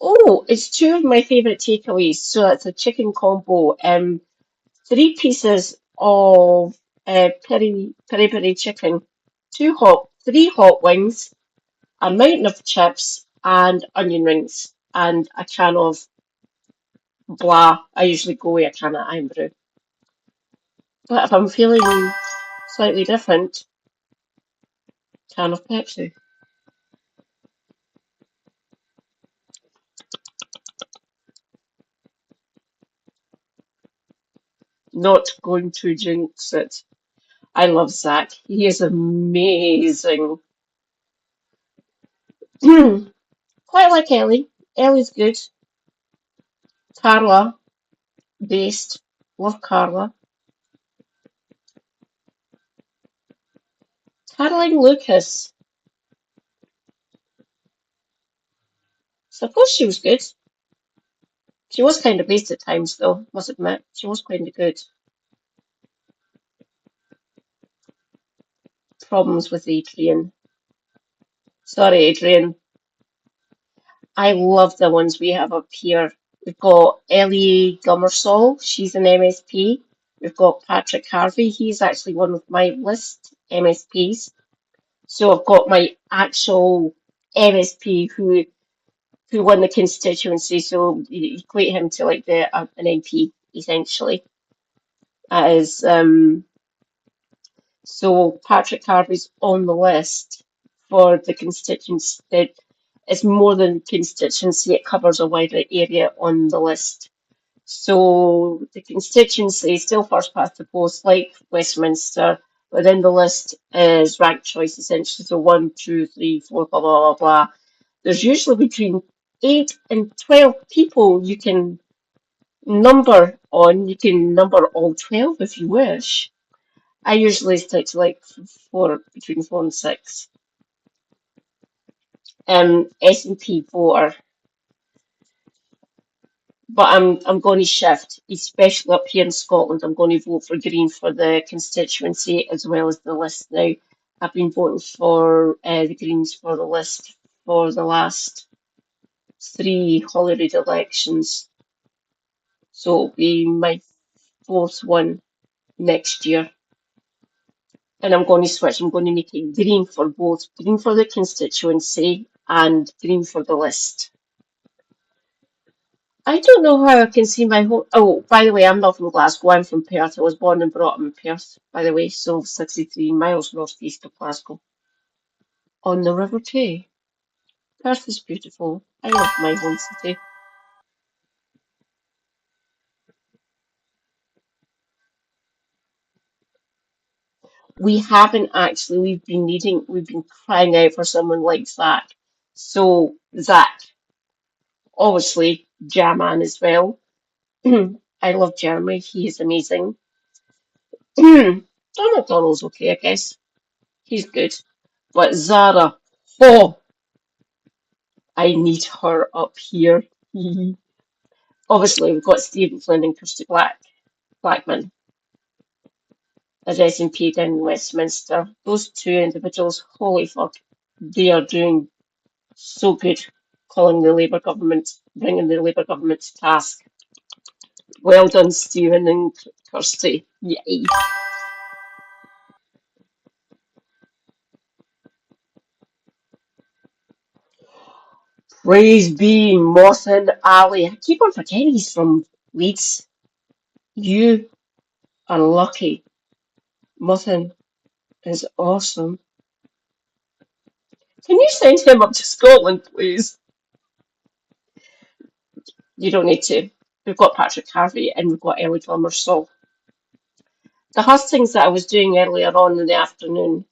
Oh, it's two of my favourite takeaways. So it's a chicken combo. 3 pieces of peri chicken, three hot wings, a mountain of chips, and onion rings, and a can of blah. I usually go with a can of iron brew. But if I'm feeling slightly different, can of Pepsi. Not going to jinx it. I love Zach. He is amazing. Quite like Ellie. Ellie's good. Carla, based. Love Carla. Caroline Lucas. Suppose she was good. She was kind of based at times, though, must admit. She was kind of good. Problems with Adrian. Sorry, Adrian. I love the ones we have up here. We've got Ellie Gummersall. She's an MSP. We've got Patrick Harvey. He's actually one of my list MSPs. So I've got my actual MSP who won the constituency. So you equate him to like an MP essentially. As So Patrick Harvey's on the list for the constituency. That it's more than constituency, it covers a wider area on the list. So the constituency is still first past the post, like Westminster, but then the list is ranked choice essentially. So 1, 2, 3, 4, blah, blah, blah, blah. There's usually between 8 and 12 people you can number on. You can number all 12 if you wish. I usually stick to like between 4 and 6. S&P voter, but I'm going to shift, especially up here in Scotland. I'm going to vote for Green for the constituency as well as the list now. I've been voting for the Greens for the list for the last 3 Holyrood elections, so it'll be my 4th one next year. And I'm going to switch. I'm going to make it green for both. Green for the constituency and green for the list. I don't know how I can see my home. Oh, by the way, I'm not from Glasgow. I'm from Perth. I was born and brought up in Perth, by the way, so 63 miles northeast of Glasgow. On the River Tay. Perth is beautiful. I love my home city. We haven't actually. We've been crying out for someone like Zach. So, Zach, obviously, Jaman as well. I love Jeremy. He is amazing. Donald Donald's okay, I guess. He's good. But Zara, oh, I need her up here. Obviously, we've got Stephen Flynn and Kirsty Blackman as SNP down in Westminster. Those two individuals, holy fuck, they are doing so good, calling the Labour government, bringing the Labour government to task. Well done, Stephen and Kirsty. Yay. Praise be Mothin Ali. I keep on forgetting he's from Leeds. You are lucky. Mothin is awesome. Can you send him up to Scotland, please? You don't need to. We've got Patrick Harvey and we've got Ellie Gilmer. The hustings that I was doing earlier on in the afternoon,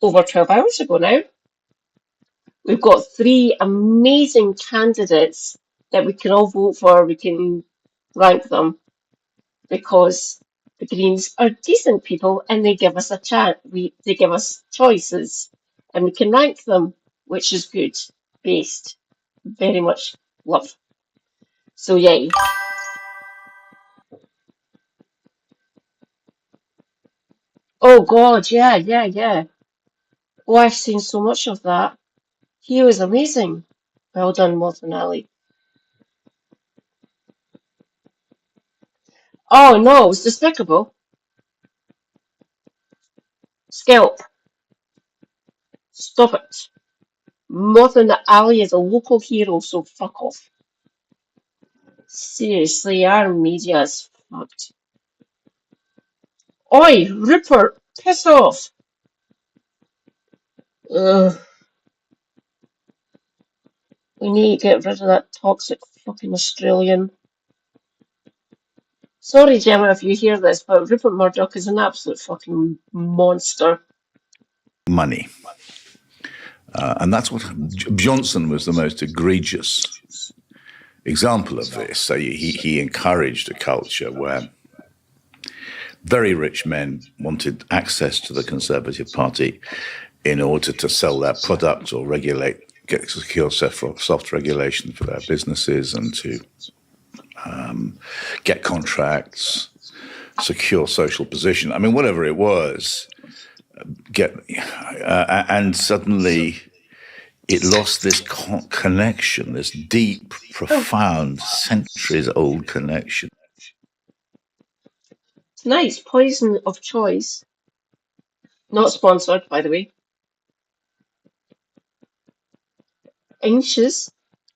over 12 hours ago now, we've got 3 amazing candidates that we can all vote for. We can rank them because the Greens are decent people and they give us a chance. They give us choices and we can rank them, which is good. Based. Very much love. So yay. Oh God, yeah. Oh, I've seen so much of that. He was amazing. Well done, Morton Alley. Oh no, it was despicable. Scalp. Stop it. Morton Alley is a local hero, so fuck off. Seriously, our media is fucked. Oi, Rupert, piss off. Ugh. We need to get rid of that toxic fucking Australian. Sorry, Gemma, if you hear this, but Rupert Murdoch is an absolute fucking monster. Money. And that's what Johnson was the most egregious example of this. So he encouraged a culture where very rich men wanted access to the Conservative Party in order to sell their product or get secure soft regulation for their businesses and to get contracts, secure social position. I mean, whatever it was, and suddenly it lost this connection, this deep, profound, centuries-old connection. Tonight's poison of choice, not sponsored, by the way. Inch's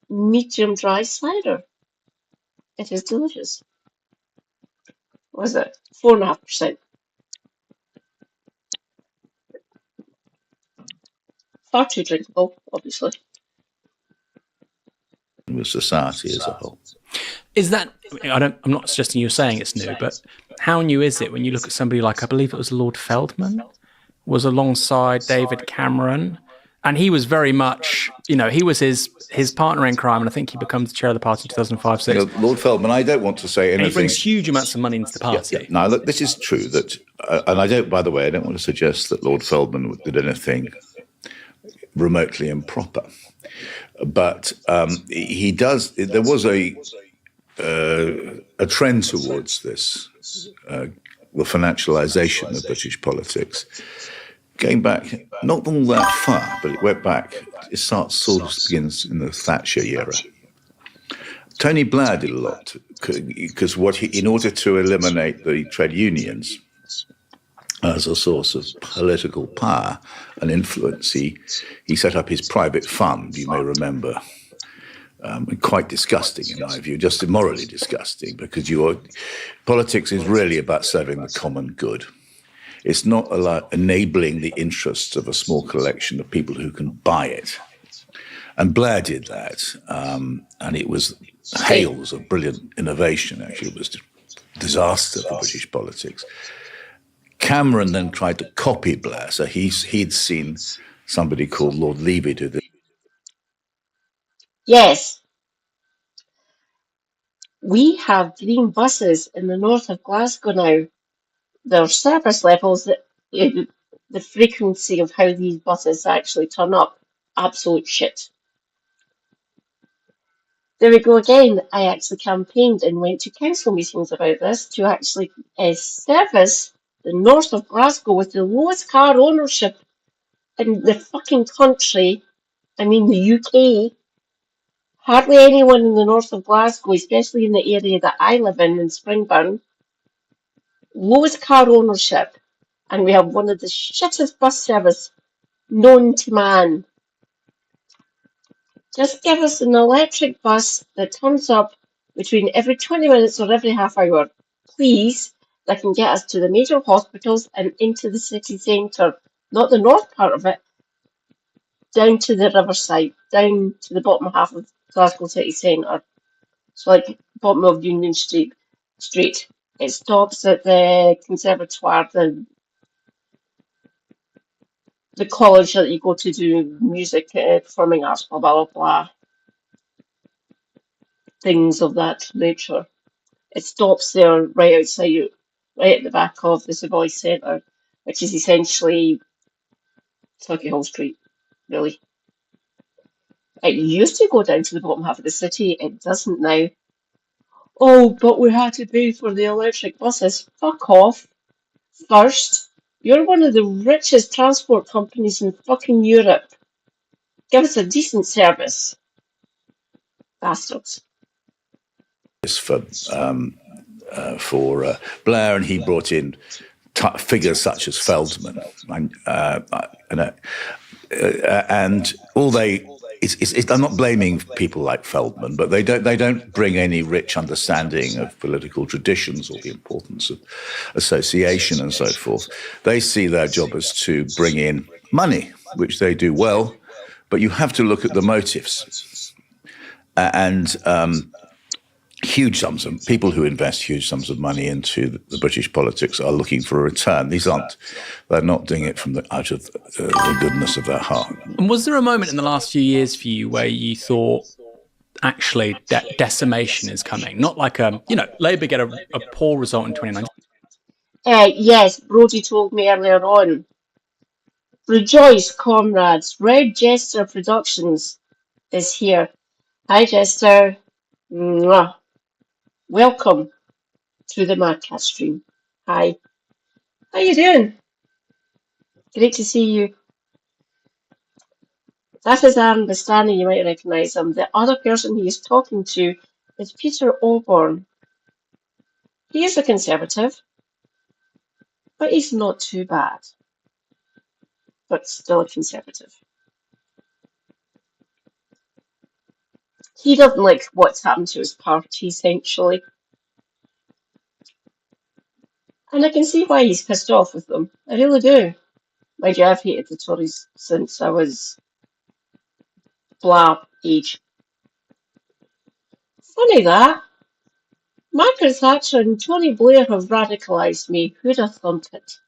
medium dry cider. It is delicious. What is it? 4.5%. Far too drinkable, obviously. With society as a whole. Is that, I'm not suggesting you're saying it's new, but how new is it when you look at somebody like, I believe it was Lord Feldman, was alongside David Cameron, and he was very much, he was his partner in crime, and I think he becomes the chair of the party in 2005-6. Lord Feldman, I don't want to say anything. And he brings huge amounts of money into the party. Yeah. Now, look, this is true that, and by the way, I don't want to suggest that Lord Feldman did anything remotely improper. But he does. There was a trend towards this, the financialisation of British politics, going back not all that far, but it went back. It begins in the Thatcher era. Tony Blair did a lot because in order to eliminate the trade unions as a source of political power and influence, he set up his private fund, you may remember. Quite disgusting in my view, just immorally disgusting, because politics is really about serving the common good. It's not enabling the interests of a small collection of people who can buy it. And Blair did that, and it was hailed as a brilliant innovation. Actually, it was a disaster for British politics. Cameron then tried to copy Blair, so he'd seen somebody called Lord Levy do this. Yes. We have green buses in the north of Glasgow now. Their service levels, the frequency of how these buses actually turn up, absolute shit. There we go again. I actually campaigned and went to council meetings about this to actually service the north of Glasgow with the lowest car ownership in the fucking country. I mean the UK. Hardly anyone in the north of Glasgow, especially in the area that I live in Springburn, lowest car ownership, and we have one of the shittest bus service known to man. Just give us an electric bus that turns up between every 20 minutes or every half hour, please, that can get us to the major hospitals and into the city centre, not the north part of it, down to the riverside, down to the bottom half of Glasgow city centre. So like bottom of Union Street. It stops at the conservatoire, the college that you go to do music, performing arts, blah, blah, blah, blah. Things of that nature. It stops there right outside, right at the back of the Savoy Centre, which is essentially Turkey Hall Street, really. It used to go down to the bottom half of the city, it doesn't now. Oh, but we had to pay for the electric buses. Fuck off. First, you're one of the richest transport companies in fucking Europe. Give us a decent service. Bastards. For Blair, and he brought in figures such as Feldman, and all they. I'm not blaming people like Feldman, but they don't bring any rich understanding of political traditions or the importance of association and so forth. They see their job as to bring in money, which they do well, but you have to look at the motives. And huge sums of people who invest huge sums of money into the British politics are looking for a return. They're not doing it out of the goodness of their heart. And was there a moment in the last few years for you where you thought, actually, decimation is coming? Not like Labour get a poor result in 2019. Yes, Brodie told me earlier on. Rejoice, comrades. Red Jester Productions is here. Hi, Jester. Mwah. Welcome to the Madcast stream. Hi. How you doing? Great to see you. That is Aaron Bastani, you might recognise him. The other person he is talking to is Peter Oborne. He is a Conservative, but he's not too bad. But still a Conservative. He doesn't like what's happened to his party, essentially. And I can see why he's pissed off with them. I really do. Mind you, I've hated the Tories since I was blah age. Funny that. Margaret Thatcher and Tony Blair have radicalised me. Who'd have thunk it?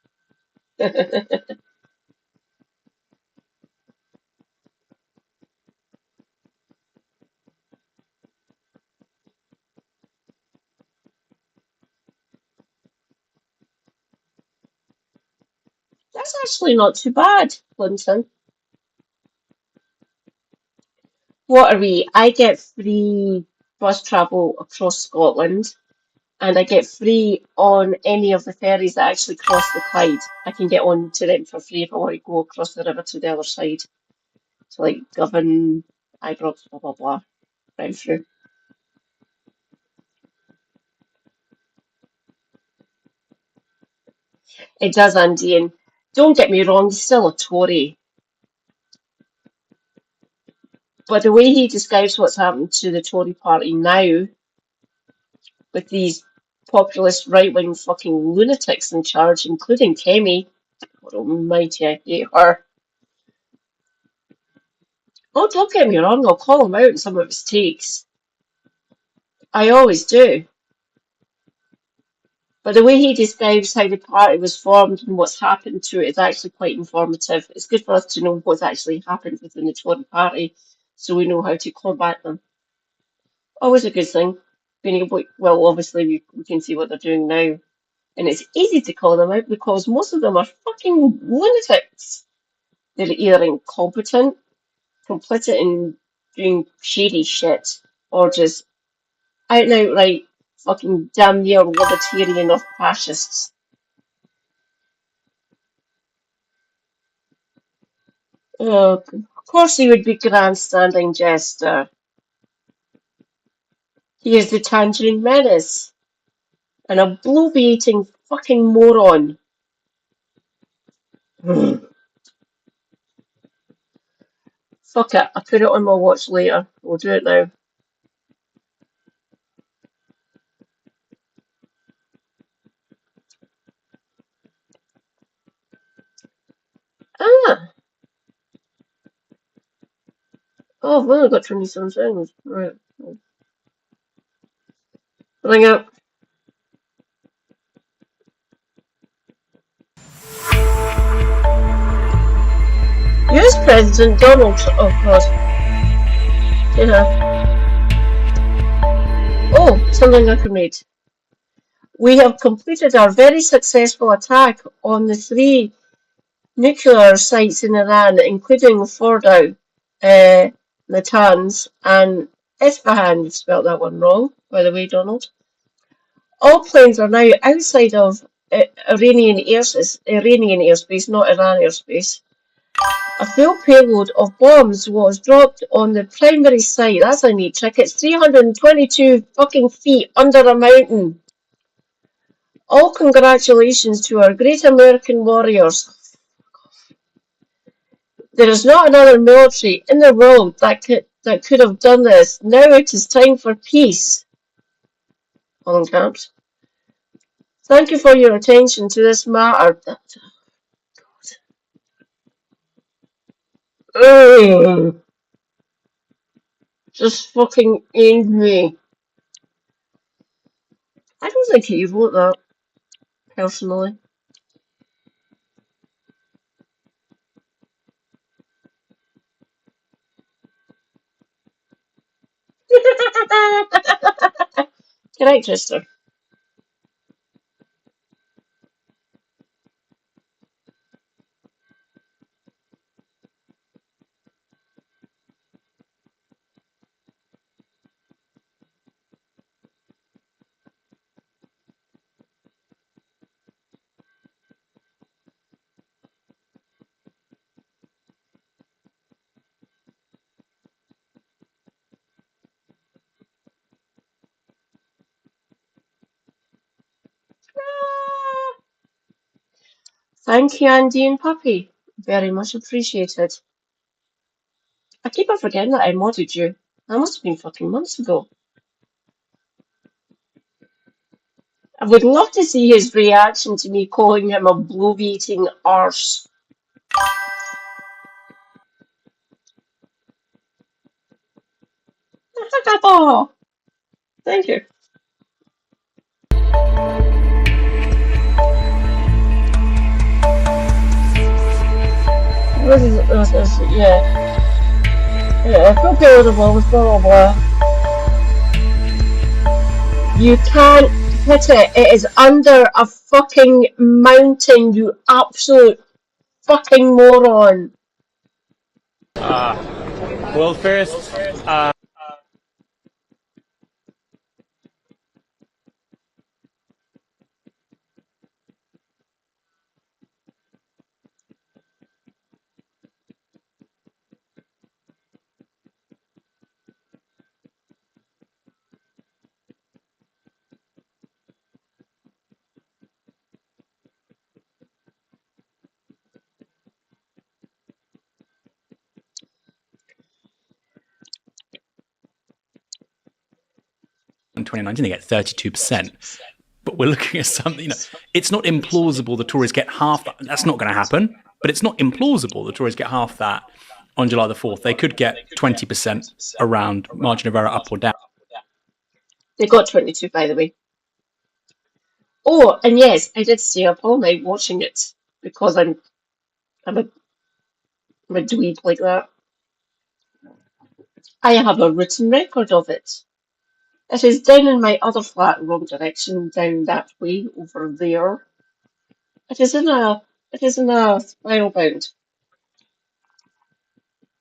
That's actually not too bad, Clinton. What are we? I get free bus travel across Scotland, and I get free on any of the ferries that actually cross the Clyde. I can get on to them for free if I want to go across the river to the other side. So like Govan, Ibrox, blah blah blah, right through. It does, Andy, and don't get me wrong, he's still a Tory. But the way he describes what's happened to the Tory party now, with these populist right-wing fucking lunatics in charge, including Kemi, God almighty, I hate her. Oh, don't get me wrong, I'll call him out in some of his takes. I always do. But the way he describes how the party was formed and what's happened to it is actually quite informative. It's good for us to know what's actually happened within the Tory party so we know how to combat them. Always a good thing. Well, obviously we can see what they're doing now. And it's easy to call them out because most of them are fucking lunatics. They're either incompetent, complicit in doing shady shit, or just out and outright fucking damn near libertarian or fascists. Oh, of course he would be grandstanding, Jester. He is the Tangerine Menace. And a bloviating fucking moron. Fuck it, I put it on my watch later. We'll do it now. Ah! Oh, I've only got 27 seconds. Right. Bring up. US President Donald Trump. Oh, God. Yeah. Oh, something I can read. We have completed our very successful attack on the 3 nuclear sites in Iran, including Fordow, Natanz, and Isfahan. You've spelled that one wrong, by the way, Donald. All planes are now outside of Iranian airspace, not Iran airspace. A full payload of bombs was dropped on the primary site. That's a neat trick. It's 322 fucking feet under a mountain. All congratulations to our great American warriors. There is not another military in the world that could have done this. Now it is time for peace. All in caps. Thank you for your attention to this matter. Just fucking aimed me. I don't think he wrote that, personally. Correct, Chester. Thank you, Andy and Puppy. Very much appreciated. I keep on forgetting that I modded you. That must have been fucking months ago. I would love to see his reaction to me calling him a bloviating arse. Oh, thank you. Yeah. Yeah, I feel good about this, blah, blah, blah. You can't hit it. It is under a fucking mountain, you absolute fucking moron. Well, first, In 2019, they get 32%. But we're looking at something, it's not implausible the Tories get half that. That's not going to happen. But it's not implausible the Tories get half that on July the 4th. They could get 20% around margin of error up or down. They got 22, by the way. Oh, and yes, I did stay up all night watching it because I'm a dweeb like that. I have a written record of it. It is down in my other flat, wrong direction, down that way, over there. It is in a spiral bound.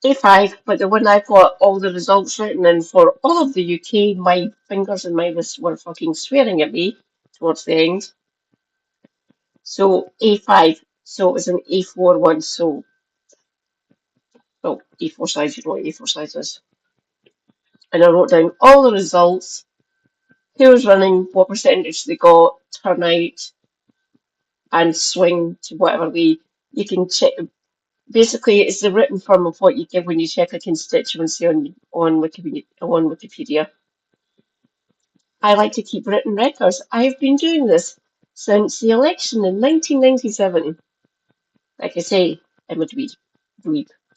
A5, but the one I've got all the results written in for all of the UK, my fingers and my wrists were fucking swearing at me towards the end. So A5, so it was an A4 one, so well, A4 size, you know what A4 size is. And I wrote down all the results, who was running, what percentage they got, turnout, and swing to whatever way. You can check. Basically, it's the written form of what you give when you check a constituency on Wikipedia. I like to keep written records. I have been doing this since the election in 1997. Like I say, I'm a dweeb,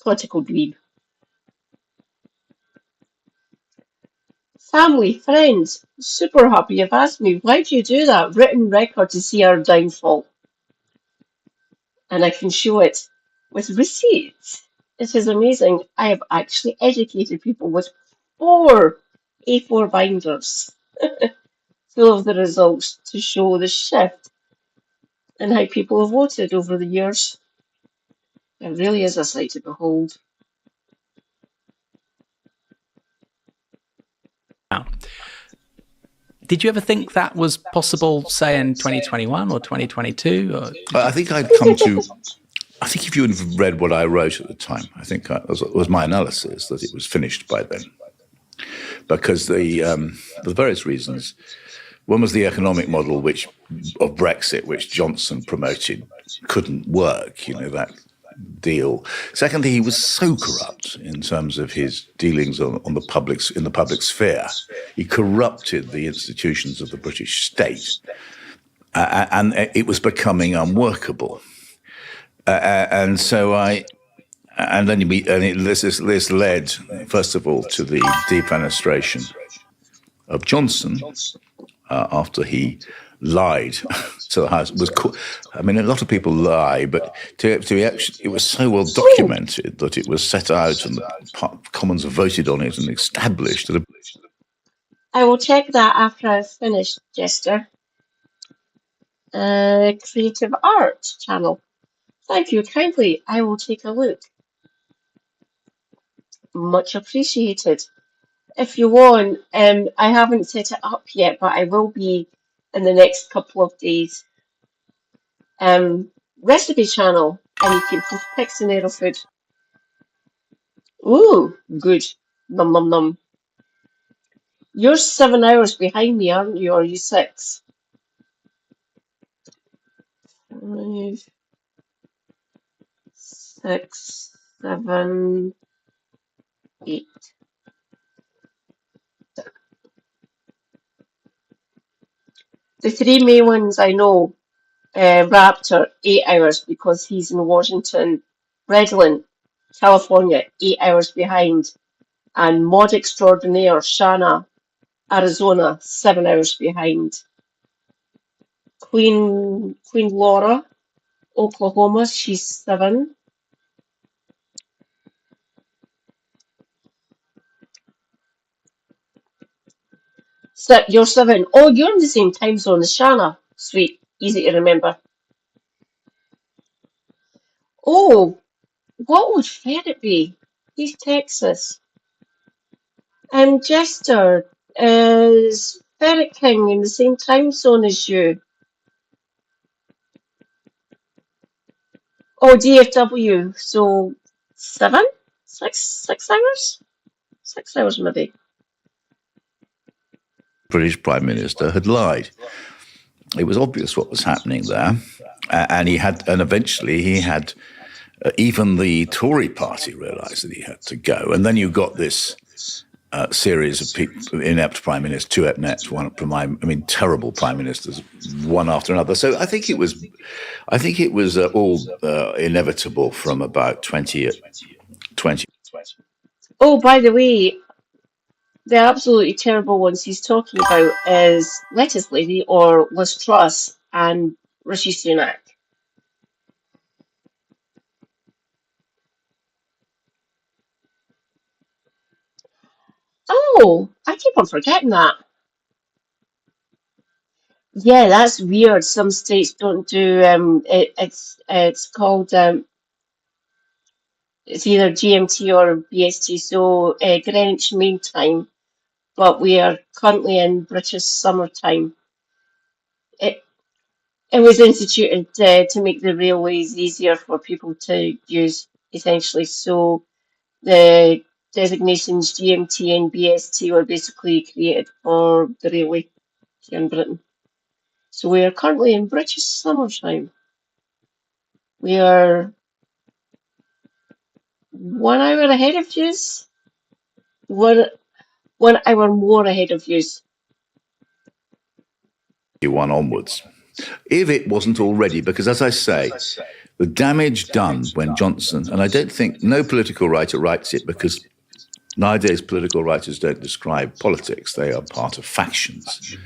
political dweeb. Family, friends, super happy you've asked me, why do you do that? Written record to see our downfall. And I can show it with receipts. It is amazing. I have actually educated people with 4 A4 binders full of the results to show the shift in how people have voted over the years. It really is a sight to behold. Did you ever think that was possible, say, in 2021 or 2022? Or I think I'd come to I think if you had read what I wrote at the time, I think it was my analysis that it was finished by then. Because the various reasons. One was the economic model of Brexit, which Johnson promoted, couldn't work, that deal. Secondly, he was so corrupt in terms of his dealings in the public sphere. He corrupted the institutions of the British state, and it was becoming unworkable. This led, first of all, to the defenestration of Johnson after he lied to the House. A lot of people lie, but it was so well documented that it was set out and the Commons voted on it and established that. I will check that after I've finished, Jester. Creative Art channel. Thank you kindly. I will take a look. Much appreciated. If you want, I haven't set it up yet, but I will be in the next couple of days. Recipe channel, and you can post pics and aero food. Ooh, good. Num num num. You're 7 hours behind me, aren't you? Or are you 6? 5, 6, 7, 8. The 3 main ones I know, Raptor, 8 hours because he's in Washington. Redland, California, 8 hours behind. And Mod Extraordinaire, Shanna, Arizona, 7 hours behind. Queen Laura, Oklahoma, she's 7. So you're 7. Oh, you're in the same time zone as Shanna. Sweet, easy to remember. Oh, what would Ferret be? He's Texas. And Jester is Ferret King in the same time zone as you. Oh, DFW. So 7? 6 hours? 6 hours maybe. British Prime Minister had lied. It was obvious what was happening there, and eventually he had even the Tory party realised that he had to go, and then you got this series of people, inept prime ministers, 2 inept, terrible prime ministers, one after another. So I think it was all inevitable from about 2020. Oh, by the way, the absolutely terrible ones he's talking about is Lettuce Lady or Liz Truss and Rishi Sunak. Oh, I keep on forgetting that. Yeah, that's weird. Some states don't do it's called it's either GMT or BST, so Greenwich Mean Time, but we are currently in British summertime. It was instituted to make the railways easier for people to use, essentially. So the designations GMT and BST were basically created for the railway here in Britain. So we are currently in British summertime. We are 1 hour ahead of yous. 1 hour more ahead of yous. One onwards, if it wasn't already, because as I say, the damage done when Johnson, and I don't think no political writer writes it because nowadays political writers don't describe politics, they are part of factions.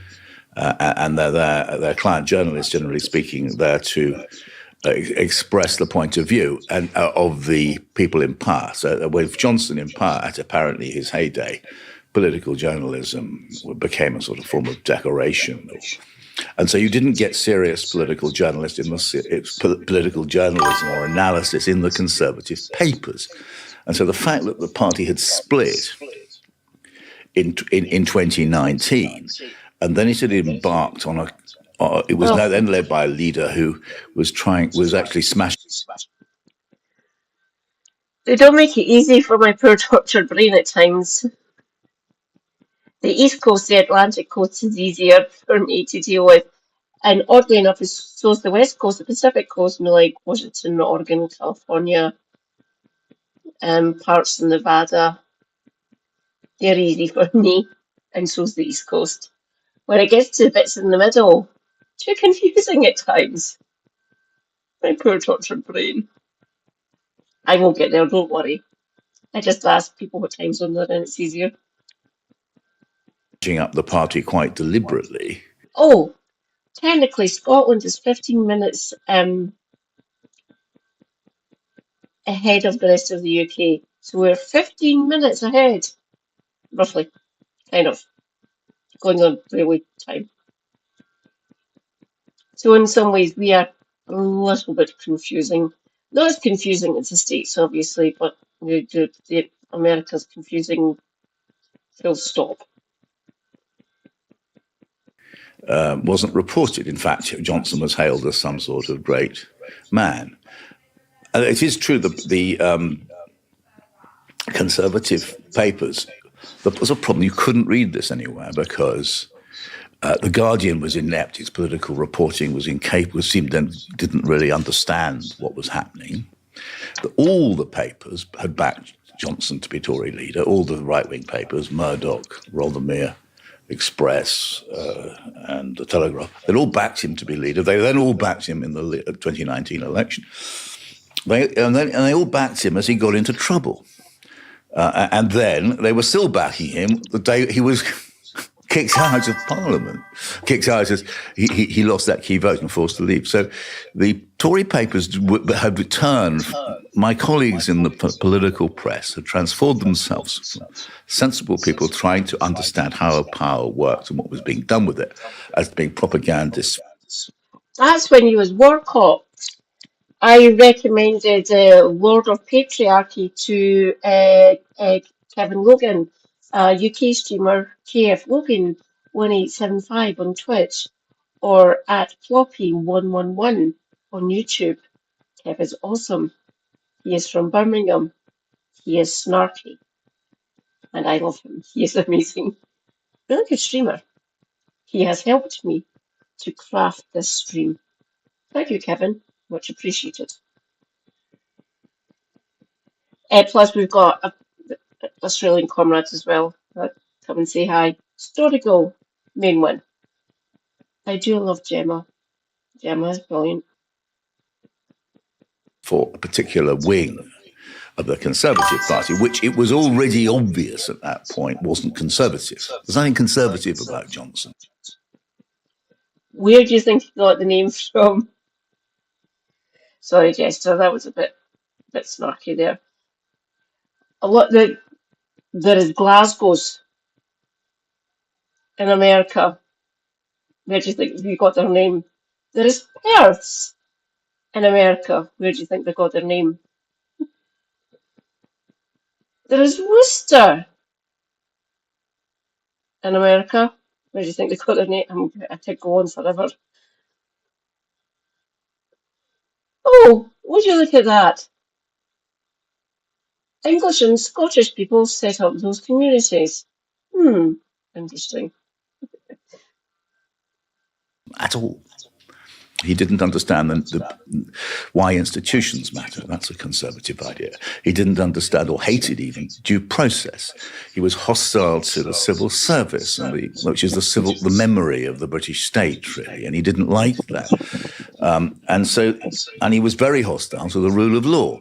And they're client journalists, generally speaking, there to express the point of view and of the people in power. So with Johnson in power at apparently his heyday, political journalism became a sort of form of decoration. And so you didn't get serious political journalism or analysis in the Conservative papers. And so the fact that the party had split in 2019, and then it had embarked on it was now then led by a leader who was actually smashing. They don't make it easy for my poor tortured brain at times. The East Coast, the Atlantic Coast is easier for me to deal with. And oddly enough, so is the West Coast, the Pacific Coast, like Washington, Oregon, California, parts of Nevada. They're easy for me, and so's the East Coast. When it gets to the bits in the middle, too confusing at times. My poor tortured brain. I will get there, don't worry. I just ask people what time zone they're in, it's easier. Up the party quite deliberately. Oh, technically Scotland is 15 minutes ahead of the rest of the UK. So we're 15 minutes ahead, roughly, kind of, going on railway time. So in some ways we are a little bit confusing. Not as confusing as the States, obviously, but the America's confusing full stop. Wasn't reported. In fact, Johnson was hailed as some sort of great man. It is true that the Conservative papers, there was a problem. You couldn't read this anywhere because The Guardian was inept. Its political reporting was incapable, didn't really understand what was happening. All the papers had backed Johnson to be Tory leader, all the right-wing papers, Murdoch, Rothermere, Express, and the Telegraph, they'd all backed him to be leader. They then all backed him in the 2019 election. They all backed him as he got into trouble. And then they were still backing him the day he was kicked out of Parliament, kicked out as he lost that key vote and forced to leave. So the Tory papers had returned. My colleagues in the political press had transformed themselves from sensible people trying to understand how power worked and what was being done with it as being propagandists. That's when he was war cop. I recommended Lord of Patriarchy to Kevin Logan, UK streamer KF Logan 1875 on Twitch, or at Floppy111 on YouTube. Kev is awesome. He is from Birmingham. He is snarky. And I love him. He is amazing. Really good streamer. He has helped me to craft this stream. Thank you, Kevin. Much appreciated. Plus, we've got Australian comrades as well. Come and say hi. Story Go, main one. I do love Gemma. Gemma is brilliant. For a particular wing of the Conservative Party, which it was already obvious at that point wasn't conservative. There's nothing conservative about Johnson. Where do you think he got the name from? Sorry, Jester, that was a bit snarky there. There is Glasgow's in America. Where do you think they got their name? There is Perth's in America. Where do you think they got their name? There is Worcester in America. Where do you think they got their name? I could go on forever. Oh, would you look at that? English and Scottish people set up those communities. Interesting. At all. He didn't understand why institutions matter. That's a conservative idea. He didn't understand or hated even due process. He was hostile to the civil service, which is the memory of the British state, really, and he didn't like that. And he was very hostile to the rule of law.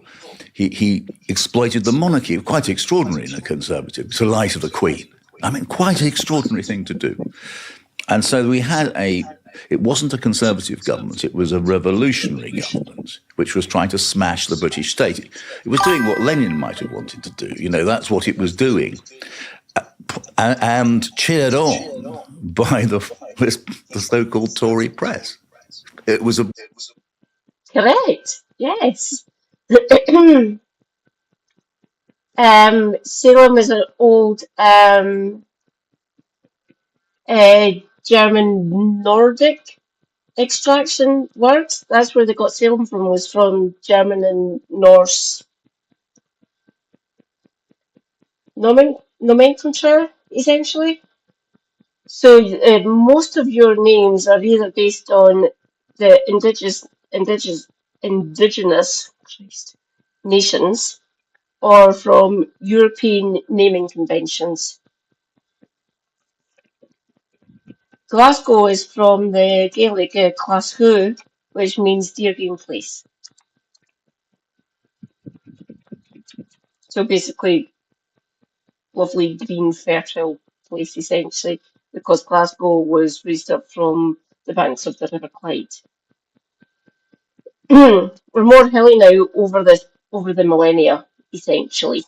He exploited the monarchy, quite extraordinary in a conservative, to lie to the Queen. I mean, quite an extraordinary thing to do. And so we had it wasn't a conservative government, it was a revolutionary government, which was trying to smash the British state. It was doing what Lenin might have wanted to do. You know, that's what it was doing. And cheered on by the so-called Tory press. It was a... Correct, yes. Salem is an old German Nordic extraction word. That's where they got Salem from, was from German and Norse nomenclature, essentially. So most of your names are either based on the indigenous Christ, nations or from European naming conventions. Glasgow is from the Gaelic Glasgow, which means dear green place. So basically, lovely green fertile place essentially, because Glasgow was raised up from the banks of the River Clyde. We're more hilly now over the millennia, essentially.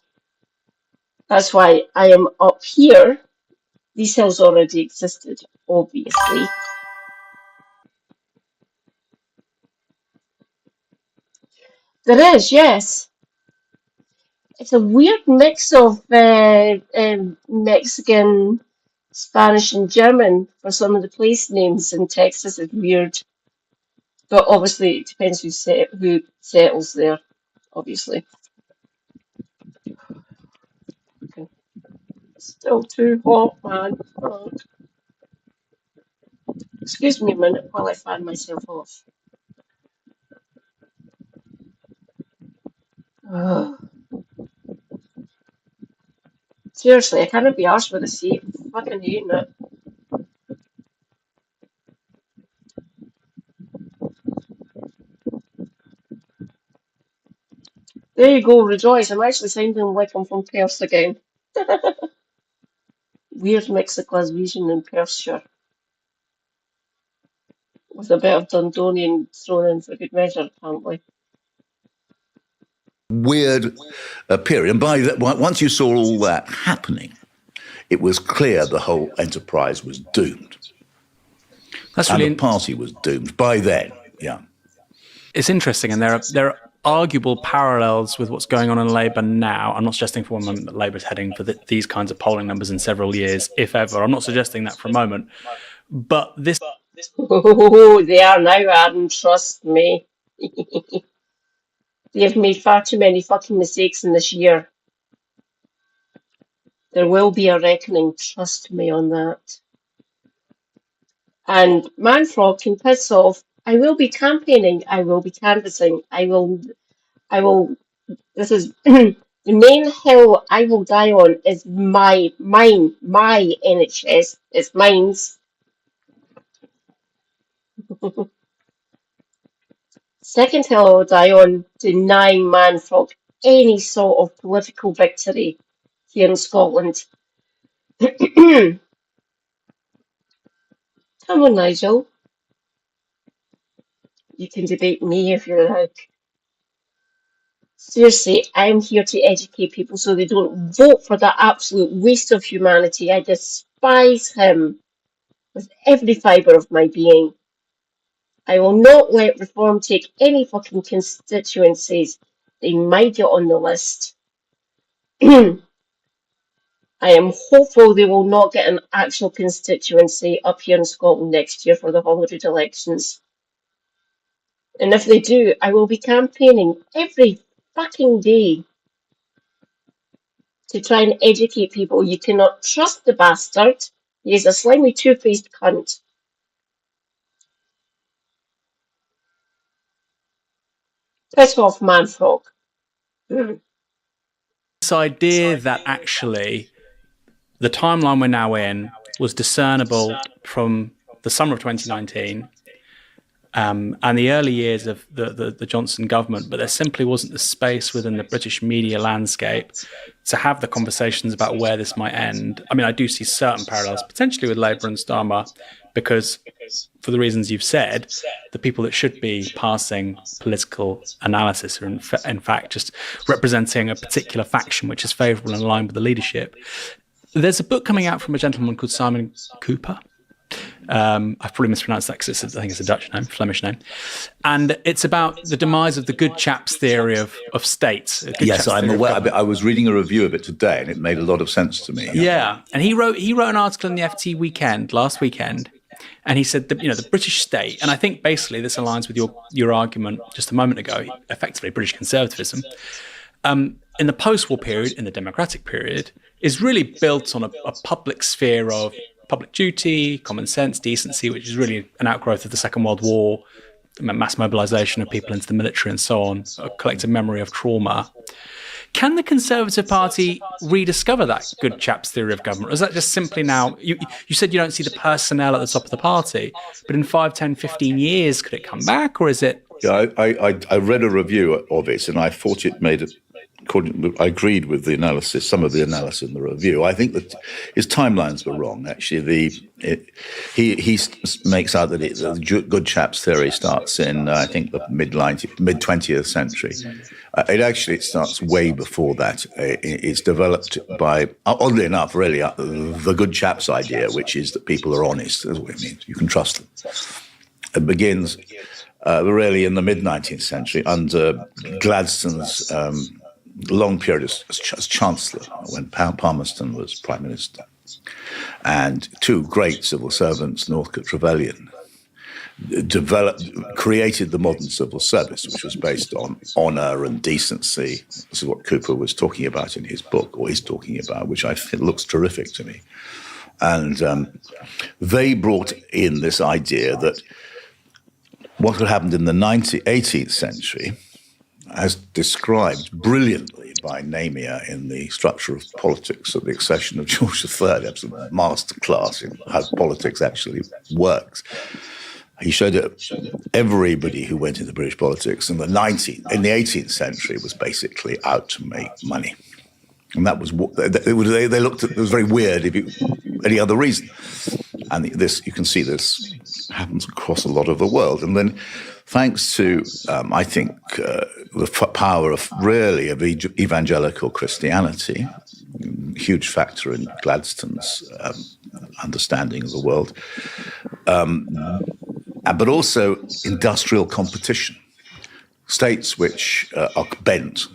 That's why I am up here. These hills already existed, obviously. There is, yes. It's a weird mix of Mexican, Spanish, and German for some of the place names in Texas. Is weird. But obviously, it depends who settles there, obviously. Okay. Still too hot, man. Oh. Excuse me a minute while I fan myself off. Ugh. Seriously, I can't be arsed with a seat. I'm fucking hating it. There you go, rejoice. I'm actually sounding like I'm from Perth again. Weird mix of Glaswegian and Perthshire. With a bit of Dundonian thrown in for good measure, apparently. Weird period. And by that, once you saw all that happening, it was clear the whole enterprise was doomed. And the party was doomed by then. Yeah, it's interesting, and there are arguable parallels with what's going on in Labour now. I'm not suggesting for one moment that Labour is heading for these kinds of polling numbers in several years, if ever. I'm not suggesting that for a moment. But this. Oh, they are now, Adam. Trust me. They have made far too many fucking mistakes in this year. There will be a reckoning. Trust me on that. And Manfrog can piss off. I will be campaigning. I will be canvassing. I will. This is the main hill I will die on is my NHS. It's mine's. Second hill I will die on denying Manfrog any sort of political victory here in Scotland. Come on, Nigel. You can debate me if you like. Seriously, I'm here to educate people so they don't vote for that absolute waste of humanity. I despise him with every fibre of my being. I will not let Reform take any fucking constituencies. They might get on the list. I am hopeful they will not get an actual constituency up here in Scotland next year for the Holyrood elections. And if they do, I will be campaigning every fucking day to try and educate people. You cannot trust the bastard. He is a slimy, two-faced cunt. Piss off, Manfrog. This idea that actually the timeline we're now in was discernible from the summer of 2019 and the early years of the Johnson government, but there simply wasn't the space within the British media landscape to have the conversations about where this might end. I mean, I do see certain parallels potentially with Labour and Starmer, because for the reasons you've said, the people that should be passing political analysis are in fact just representing a particular faction which is favourable and aligned with the leadership. There's a book coming out from a gentleman called Simon Cooper. I've probably mispronounced that because I think it's a Dutch name, Flemish name. And it's about the demise of the good chaps theory of states. Yes, I'm aware. I was reading a review of it today and it made a lot of sense to me. Yeah. And he wrote an article in the FT Weekend last weekend. And he said that, the British state, and I think basically this aligns with your argument just a moment ago, effectively British conservatism. In the post-war period, in the democratic period, is really built on a public sphere of public duty, common sense, decency, which is really an outgrowth of the Second World War, mass mobilization of people into the military and so on, a collective memory of trauma. Can the Conservative Party rediscover that good chaps theory of government? Or is that just simply now, you said you don't see the personnel at the top of the party, but in 5, 10, 15 years, could it come back? Or is it... Yeah, I read a review of it, and I thought it made it. I agreed with the analysis, some of the analysis in the review. I think that his timelines were wrong. Actually, he makes out that the good chaps theory starts in I think the mid 20th century. It starts way before that. It's developed by, oddly enough, really the good chaps idea, which is that people are honest. That's what it means. You can trust them. It begins really in the mid 19th century under Gladstone's long period as Chancellor, when Palmerston was Prime Minister. And two great civil servants, Northcote Trevelyan, created the modern civil service, which was based on honour and decency. This is what Cooper was talking about in his book, or is talking about, which I think looks terrific to me. And they brought in this idea that what had happened in the 18th century, as described brilliantly by Namier in The Structure of Politics at the accession of George III, absolute masterclass in how politics actually works. He showed that everybody who went into British politics in the 18th century was basically out to make money. And that was what they looked at. It was very weird any other reason. And this, you can see this happens across a lot of the world. And then thanks to, I think, the power of evangelical Christianity, huge factor in Gladstone's understanding of the world, but also industrial competition. States which are bent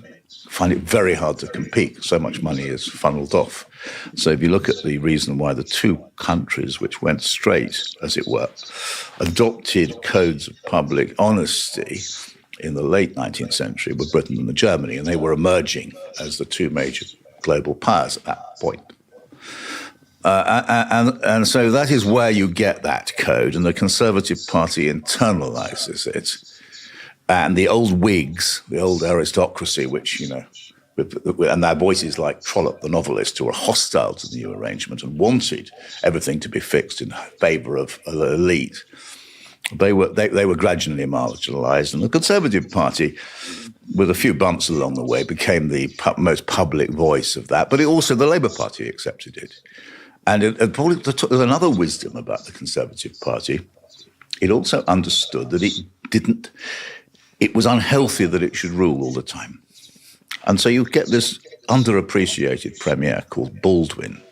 find it very hard to compete. So much money is funneled off. So if you look at the reason why the two countries which went straight, as it were, adopted codes of public honesty in the late 19th century were Britain and Germany, and they were emerging as the two major global powers at that point. And so that is where you get that code, and the Conservative Party internalizes it. And the old Whigs, the old aristocracy, which, and their voices like Trollope, the novelist, who were hostile to the new arrangement and wanted everything to be fixed in favour of the elite, they were gradually marginalised. And the Conservative Party, with a few bumps along the way, became the most public voice of that. But also the Labour Party accepted it. And there's another wisdom about the Conservative Party. It also understood that it was unhealthy that it should rule all the time. And so you get this underappreciated premier called Baldwin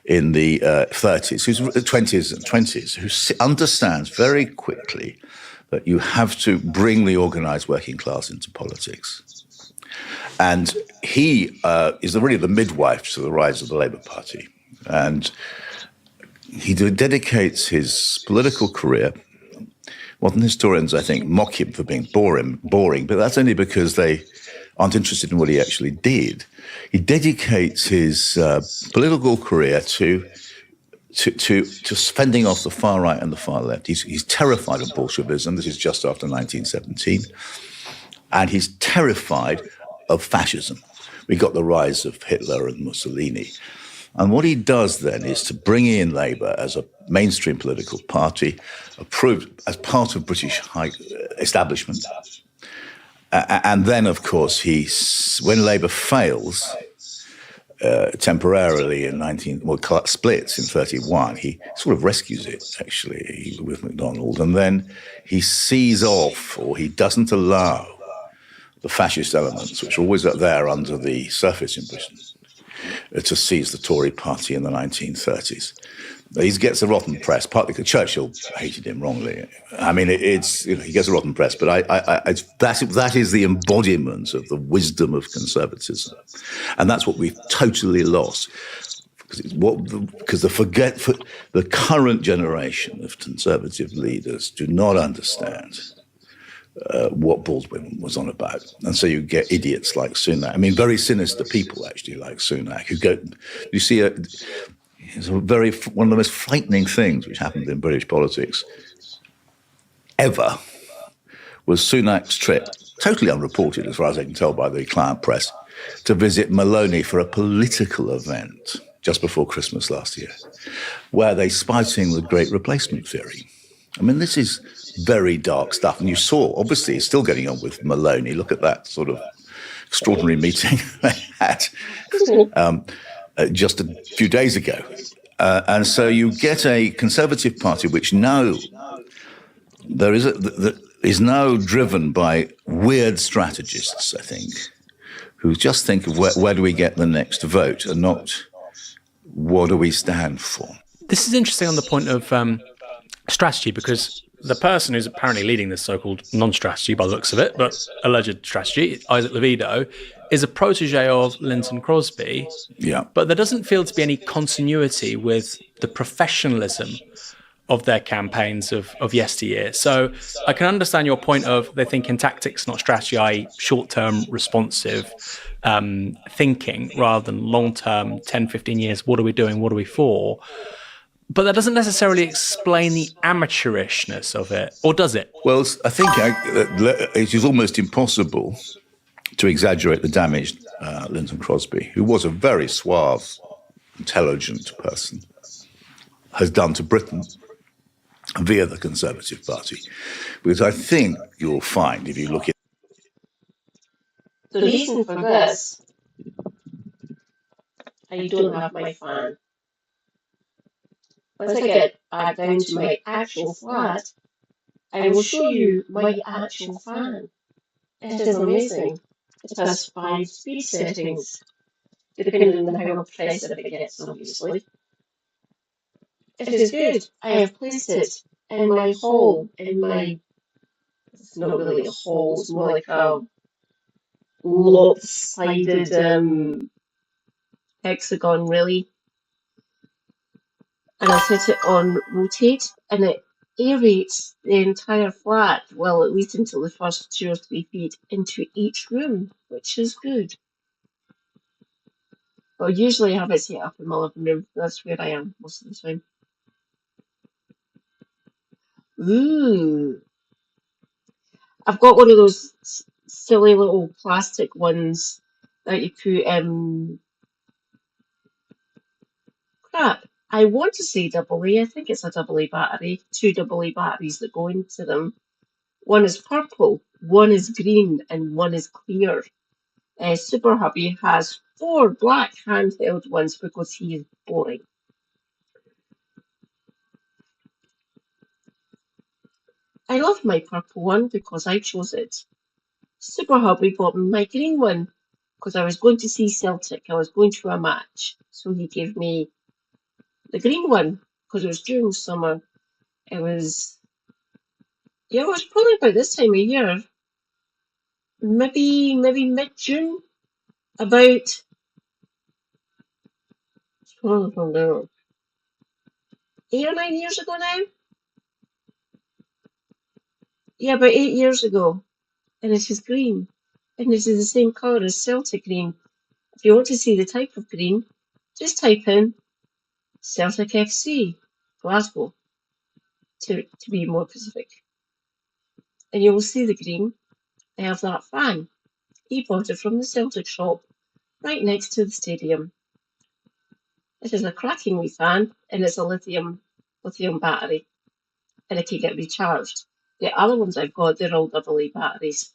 in the 20s, who understands very quickly that you have to bring the organised working class into politics. And he is really the midwife to the rise of the Labour Party. And he dedicates his political career. Modern historians, I think, mock him for being boring, but that's only because they aren't interested in what he actually did. He dedicates his political career to fending off the far right and the far left. He's terrified of Bolshevism. This is just after 1917. And he's terrified of fascism. We got the rise of Hitler and Mussolini. And what he does then is to bring in Labour as a mainstream political party, approved as part of British high establishment. And then, of course, when Labour fails temporarily splits in 31, he sort of rescues it, actually, with MacDonald. And then he sees off, or he doesn't allow the fascist elements, which are always there under the surface in Britain, to seize the Tory party in the 1930s. He gets a rotten press, partly because Churchill hated him wrongly. I mean, he gets a rotten press, but that is the embodiment of the wisdom of conservatism. And that's what we've totally lost. Because the current generation of conservative leaders do not understand what Baldwin was on about. And so you get idiots like Sunak. I mean, very sinister people, actually, like Sunak, who go, you see, it's a very, one of the most frightening things which happened in British politics ever was Sunak's trip, totally unreported as far as I can tell by the client press, to visit Maloney for a political event just before Christmas last year, where they're spiting the Great Replacement theory. I mean, this is very dark stuff. And you saw, obviously, it's still getting on with Maloney. Look at that sort of extraordinary meeting they had just a few days ago. And so you get a Conservative Party which is now driven by weird strategists, I think, who just think of where do we get the next vote and not what do we stand for. This is interesting on the point of strategy, because the person who's apparently leading this so-called non-strategy, by the looks of it, but alleged strategy, Isaac Levido, is a protege of Linton Crosby. Yeah. But there doesn't feel to be any continuity with the professionalism of their campaigns of yesteryear. So I can understand your point of they think in tactics, not strategy, i.e. short-term responsive thinking rather than long-term, 10, 15 years, what are we doing, what are we for? But that doesn't necessarily explain the amateurishness of it, or does it? Well, I think it is almost impossible to exaggerate the damage Linton Crosby, who was a very suave, intelligent person, has done to Britain via the Conservative Party. Because I think you'll find, if you look at the reason for this, I don't have my fan. Once I get back down to my actual flat, I will show you my actual fan. It is amazing. It has 5 speed settings, depending on how oppressive it gets, obviously. It is good. I have placed it in my hall, it's not really a hall, it's more like a lopsided hexagon, really. And I set it on rotate, and it aerates the entire flat, well, at least until the first 2 or 3 feet into each room, which is good. Well, usually I have it set up in my living room. That's where I am most of the time. Ooh. I've got one of those silly little plastic ones that you put crap. I want to say AA. I think it's a AA battery. 2 AA batteries that go into them. One is purple, one is green, and one is clear. Super Hubby has 4 black handheld ones because he is boring. I love my purple one because I chose it. Super Hubby bought me my green one because I was going to see Celtic. I was going to a match. So he gave me the green one because it was during summer. It was probably about this time of year. Maybe mid-June. About, I don't know, 8 or 9 years ago now? Yeah, about 8 years ago. And it is green. And it is the same colour as Celtic green. If you want to see the type of green, just type in Celtic FC, Glasgow, to be more specific. And you will see the green. I have that fan. He bought it from the Celtic shop, right next to the stadium. It is a cracking wee fan, and it's a lithium battery, and it can get recharged. The other ones I've got, they're all AA batteries.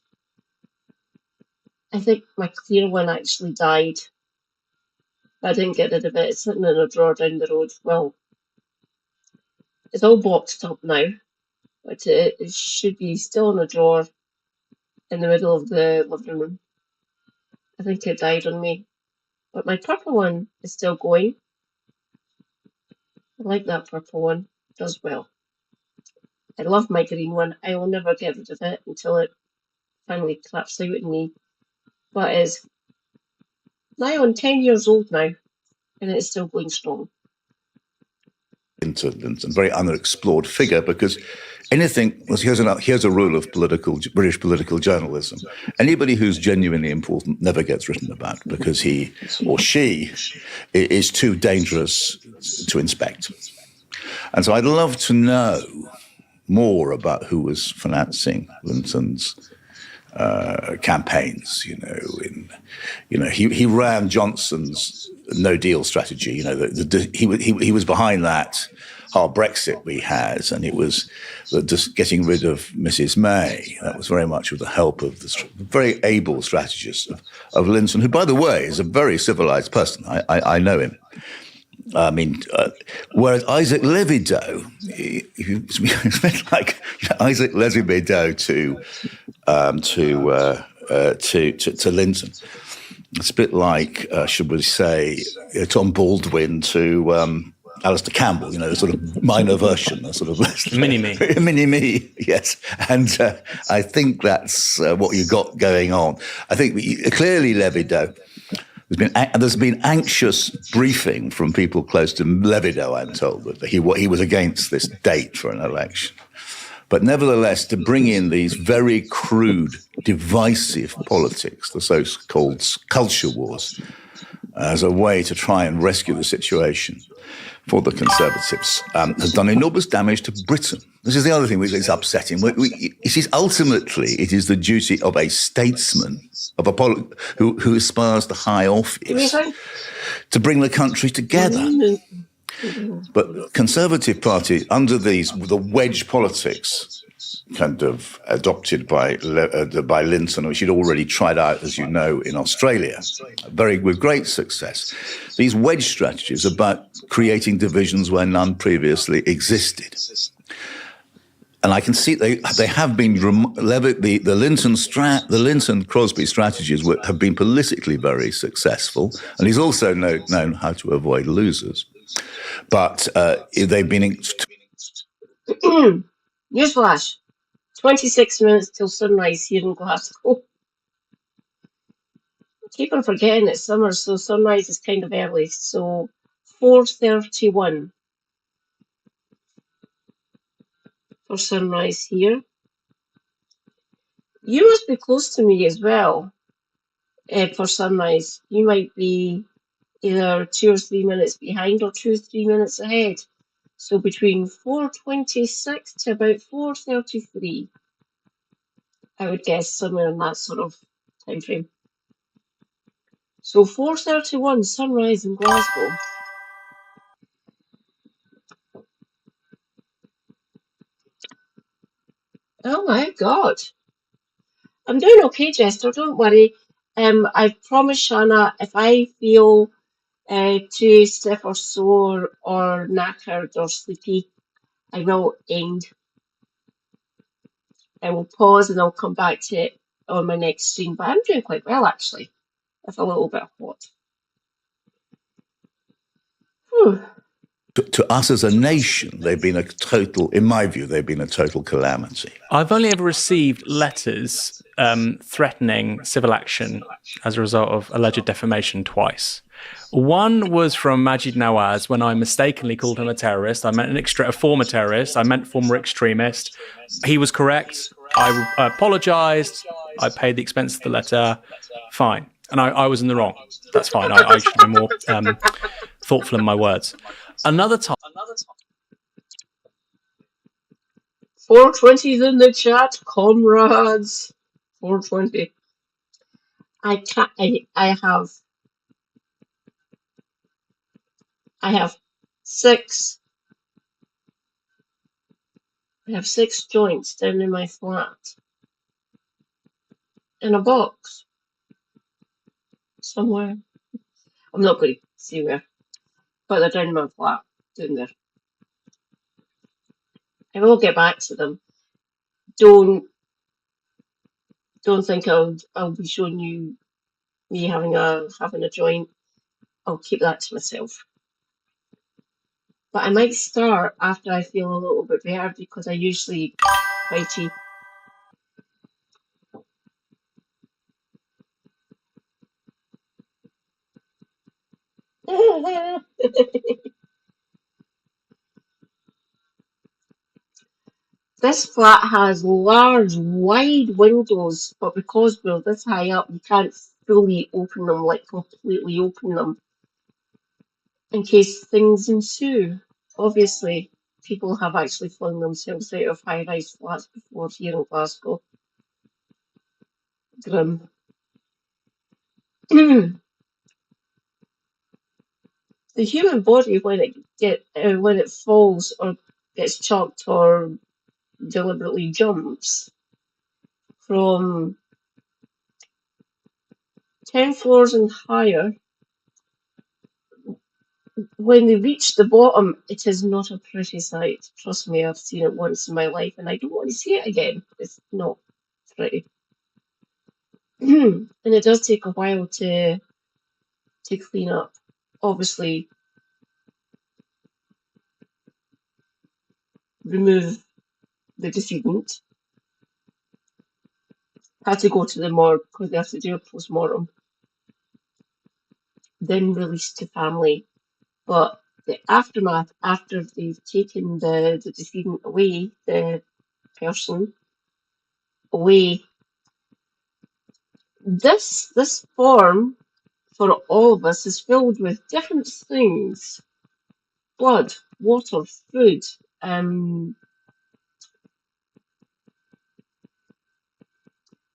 I think my clear one actually died. I didn't get rid of it. It's sitting in a drawer down the road. Well, it's all boxed up now, but it should be still in a drawer in the middle of the living room. I think it died on me. But my purple one is still going. I like that purple one. It does well. I love my green one. I will never get rid of it until it finally craps out in me. But it's nigh on 10 years old now, and it's still going strong. into Linton, very underexplored figure, because here's a rule of British political journalism. Anybody who's genuinely important never gets written about, because he or she is too dangerous to inspect. And so I'd love to know more about who was financing Linton's campaigns. He ran Johnson's No Deal strategy. He was behind that hard Brexit we had, and it was just getting rid of Mrs. May. That was very much with the help of the very able strategist of Linton, who, by the way, is a very civilized person. I know him. I mean, whereas Isaac Levidow, it's a bit like Isaac Levidow to Linton. It's a bit like, should we say, Tom Baldwin to Alistair Campbell, the sort of minor version, a sort of mini-me. Mini-me, yes. And I think that's what you got going on. I think clearly Levidow, there's been anxious briefing from people close to Levidow, I'm told, that he was against this date for an election. But nevertheless, to bring in these very crude, divisive politics, the so-called culture wars, as a way to try and rescue the situation for the Conservatives, has done enormous damage to Britain. This is the other thing which is upsetting. Ultimately, it is the duty of a statesman, who aspires to high office, to bring the country together. But Conservative Party, under the wedge politics kind of adopted by Linton, which he'd already tried out, as you know, in Australia, with great success. These wedge strategies about creating divisions where none previously existed. And I can see they have been the Linton Crosby strategies have been politically very successful, and he's also known how to avoid losers. But they've been. Newsflash: 26 minutes till sunrise here in Glasgow. I keep on forgetting it's summer, so sunrise is kind of early. So 4:31 for sunrise here. You must be close to me as well for sunrise. You might be either 2 or 3 minutes behind or 2 or 3 minutes ahead. So between 4:26 to about 4:33, I would guess somewhere in that sort of time frame. So 4:31 sunrise in Glasgow. Oh my God. I'm doing okay, Jester, don't worry. I promise Shanna, if I feel too stiff or sore or knackered or sleepy, I will end. I will pause and I'll come back to it on my next stream. But I'm doing quite well, actually, if a little bit hot. Whew. To us as a nation, they've been in my view, they've been a total calamity. I've only ever received letters threatening civil action as a result of alleged defamation twice. One was from Majid Nawaz when I mistakenly called him a terrorist. I meant a former terrorist. I meant former extremist. He was correct. I apologized. I paid the expense of the letter. Fine. And I was in the wrong. That's fine. I should be more thoughtful in my words. Another time. 420's in the chat, comrades. 420. I have 6 joints down in my flat. In a box. Somewhere. I'm not going to see where. But they're down in my flat. Down there. I will get back to them. Don't think I'll be showing you me having a joint. I'll keep that to myself. But I might start after I feel a little bit better because I usually bitey. This flat has large, wide windows, but because we're this high up, you can't fully open them, like completely open them, in case things ensue. Obviously, people have actually flung themselves out of high-rise flats before here in Glasgow. Grim. The human body, when it falls or gets chopped or deliberately jumps from 10 floors and higher, when they reach the bottom, it is not a pretty sight. Trust me, I've seen it once in my life and I don't want to see it again. It's not pretty. And it does take a while to clean up. Obviously, remove the decedent. Had to go to the morgue because they have to do a post-mortem. Then released to family. But the aftermath, after they've taken the decedent away, the person away, this form for all of us is filled with different things: blood, water, food,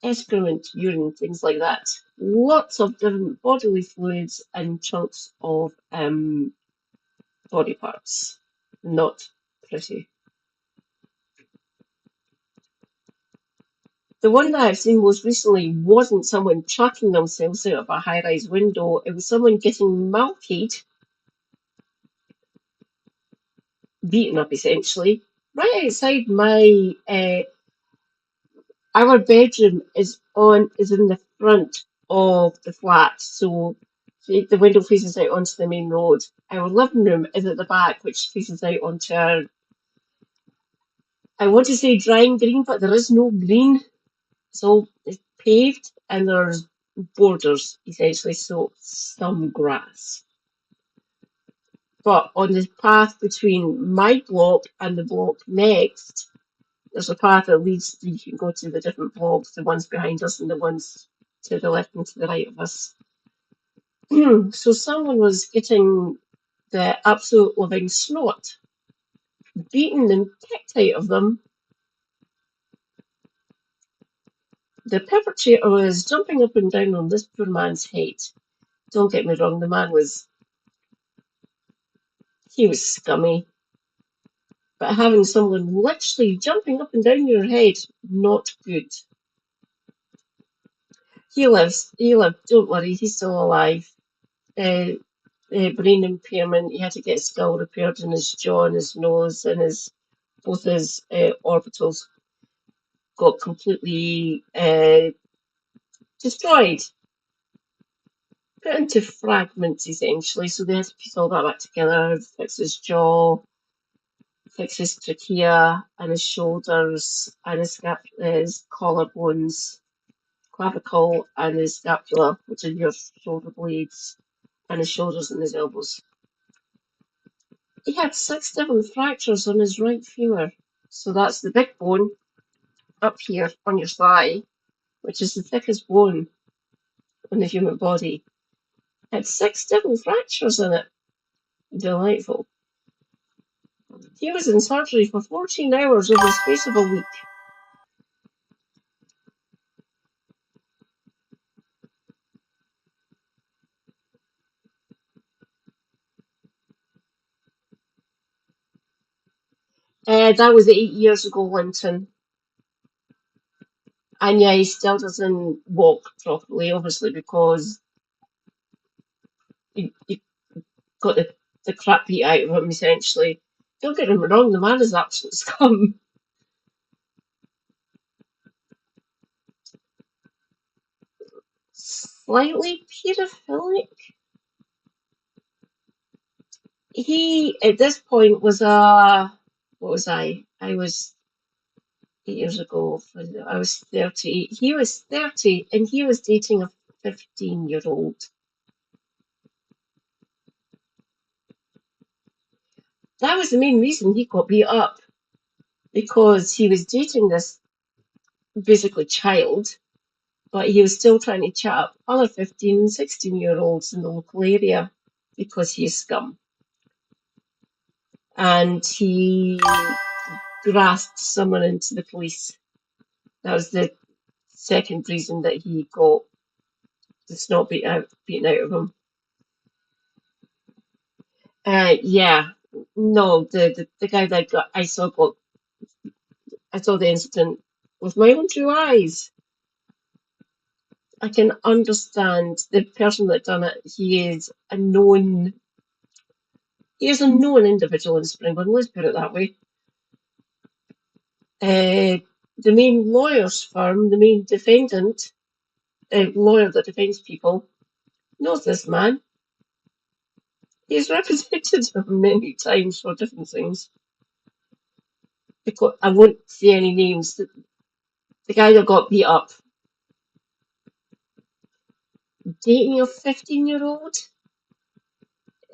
excrement, urine, things like that. Lots of different bodily fluids and chunks of body parts. Not pretty. The one that I've seen most recently wasn't someone chucking themselves out of a high-rise window. It was someone getting malkied, beaten up essentially, right outside my our bedroom is in the front of the flat, so the window faces out onto the main road. Our living room is at the back, which faces out onto our, I want to say drying green, but there is no green. It's paved and there's borders essentially, so some grass. But on the path between my block and the block next, there's a path that leads, you can go to the different blocks, the ones behind us and the ones to the left and to the right of us. So someone was getting the absolute living snot beaten and kicked out of them. The perpetrator was jumping up and down on this poor man's head. Don't get me wrong, the man was scummy. But having someone literally jumping up and down your head, not good. He lived, don't worry, he's still alive. Brain impairment, he had to get skull repaired in his jaw and his nose and both his orbitals got completely destroyed. Put into fragments essentially, so they had to piece all that back together, fix his jaw, fix his trachea and his shoulders and his collarbones, clavicle and his scapula, which are your shoulder blades, and his shoulders and his elbows. He had 6 different fractures on his right femur. So that's the big bone up here on your thigh, which is the thickest bone in the human body. It had 6 different fractures in it. Delightful. He was in surgery for 14 hours over the space of a week. That was 8 years ago, Linton. And yeah, he still doesn't walk properly, obviously, because he got the crap beat out of him, essentially. Don't get him wrong, the man is absolute scum. Slightly paedophilic. He, at this point, was what was I? I was 8 years ago. I was 30. He was 30, and he was dating a 15-year-old. That was the main reason he got beat up. because he was dating this basically child, but he was still trying to chat up other 15 and 16-year-olds in the local area because he is scum. And he grasped someone into the police. That was the second reason that he got the snot beaten out of him. Yeah, no, the guy that I saw the incident with my own two eyes. I can understand the person that done it. He is a known individual in Springburn. Let's put it that way. The main lawyer's firm, the main defendant, lawyer that defends people, knows this man. He's represented him many times for different things. Because I won't say any names. The guy that got beat up, dating a 15-year-old.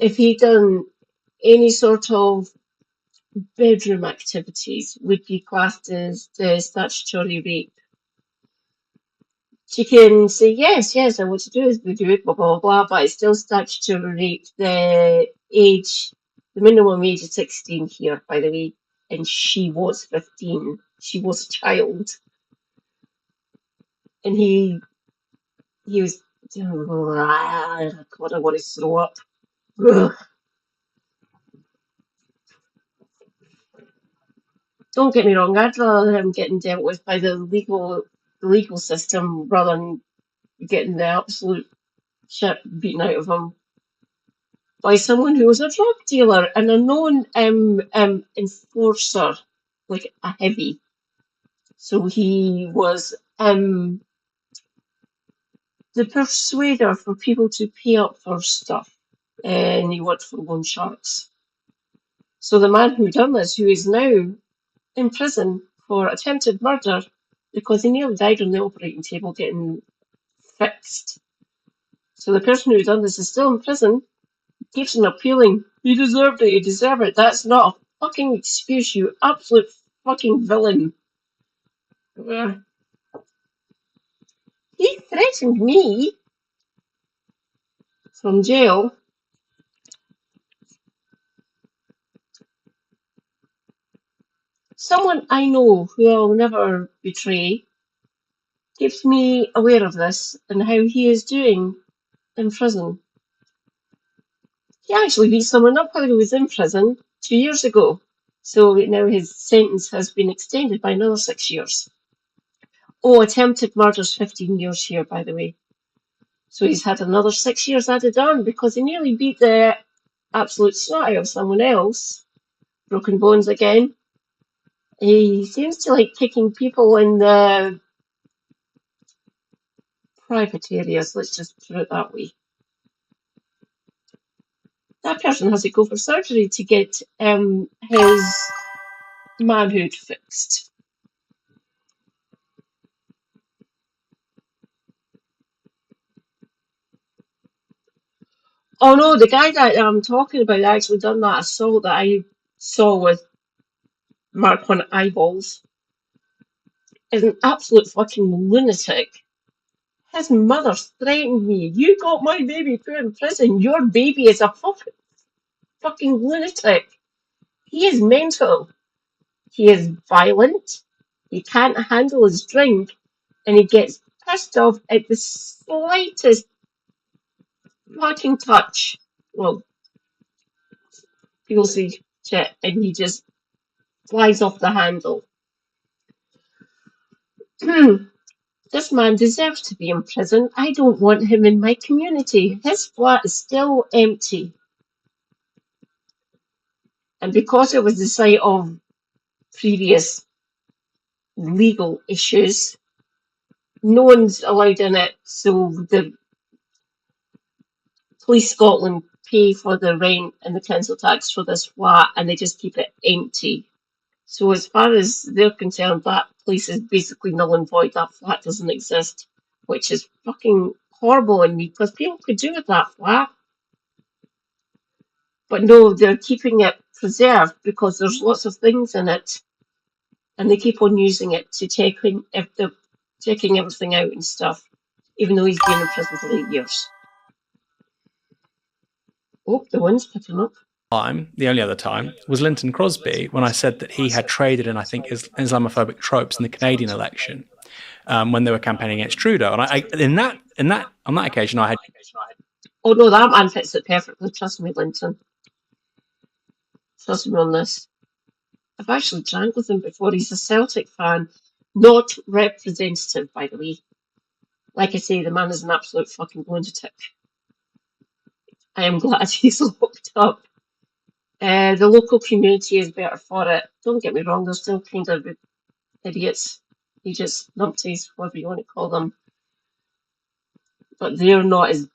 If he'd done any sort of bedroom activities, would be classed as the statutory rape. She can say, yes, I want to do this, we do it, blah, blah, blah, but it's still statutory rape. The minimum age is 16 here, by the way, and she was 15. She was a child. And he was, God, I want to throw up. Ugh. Don't get me wrong, I'd rather him getting dealt with by the legal system rather than getting the absolute shit beaten out of him by someone who was a drug dealer and a known enforcer, like a heavy. So he was the persuader for people to pay up for stuff, and he worked for loan sharks. So the man who done this, who is now in prison for attempted murder because he nearly died on the operating table getting fixed. So the person who done this is still in prison, keeps on appealing. He deserved it, he deserved it. That's not a fucking excuse, you absolute fucking villain. He threatened me from jail. Someone I know who I'll never betray keeps me aware of this and how he is doing in prison. He actually beat someone up while he was in prison 2 years ago. So now his sentence has been extended by another 6 years. Oh, attempted murder's 15 years here, by the way. So he's had another 6 years added on because he nearly beat the absolute snot out of someone else. Broken bones again. He seems to like kicking people in the private areas, let's just put it that way. That person has to go for surgery to get his manhood fixed. Oh no, the guy that I'm talking about actually done that assault that I saw with Mark on eyeballs is an absolute fucking lunatic. His mother threatened me. You got my baby put in prison. Your baby is a fucking lunatic. He is mental. He is violent. He can't handle his drink. And he gets pissed off at the slightest fucking touch. Well, people say shit and he just flies off the handle. This man deserves to be in prison. I don't want him in my community. His flat is still empty. And because it was the site of previous legal issues, no one's allowed in it, so the Police Scotland pay for the rent and the council tax for this flat and they just keep it empty. So as far as they're concerned, that place is basically null and void. That flat doesn't exist, which is fucking horrible in me because people could do with that flat. But no, they're keeping it preserved because there's lots of things in it And they keep on using it to checking everything out and stuff, even though he's been in prison for 8 years. Oh, the wind's picking up. The only other time, was Linton Crosby, when I said that he had traded in, I think, Islamophobic tropes in the Canadian election when they were campaigning against Trudeau. And on that occasion, I had. Oh no, that man fits it perfectly. Trust me, Linton. Trust me on this. I've actually drank with him before. He's a Celtic fan, not representative, by the way. Like I say, the man is an absolute fucking lunatic. I am glad he's locked up. The local community is better for it. Don't get me wrong, they're still kind of idiots, numpties, whatever you want to call them. But they're not as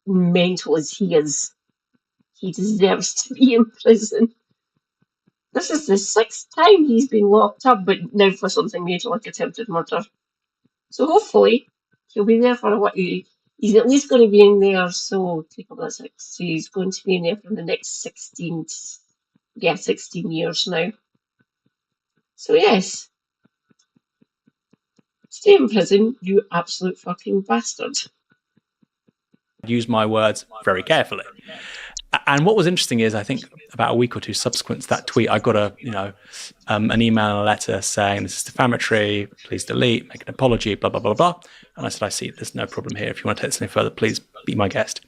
mental as he is. He deserves to be in prison. This is the 6th time he's been locked up, but now for something major like attempted murder. So hopefully he'll be there for what he's at least going to be in there. So take up that 6. So he's going to be in there for the next 16 years now. So yes, stay in prison, you absolute fucking bastard. Use my words very carefully. And what was interesting is, I think about a week or two subsequent to that tweet, I got an email and a letter saying this is defamatory, please delete, make an apology, blah, blah, blah, blah. And I said, I see, there's no problem here. If you want to take this any further, please be my guest.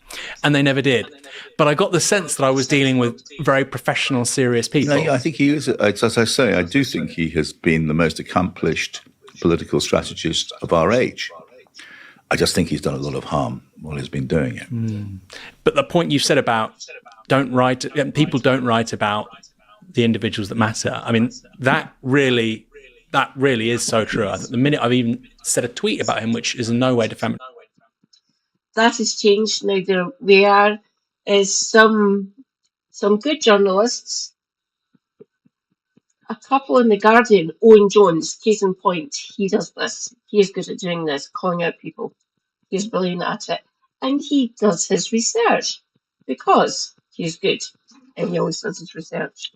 And they never did. But I got the sense that I was dealing with very professional, serious people. No, I think he is, as I say, I do think he has been the most accomplished political strategist of our age. I just think he's done a lot of harm while he's been doing it. But the point you said about people don't write about the individuals that matter. I mean, that really is so true. The minute I've even said a tweet about him, which is in no way defamatory. That has changed now. There is some good journalists. A couple in The Guardian, Owen Jones, case in point, he does this. He is good at doing this, calling out people. He's brilliant at it. And he does his research because he's good. And he always does his research.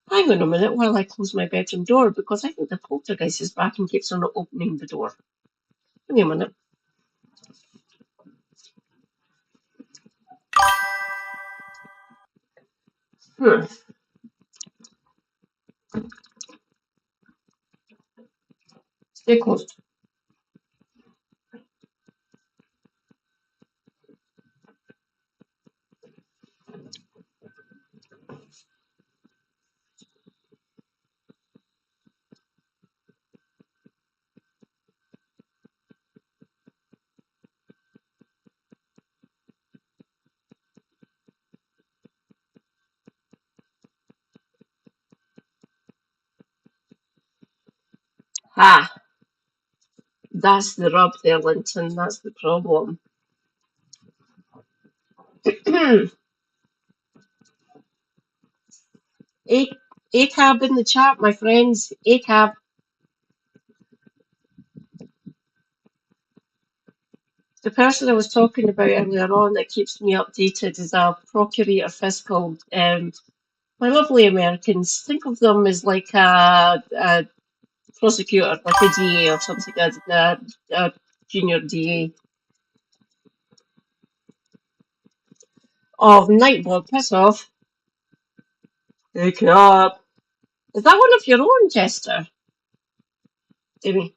Hang on a minute while I close my bedroom door because I think the poltergeist is back and keeps on opening the door. Give me a minute. Stay closed. Ah, that's the rub there, Linton. That's the problem. ACAB in the chat, my friends. ACAB. The person I was talking about earlier on that keeps me updated is a procurator fiscal. My lovely Americans, think of them as like a prosecutor, like a DA or something, a junior DA. Oh, Nightblood, piss off. Wake up. Is that one of your own, Jester? Amy.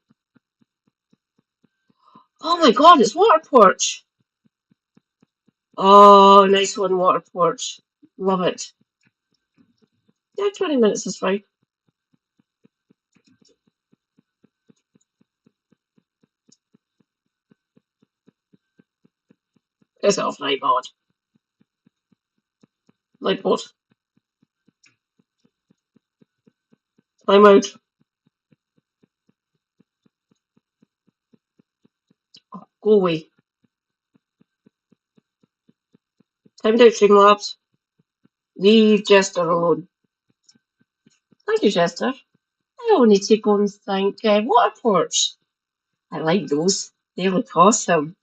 Oh my god, it's Water Porch. Oh, nice one, Water Porch. Love it. Yeah, 20 minutes is fine. Piss off, Nightblood. Nightblood. Time out. Oh, go away. Timed out, Streamlabs. Leave Jester alone. Thank you, Jester. I only need to go and thank Water Porch. I like those. They look awesome.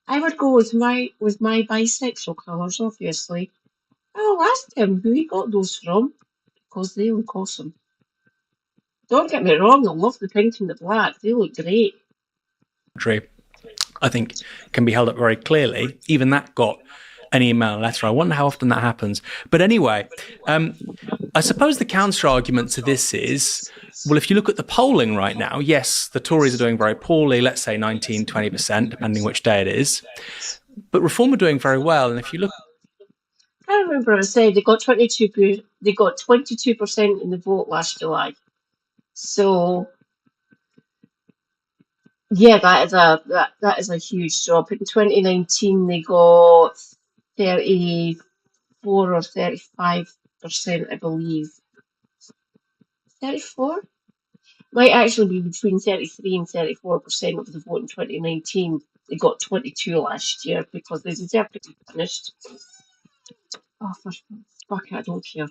I would go with my bisexual colours, obviously. I'll ask him who he got those from, because they look awesome. Don't get me wrong, I love the pink and the black. They look great. I think can be held up very clearly. Even that got an email letter. I wonder how often that happens. But anyway, I suppose the counter argument to this is, well, if you look at the polling right now, yes, the Tories are doing very poorly, let's say 19, 20%, depending which day it is. But Reform are doing very well. And if you look, I remember I said they got 22%. They got 22% in the vote last July. So yeah, that is a huge drop. In 2019, they got 34 or 35%, I believe. 34? Might actually be between 33 and 34% of the vote in 2019. They got 22 last year because they deserve to be punished. Oh, for fuck it, I don't care.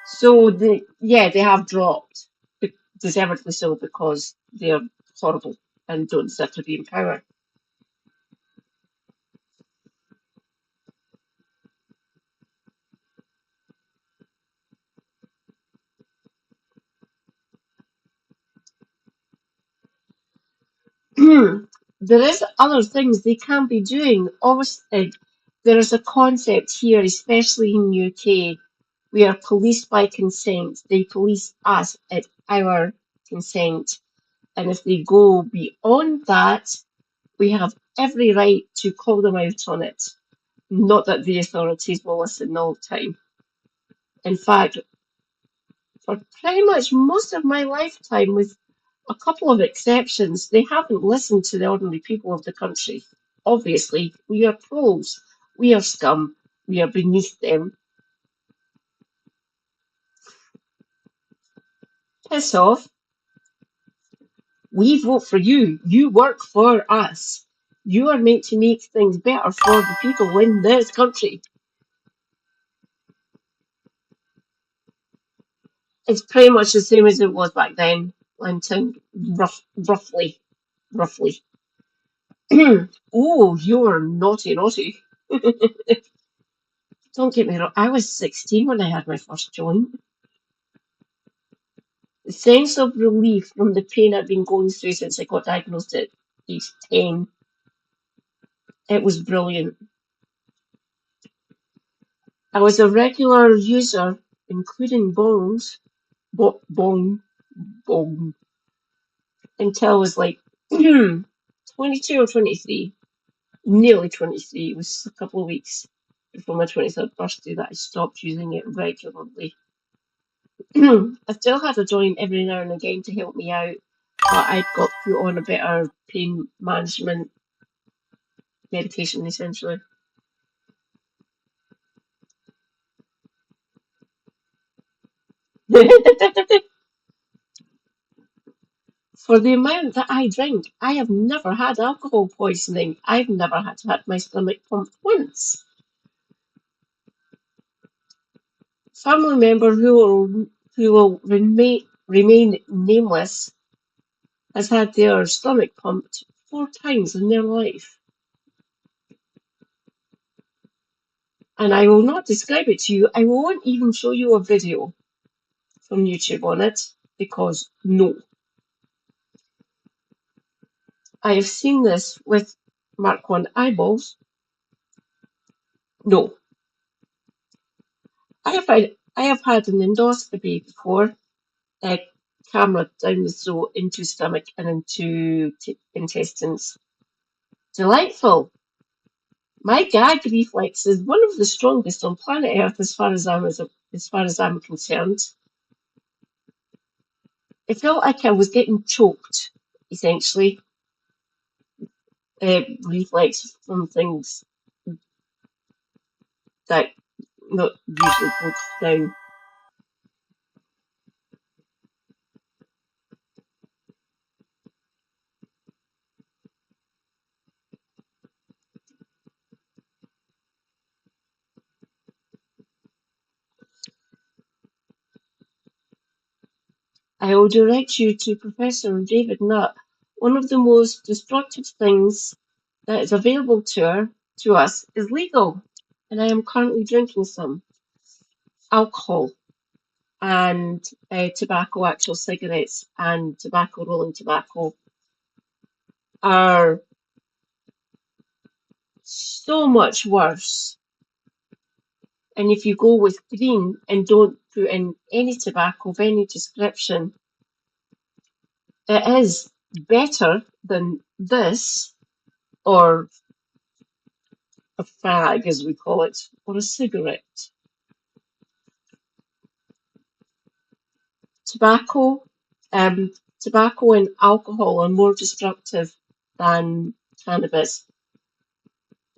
So they have dropped, deservedly so, because they're horrible and don't deserve to be in power. There is other things they can be doing. Obviously, there is a concept here, especially in the UK, we are policed by consent. They police us at our consent. And if they go beyond that, we have every right to call them out on it. Not that the authorities will listen all the time. In fact, for pretty much most of my lifetime, with a couple of exceptions, they haven't listened to the ordinary people of the country. Obviously, we are trolls. We are scum. We are beneath them. Piss off. We vote for you. You work for us. You are meant to make things better for the people in this country. It's pretty much the same as it was back then, Linton. Roughly. Oh, you're naughty. Don't get me wrong, I was 16 when I had my first joint. The sense of relief from the pain I've been going through since I got diagnosed at age 10, it was brilliant. I was a regular user, including bongs, bong, until I was like 22 or 23, nearly 23. It was a couple of weeks before my 23rd birthday that I stopped using it regularly. I still had a joint every now and again to help me out, but I got put on a better pain management medication, essentially. For the amount that I drink, I have never had alcohol poisoning. I've never had to have my stomach pumped once. Family member who will remain nameless has had their stomach pumped 4 times in their life. And I will not describe it to you. I won't even show you a video from YouTube on it, because no. I have seen this with Mark 1 eyeballs. No. I have had an endoscopy before, a camera down the throat into stomach and into intestines. Delightful. My gag reflex is one of the strongest on planet Earth as far as I'm concerned. It felt like I was getting choked, essentially. Reflex from things that not usually go down. I will direct you to Professor David Nutt. One of the most destructive things that is available to her to us is legal, and I am currently drinking some. Alcohol and tobacco, actual cigarettes, and tobacco, rolling tobacco are so much worse. And if you go with green and don't put in any tobacco of any description, it is better than this, or a fag as we call it, or a cigarette. Tobacco, tobacco and alcohol are more destructive than cannabis.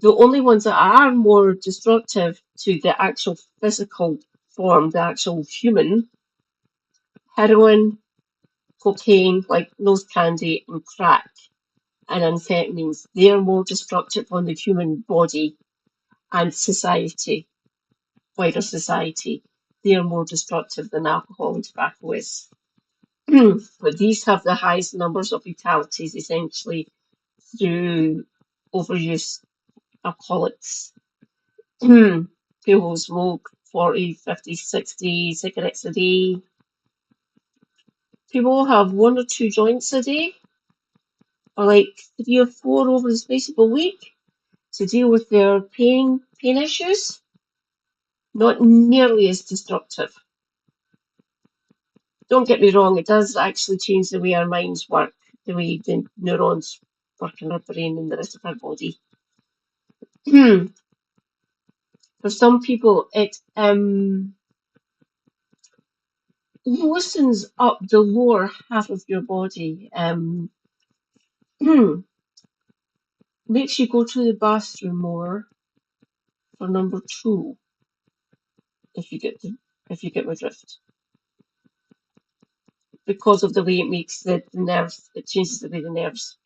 The only ones that are more destructive to the actual physical form, the actual human, heroin, cocaine, like nose candy, and crack, and amphetamines. They are more destructive on the human body and society, wider society. They are more destructive than alcohol and tobacco is. But these have the highest numbers of fatalities, essentially, through overuse. Alcoholics. People who smoke 40, 50, 60 cigarettes a day. People have 1 or 2 joints a day, or like 3 or 4 over the space of a week to deal with their pain issues. Not nearly as destructive. Don't get me wrong, it does actually change the way our minds work, the way the neurons work in our brain and the rest of our body. For some people, it loosens up the lower half of your body. Makes you go to the bathroom more for number 2, if you get my drift. Because of the way it makes the nerves, it changes the way the nerves,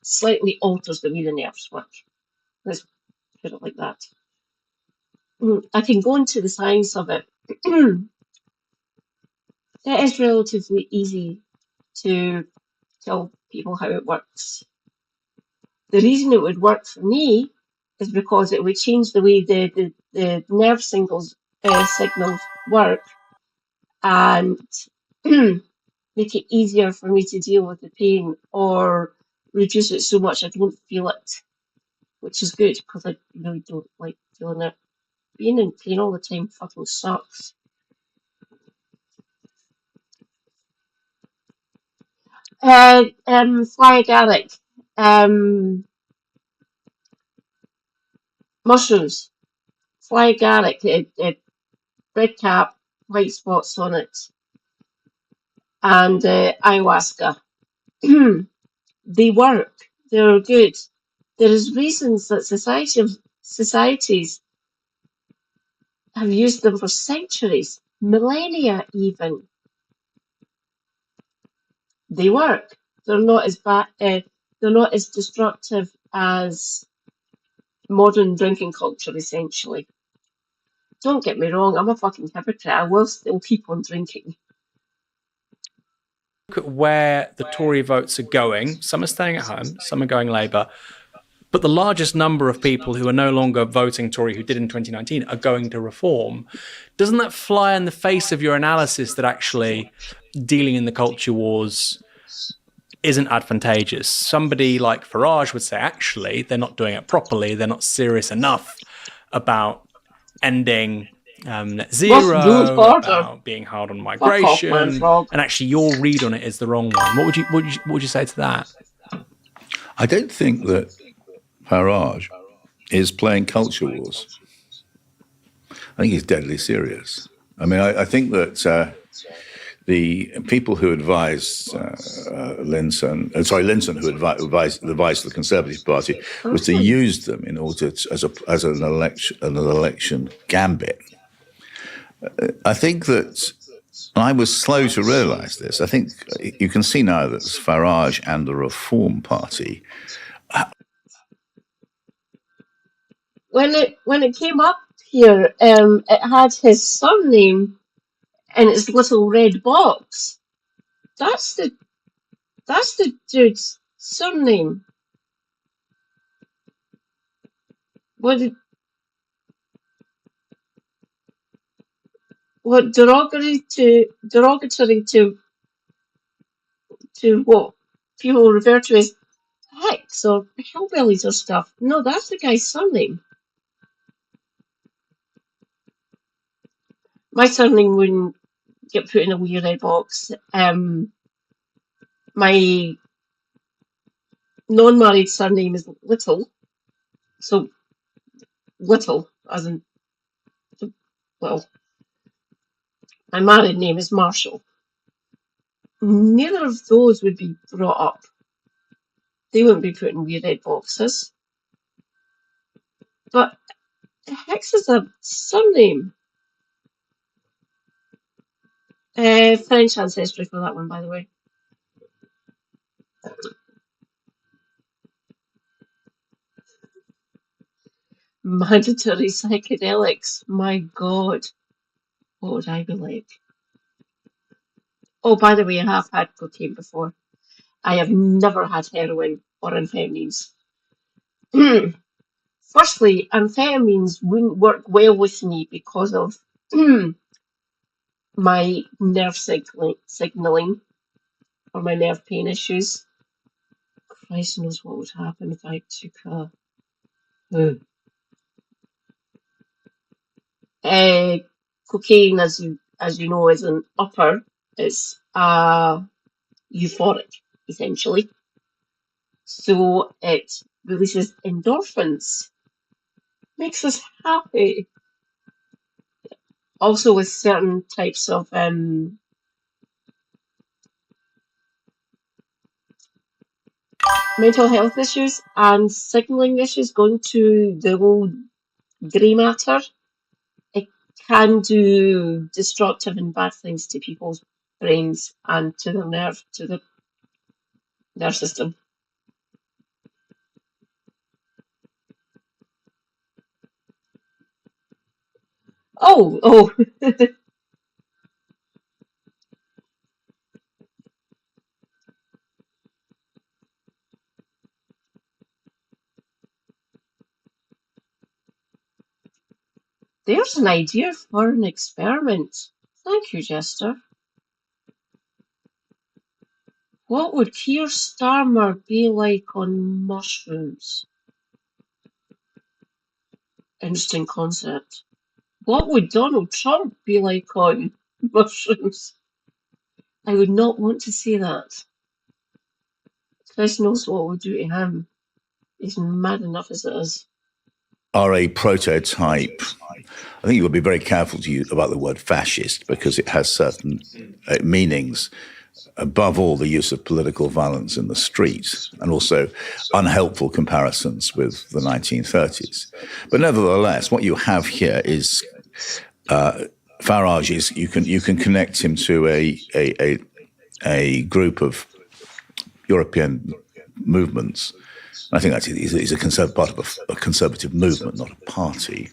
slightly alters the way the nerves work. Let's put it like that. I can go into the science of it. It is relatively easy to tell people how it works. The reason it would work for me is because it would change the way the nerve signals work and make it easier for me to deal with the pain or reduce it so much I don't feel it, which is good because I really don't like feeling it. Being in pain all the time fucking sucks. Fly agaric. Mushrooms. Fly agaric. Red cap, white spots on it. And ayahuasca. They work. They're good. There is reasons that societies have used them for centuries, millennia even. They work. They're not as bad. They're not as destructive as modern drinking culture, essentially. Don't get me wrong. I'm a fucking hypocrite. I will still keep on drinking. Look at where the Tory votes are going. Some are staying at home. Some are going Labour. But the largest number of people who are no longer voting Tory, who did in 2019, are going to Reform. Doesn't that fly in the face of your analysis that actually dealing in the culture wars isn't advantageous? Somebody like Farage would say, actually, they're not doing it properly. They're not serious enough about ending net zero, about being hard on migration. And actually, your read on it is the wrong one. What would you say to that? I don't think that Farage is playing culture wars. I think he's deadly serious. I mean, I think that the people who advised Linton, who advised the Conservative Party, was to use them in order to, as an election gambit. I think that I was slow to realise this. I think you can see now that Farage and the Reform Party. When it came up here, it had his surname in its little red box. That's the dude's surname. what derogatory to what people refer to as hicks or hillbillies or stuff. No, that's the guy's surname. My surname wouldn't get put in a wee red box. My non-married surname is Little, so Little, as in, well, my married name is Marshall. Neither of those would be brought up. They wouldn't be put in wee red boxes. But Hicks is a surname. French ancestry for that one, by the way. Mandatory psychedelics. My God, what would I be like? Oh, by the way, I have had cocaine before. I have never had heroin or amphetamines. Firstly, amphetamines wouldn't work well with me because of my nerve signaling or my nerve pain issues. Christ knows what would happen if I took cocaine, as you know, is an upper. It's euphoric, essentially. So it releases endorphins, makes us happy. Also, with certain types of mental health issues and signaling issues going to the old grey matter, it can do destructive and bad things to people's brains and to the nerve system. Oh. There's an idea for an experiment. Thank you, Jester. What would Keir Starmer be like on mushrooms? Interesting concept. What would Donald Trump be like on mushrooms? I would not want to see that. Chris knows what it would do to him. He's mad enough as it is. Are a prototype. I think you would be very careful to use about the word fascist because it has certain meanings. Above all, the use of political violence in the street and also unhelpful comparisons with the 1930s. But nevertheless, what you have here is Farage is you can connect him to a group of European movements. I think that's he's a part of a conservative movement, not a party,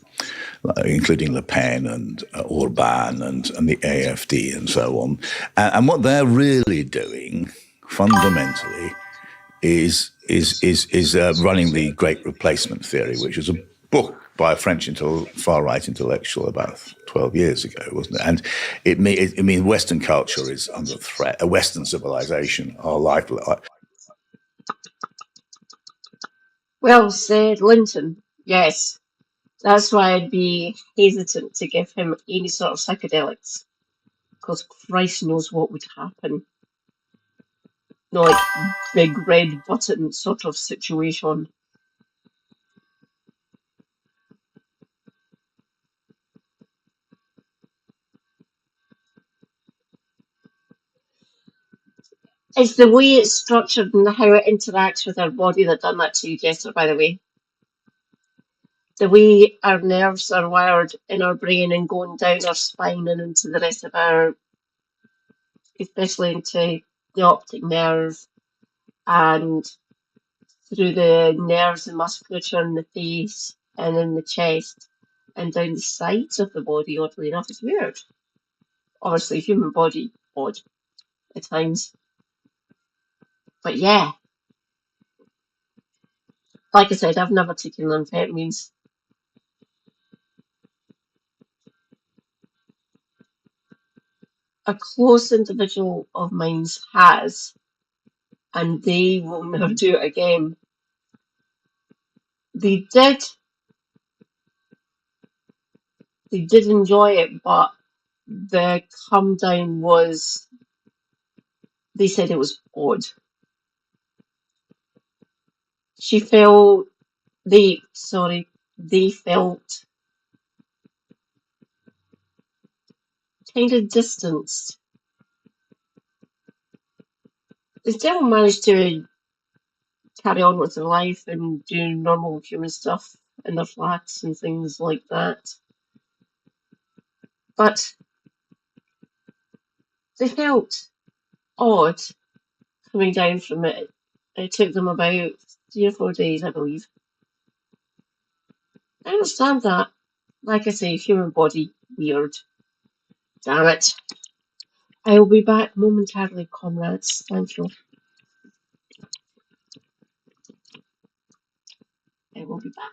including Le Pen and Orban and the AfD and so on. And what they're really doing, fundamentally, is running the Great Replacement Theory, which was a book by a French far-right intellectual about 12 years ago, wasn't it? And it means Western culture is under threat. A Western civilization, our life. Well said, Linton. Yes. That's why I'd be hesitant to give him any sort of psychedelics. Because Christ knows what would happen. No, like big red button sort of situation. It's the way it's structured and how it interacts with our body that done that to you, Jester, by the way. The way our nerves are wired in our brain and going down our spine and into the rest of our, especially into the optic nerve and through the nerves and musculature in the face and in the chest and down the sides of the body, oddly enough. It's weird. Obviously, human body, odd at times. But yeah. Like I said, I've never taken amphetamines. a close individual of mine has, and they will never do it again. They did enjoy it, but the come down was, they said it was odd. They felt kind of distanced. They still managed to carry on with their life and do normal human stuff in their flats and things like that. But they felt odd coming down from it. It took them about 3 or 4 days, I believe. I understand that. Like I say, human body, weird. Damn it. I will be back momentarily, comrades. Thank you. I will be back.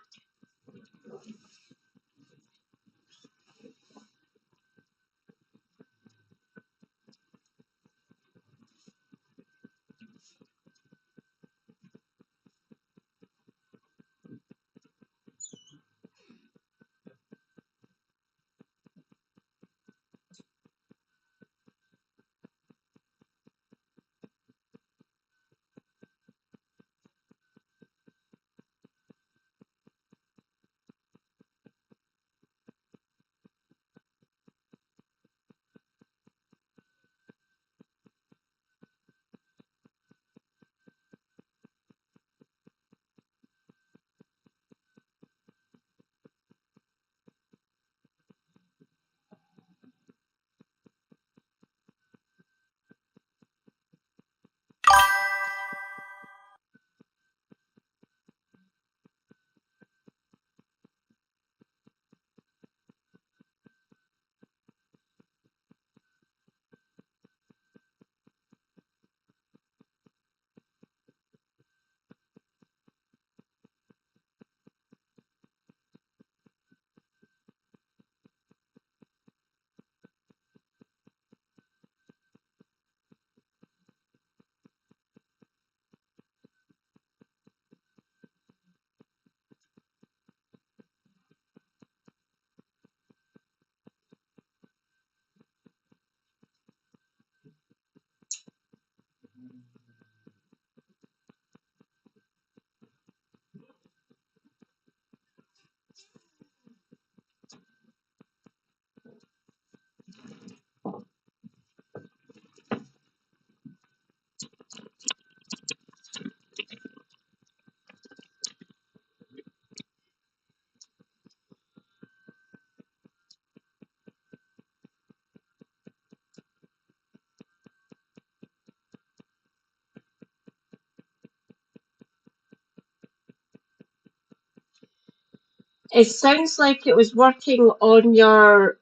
It sounds like it was working on your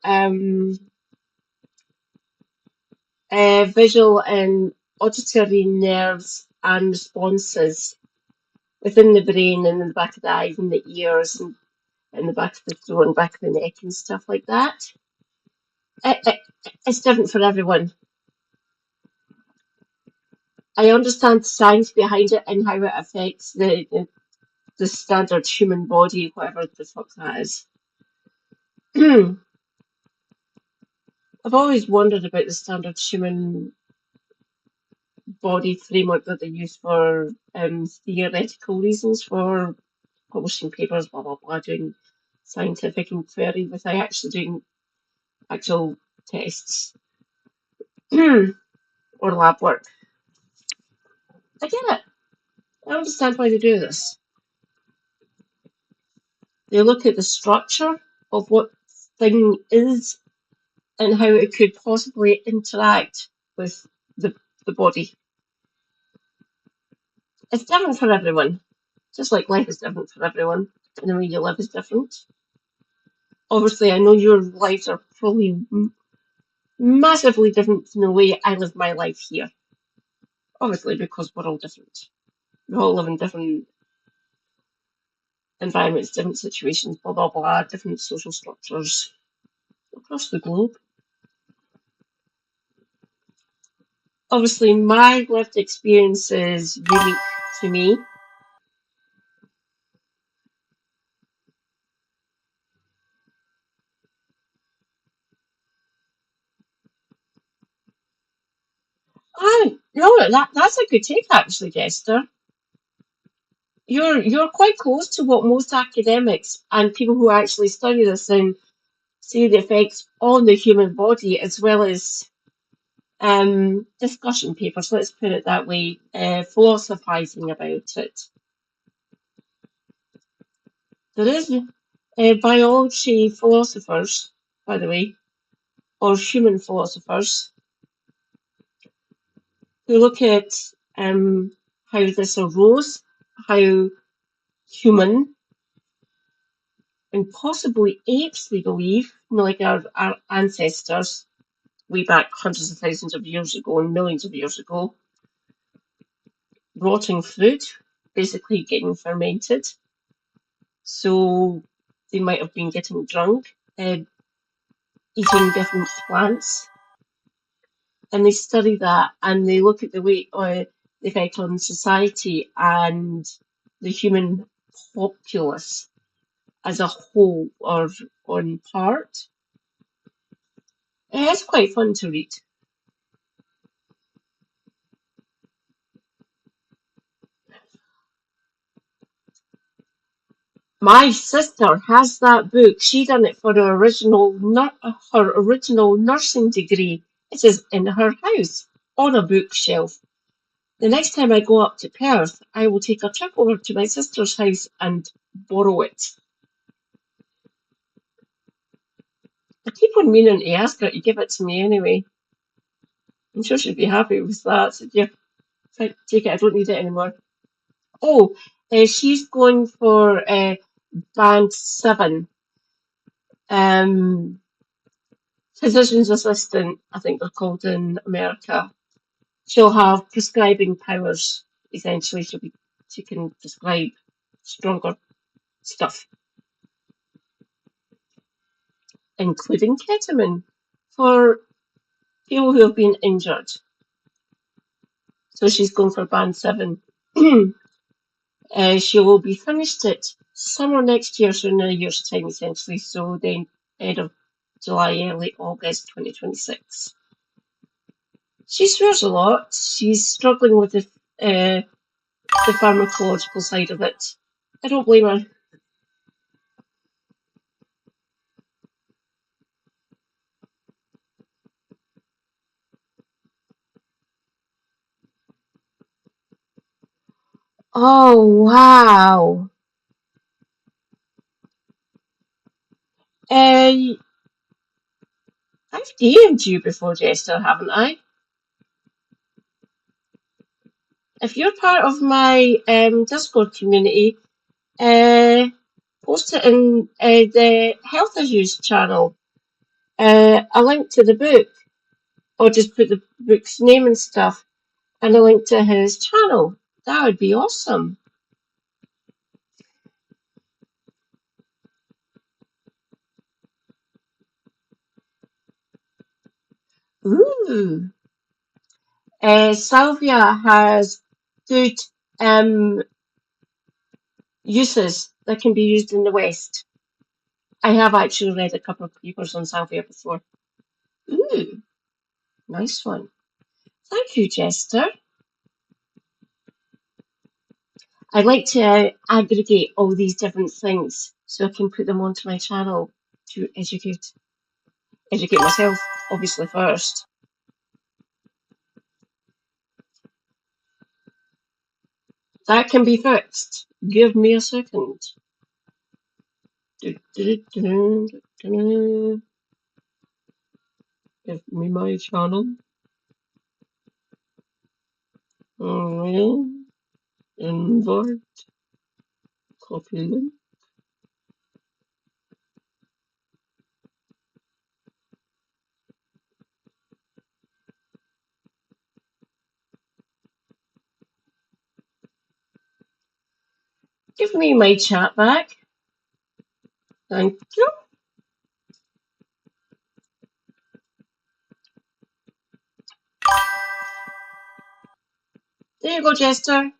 visual and auditory nerves and responses within the brain and in the back of the eyes and the ears and in the back of the throat and back of the neck and stuff like that. It's different for everyone. I understand the science behind it and how it affects the standard human body, whatever the fuck that is. I've always wondered about the standard human body framework that they use for theoretical reasons for publishing papers, blah blah blah, doing scientific inquiry without actually doing actual tests or lab work. I get it. I understand why they do this. They look at the structure of what thing is and how it could possibly interact with the body. It's different for everyone. Just like life is different for everyone, and the way you live is different. Obviously, I know your lives are probably massively different from the way I live my life here. Obviously, because we're all different. We all live in different environments, different situations, blah blah blah, different social structures across the globe. obviously my lived experience is unique to me. Oh, no, that's a good take actually, Jester. You're quite close to what most academics and people who actually study this and see the effects on the human body, as well as discussion papers, let's put it that way, philosophizing about it. There is biology philosophers, by the way, or human philosophers, who look at how this arose, how human and possibly apes, they believe, like our ancestors, way back hundreds of thousands of years ago and millions of years ago, rotting food, basically getting fermented. So they might have been getting drunk, eating different plants, and they study that and they look at the way the effect on society and the human populace as a whole or on part. It's quite fun to read. My sister has that book. She done it for her original nursing degree. It is in her house on a bookshelf. The next time I go up to Perth, I will take a trip over to my sister's house and borrow it. I keep on meaning to ask her to give it to me anyway. I'm sure she'd be happy with that. So yeah, take it. I don't need it anymore. Oh, she's going for band 7. Physician's assistant, I think they're called in America. She'll have prescribing powers, essentially. She can prescribe stronger stuff, including ketamine, for people who have been injured. So she's going for band 7. She will be finished it summer next year, so in a year's time, essentially. So the end of July, early August 2026. She swears a lot. She's struggling with the pharmacological side of it. I don't blame her. Oh, wow. I've DM'd you before, Jester, haven't I? If you're part of my Discord community, post it in the health issues channel. A link to the book, or just put the book's name and stuff, and a link to his channel. That would be awesome. Ooh. Salvia has good uses that can be used in the West. I have actually read a couple of papers on salvia before. Ooh, nice one. Thank you, Jester. I'd like to aggregate all these different things so I can put them onto my channel to educate myself, obviously, first. That can be fixed. Give me a second. Give me my channel. Invite. Copy link. Give me my chat back. Thank you. There you go, Jester.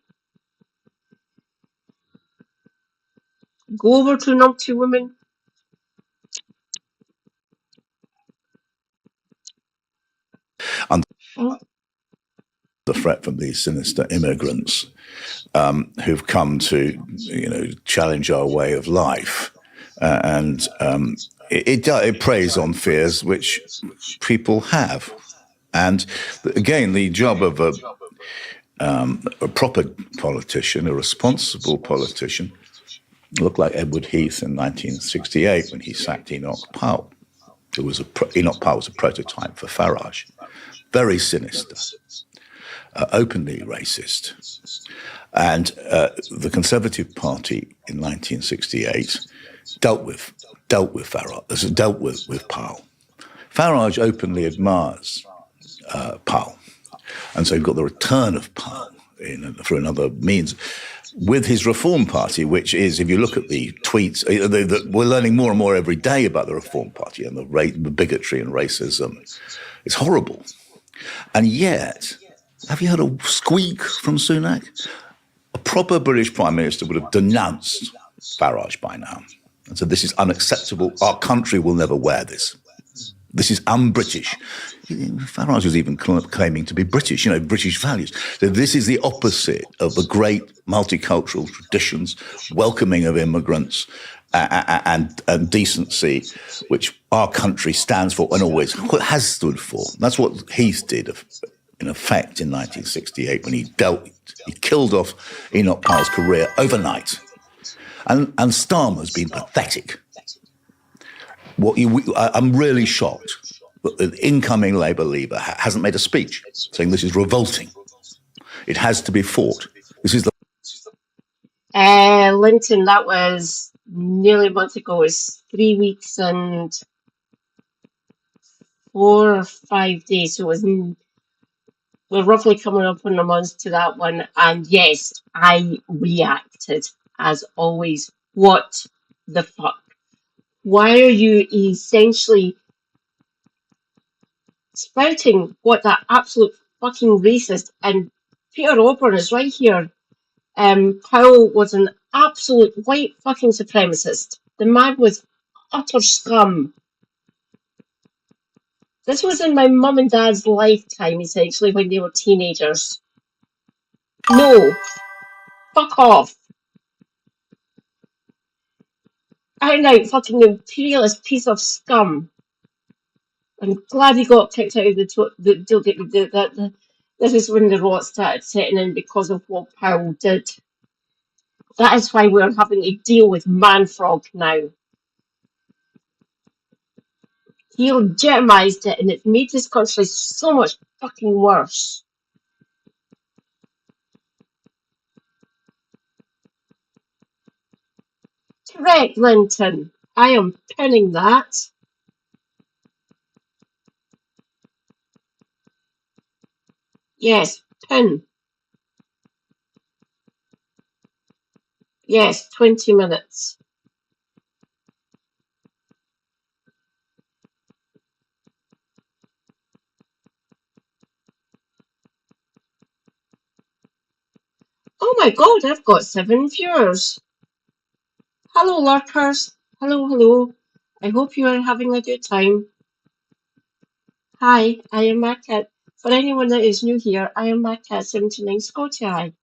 Go over to naughty woman. And Oh. the threat from these sinister immigrants who've come to, challenge our way of life, and it preys on fears which people have. And again, the job of a proper politician, a responsible politician, looked like Edward Heath in 1968 when he sacked Enoch Powell. Enoch Powell was a prototype for Farage. Very sinister, openly racist. And the Conservative Party in 1968 dealt with Farage, dealt with Powell. Farage openly admires Powell. And so you've got the return of Powell through another means with his Reform Party, which is, if you look at the tweets, we're learning more and more every day about the Reform Party and the bigotry and racism. It's horrible. And yet, have you heard a squeak from Sunak? A proper British Prime Minister would have denounced Farage by now and said, this is unacceptable. Our country will never wear this. This is un-British. Farage was even claiming to be British, British values. So this is the opposite of the great multicultural traditions, welcoming of immigrants, and decency, which our country stands for and always has stood for. That's what Heath did, in effect, in 1968 when he killed off Enoch Powell's career overnight. And Starmer's been pathetic. I'm really shocked that the incoming Labour leader hasn't made a speech saying this is revolting. It has to be fought. This is Linton, that was nearly a month ago. It's 3 weeks and 4 or 5 days. So we're roughly coming up on a month to that one. And yes, I reacted as always. What the fuck? Why are you essentially spouting what that absolute fucking racist, and Peter Auburn is right here. Powell was an absolute white fucking supremacist. The man was utter scum. This was in my mum and dad's lifetime, essentially, when they were teenagers. No. Fuck off. Out and out fucking imperialist piece of scum. I'm glad he got kicked out of the this is when the rot started setting in because of what Powell did. That is why we're having to deal with Manfrog now. He legitimised it and it made this country so much fucking worse. Correct, Linton. I am pinning that. Yes, pin. Yes, 20 minutes. Oh my god, I've got 7 viewers. Hello, lurkers. Hello, hello. I hope you are having a good time. Hi, I am Mad Cat. For anyone that is new here, I am Mad Cat 79 Scotty. I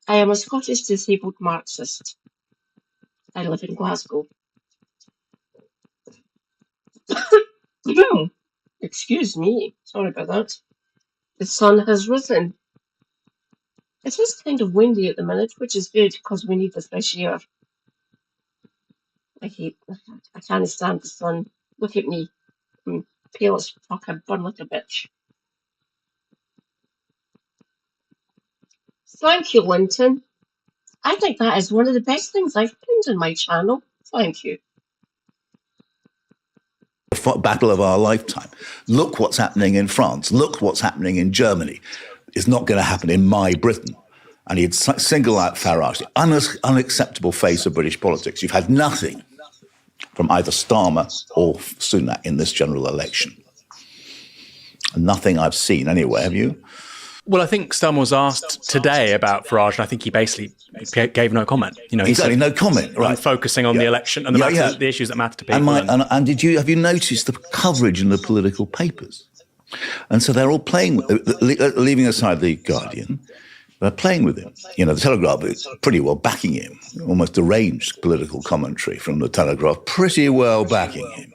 am a Scottish disabled Marxist. I live in Glasgow. Excuse me. Sorry about that. The sun has risen. It is kind of windy at the minute, which is good because we need the fresh air. I can't stand the sun. Look at me. I'm pale as fuck. I burn like a bitch. Thank you, Linton. I think that is one of the best things I've pinned on my channel. Thank you. the battle of our lifetime. Look what's happening in France. Look what's happening in Germany. It's not going to happen in my Britain. And he'd single out Farage, the unacceptable face of British politics. You've had nothing from either Starmer or Sunak in this general election. Nothing I've seen anyway, have you? Well, I think Stum was asked today about Farage, and I think he basically gave no comment. You know, he Exactly, said, no comment. Right, I'm focusing on the election and the issues that matter to people. And have you noticed the coverage in the political papers? And so they're all playing, leaving aside the Guardian, they're playing with him. You know, the Telegraph is pretty well backing him. Almost deranged political commentary from the Telegraph, pretty well backing him.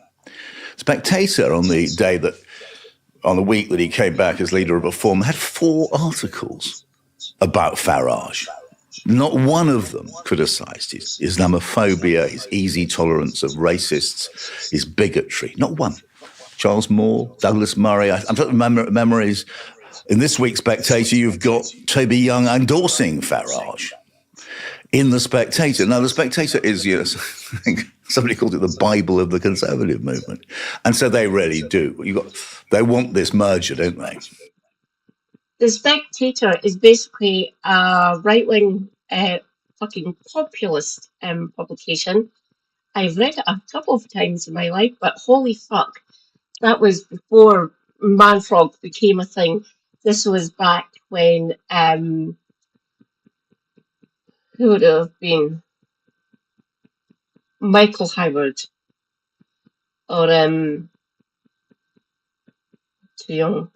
Spectator on the week that he came back as leader of Reform had 4 articles about Farage. Not one of them criticised his Islamophobia, his easy tolerance of racists, his bigotry. Not one. Charles Moore, Douglas Murray. I'm talking memories. In this week's Spectator, you've got Toby Young endorsing Farage in The Spectator. Now, The Spectator is, I think somebody called it the Bible of the Conservative movement. And so they really do. They want this merger, don't they? The Spectator is basically a right-wing fucking populist publication. I've read it a couple of times in my life, but holy fuck, that was before Manfrog became a thing. This was back when, who would it have been? Michael Howard, or too young.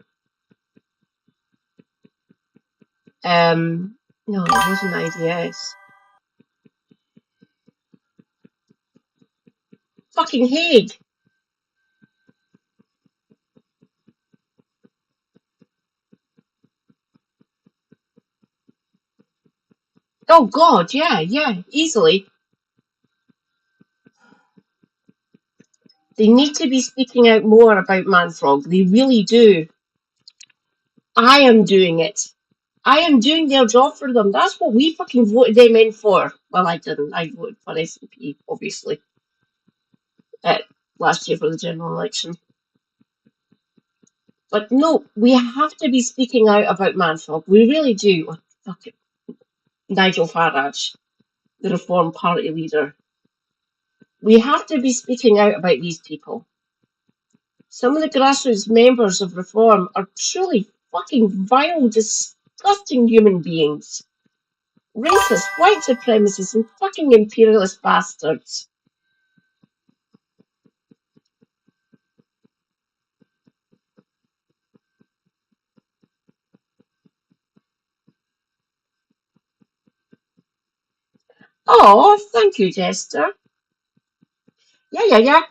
No, it wasn't IDS. Fucking Haig. Oh God, yeah, easily. They need to be speaking out more about Manfrog. They really do. I am doing it. I am doing their job for them. That's what we fucking voted them in for. Well, I didn't. I voted for SNP, obviously, last year for the general election. But no, we have to be speaking out about Manfrog. We really do. Fuck it. Nigel Farage, the Reform Party leader. We have to be speaking out about these people. Some of the grassroots members of Reform are truly fucking vile, disgusting human beings. Racist, white supremacists, and fucking imperialist bastards. Oh, thank you, Jester. Yeah.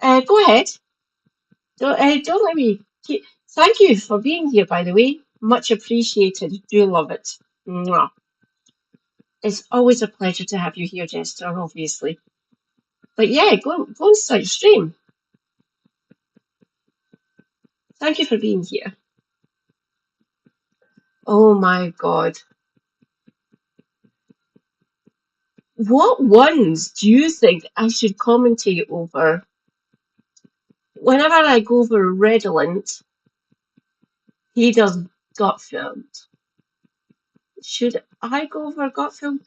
Go ahead. Don't let me. Thank you for being here, by the way. Much appreciated. Do love it. Mwah. It's always a pleasure to have you here, Jester, obviously. But yeah, go and start your stream. Thank you for being here. Oh my God. What ones do you think I should commentate over? Whenever I go over Redolent, he does Gutfeld. Should I go over Gutfeld?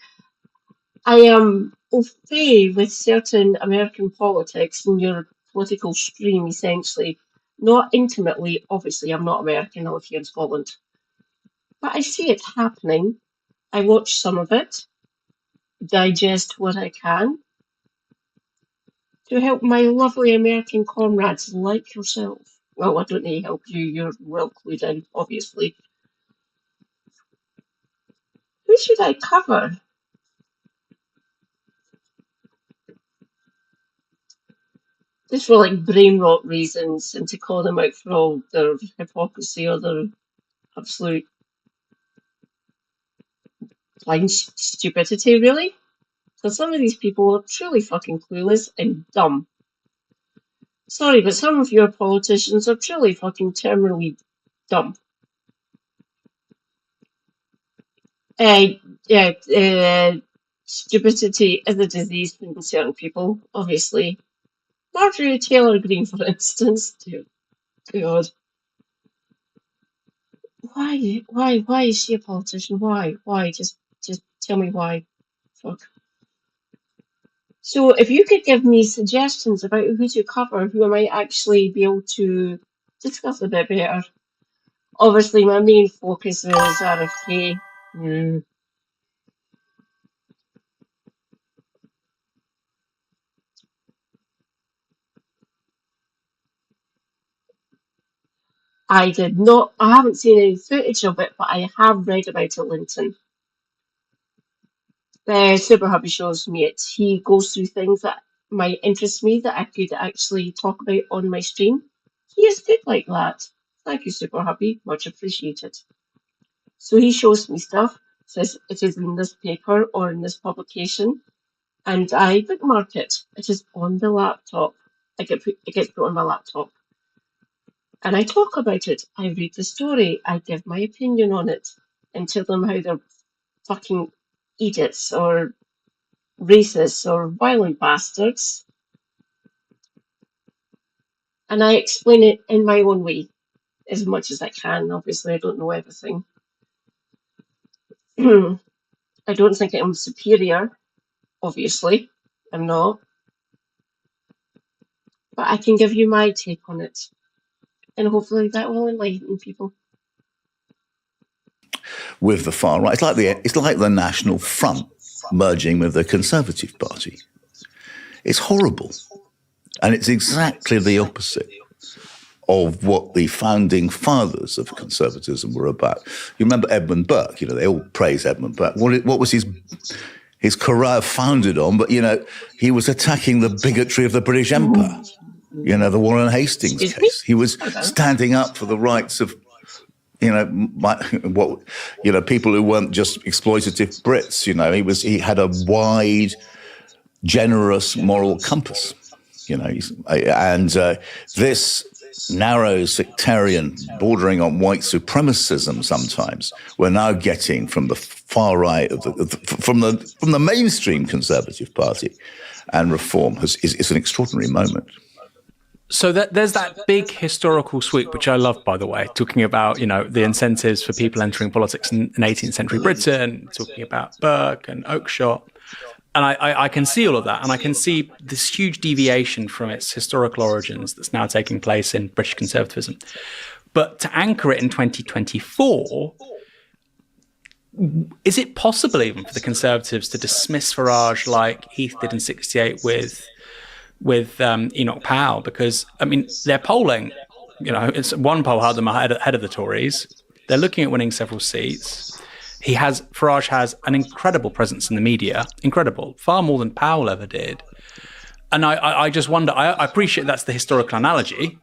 I am au fait with certain American politics in your political stream, essentially. Not intimately, obviously, I'm not American, I live here in Scotland. But I see it happening. I watch some of it, digest what I can, to help my lovely American comrades like yourself. Well, I don't need to help you, you're well clued in, obviously. Who should I cover? Just for like brain rot reasons and to call them out for all their hypocrisy or their absolute blind stupidity, really. So some of these people are truly fucking clueless and dumb. Sorry, but some of your politicians are truly fucking terminally dumb. Stupidity is a disease in certain people, obviously. Marjorie Taylor Greene, for instance. Dear God. Why is she a politician? Why? Just tell me why. Fuck. So if you could give me suggestions about who to cover, who I might actually be able to discuss a bit better, Obviously, my main focus is RFK. I haven't seen any footage of it, but I have read about it, Linton. The Super Hubby shows me it. He goes through things that might interest me that I could actually talk about on my stream. He is good like that. Thank you, Super Hubby. Much appreciated. So he shows me stuff, says it is in this paper or in this publication, and I bookmark it. It is on the laptop. It gets put on my laptop. And I talk about it. I read the story. I give my opinion on it and tell them how they're fucking idiots or racists or violent bastards. And I explain it in my own way as much as I can. Obviously, I don't know everything. I don't think I'm superior. Obviously, I'm not. But I can give you my take on it. And hopefully that will enlighten people. With the far right, it's like the National Front merging with the Conservative Party. It's horrible. And it's exactly the opposite of what the founding fathers of conservatism were about. You remember Edmund Burke, they all praise Edmund Burke. What was his career founded on? But, he was attacking the bigotry of the British Empire. The Warren Hastings case. He was standing up for the rights of, people who weren't just exploitative Brits. He had a wide, generous moral compass. This narrow sectarian, bordering on white supremacism sometimes, we're now getting from the far right from the mainstream Conservative Party and Reform is an extraordinary moment. So there's that big historical sweep, which I love, by the way, talking about, the incentives for people entering politics in 18th century Britain, talking about Burke and Oakeshott. And I can see all of that. And I can see this huge deviation from its historical origins that's now taking place in British conservatism. But to anchor it in 2024, is it possible even for the Conservatives to dismiss Farage like Heath did in 68 with Enoch Powell? Because, they're polling, it's one poll had them ahead of the Tories. They're looking at winning several seats. Farage has an incredible presence in the media, incredible, far more than Powell ever did. And I just wonder, I appreciate that's the historical analogy,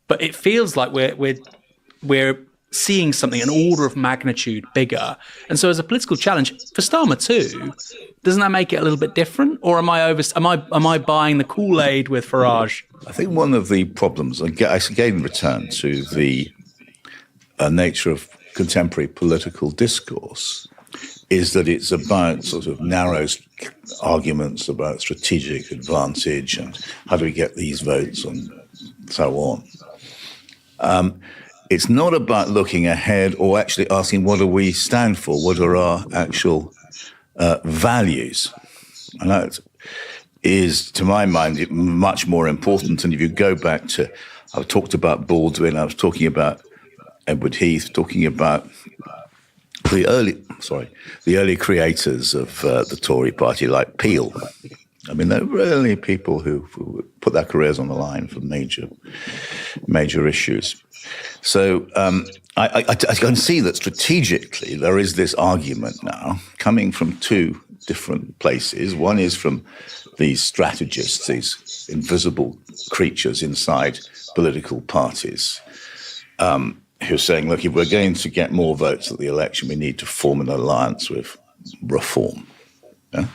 but it feels like we're seeing something an order of magnitude bigger. And so as a political challenge for Starmer too, doesn't that make it a little bit different? Or am I buying the Kool-Aid with Farage? I think one of the problems, I again return to the nature of contemporary political discourse, is that it's about sort of narrow arguments about strategic advantage and how do we get these votes and so on. It's not about looking ahead or actually asking what do we stand for, what are our actual values. And that is, to my mind, much more important. And if you go back to, I've talked about Baldwin, I was talking about Edward Heath, talking about the early creators of the Tory party, like Peel. They're really people who put their careers on the line for major issues. So I can see that strategically there is this argument now coming from two different places. One is from these strategists, these invisible creatures inside political parties, who are saying, look, if we're going to get more votes at the election, we need to form an alliance with Reform. Yeah?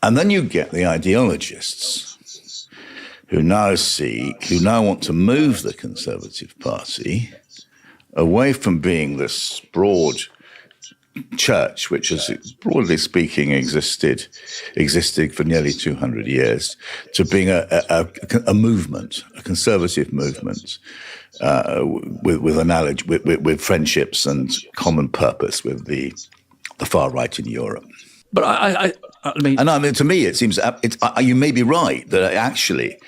And then you get the ideologists who now want to move the Conservative Party away from being this broad church, which has, broadly speaking, existed for nearly 200 years, to being a movement, a conservative movement, with friendships and common purpose with the far right in Europe. But to me, it seems you may be right that actually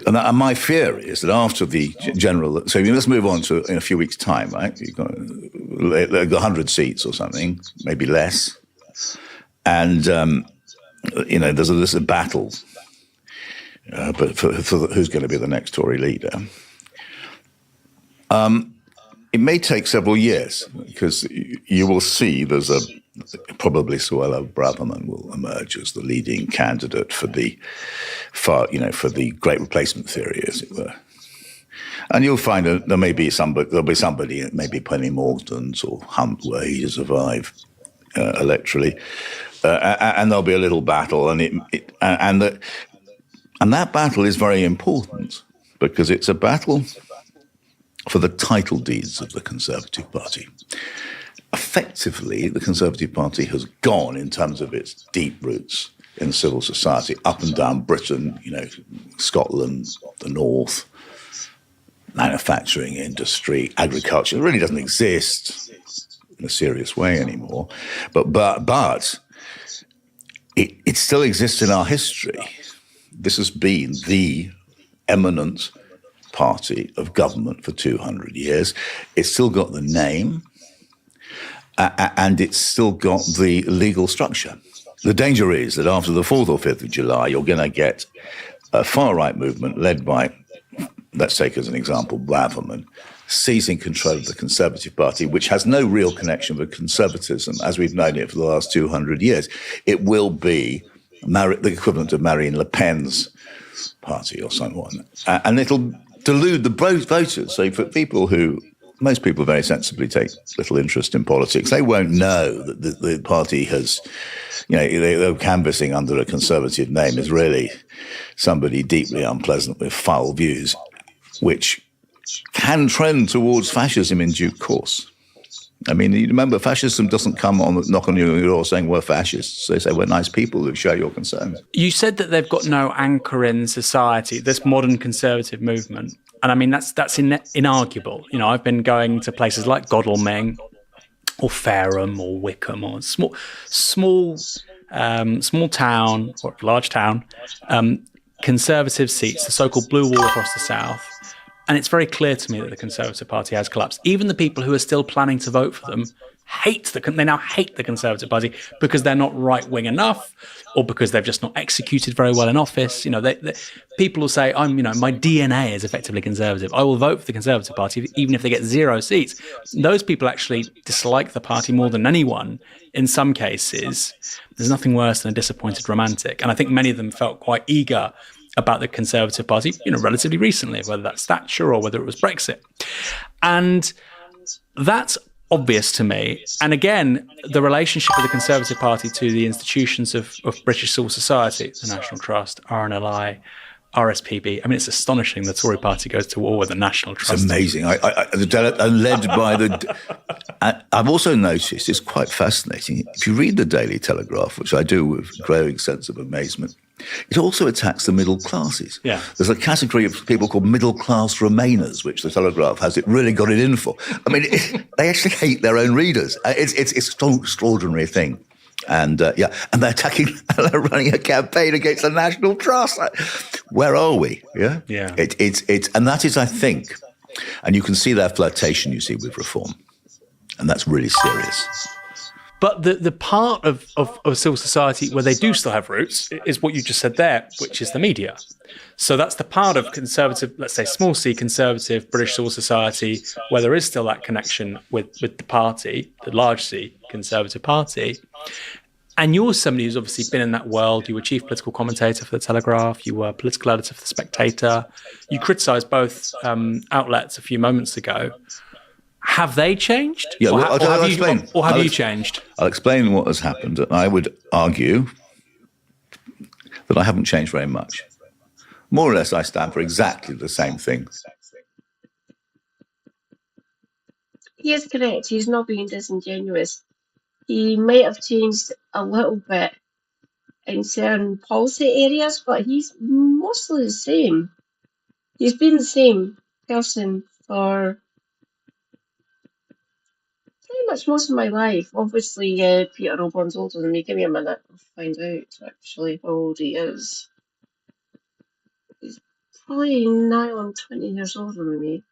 And my fear is that after the general, so let's move on to in a few weeks' time, right? You've got 100 seats or something, maybe less, and there's a battle, but for who's going to be the next Tory leader. It may take several years because you will see probably Suella Braverman will emerge as the leading candidate for the great replacement theory, as it were. And you'll find that there'll be somebody, maybe Penny Mordaunt or Hunt Wade to survive electorally, and there'll be a little battle, and that battle is very important because it's a battle for the title deeds of the Conservative Party. Effectively, the Conservative Party has gone in terms of its deep roots in civil society, up and down Britain, Scotland, the North, manufacturing industry, agriculture. It really doesn't exist in a serious way anymore. But it still exists in our history. This has been the eminent party of government for 200 years. It's still got the name, and it's still got the legal structure. The danger is that after the 4th or 5th of July, you're going to get a far-right movement led by, let's take as an example, Braverman, seizing control of the Conservative Party, which has no real connection with conservatism as we've known it for the last 200 years. It will be the equivalent of Marine Le Pen's party or someone. And it'll delude the voters. So for most people very sensibly take little interest in politics, they won't know that the party has, they're canvassing under a conservative name is really somebody deeply unpleasant with foul views, which can trend towards fascism in due course. I mean, you remember, fascism doesn't knock on your door saying we're fascists. They say we're nice people who share your concerns. You said that they've got no anchor in society, this modern conservative movement. And I mean, that's inarguable. I've been going to places like Godalming or Fareham or Wickham or small town or large town, conservative seats, the so-called blue wall across the south. And it's very clear to me that the Conservative Party has collapsed. Even the people who are still planning to vote for them they now hate the Conservative Party because they're not right-wing enough, or because they've just not executed very well in office. People will say, my DNA is effectively Conservative. I will vote for the Conservative Party even if they get 0 seats. Those people actually dislike the party more than anyone. In some cases, there's nothing worse than a disappointed romantic. And I think many of them felt quite eager about the Conservative Party, relatively recently, whether that's Thatcher or whether it was Brexit. And that's obvious to me. And again, the relationship of the Conservative Party to the institutions of British civil society, the National Trust, RNLI, RSPB. I mean, it's astonishing the Tory party goes to war with the National Trust. It's amazing. Led by the... I've also noticed, it's quite fascinating, if you read the Daily Telegraph, which I do with growing sense of amazement, it also attacks the middle classes. Yeah. There's a category of people called middle-class Remainers, which the Telegraph has really got it in for. I mean, they actually hate their own readers. It's an extraordinary thing. And and they're they're running a campaign against the National Trust. Where are we? Yeah. Yeah. And that is, I think, and you can see their flirtation, you see, with reform. And that's really serious. But the part of civil society where they do still have roots is what you just said there, which is the media. So that's the part of conservative, let's say small c conservative British civil society, where there is still that connection with the party, the large C Conservative Party. And you're somebody who's obviously been in that world. You were chief political commentator for The Telegraph. You were political editor for The Spectator. You criticised both outlets a few moments ago. Have they changed? Yeah, I'll explain. Or have you changed? I'll explain what has happened. I would argue that I haven't changed very much. More or less, I stand for exactly the same thing. He is correct. He's not being disingenuous. He might have changed a little bit in certain policy areas, but he's mostly the same. He's been the same person for pretty much most of my life. Obviously, Peter O'Byrne's older than me. Give me a minute. I'll find out actually how old he is. He's Probably now I'm 20 years older than me.